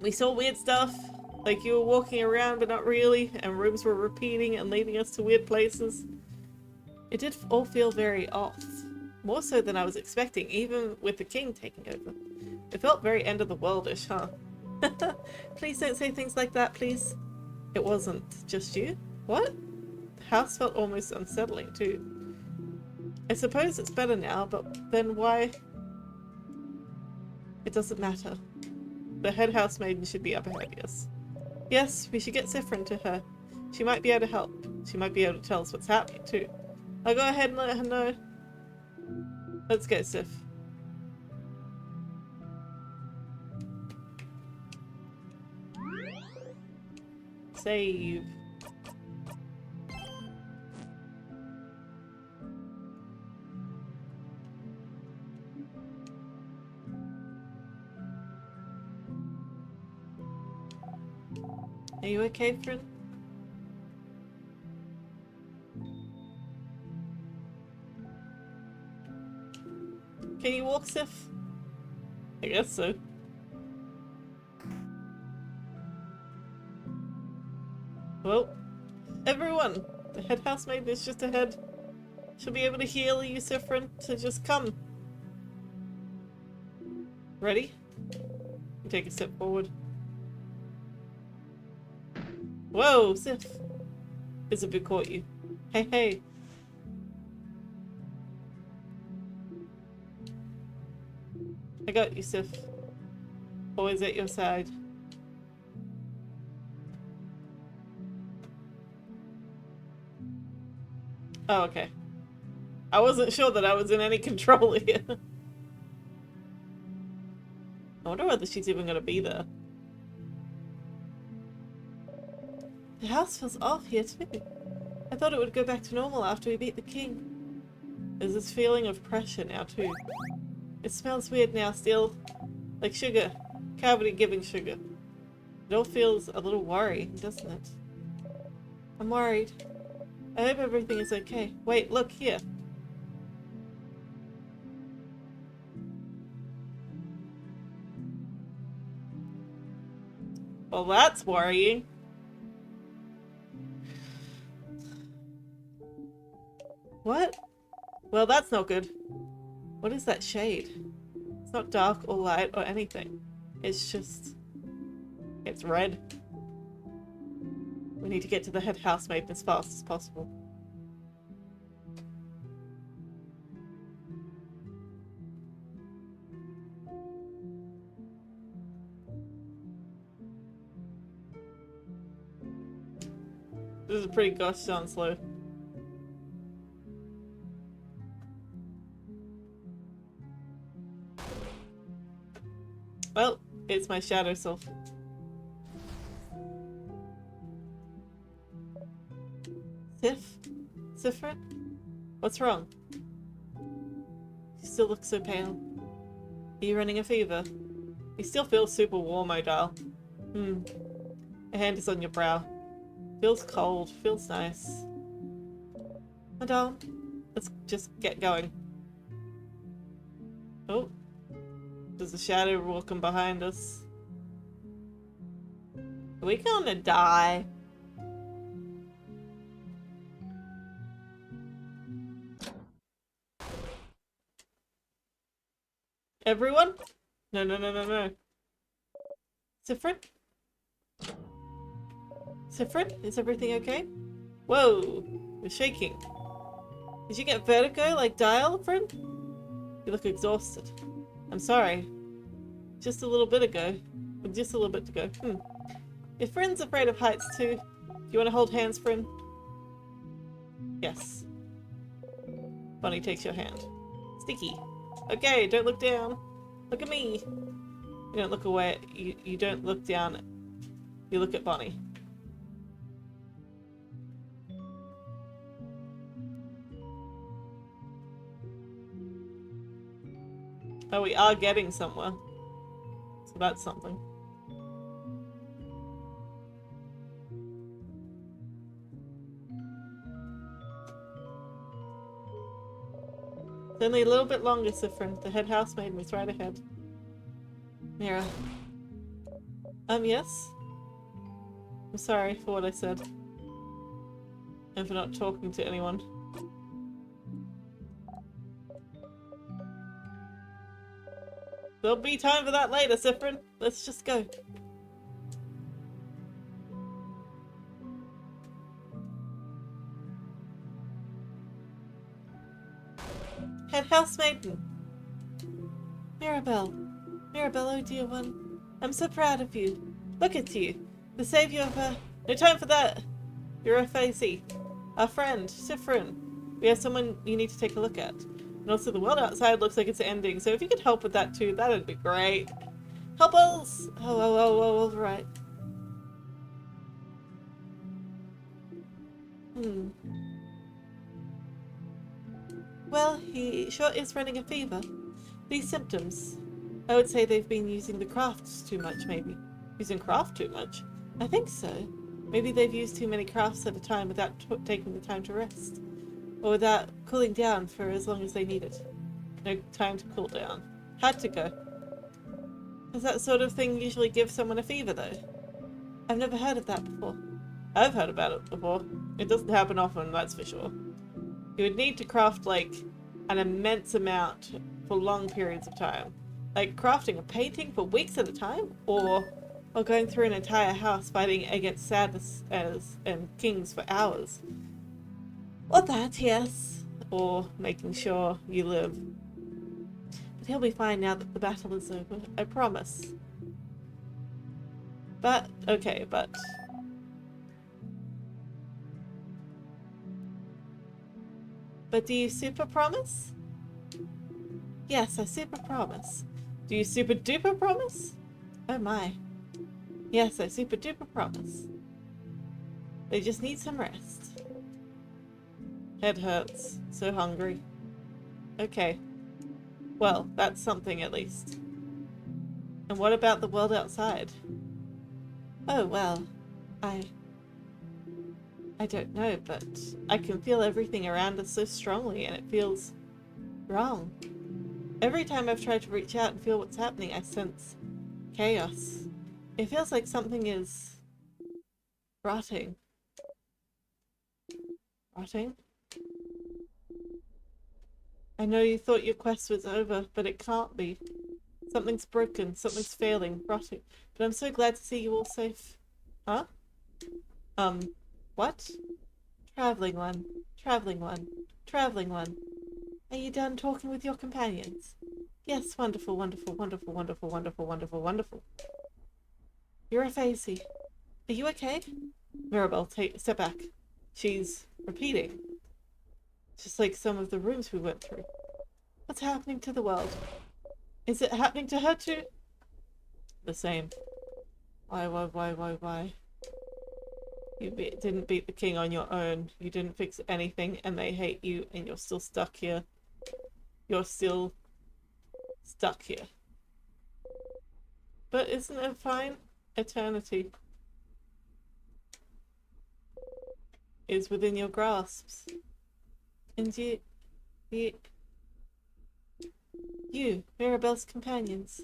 We saw weird stuff, like you were walking around but not really, and rooms were repeating and leading us to weird places. It did all feel very off. More so than I was expecting, even with the king taking over. It felt very end of the world-ish, huh? Please don't say things like that, please. It wasn't just you. What? The house felt almost unsettling, too. I suppose it's better now, but then why? It doesn't matter. The head housemaiden should be up ahead, yes. Yes, we should get Siffrin to her. She might be able to help. She might be able to tell us what's happening, too. I'll go ahead and let her know. Let's go, Sif. Save. Are you okay, friend? Can you walk, Sif? I guess so. Well, everyone! The head housemaid is just ahead. She'll be able to heal you, Siffrin, so just come. Ready? You take a step forward. Whoa, Sif! Isabel caught you. Hey, hey! I got you, Sif. Always at your side. Oh, okay. I wasn't sure that I was in any control here. I wonder whether she's even gonna be there. The house feels off here too. I thought it would go back to normal after we beat the king. There's this feeling of pressure now too. It smells weird now still. Like sugar. Cavity giving sugar. It all feels a little worrying, doesn't it? I'm worried. I hope everything is okay. Wait, look here. Well, that's worrying. What? Well, that's not good. What is that shade? It's not dark or light or anything. It's just... it's red. We need to get to the head housemaid as fast as possible. This is pretty gosh darn slow. Well, it's my shadow self. Siffrin? What's wrong? You still look so pale. Are you running a fever? You still feel super warm, Odile. A hand is on your brow. Feels cold, feels nice. Odile, let's just get going. Oh. There's a shadow walking behind us. Are we gonna die? Everyone? No, no, no, no, no. Siffrin? Siffrin? Is everything okay? Whoa! You're shaking. Did you get vertigo like Dial, friend? You look exhausted. I'm sorry. Just a little bit ago. Just a little bit to go. Your friend's afraid of heights too. Do you want to hold hands, friend? Yes. Bonnie takes your hand. Sticky. Okay, don't look down. Look at me. You don't look away. You don't look down. You look at Bonnie. Oh, we are getting somewhere. So that's something. It's only a little bit longer, Siffrin. The head housemaid was right ahead. Mira. Yes? I'm sorry for what I said. And for not talking to anyone. There'll be time for that later, Siffrin. Let's just go. Head housemaiden! Mirabelle. Mirabelle, oh dear one. I'm so proud of you. Look at you. The savior of her. No time for that! You're a facey. Our friend, Siffrin. We have someone you need to take a look at. And also the world outside looks like it's ending, so if you could help with that too, that'd be great. Help us! Oh, right. Well, he sure is running a fever. These symptoms. I would say they've been using the crafts too much, maybe. Using craft too much? I think so. Maybe they've used too many crafts at a time without taking the time to rest. Or without cooling down for as long as they needed. No time to cool down. Had to go. Does that sort of thing usually give someone a fever, though? I've never heard of that before. I've heard about it before. It doesn't happen often, that's for sure. You would need to craft, like, an immense amount for long periods of time. Like crafting a painting for weeks at a time? Or going through an entire house fighting against sadness and kings for hours. Or that, yes. Or making sure you live. But he'll be fine now that the battle is over. I promise. But, okay, but... But do you super promise? Yes, I super promise. Do you super duper promise? Oh my. Yes, I super duper promise. They just need some rest. Head hurts. So hungry. Okay. Well, that's something at least. And what about the world outside? Oh, well, I don't know, but I can feel everything around us so strongly and it feels wrong. Every time I've tried to reach out and feel what's happening, I sense chaos. It feels like something is rotting. Rotting? I know you thought your quest was over, but it can't be. Something's broken, something's failing, rotting. But I'm so glad to see you all safe. Huh? What? Traveling one, traveling one, traveling one. Are you done talking with your companions? Yes, wonderful, wonderful, wonderful, wonderful, wonderful, wonderful, wonderful. You're a facey. Are you okay? Mirabelle, step back. She's repeating. Just like some of the rooms we went through. What's happening to the world? Is it happening to her too? The same. Why? You didn't beat the king on your own. You didn't fix anything and they hate you and you're still stuck here. You're still stuck here. But isn't it fine? Eternity is within your grasps. And you, Mirabelle's companions,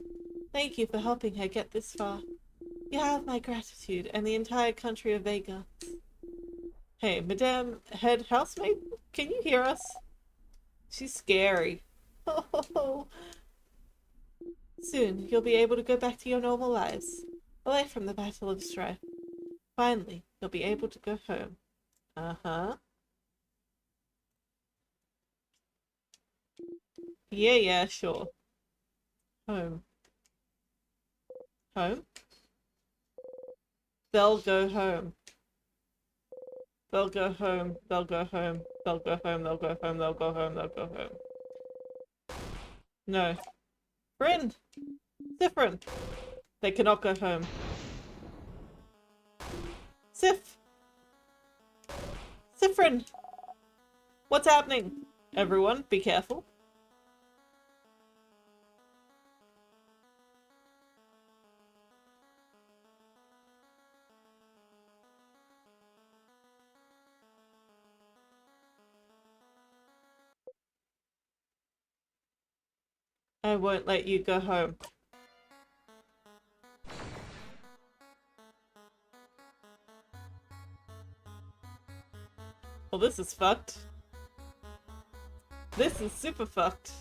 thank you for helping her get this far. You have my gratitude and the entire country of Vega. Hey, Madame Head Housemaid, can you hear us? She's scary. Oh. Soon, you'll be able to go back to your normal lives, away from the Battle of Strife. Finally, you'll be able to go home. Uh-huh. Yeah, sure. Home. Home? They'll go home. They'll go home. They'll go home. They'll go home. They'll go home. They'll go home. They'll go home. No. Friend! Siffrin! They cannot go home. Siffrin! What's happening? Everyone, be careful. I won't let you go home. Well, this is fucked. This is super fucked.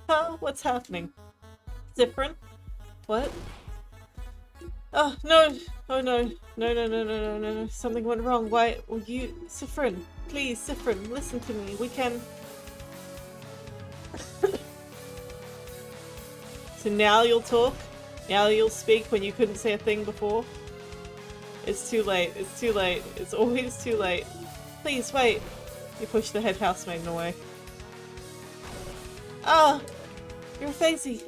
Huh? What's happening? Siffrin? What? Oh, no! Oh, no. No. Something went wrong. Why? Will you... Siffrin, please, Siffrin, listen to me. We can... So now you'll talk? Now you'll speak when you couldn't say a thing before? It's too late. It's too late. It's always too late. Please, wait. You push the head housemaiden away. Ah! You're a Fazy.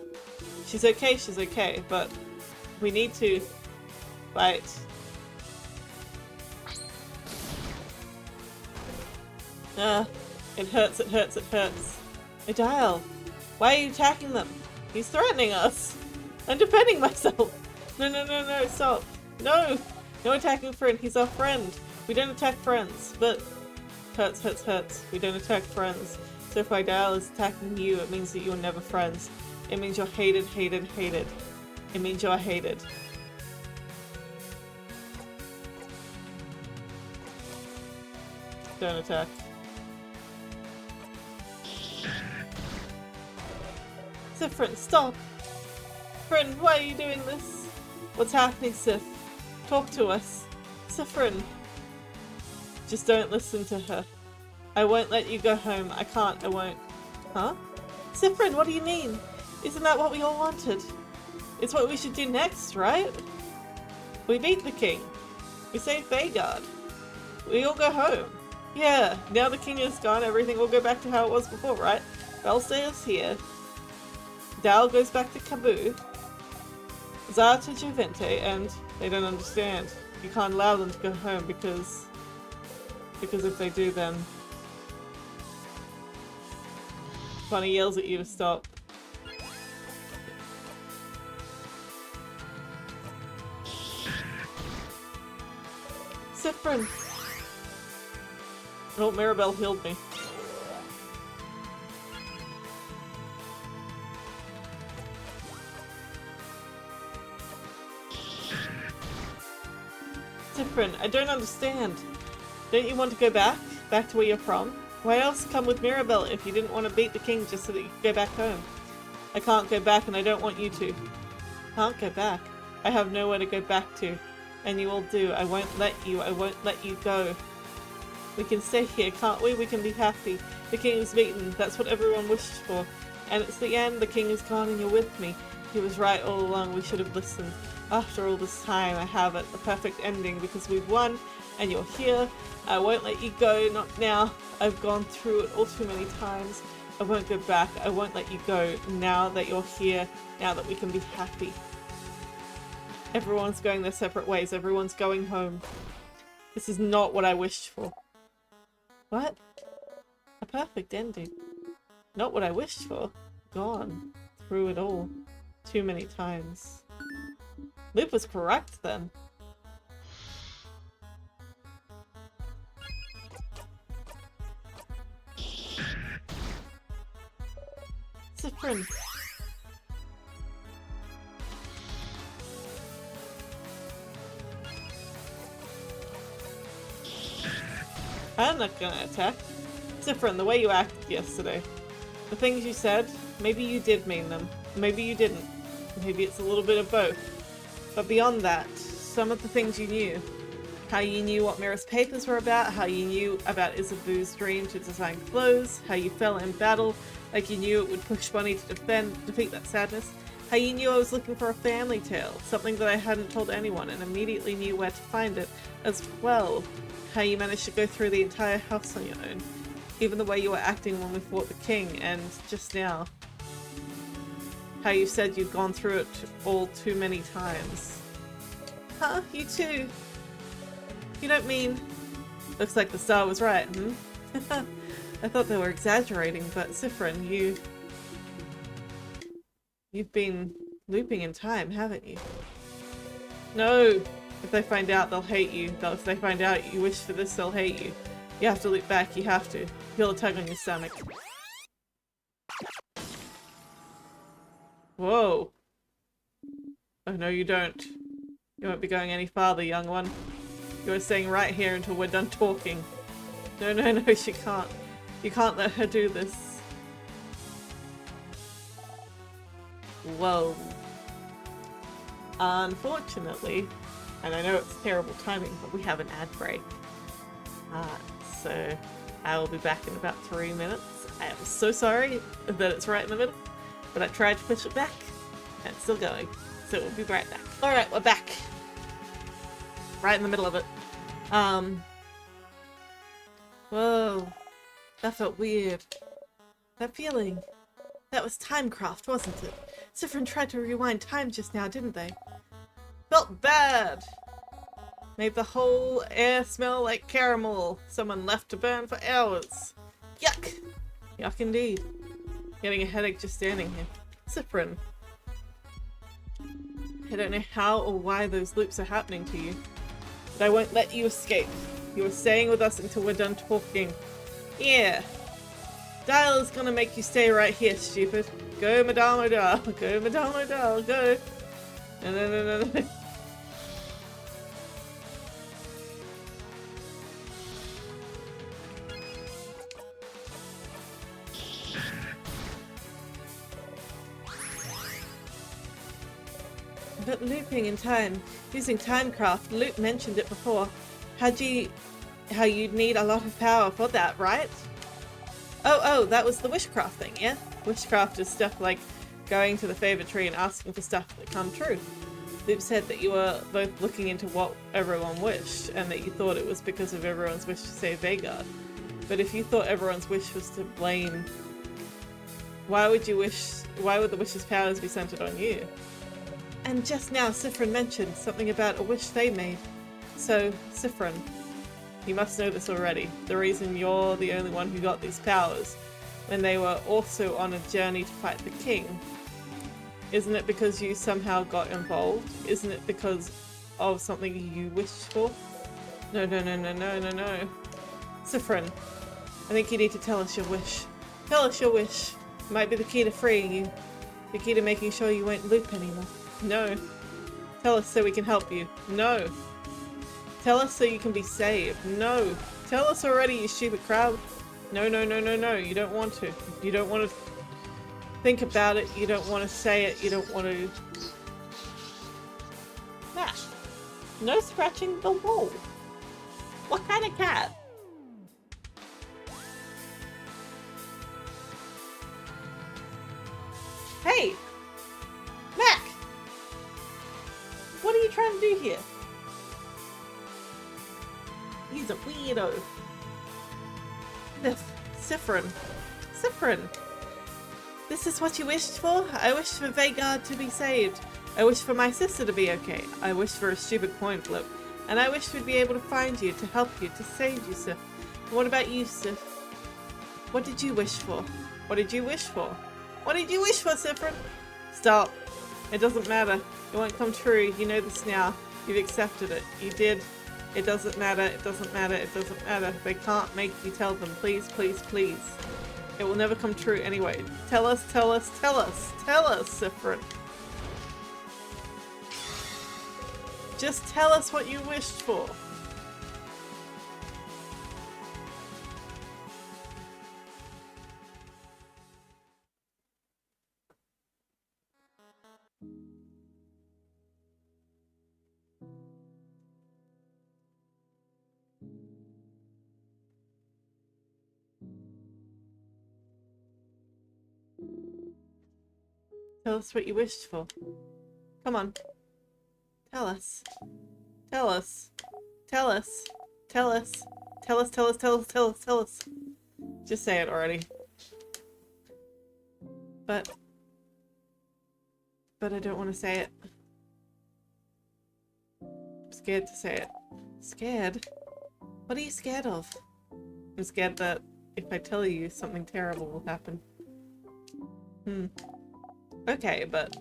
She's okay, but we need to fight. Ah, it hurts, it hurts, it hurts. Dial, why are you attacking them? He's threatening us. I'm defending myself. No, stop. No! No attacking friend, he's our friend. We don't attack friends, but hurts, hurts, hurts. We don't attack friends. So if Dial is attacking you, it means that you're never friends. It means you're hated, hated, hated. It means you're hated. Don't attack. Siffrin, stop! Siffrin, why are you doing this? What's happening, Sif? Talk to us. Siffrin! Just don't listen to her. I won't let you go home. I can't. I won't. Huh? Siffrin, what do you mean? Isn't that what we all wanted? It's what we should do next, right? We beat the king. We saved Vhagar. We all go home. Yeah, now the king is gone, everything will go back to how it was before, right? Belle stays here. Dal goes back to Kaboo. Zar to Juvente, and they don't understand. You can't allow them to go home because if they do, then Bonnie yells at you to stop. Siffrin! Oh, Mirabelle healed me. Siffrin, I don't understand. Don't you want to go back? Back to where you're from? Why else come with Mirabelle if you didn't want to beat the king just so that you could go back home? I can't go back and I don't want you to. Can't go back? I have nowhere to go back to. And you all do. I won't let you. I won't let you go. We can stay here, can't we? We can be happy. The king is beaten. That's what everyone wished for. And it's the end. The king is gone and you're with me. He was right all along. We should have listened. After all this time, I have it. The perfect ending because we've won and you're here. I won't let you go. Not now. I've gone through it all too many times. I won't go back. I won't let you go now that you're here. Now that we can be happy. Everyone's going their separate ways. Everyone's going home. This is not what I wished for. What? A perfect ending. Not what I wished for. Gone. Through it all. Too many times. Luke was correct then. Siffrin. I'm not gonna attack. Siffrin, the way you acted yesterday. The things you said, maybe you did mean them. Maybe you didn't. Maybe it's a little bit of both. But beyond that, some of the things you knew. How you knew what Mira's papers were about, how you knew about Isabu's dream to design clothes, how you fell in battle, like you knew it would push Bonnie to defeat that sadness. How you knew I was looking for a family tale, something that I hadn't told anyone and immediately knew where to find it as well. How you managed to go through the entire house on your own. Even the way you were acting when we fought the king, and just now. How you said you'd gone through it all too many times. Huh? You too? You don't mean... Looks like the star was right, hmm? I thought they were exaggerating, but Siffrin, you've been looping in time, haven't you? No! If they find out, they'll hate you. If they find out you wish for this, they'll hate you. You have to loop back, you have to. Feel a tug on your stomach. Whoa. Oh no, you don't. You won't be going any farther, young one. You are staying right here until we're done talking. No, she can't. You can't let her do this. Whoa. Unfortunately, and I know it's terrible timing, but we have an ad break. So I will be back in about 3 minutes. I am so sorry that it's right in the middle, but I tried to push it back. And it's still going. So we'll be right back. Alright, we're back. Right in the middle of it. Whoa. That felt weird. That feeling. That was timecraft, wasn't it? Siffrin tried to rewind time just now, didn't they? Felt bad. Made the whole air smell like caramel. Someone left to burn for hours. Yuck. Yuck indeed. Getting a headache just standing here. Siffrin. I don't know how or why those loops are happening to you, but I won't let you escape. You are staying with us until we're done talking. Yeah. Dial is gonna make you stay right here, stupid. Go, Madame Dial. Go, Madame Dial. Go. No. But looping in time, using timecraft, Luke mentioned it before. How you'd need a lot of power for that, right? Oh, that was the wishcraft thing, yeah? Wishcraft is stuff like going to the favorite tree and asking for stuff that come true. Luke said that you were both looking into what everyone wished, and that you thought it was because of everyone's wish to save Vhagar. But if you thought everyone's wish was to blame, why would the wish's powers be centered on you? And just now Siffrin mentioned something about a wish they made. So, Siffrin, you must know this already. The reason you're the only one who got these powers, when they were also on a journey to fight the king, isn't it because you somehow got involved? Isn't it because of something you wished for? No. Siffrin, I think you need to tell us your wish. Tell us your wish. It might be the key to freeing you. The key to making sure you won't loop anymore. No. Tell us so we can help you. No. Tell us so you can be saved. No. Tell us already, you stupid crowd. No. You don't want to. You don't want to think about it. You don't want to say it. You don't want to... Matt. No scratching the wall. What kind of cat? Hey! Mac! What are you trying to do here? He's a weirdo. Siffrin. This is what you wished for? I wished for Vhagar to be saved. I wished for my sister to be okay. I wished for a stupid coin flip. And I wished we'd be able to find you, to help you, to save you, Sif. And what about you, Sif? What did you wish for? What did you wish for? What did you wish for, Siffrin? Stop. It doesn't matter. It won't come true. You know this now. You've accepted it. You did. It doesn't matter. It doesn't matter. It doesn't matter. They can't make you tell them. Please, please, please. It will never come true anyway. Tell us, Siffrin. Just tell us what you wished for. Tell us what you wished for. Come on. Tell us. Tell us. Tell us. Tell us. Tell us, tell us, tell us, tell us, tell us. Just say it already. But I don't want to say it. I'm scared to say it. Scared? What are you scared of? I'm scared that if I tell you, something terrible will happen. Okay, but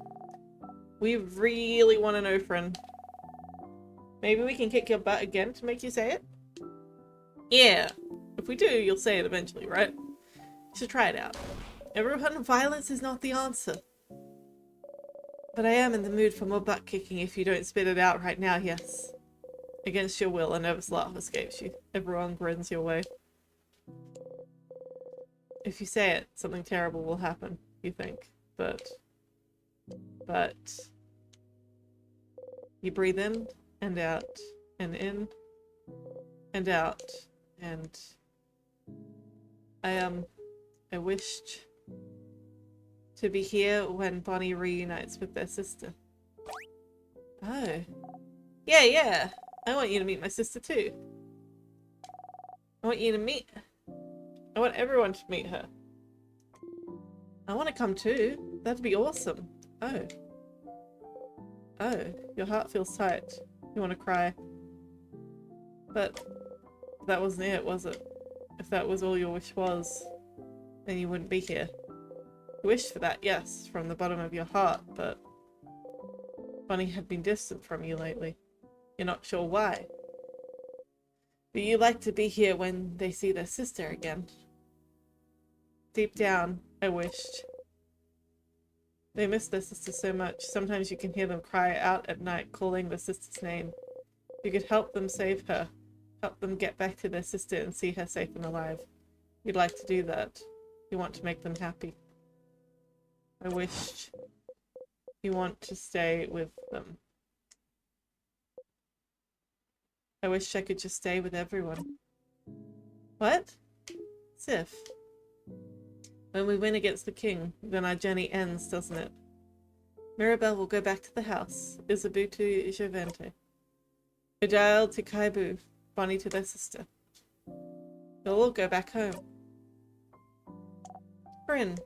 we really want to know, friend. Maybe we can kick your butt again to make you say it? Yeah. If we do, you'll say it eventually, right? You should try it out. Everyone, violence is not the answer. But I am in the mood for more butt kicking if you don't spit it out right now, yes. Against your will, a nervous laugh escapes you. Everyone grins your way. If you say it, something terrible will happen, you think. But you breathe in and out and in and out, and I wished To be here when Bonnie reunites with their sister. Oh. Yeah, yeah. I want you to meet my sister too. I want you to meet... I want everyone to meet her. I want to come too. That'd be awesome. Oh. Oh, your heart feels tight. You want to cry. But that wasn't it, was it? If that was all your wish was, then you wouldn't be here. You wished for that, yes, from the bottom of your heart, but Bonnie had been distant from you lately. You're not sure why. But you like to be here when they see their sister again. Deep down, I wished. They miss their sister so much. Sometimes you can hear them cry out at night, calling their sister's name. You could help them save her. Help them get back to their sister and see her safe and alive. You'd like to do that. You want to make them happy. I wished. You want to stay with them. I wish I could just stay with everyone. What? Sif. When we win against the king, then our journey ends, doesn't it? Mirabelle will go back to the house. Isabu to Jovente. Udile to Kaibu. Bonnie to their sister. They'll all go back home. Bryn.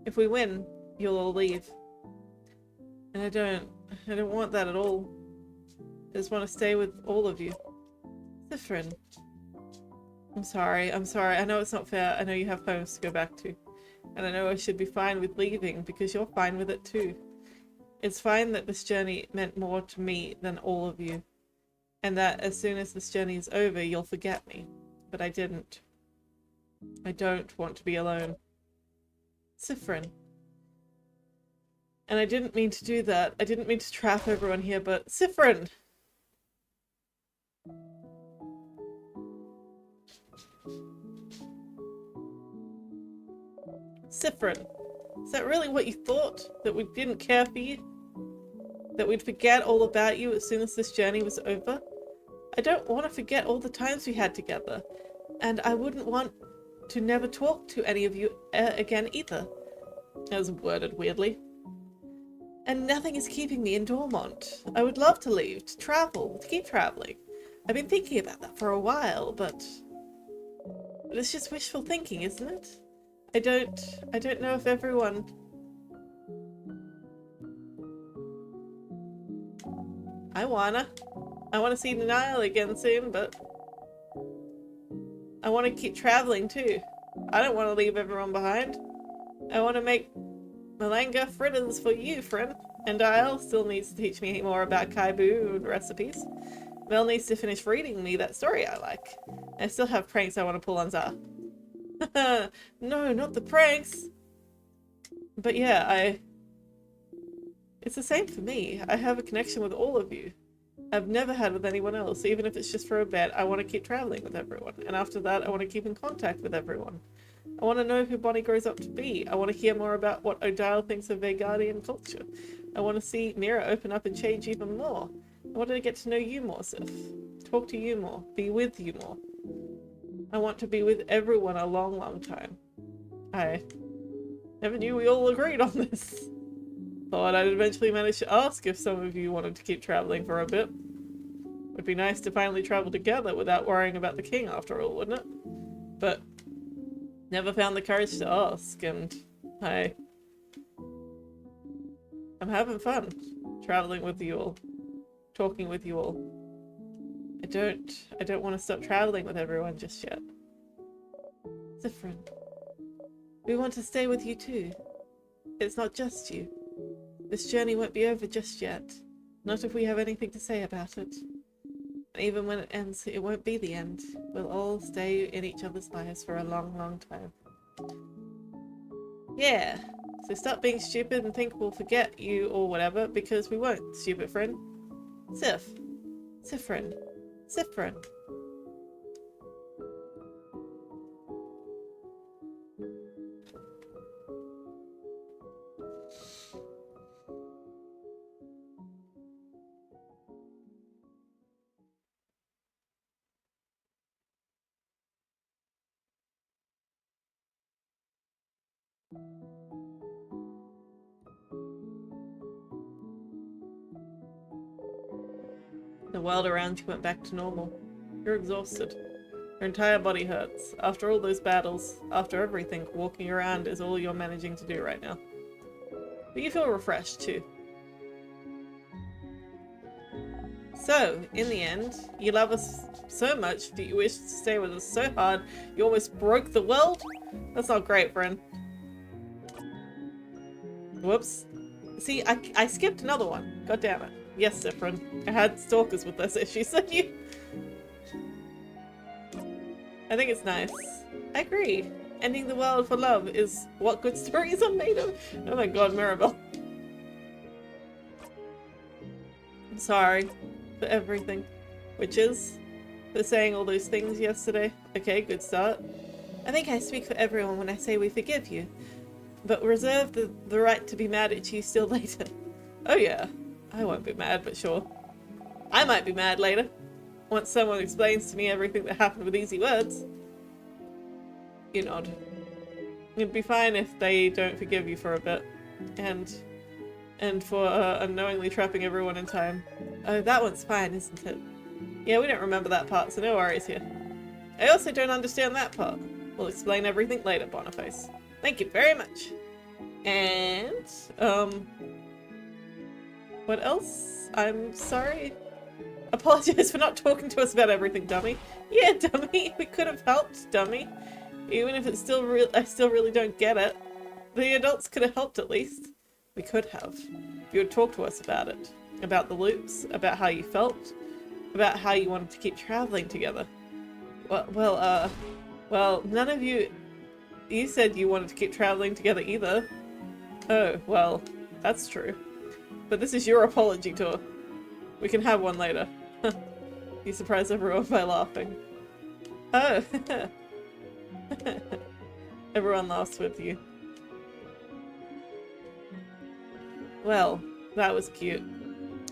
If we win, you'll all leave. And I don't want that at all. I just want to stay with all of you. Siffrin. I'm sorry. I know it's not fair. I know you have homes to go back to. And I know I should be fine with leaving because you're fine with it too. It's fine that this journey meant more to me than all of you. And that as soon as this journey is over, you'll forget me. But I didn't. I don't want to be alone. Siffrin. And I didn't mean to do that. I didn't mean to trap everyone here, but Siffrin! Siffrin, is that really what you thought? That we didn't care for you? That we'd forget all about you as soon as this journey was over? I don't want to forget all the times we had together. And I wouldn't want to never talk to any of you again either. That was worded weirdly. And nothing is keeping me in Dormont. I would love to leave, to travel, to keep traveling. I've been thinking about that for a while, but it's just wishful thinking, isn't it? I don't know if everyone... I wanna see Nile again soon, but I wanna keep traveling too. I don't wanna leave everyone behind. I wanna make Malanga fritters for you, friend. And Dial still needs to teach me more about Kaibu and recipes. Mel needs to finish reading me that story I like. I still have pranks I want to pull on Zah. No, not the pranks! But yeah, it's the same for me. I have a connection with all of you. I've never had with anyone else, even if it's just for a bit. I want to keep traveling with everyone. And after that, I want to keep in contact with everyone. I want to know who Bonnie grows up to be. I want to hear more about what Odile thinks of Vegardian culture. I want to see Mira open up and change even more. I want to get to know you more, Sif. Talk to you more. Be with you more. I want to be with everyone a long, long time. I never knew we all agreed on this. Thought I'd eventually manage to ask if some of you wanted to keep traveling for a bit. Would be nice to finally travel together without worrying about the king after all, wouldn't it? But never found the courage to ask, and I'm having fun traveling with you all, talking with you all. I don't want to stop traveling with everyone just yet. Siffrin, we want to stay with you too. It's not just you. This journey won't be over just yet. Not if we have anything to say about it. And even when it ends, it won't be the end. We'll all stay in each other's lives for a long, long time. Yeah, so stop being stupid and think we'll forget you or whatever, because we won't, stupid friend. Siffrin. world around you went back to normal. You're exhausted. Your entire body hurts. After all those battles, after everything, walking around is all you're managing to do right now. But you feel refreshed too. So, in the end, you love us so much that you wish to stay with us so hard you almost broke the world? That's not great, friend. Whoops. See, I skipped another one. God damn it. Yes, Siffrin. I had stalkers with this issue, so you... I think it's nice. I agree. Ending the world for love is what good stories are made of. Oh my god, Mirabelle. I'm sorry for everything. Witches, for saying all those things yesterday. Okay, good start. I think I speak for everyone when I say we forgive you, but reserve the right to be mad at you still later. Oh yeah, I won't be mad, but sure. I might be mad later, once someone explains to me everything that happened with easy words. You nod. It'd be fine if they don't forgive you for a bit, and for unknowingly trapping everyone in time. Oh, that one's fine, isn't it? Yeah, we don't remember that part, so no worries here. I also don't understand that part. We'll explain everything later, Boniface. Thank you very much. And, what else? I'm sorry. Apologize for not talking to us about everything, dummy. Yeah, dummy. We could have helped, dummy. Even if it's still I still really don't get it. The adults could have helped at least. We could have. If you had talked to us about it. About the loops, about how you felt, about how you wanted to keep traveling together. Well, none of you said you wanted to keep traveling together either. Oh, well, that's true. But this is your apology tour. We can have one later. You surprised everyone by laughing. Oh, everyone laughs with you. Well, that was cute.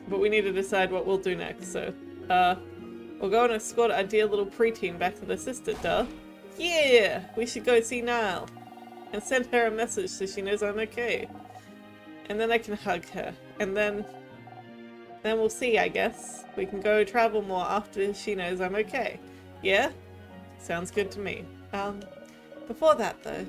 But we need to decide what we'll do next, so, we'll go and escort our dear little preteen back to the sister, duh. Yeah! We should go see Niall. And send her a message so she knows I'm okay. And then I can hug her. And then we'll see, I guess. We can go travel more after she knows I'm okay. Yeah? Sounds good to me. Before that, though,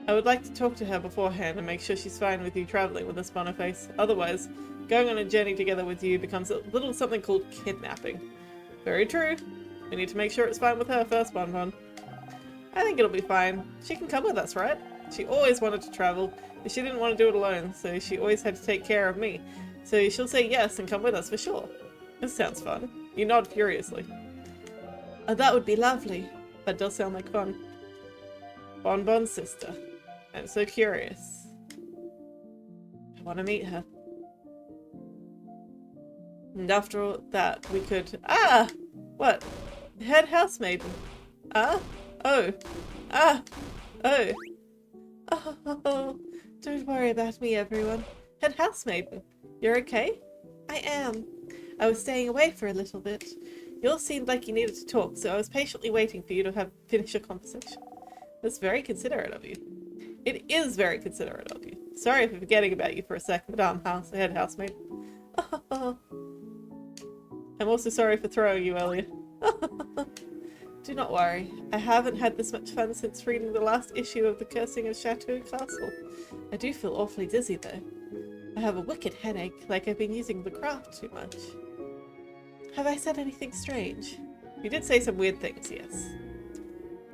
I would like to talk to her beforehand and make sure she's fine with you traveling with us, Boniface. Otherwise, going on a journey together with you becomes a little something called kidnapping. Very true. We need to make sure it's fine with her first, Bonbon. I think it'll be fine. She can come with us, right? She always wanted to travel, but she didn't want to do it alone, so she always had to take care of me. So she'll say yes and come with us for sure. This sounds fun. You nod furiously. Oh, that would be lovely. That does sound like fun. Bonbon's sister. I'm so curious. I want to meet her. And after all that, we could... Ah! What? Head housemaiden. Ah? Oh. Ah! Oh. Oh, don't worry about me, everyone. Head housemaiden. You're okay? I am. I was staying away for a little bit. You all seemed like you needed to talk, so I was patiently waiting for you to finish your conversation. That's very considerate of you. It is very considerate of you. Sorry for forgetting about you for a sec, Madame Head Housemaid. Oh. I'm also sorry for throwing you earlier. Do not worry. I haven't had this much fun since reading the last issue of The Cursing of Chateau Castle. I do feel awfully dizzy, though. I have a wicked headache, like I've been using the craft too much. Have I said anything strange? You did say some weird things, yes.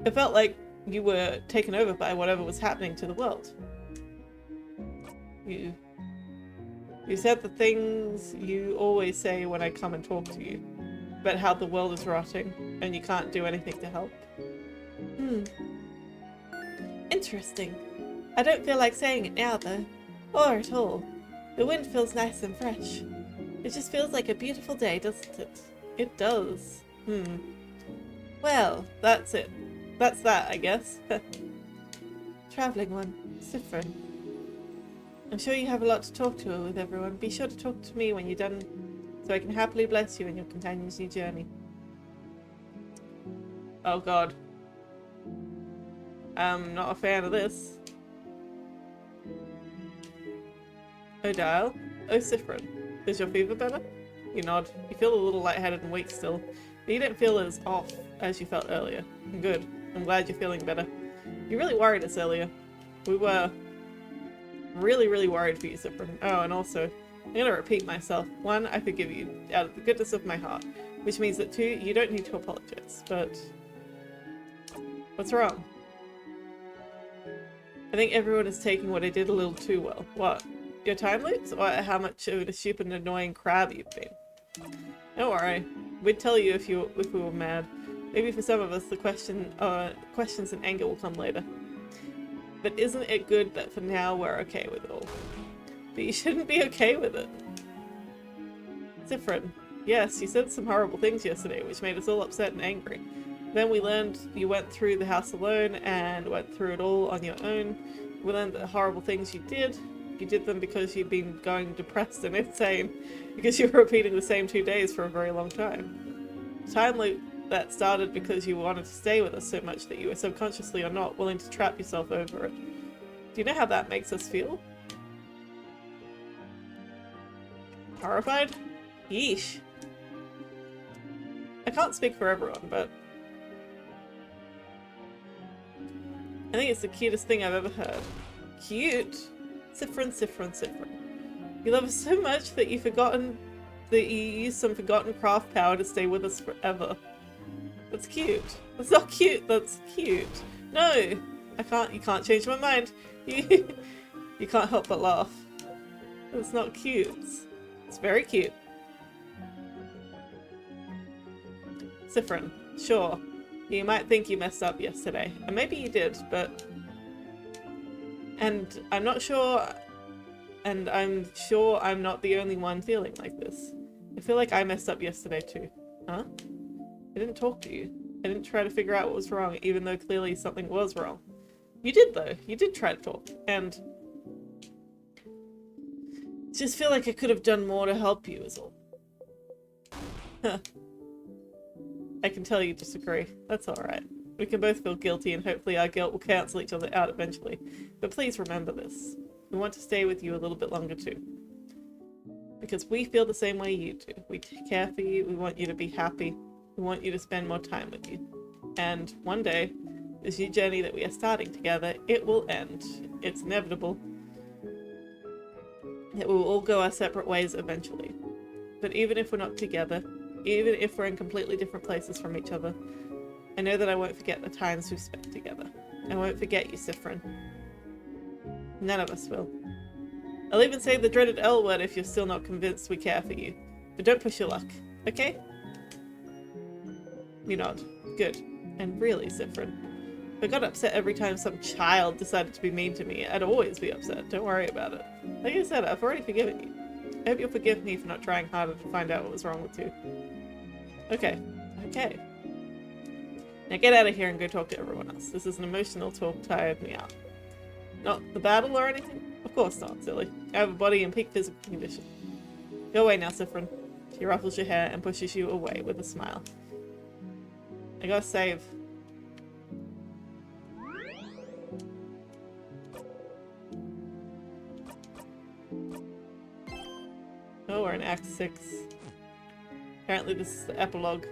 It felt like you were taken over by whatever was happening to the world. You said the things you always say when I come and talk to you. About how the world is rotting, and you can't do anything to help. Interesting. I don't feel like saying it now, though. Or at all. The wind feels nice and fresh. It just feels like a beautiful day, doesn't it? It does. Well, that's it. That's that, I guess. Travelling one. Siffrin. I'm sure you have a lot to talk to with everyone. Be sure to talk to me when you're done, so I can happily bless you in your companion's new journey. Oh god. I'm not a fan of this. Oh, Dial. Oh, Siffrin. Is your fever better? You nod. You feel a little lightheaded and weak still, but you don't feel as off as you felt earlier. Good. I'm glad you're feeling better. You really worried us earlier. We were really, really worried for you, Siffrin. Oh, and also, I'm gonna repeat myself. 1, I forgive you out of the goodness of my heart, which means that 2, you don't need to apologize, but what's wrong? I think everyone is taking what I did a little too well. What? Your time loops? Or how much of a stupid and annoying crab you've been? Don't worry. We'd tell you if we were mad. Maybe for some of us the questions and anger will come later. But isn't it good that for now we're okay with it all? But you shouldn't be okay with it. Siffrin, yes, you said some horrible things yesterday, which made us all upset and angry. Then we learned you went through the house alone and went through it all on your own. We learned the horrible things you did. You did them because you'd been going depressed and insane, because you were repeating the same 2 days for a very long time. Time loop that started because you wanted to stay with us so much that you were subconsciously or not willing to trap yourself over it. Do you know how that makes us feel? Horrified? Yeesh. I can't speak for everyone, but I think it's the cutest thing I've ever heard. Cute? Siffrin, Siffrin, Siffrin. You love us so much that you've forgotten that you used some forgotten craft power to stay with us forever. That's cute. That's not cute, that's cute. No! You can't change my mind. You can't help but laugh. That's not cute. It's very cute. Siffrin, sure. You might think you messed up yesterday, and maybe you did, but... And I'm sure I'm not the only one feeling like this. I feel like I messed up yesterday too. Huh? I didn't talk to you. I didn't try to figure out what was wrong, even though clearly something was wrong. You did though. You did try to talk, and... just feel like I could have done more to help you is all. Huh. I can tell you disagree. That's alright. We can both feel guilty and hopefully our guilt will cancel each other out eventually. But please remember this. We want to stay with you a little bit longer too. Because we feel the same way you do. We care for you, we want you to be happy, we want you to spend more time with you. And one day, this new journey that we are starting together, it will end. It's inevitable. That we will all go our separate ways eventually. But even if we're not together, even if we're in completely different places from each other, I know that I won't forget the times we've spent together. I won't forget you, Siffrin. None of us will. I'll even say the dreaded L word if you're still not convinced we care for you. But don't push your luck, okay? You nod. Good. And really, Siffrin, if I got upset every time some child decided to be mean to me, I'd always be upset. Don't worry about it. Like I said, I've already forgiven you. I hope you'll forgive me for not trying harder to find out what was wrong with you. Okay. Okay. Now get out of here and go talk to everyone else. This is an emotional talk tired me out. Not the battle or anything? Of course not, silly. I have a body in peak physical condition. Go away now, Siffrin. She ruffles your hair and pushes you away with a smile. I gotta save. Oh, we're in Act 6. Apparently this is the epilogue.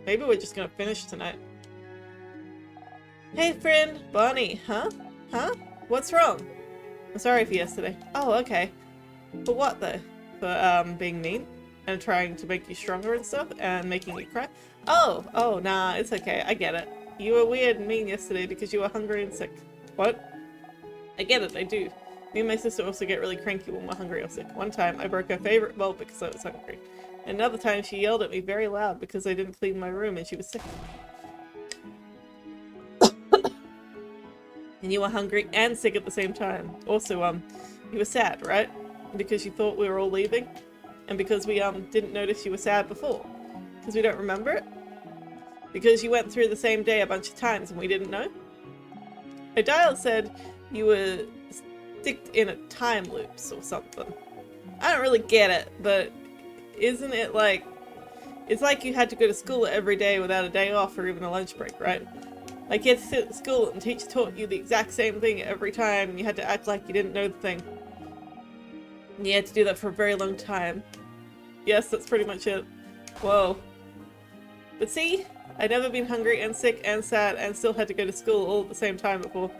Maybe we're just gonna finish tonight. Hey friend! Bonnie, huh? Huh? What's wrong? I'm sorry for yesterday. Oh, okay. For what though? For being mean? And trying to make you stronger and stuff? And making you cry? Oh, nah, it's okay. I get it. You were weird and mean yesterday because you were hungry and sick. What? I get it, I do. Me and my sister also get really cranky when we're hungry or sick. One time I broke her favorite bowl because I was hungry. Another time she yelled at me very loud because I didn't clean my room and she was sick. And you were hungry and sick at the same time. Also, you were sad, right? Because you thought we were all leaving? And because we, didn't notice you were sad before? Because we don't remember it? Because you went through the same day a bunch of times and we didn't know? A dial said you were sticked in a time loops or something. I don't really get it, but isn't it like... It's like you had to go to school every day without a day off or even a lunch break, right? Like you had to sit at school and the teacher taught you the exact same thing every time and you had to act like you didn't know the thing. And you had to do that for a very long time. Yes, that's pretty much it. Whoa. But see, I'd never been hungry and sick and sad and still had to go to school all at the same time before.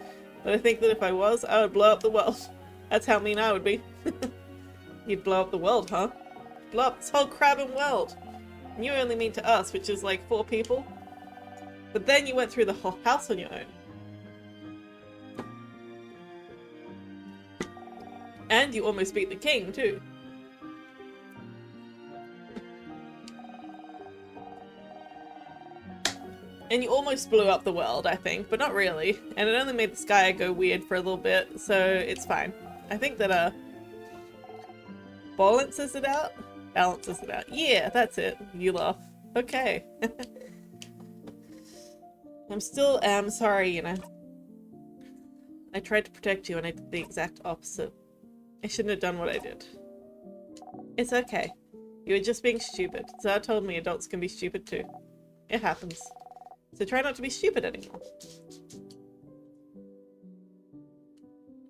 But I think that if I was, I would blow up the world. That's how mean I would be. You'd blow up the world, huh? Blow up this whole crabbing world. And you only mean to us, which is like 4 people. But then you went through the whole house on your own. And you almost beat the king, too. And you almost blew up the world, I think, but not really. And it only made the sky go weird for a little bit, so it's fine. I think that, balances it out? Balances it out. Yeah, that's it. You laugh. Okay. I'm still sorry, you know. I tried to protect you and I did the exact opposite. I shouldn't have done what I did. It's okay. You were just being stupid. Zara told me adults can be stupid too. It happens. So try not to be stupid anymore.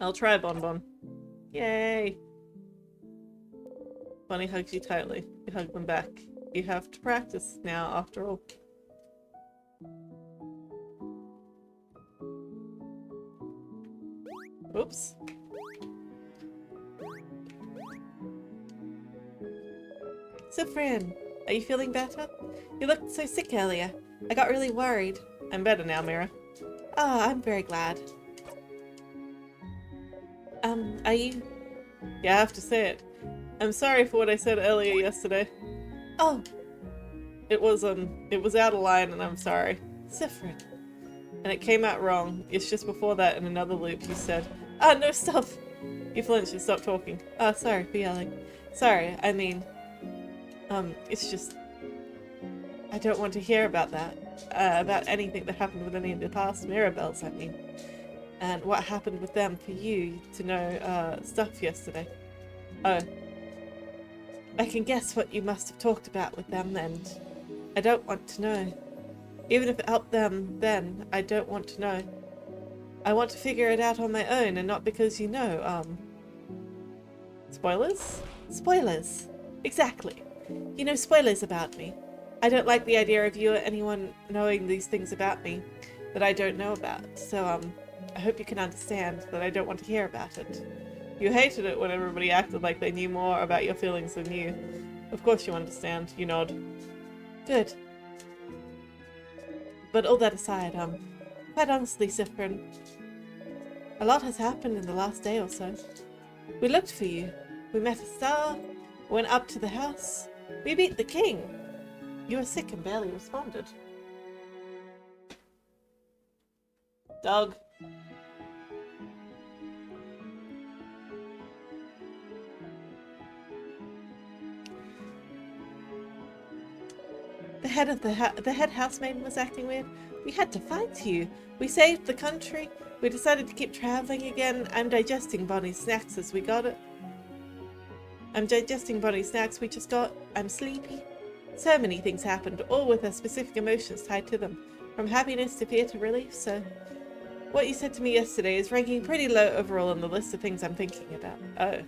I'll try, Bonbon. Yay! Bonnie hugs you tightly. You hug them back. You have to practice now, after all. Oops. Siffrin, are you feeling better? You looked so sick earlier. I got really worried. I'm better now, Mira. Oh, I'm very glad. Are you? Yeah, I have to say it. I'm sorry for what I said earlier yesterday. Oh. It was out of line and I'm sorry. Siffrin. And it came out wrong. It's just before that in another loop you said, "Ah, no, stop!" You flinched and stopped talking. Oh, sorry for yelling. Sorry, I mean... it's just... I don't want to hear about that. About anything that happened with any of the past Mirabelles, I mean. And what happened with them for you to know, stuff yesterday. Oh. I can guess what you must have talked about with them, and I don't want to know. Even if it helped them then, I don't want to know. I want to figure it out on my own, and not because you know, Spoilers? Spoilers! Exactly. You know spoilers about me. I don't like the idea of you or anyone knowing these things about me that I don't know about, so, I hope you can understand that I don't want to hear about it. You hated it when everybody acted like they knew more about your feelings than you. Of course you understand. You nod. Good. But all that aside, quite honestly, Siffrin, a lot has happened in the last day or so. We looked for you. We met a star, went up to the house. We beat the king. You were sick and barely responded. Dog. The head housemaid was acting weird. We had to fight you. We saved the country. We decided to keep traveling again. I'm digesting Bonnie's snacks as we got it. I'm digesting Bonnie's snacks we just got. I'm sleepy. So many things happened, all with their specific emotions tied to them. From happiness to fear to relief, so... What you said to me yesterday is ranking pretty low overall on the list of things I'm thinking about. Oh.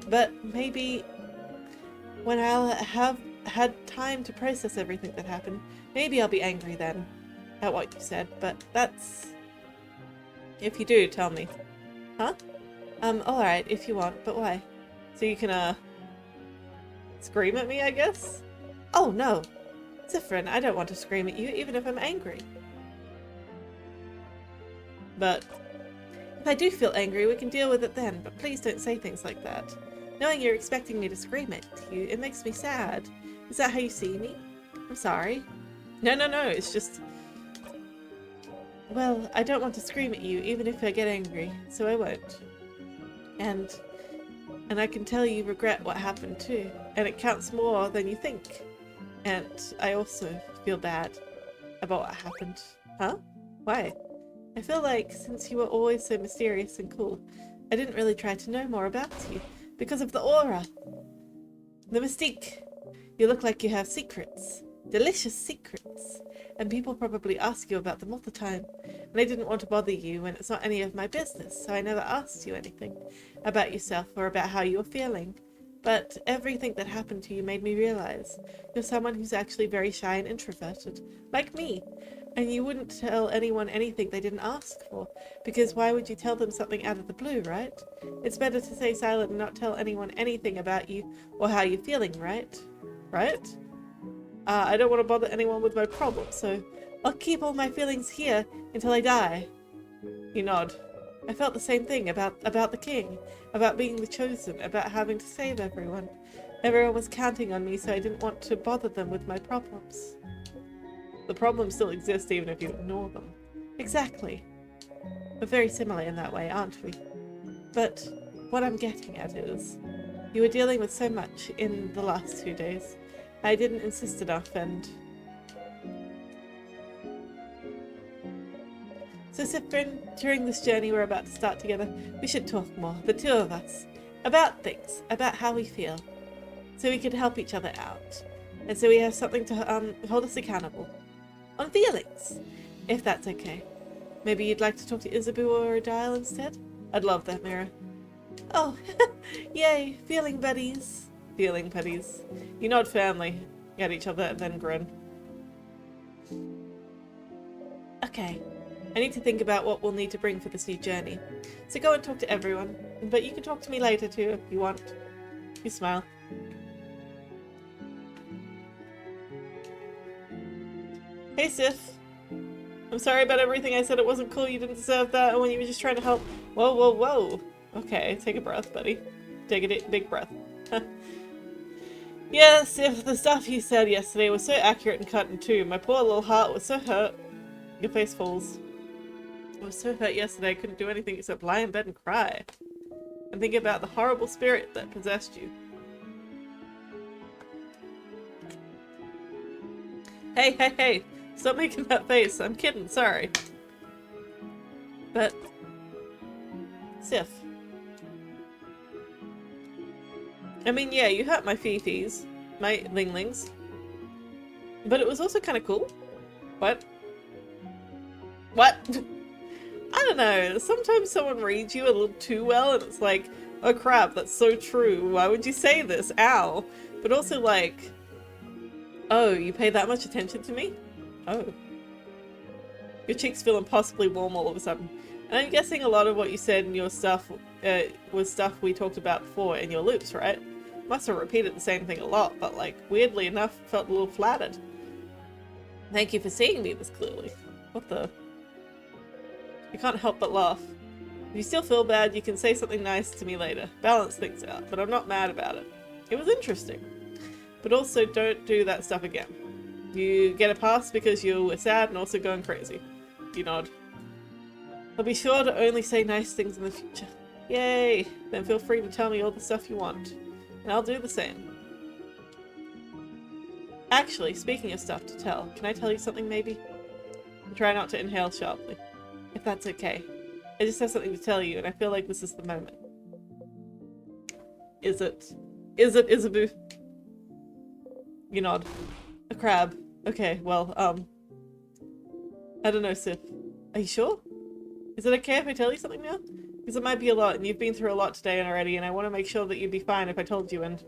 But maybe... when I'll have had time to process everything that happened, maybe I'll be angry then at what you said, but that's... If you do, tell me. Huh? Alright, if you want, but why? So you can, scream at me, I guess? Oh, no! Siffrin, I don't want to scream at you, even if I'm angry. But... if I do feel angry, we can deal with it then, but please don't say things like that. Knowing you're expecting me to scream at you, it makes me sad. Is that how you see me? I'm sorry. No, it's just... Well, I don't want to scream at you, even if I get angry, so I won't. And I can tell you regret what happened too, and it counts more than you think. And I also feel bad about what happened. Huh? Why? I feel like, since you were always so mysterious and cool, I didn't really try to know more about you. Because of the aura. The mystique. You look like you have secrets. Delicious secrets. And people probably ask you about them all the time. And I didn't want to bother you when it's not any of my business, so I never asked you anything about yourself or about how you were feeling. But everything that happened to you made me realize you're someone who's actually very shy and introverted, like me. And you wouldn't tell anyone anything they didn't ask for, because why would you tell them something out of the blue, right? It's better to stay silent and not tell anyone anything about you or how you're feeling, right? Right? I don't want to bother anyone with my problems, so I'll keep all my feelings here until I die. You nod. I felt the same thing about the king, about being the chosen, about having to save everyone. Everyone was counting on me, so I didn't want to bother them with my problems. The problems still exist even if you ignore them. Exactly. We're very similar in that way, aren't we? But what I'm getting at is, you were dealing with so much in the last 2 days. I didn't insist enough, and... So Siffrin, during this journey we're about to start together, we should talk more, the two of us, about things, about how we feel, so we can help each other out, and so we have something to hold us accountable. On feelings, if that's okay. Maybe you'd like to talk to Isabu or Dial instead? I'd love that, Mira. Oh, yay, feeling buddies. Feeling buddies. You nod firmly at each other and then grin. Okay, I need to think about what we'll need to bring for this new journey. So go and talk to everyone, but you can talk to me later too if you want. You smile. Hey Sif. I'm sorry about everything I said. It wasn't cool. You didn't deserve that when you were just trying to help. Whoa, whoa, whoa. Okay, take a breath, buddy. Take a big breath. Yes, if the stuff you said yesterday was so accurate and cut in two, my poor little heart was so hurt. Your face falls. I was so hurt yesterday I couldn't do anything except lie in bed and cry. And think about the horrible spirit that possessed you. Hey, hey, hey! Stop making that face. I'm kidding, sorry. But... Sif. I mean, yeah, you hurt my fifis. My linglings. But it was also kind of cool. What? What? I don't know. Sometimes someone reads you a little too well and it's like, oh crap, that's so true. Why would you say this? Ow. But also like, oh, you pay that much attention to me? Oh. Your cheeks feel impossibly warm all of a sudden. And I'm guessing a lot of what you said in your stuff was stuff we talked about before in your loops, right? Must have repeated the same thing a lot, but like, weirdly enough, felt a little flattered. Thank you for seeing me this clearly. What the? You can't help but laugh. If you still feel bad, you can say something nice to me later. Balance things out, but I'm not mad about it. It was interesting. But also, don't do that stuff again. You get a pass because you were sad and also going crazy. You nod. I'll be sure to only say nice things in the future. Yay! Then feel free to tell me all the stuff you want. And I'll do the same. Actually, speaking of stuff to tell, can I tell you something maybe? Try not to inhale sharply. If that's okay. I just have something to tell you and I feel like this is the moment. Is it? Is it, Isabu? You nod. A crab. Okay, well, I don't know, Sif. Are you sure? Is it okay if I tell you something now? Because it might be a lot, and you've been through a lot today and already, and I want to make sure that you'd be fine if I told you, and...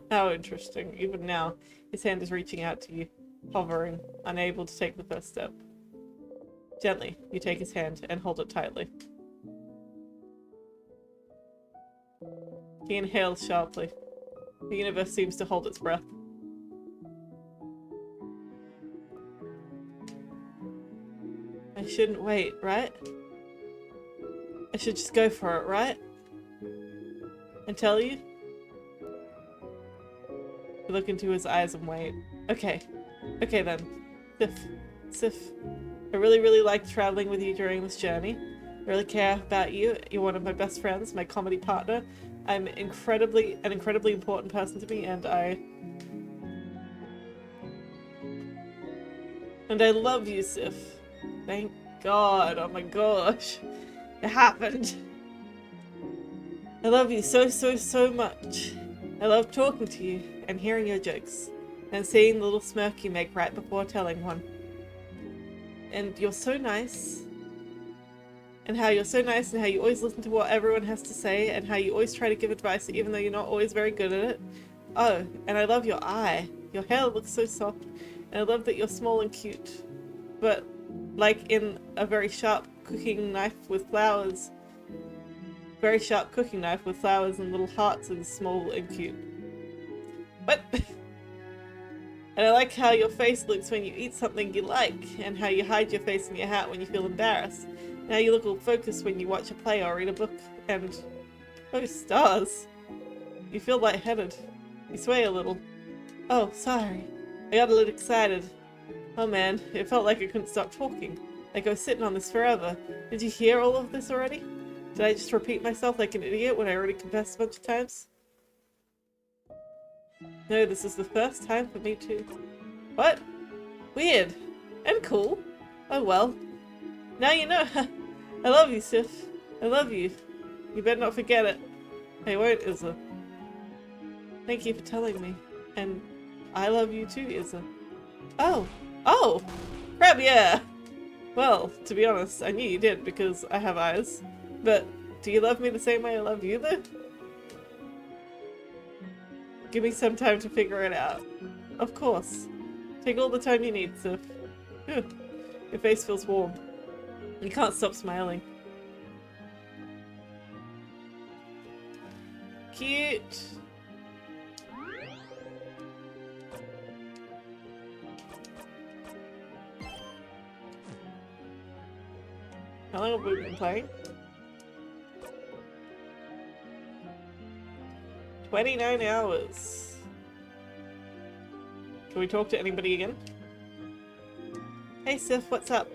How interesting. Even now, his hand is reaching out to you, hovering, unable to take the first step. Gently, you take his hand and hold it tightly. He inhales sharply. The universe seems to hold its breath. I shouldn't wait, right? I should just go for it, right? And tell you? You look into his eyes and wait. Okay. Okay then. Sif. I really liked traveling with you during this journey. I really care about you. You're one of my best friends, my comedy partner. I'm an incredibly important person to me, and I love you, Sif. Thank God. Oh my gosh. It happened. I love you so much. I love talking to you and hearing your jokes and seeing the little smirk you make right before telling one. And you're so nice. and how you're so nice and how you always listen to what everyone has to say and how you always try to give advice even though you're not always very good at it. Oh, and I love your eye. Your hair looks so soft, and I love that you're small and cute. But, like in a very sharp cooking knife with flowers. Very sharp cooking knife with flowers and little hearts and small and cute. What? And I like how your face looks when you eat something you like, and how you hide your face in your hat when you feel embarrassed. And how you look all focused when you watch a play or read a book, and... oh, stars! You feel lightheaded. You sway a little. Oh, sorry. I got a little excited. Oh man, it felt like I couldn't stop talking. Like I was sitting on this forever. Did you hear all of this already? Did I just repeat myself like an idiot when I already confessed a bunch of times? No, this is the first time for me too. What? Weird. And cool. Oh well. Now you know. I love you, Sif. I love you. You better not forget it. I won't, Izza. Thank you for telling me. And I love you too, Izza. Oh. Oh! Crap, yeah! Well, to be honest, I knew you did because I have eyes. But do you love me the same way I love you, though? Give me some time to figure it out. Of course. Take all the time you need, Sif. Your face feels warm. You can't stop smiling. Cute! How long have we been playing? 29 hours. Can we talk to anybody again? Hey Sif, what's up?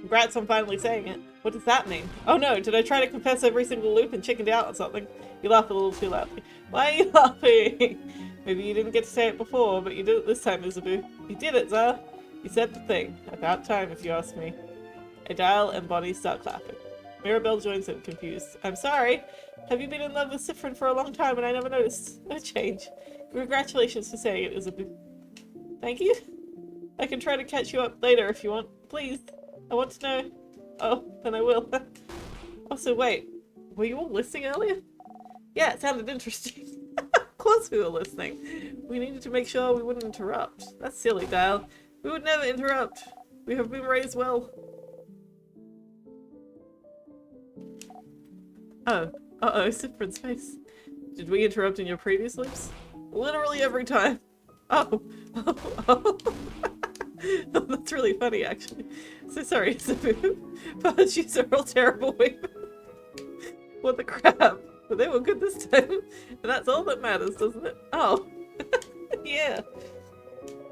Congrats on finally saying it. What does that mean? Oh no, did I try to confess every single loop and chickened out or something? You laugh a little too loudly. Why are you laughing? Maybe you didn't get to say it before, but you did it this time, Isabu. You did it, Zah. You said the thing. About time, if you ask me. I dial and Bonnie start clapping. Mirabelle joins in, confused. I'm sorry. Have you been in love with Siffrin for a long time and I never noticed? No change. Congratulations for saying it, Isabu. Thank you. I can try to catch you up later if you want. Please. I want to know. Oh, then I will. Also, wait. Were you all listening earlier? Yeah, it sounded interesting. Of course we were listening. We needed to make sure we wouldn't interrupt. That's silly, Dial. We would never interrupt. We have been raised well. Oh. Uh-oh, Siffrin's face. Did we interrupt in your previous loops? Literally every time. Oh. Oh. That's really funny, actually. So sorry, Isabu. Apologies are all terrible. What the crap? But they were good this time. And that's all that matters, doesn't it? Oh. Yeah.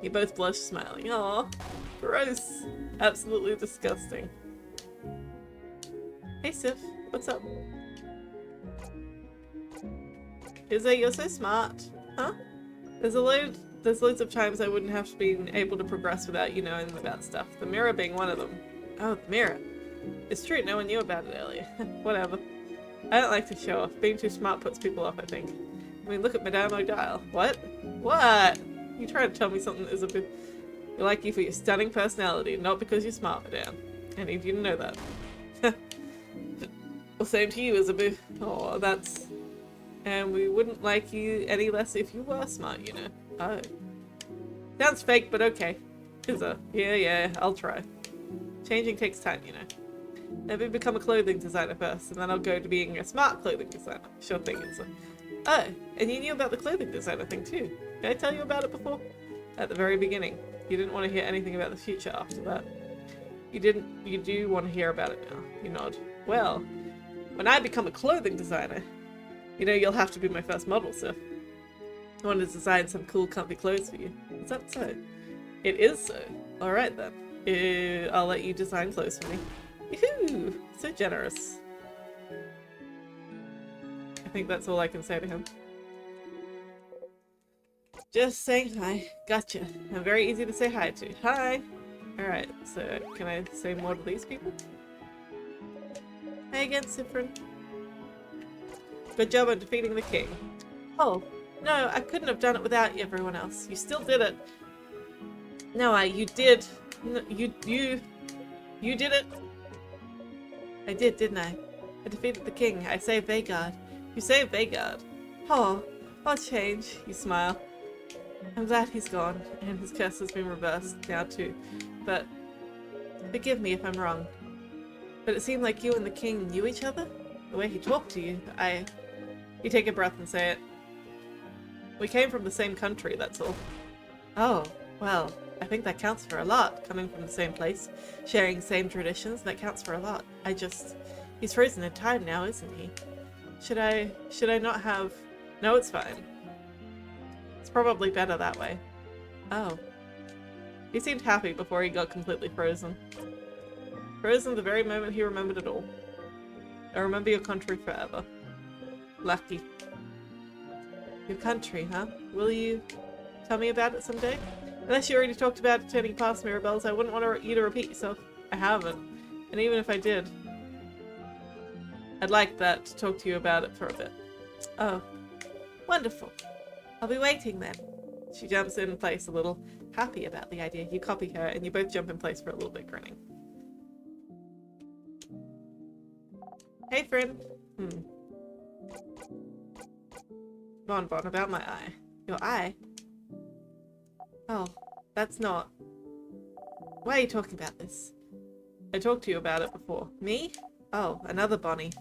You both blush, smiling. Aw. Gross. Absolutely disgusting. Hey, Sif. What's up? Izza, you're so smart. Huh? There's loads of times I wouldn't have been able to progress without you knowing about stuff. The mirror being one of them. Oh, the mirror. It's true, no one knew about it earlier. Whatever. I don't like to show off. Being too smart puts people off, I think. I mean, look at Madame O'Dial. What? What? You trying to tell me something that is a bit... We like you for your stunning personality, not because you're smart, Madame. I need you to know that. Well, same to you, Isabu. Oh, that's... And we wouldn't like you any less if you were smart, you know. Oh. Sounds fake, but okay. Izza. Yeah, I'll try. Changing takes time, you know. Let me become a clothing designer first, and then I'll go to being a smart clothing designer. Sure thing, Izza. Oh, and you knew about the clothing designer thing too. Did I tell you about it before? At the very beginning. You didn't want to hear anything about the future after that. You do want to hear about it now. You nod. Well, when I become a clothing designer, you know you'll have to be my first model, Sif. I want to design some cool, comfy clothes for you. Is that so? It is so. Alright then. I'll let you design clothes for me. Yoo-hoo! So generous. I think that's all I can say to him. Just saying hi. Gotcha. I'm very easy to say hi to. Hi! Alright, so can I say more to these people? Hi again, Siffrin. Good job on defeating the king. Oh, no, I couldn't have done it without everyone else. You still did it. No, you did. No, you did it. I did, didn't I? I defeated the king. I saved Vagard. You saved Vagard. Oh, I'll change. You smile. I'm glad he's gone, and his curse has been reversed now too. But forgive me if I'm wrong. But it seemed like you and the king knew each other? The way he talked to you, You take a breath and say it. We came from the same country, that's all. Oh, well, I think that counts for a lot, coming from the same place, sharing same traditions, that counts for a lot. He's frozen in time now, isn't he? Should I not have... No, it's fine. It's probably better that way. Oh. He seemed happy before he got completely frozen. Frozen the very moment he remembered it all. I remember your country forever. Lucky. Your country, huh? Will you tell me about it someday? Unless you already talked about it turning past Mirabelle's, I wouldn't want you to repeat yourself. I haven't. And even if I did, I'd like that to talk to you about it for a bit. Oh. Wonderful. I'll be waiting then. She jumps in place a little, happy about the idea. You copy her, and you both jump in place for a little bit, grinning. Hey, friend. Bon, about my eye. Your eye? Oh, that's not... Why are you talking about this? I talked to you about it before. Me? Oh, another Bonnie.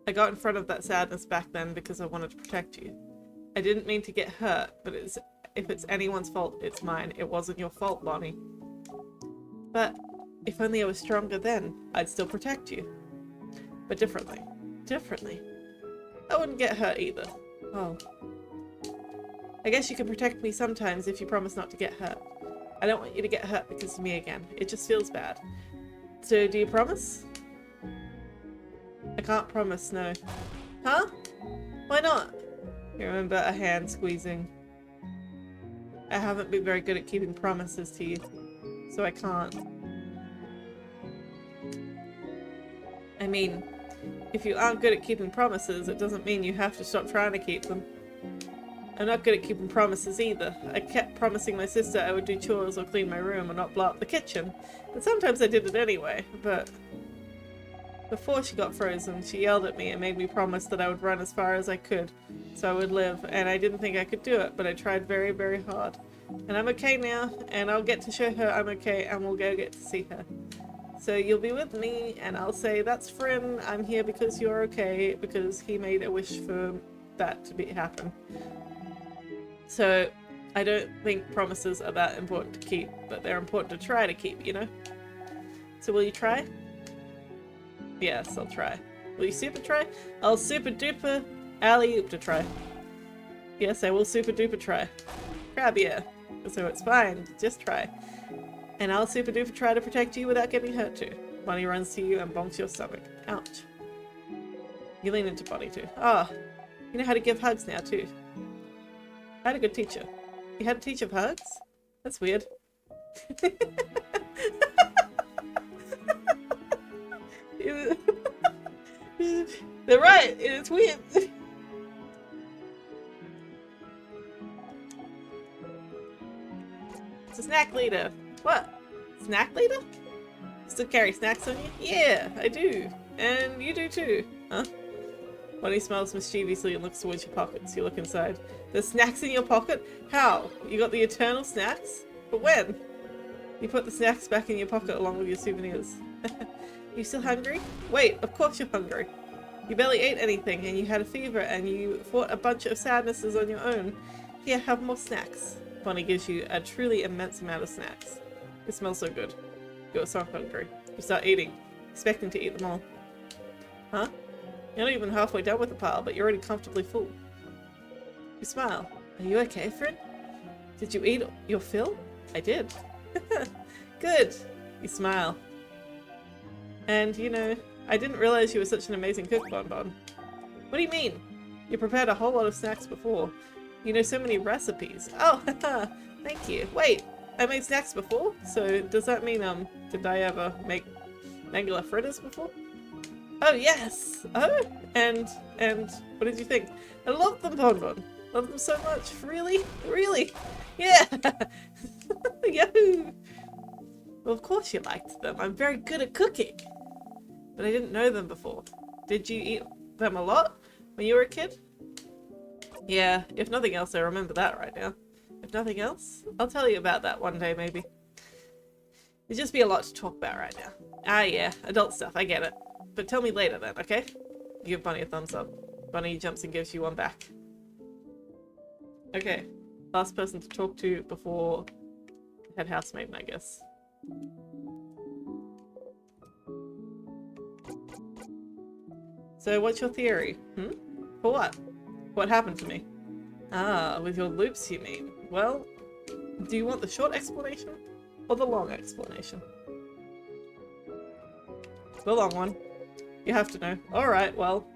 I got in front of that sadness back then because I wanted to protect you. I didn't mean to get hurt, but if it's anyone's fault, it's mine. It wasn't your fault, Bonnie. But if only I was stronger then, I'd still protect you. But differently. Differently. I wouldn't get hurt either. Oh. I guess you can protect me sometimes if you promise not to get hurt. I don't want you to get hurt because of me again. It just feels bad. So, do you promise? I can't promise, no. Huh? Why not? You remember a hand squeezing. I haven't been very good at keeping promises to you, so I can't. I mean, if you aren't good at keeping promises, it doesn't mean you have to stop trying to keep them. I'm not good at keeping promises either. I kept promising my sister I would do chores or clean my room or not blow up the kitchen, and sometimes I did it anyway, but... Before she got frozen, she yelled at me and made me promise that I would run as far as I could, so I would live, and I didn't think I could do it, but I tried very, very hard. And I'm okay now, and I'll get to show her I'm okay, and we'll go get to see her. So you'll be with me, and I'll say, that's Friend, I'm here because you're okay, because he made a wish for that to happen. So, I don't think promises are that important to keep, but they're important to try to keep, you know? So will you try? Yes, I'll try. Will you super try? I'll super duper alley-oop to try. Yes, I will super duper try. Crab, yeah. So it's fine, just try. And I'll super duper try to protect you without getting hurt too. Bonnie runs to you and bonks your stomach. Ouch. You lean into Bonnie too. Oh, you know how to give hugs now too. I had a good teacher. You had a teacher of hugs? That's weird. They're right, it's weird. It's a snack leader. What? Snack leader? Still carry snacks on you? Yeah, I do. And you do too. Huh? Bonnie smiles mischievously and looks towards your pockets. You look inside. There's snacks in your pocket? How? You got the eternal snacks? But when? You put the snacks back in your pocket along with your souvenirs. You still hungry? Wait, of course you're hungry. You barely ate anything and you had a fever and you fought a bunch of sadnesses on your own. Here, have more snacks. Bonnie gives you a truly immense amount of snacks. It smells so good. You're so hungry. You start eating, expecting to eat them all. Huh? You're not even halfway done with the pile, but you're already comfortably full. You smile. Are you okay, friend? Did you eat your fill? I did. Good. You smile. And, you know, I didn't realize you were such an amazing cook, Bon Bon. What do you mean? You prepared a whole lot of snacks before. You know so many recipes. Oh, thank you. Wait, I made snacks before? So does that mean, did I ever make Mangala fritters before? Oh, yes! Oh, and what did you think? I love them, Bon Bon. Love them so much. Really? Really? Yeah! Yahoo! Well, of course you liked them. I'm very good at cooking. But I didn't know them before. Did you eat them a lot when you were a kid? Yeah, if nothing else, I remember that right now. If nothing else, I'll tell you about that one day, maybe. There'd just be a lot to talk about right now. Ah, yeah, adult stuff, I get it. But tell me later then, okay? You give Bunny a thumbs up. Bunny jumps and gives you one back. Okay, last person to talk to before head housemaiden, I guess. So what's your theory? For what? What happened to me? Ah, with your loops you mean. Well, do you want the short explanation or the long explanation? The long one. You have to know. Alright, well.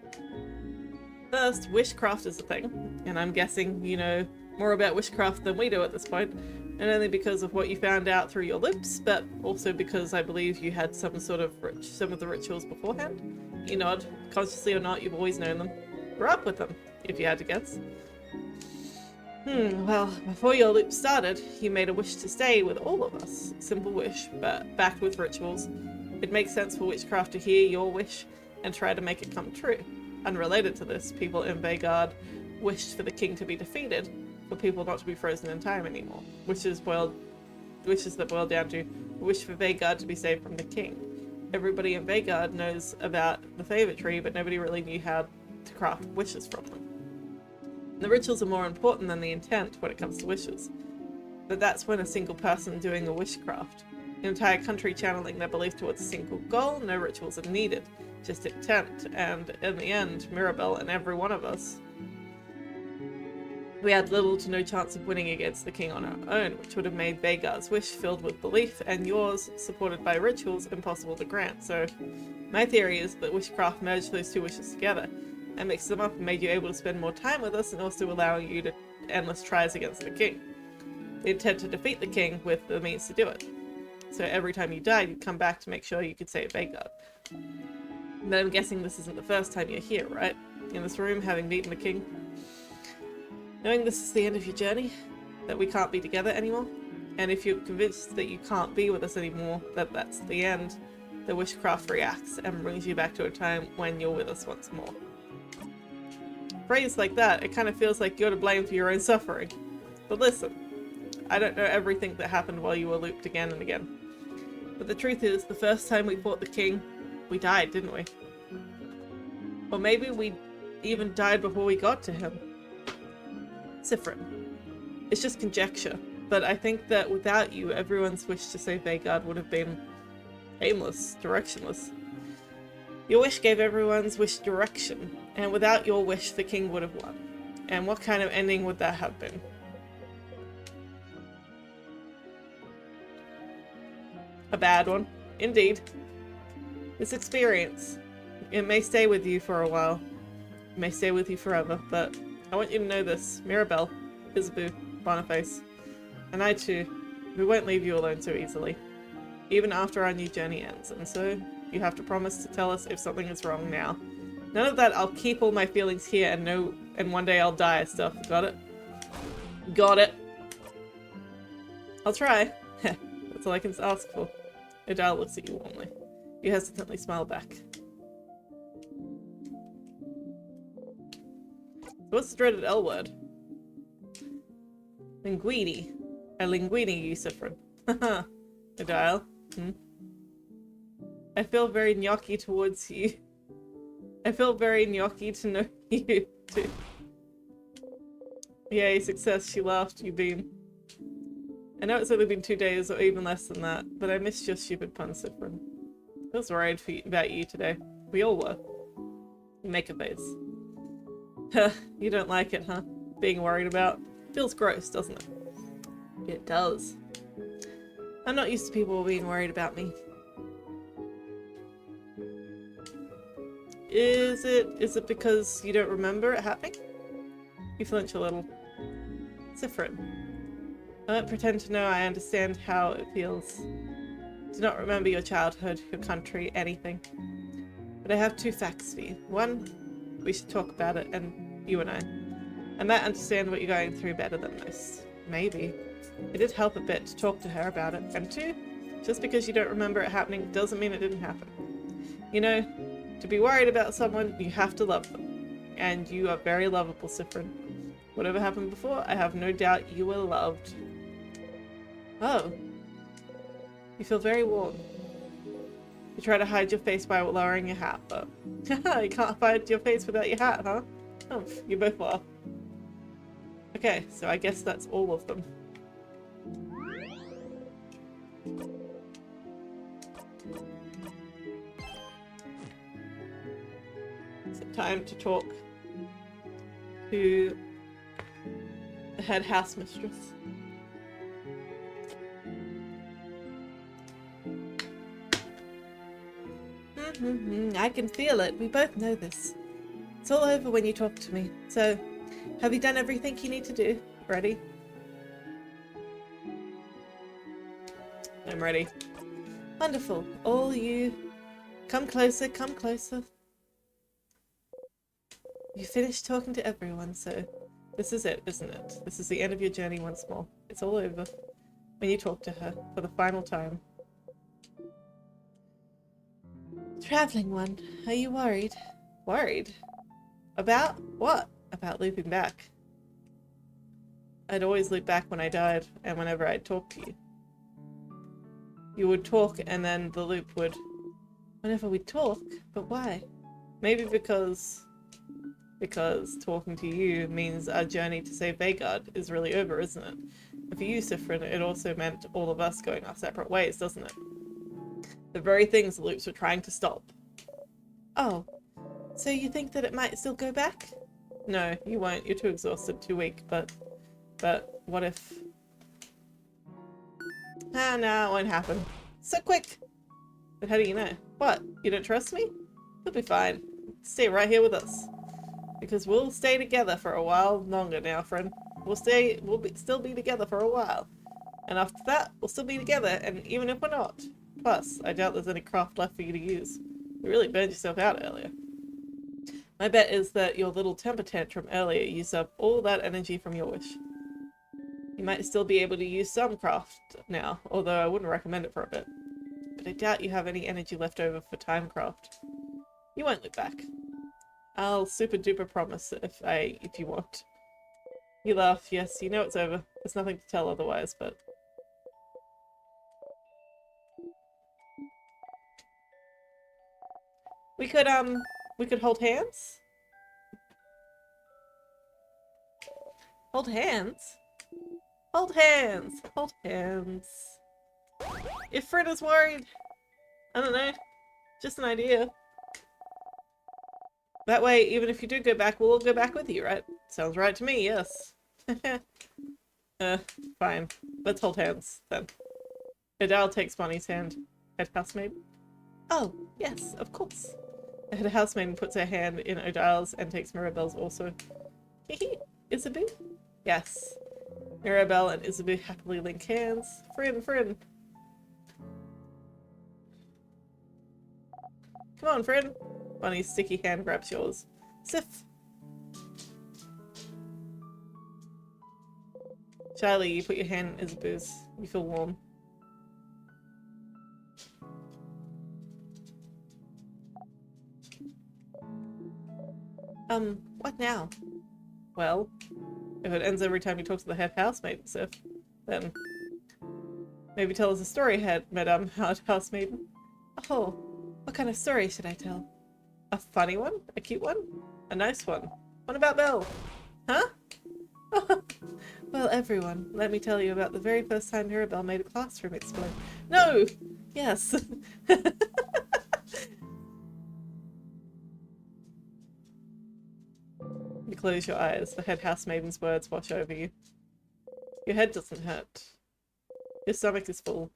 First, witchcraft is a thing, and I'm guessing you know more about witchcraft than we do at this point, and only because of what you found out through your loops, but also because I believe you had some of the rituals beforehand. You nod. Consciously or not, you've always known them. Grew up with them, if you had to guess. Well, before your loop started, you made a wish to stay with all of us. Simple wish, but backed with rituals. It makes sense for witchcraft to hear your wish and try to make it come true. Unrelated to this, people in Vagard wished for the king to be defeated, for people not to be frozen in time anymore. Wishes that boil down to a wish for Vagard to be saved from the king. Everybody in Vagard knows about the favour tree, but nobody really knew how to craft wishes from them. The rituals are more important than the intent when it comes to wishes. But that's when a single person doing a wishcraft. An entire country channeling their belief towards a single goal, no rituals are needed, just intent, and in the end, Mirabelle and every one of us. We had little to no chance of winning against the king on our own, which would have made Vagard's wish filled with belief, and yours, supported by rituals, impossible to grant. So, my theory is that witchcraft merged those two wishes together, and mixed them up and made you able to spend more time with us, and also allowing you to endless tries against the king. The intent to defeat the king with the means to do it. So every time you died, you'd come back to make sure you could save Vagard. But I'm guessing this isn't the first time you're here, right? In this room, having beaten the king. Knowing this is the end of your journey, that we can't be together anymore, and if you're convinced that you can't be with us anymore, that that's the end, the witchcraft reacts and brings you back to a time when you're with us once more. Phrase like that, it kind of feels like you're to blame for your own suffering. But listen, I don't know everything that happened while you were looped again and again. But the truth is, the first time we fought the king, we died, didn't we? Or maybe we even died before we got to him. Siffrin. It's just conjecture, but I think that without you, everyone's wish to save Vagard would have been aimless, directionless. Your wish gave everyone's wish direction, and without your wish, the king would have won. And what kind of ending would that have been? A bad one. Indeed. This experience, it may stay with you for a while. It may stay with you forever, but I want you to know this. Mirabelle, Isabeau, Boniface, and I too, we won't leave you alone so easily. Even after our new journey ends, and so you have to promise to tell us if something is wrong now. None of that I'll keep all my feelings here and one day I'll die stuff. Got it? Got it. I'll try. That's all I can ask for. Adele looks at you warmly. You hesitantly smile back. What's the dreaded L word? Linguini. A linguini, you Siffrin. Haha. Adele. I feel very gnocchi towards you. I feel very gnocchi to know you too. Yay, success, she laughed, you beam. I know it's only been 2 days or even less than that, but I missed your stupid pun, Siffrin. I was worried about you today. We all were. You make a face. Huh, you don't like it, huh? Being worried about? Feels gross, doesn't it? It does. I'm not used to people being worried about me. Is it because you don't remember it happening? You flinch a little. Siffrin. I won't pretend to know I understand how it feels. Do not remember your childhood, your country, anything. But I have 2 facts for you. One, we should talk about it, and you and I might understand what you're going through better than most. Maybe. It did help a bit to talk to her about it. And 2, Just because you don't remember it happening doesn't mean it didn't happen. You know, to be worried about someone, you have to love them. And you are very lovable, Siffrin. Whatever happened before, I have no doubt you were loved. Oh. You feel very warm. You try to hide your face by lowering your hat, but you can't hide your face without your hat, huh? Oh, you both laugh. Okay, so I guess that's all of them. So time to talk to the head house mistress. I can feel it. We both know this. It's all over when you talk to me. So, have you done everything you need to do? Ready? I'm ready. Wonderful. All you... Come closer, come closer. You finished talking to everyone, so this is it, isn't it? This is the end of your journey once more. It's all over. When you talk to her, for the final time. Traveling one, are you worried? Worried? About what? About looping back. I'd always loop back when I died, and whenever I'd talk to you. You would talk, and then the loop would... Whenever we talk? But why? Maybe because talking to you means our journey to save Vagard is really over, isn't it? And for you, Siffrin, it also meant all of us going our separate ways, doesn't it? The very things the loops were trying to stop. Oh, so you think that it might still go back? No, you won't. You're too exhausted, too weak, but what if... Ah, no, it won't happen. So quick! But how do you know? What? You don't trust me? You'll be fine. Stay right here with us. Because we'll stay together for a while longer now, friend. We'll still be together for a while. And after that, we'll still be together, and even if we're not. Plus, I doubt there's any craft left for you to use. You really burned yourself out earlier. My bet is that your little temper tantrum earlier used up all that energy from your wish. You might still be able to use some craft now, although I wouldn't recommend it for a bit. But I doubt you have any energy left over for time craft. You won't look back. I'll super duper promise if you want. You laugh, yes, you know it's over. There's nothing to tell otherwise, but... we could hold hands? Hold hands? Hold hands! Hold hands. If Fred is worried, I don't know, just an idea. That way, even if you do go back, we'll all go back with you, right? Sounds right to me, yes. Fine. Let's hold hands, then. Adele takes Bonnie's hand. Head housemaid? Oh, yes, of course. The head housemaid puts her hand in Odale's and takes Mirabelle's also. Hehe, Isabu? Yes. Mirabelle and Isabu happily link hands. Friend. Come on, friend. Bonnie's sticky hand grabs yours. Siff. Shyly, you put your hand in Isabu's. You feel warm. What now? Well, if it ends every time you talk to the head housemaid, Sif, then maybe tell us a story, Madame Housemaiden. Oh, what kind of story should I tell? A funny one? A cute one? A nice one? What about Belle? Huh? Well, everyone, let me tell you about the very first time Mirabelle made a classroom explode. No! Yes. You close your eyes. The head housemaiden's words wash over you. Your head doesn't hurt. Your stomach is full.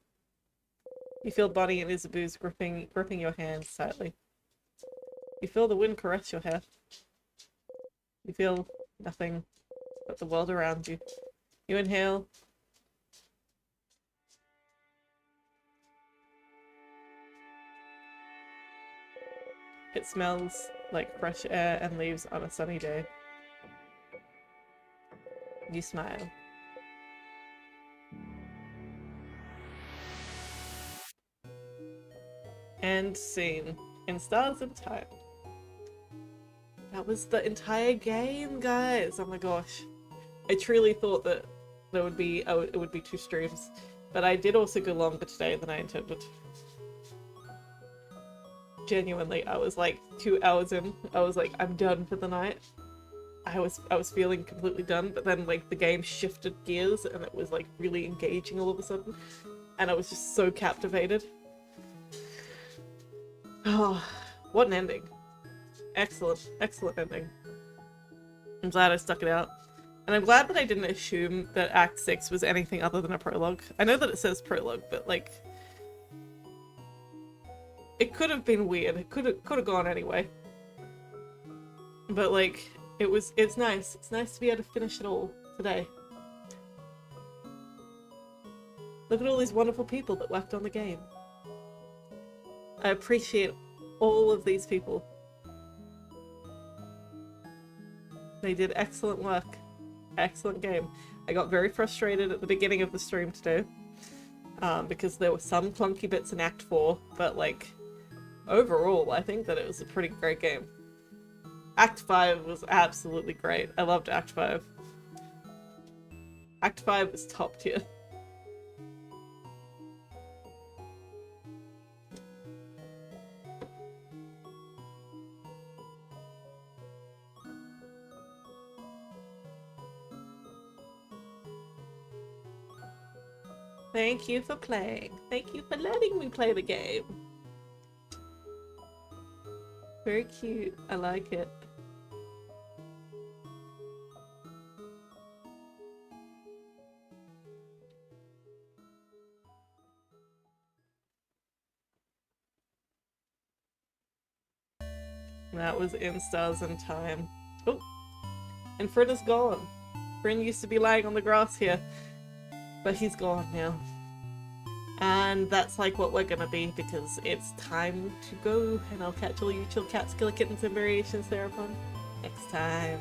You feel Bonnie and Isabu's gripping your hands tightly. You feel the wind caress your hair. You feel nothing but the world around you. You inhale. It smells like fresh air and leaves on a sunny day. You smile. End scene. In Stars of Time. That was the entire game, guys. Oh my gosh. I truly thought that there would be it would be 2 streams, but I did also go longer today than I intended. Genuinely, I was like 2 hours in. I was like, I'm done for the night. I was feeling completely done, but then like the game shifted gears and it was like really engaging all of a sudden, and I was just so captivated. Oh, what an ending. Excellent, excellent ending. I'm glad I stuck it out. And I'm glad that I didn't assume that Act 6 was anything other than a prologue. I know that it says prologue, but like... it could have been weird. It could have gone anyway. But like, it's nice. It's nice to be able to finish it all today. Look at all these wonderful people that worked on the game. I appreciate all of these people. They did excellent work. Excellent game. I got very frustrated at the beginning of the stream today, because there were some clunky bits in Act 4, but like, overall, I think that it was a pretty great game. Act 5 was absolutely great. I loved Act 5. Act 5 was top tier. Thank you for playing. Thank you for letting me play the game. Very cute. I like it. That was In Stars and Time. Oh! And Frin is gone. Frin used to be lying on the grass here, but he's gone now. And that's like what we're gonna be, because it's time to go, and I'll catch all you chill cats, killer kittens, and variations thereupon next time.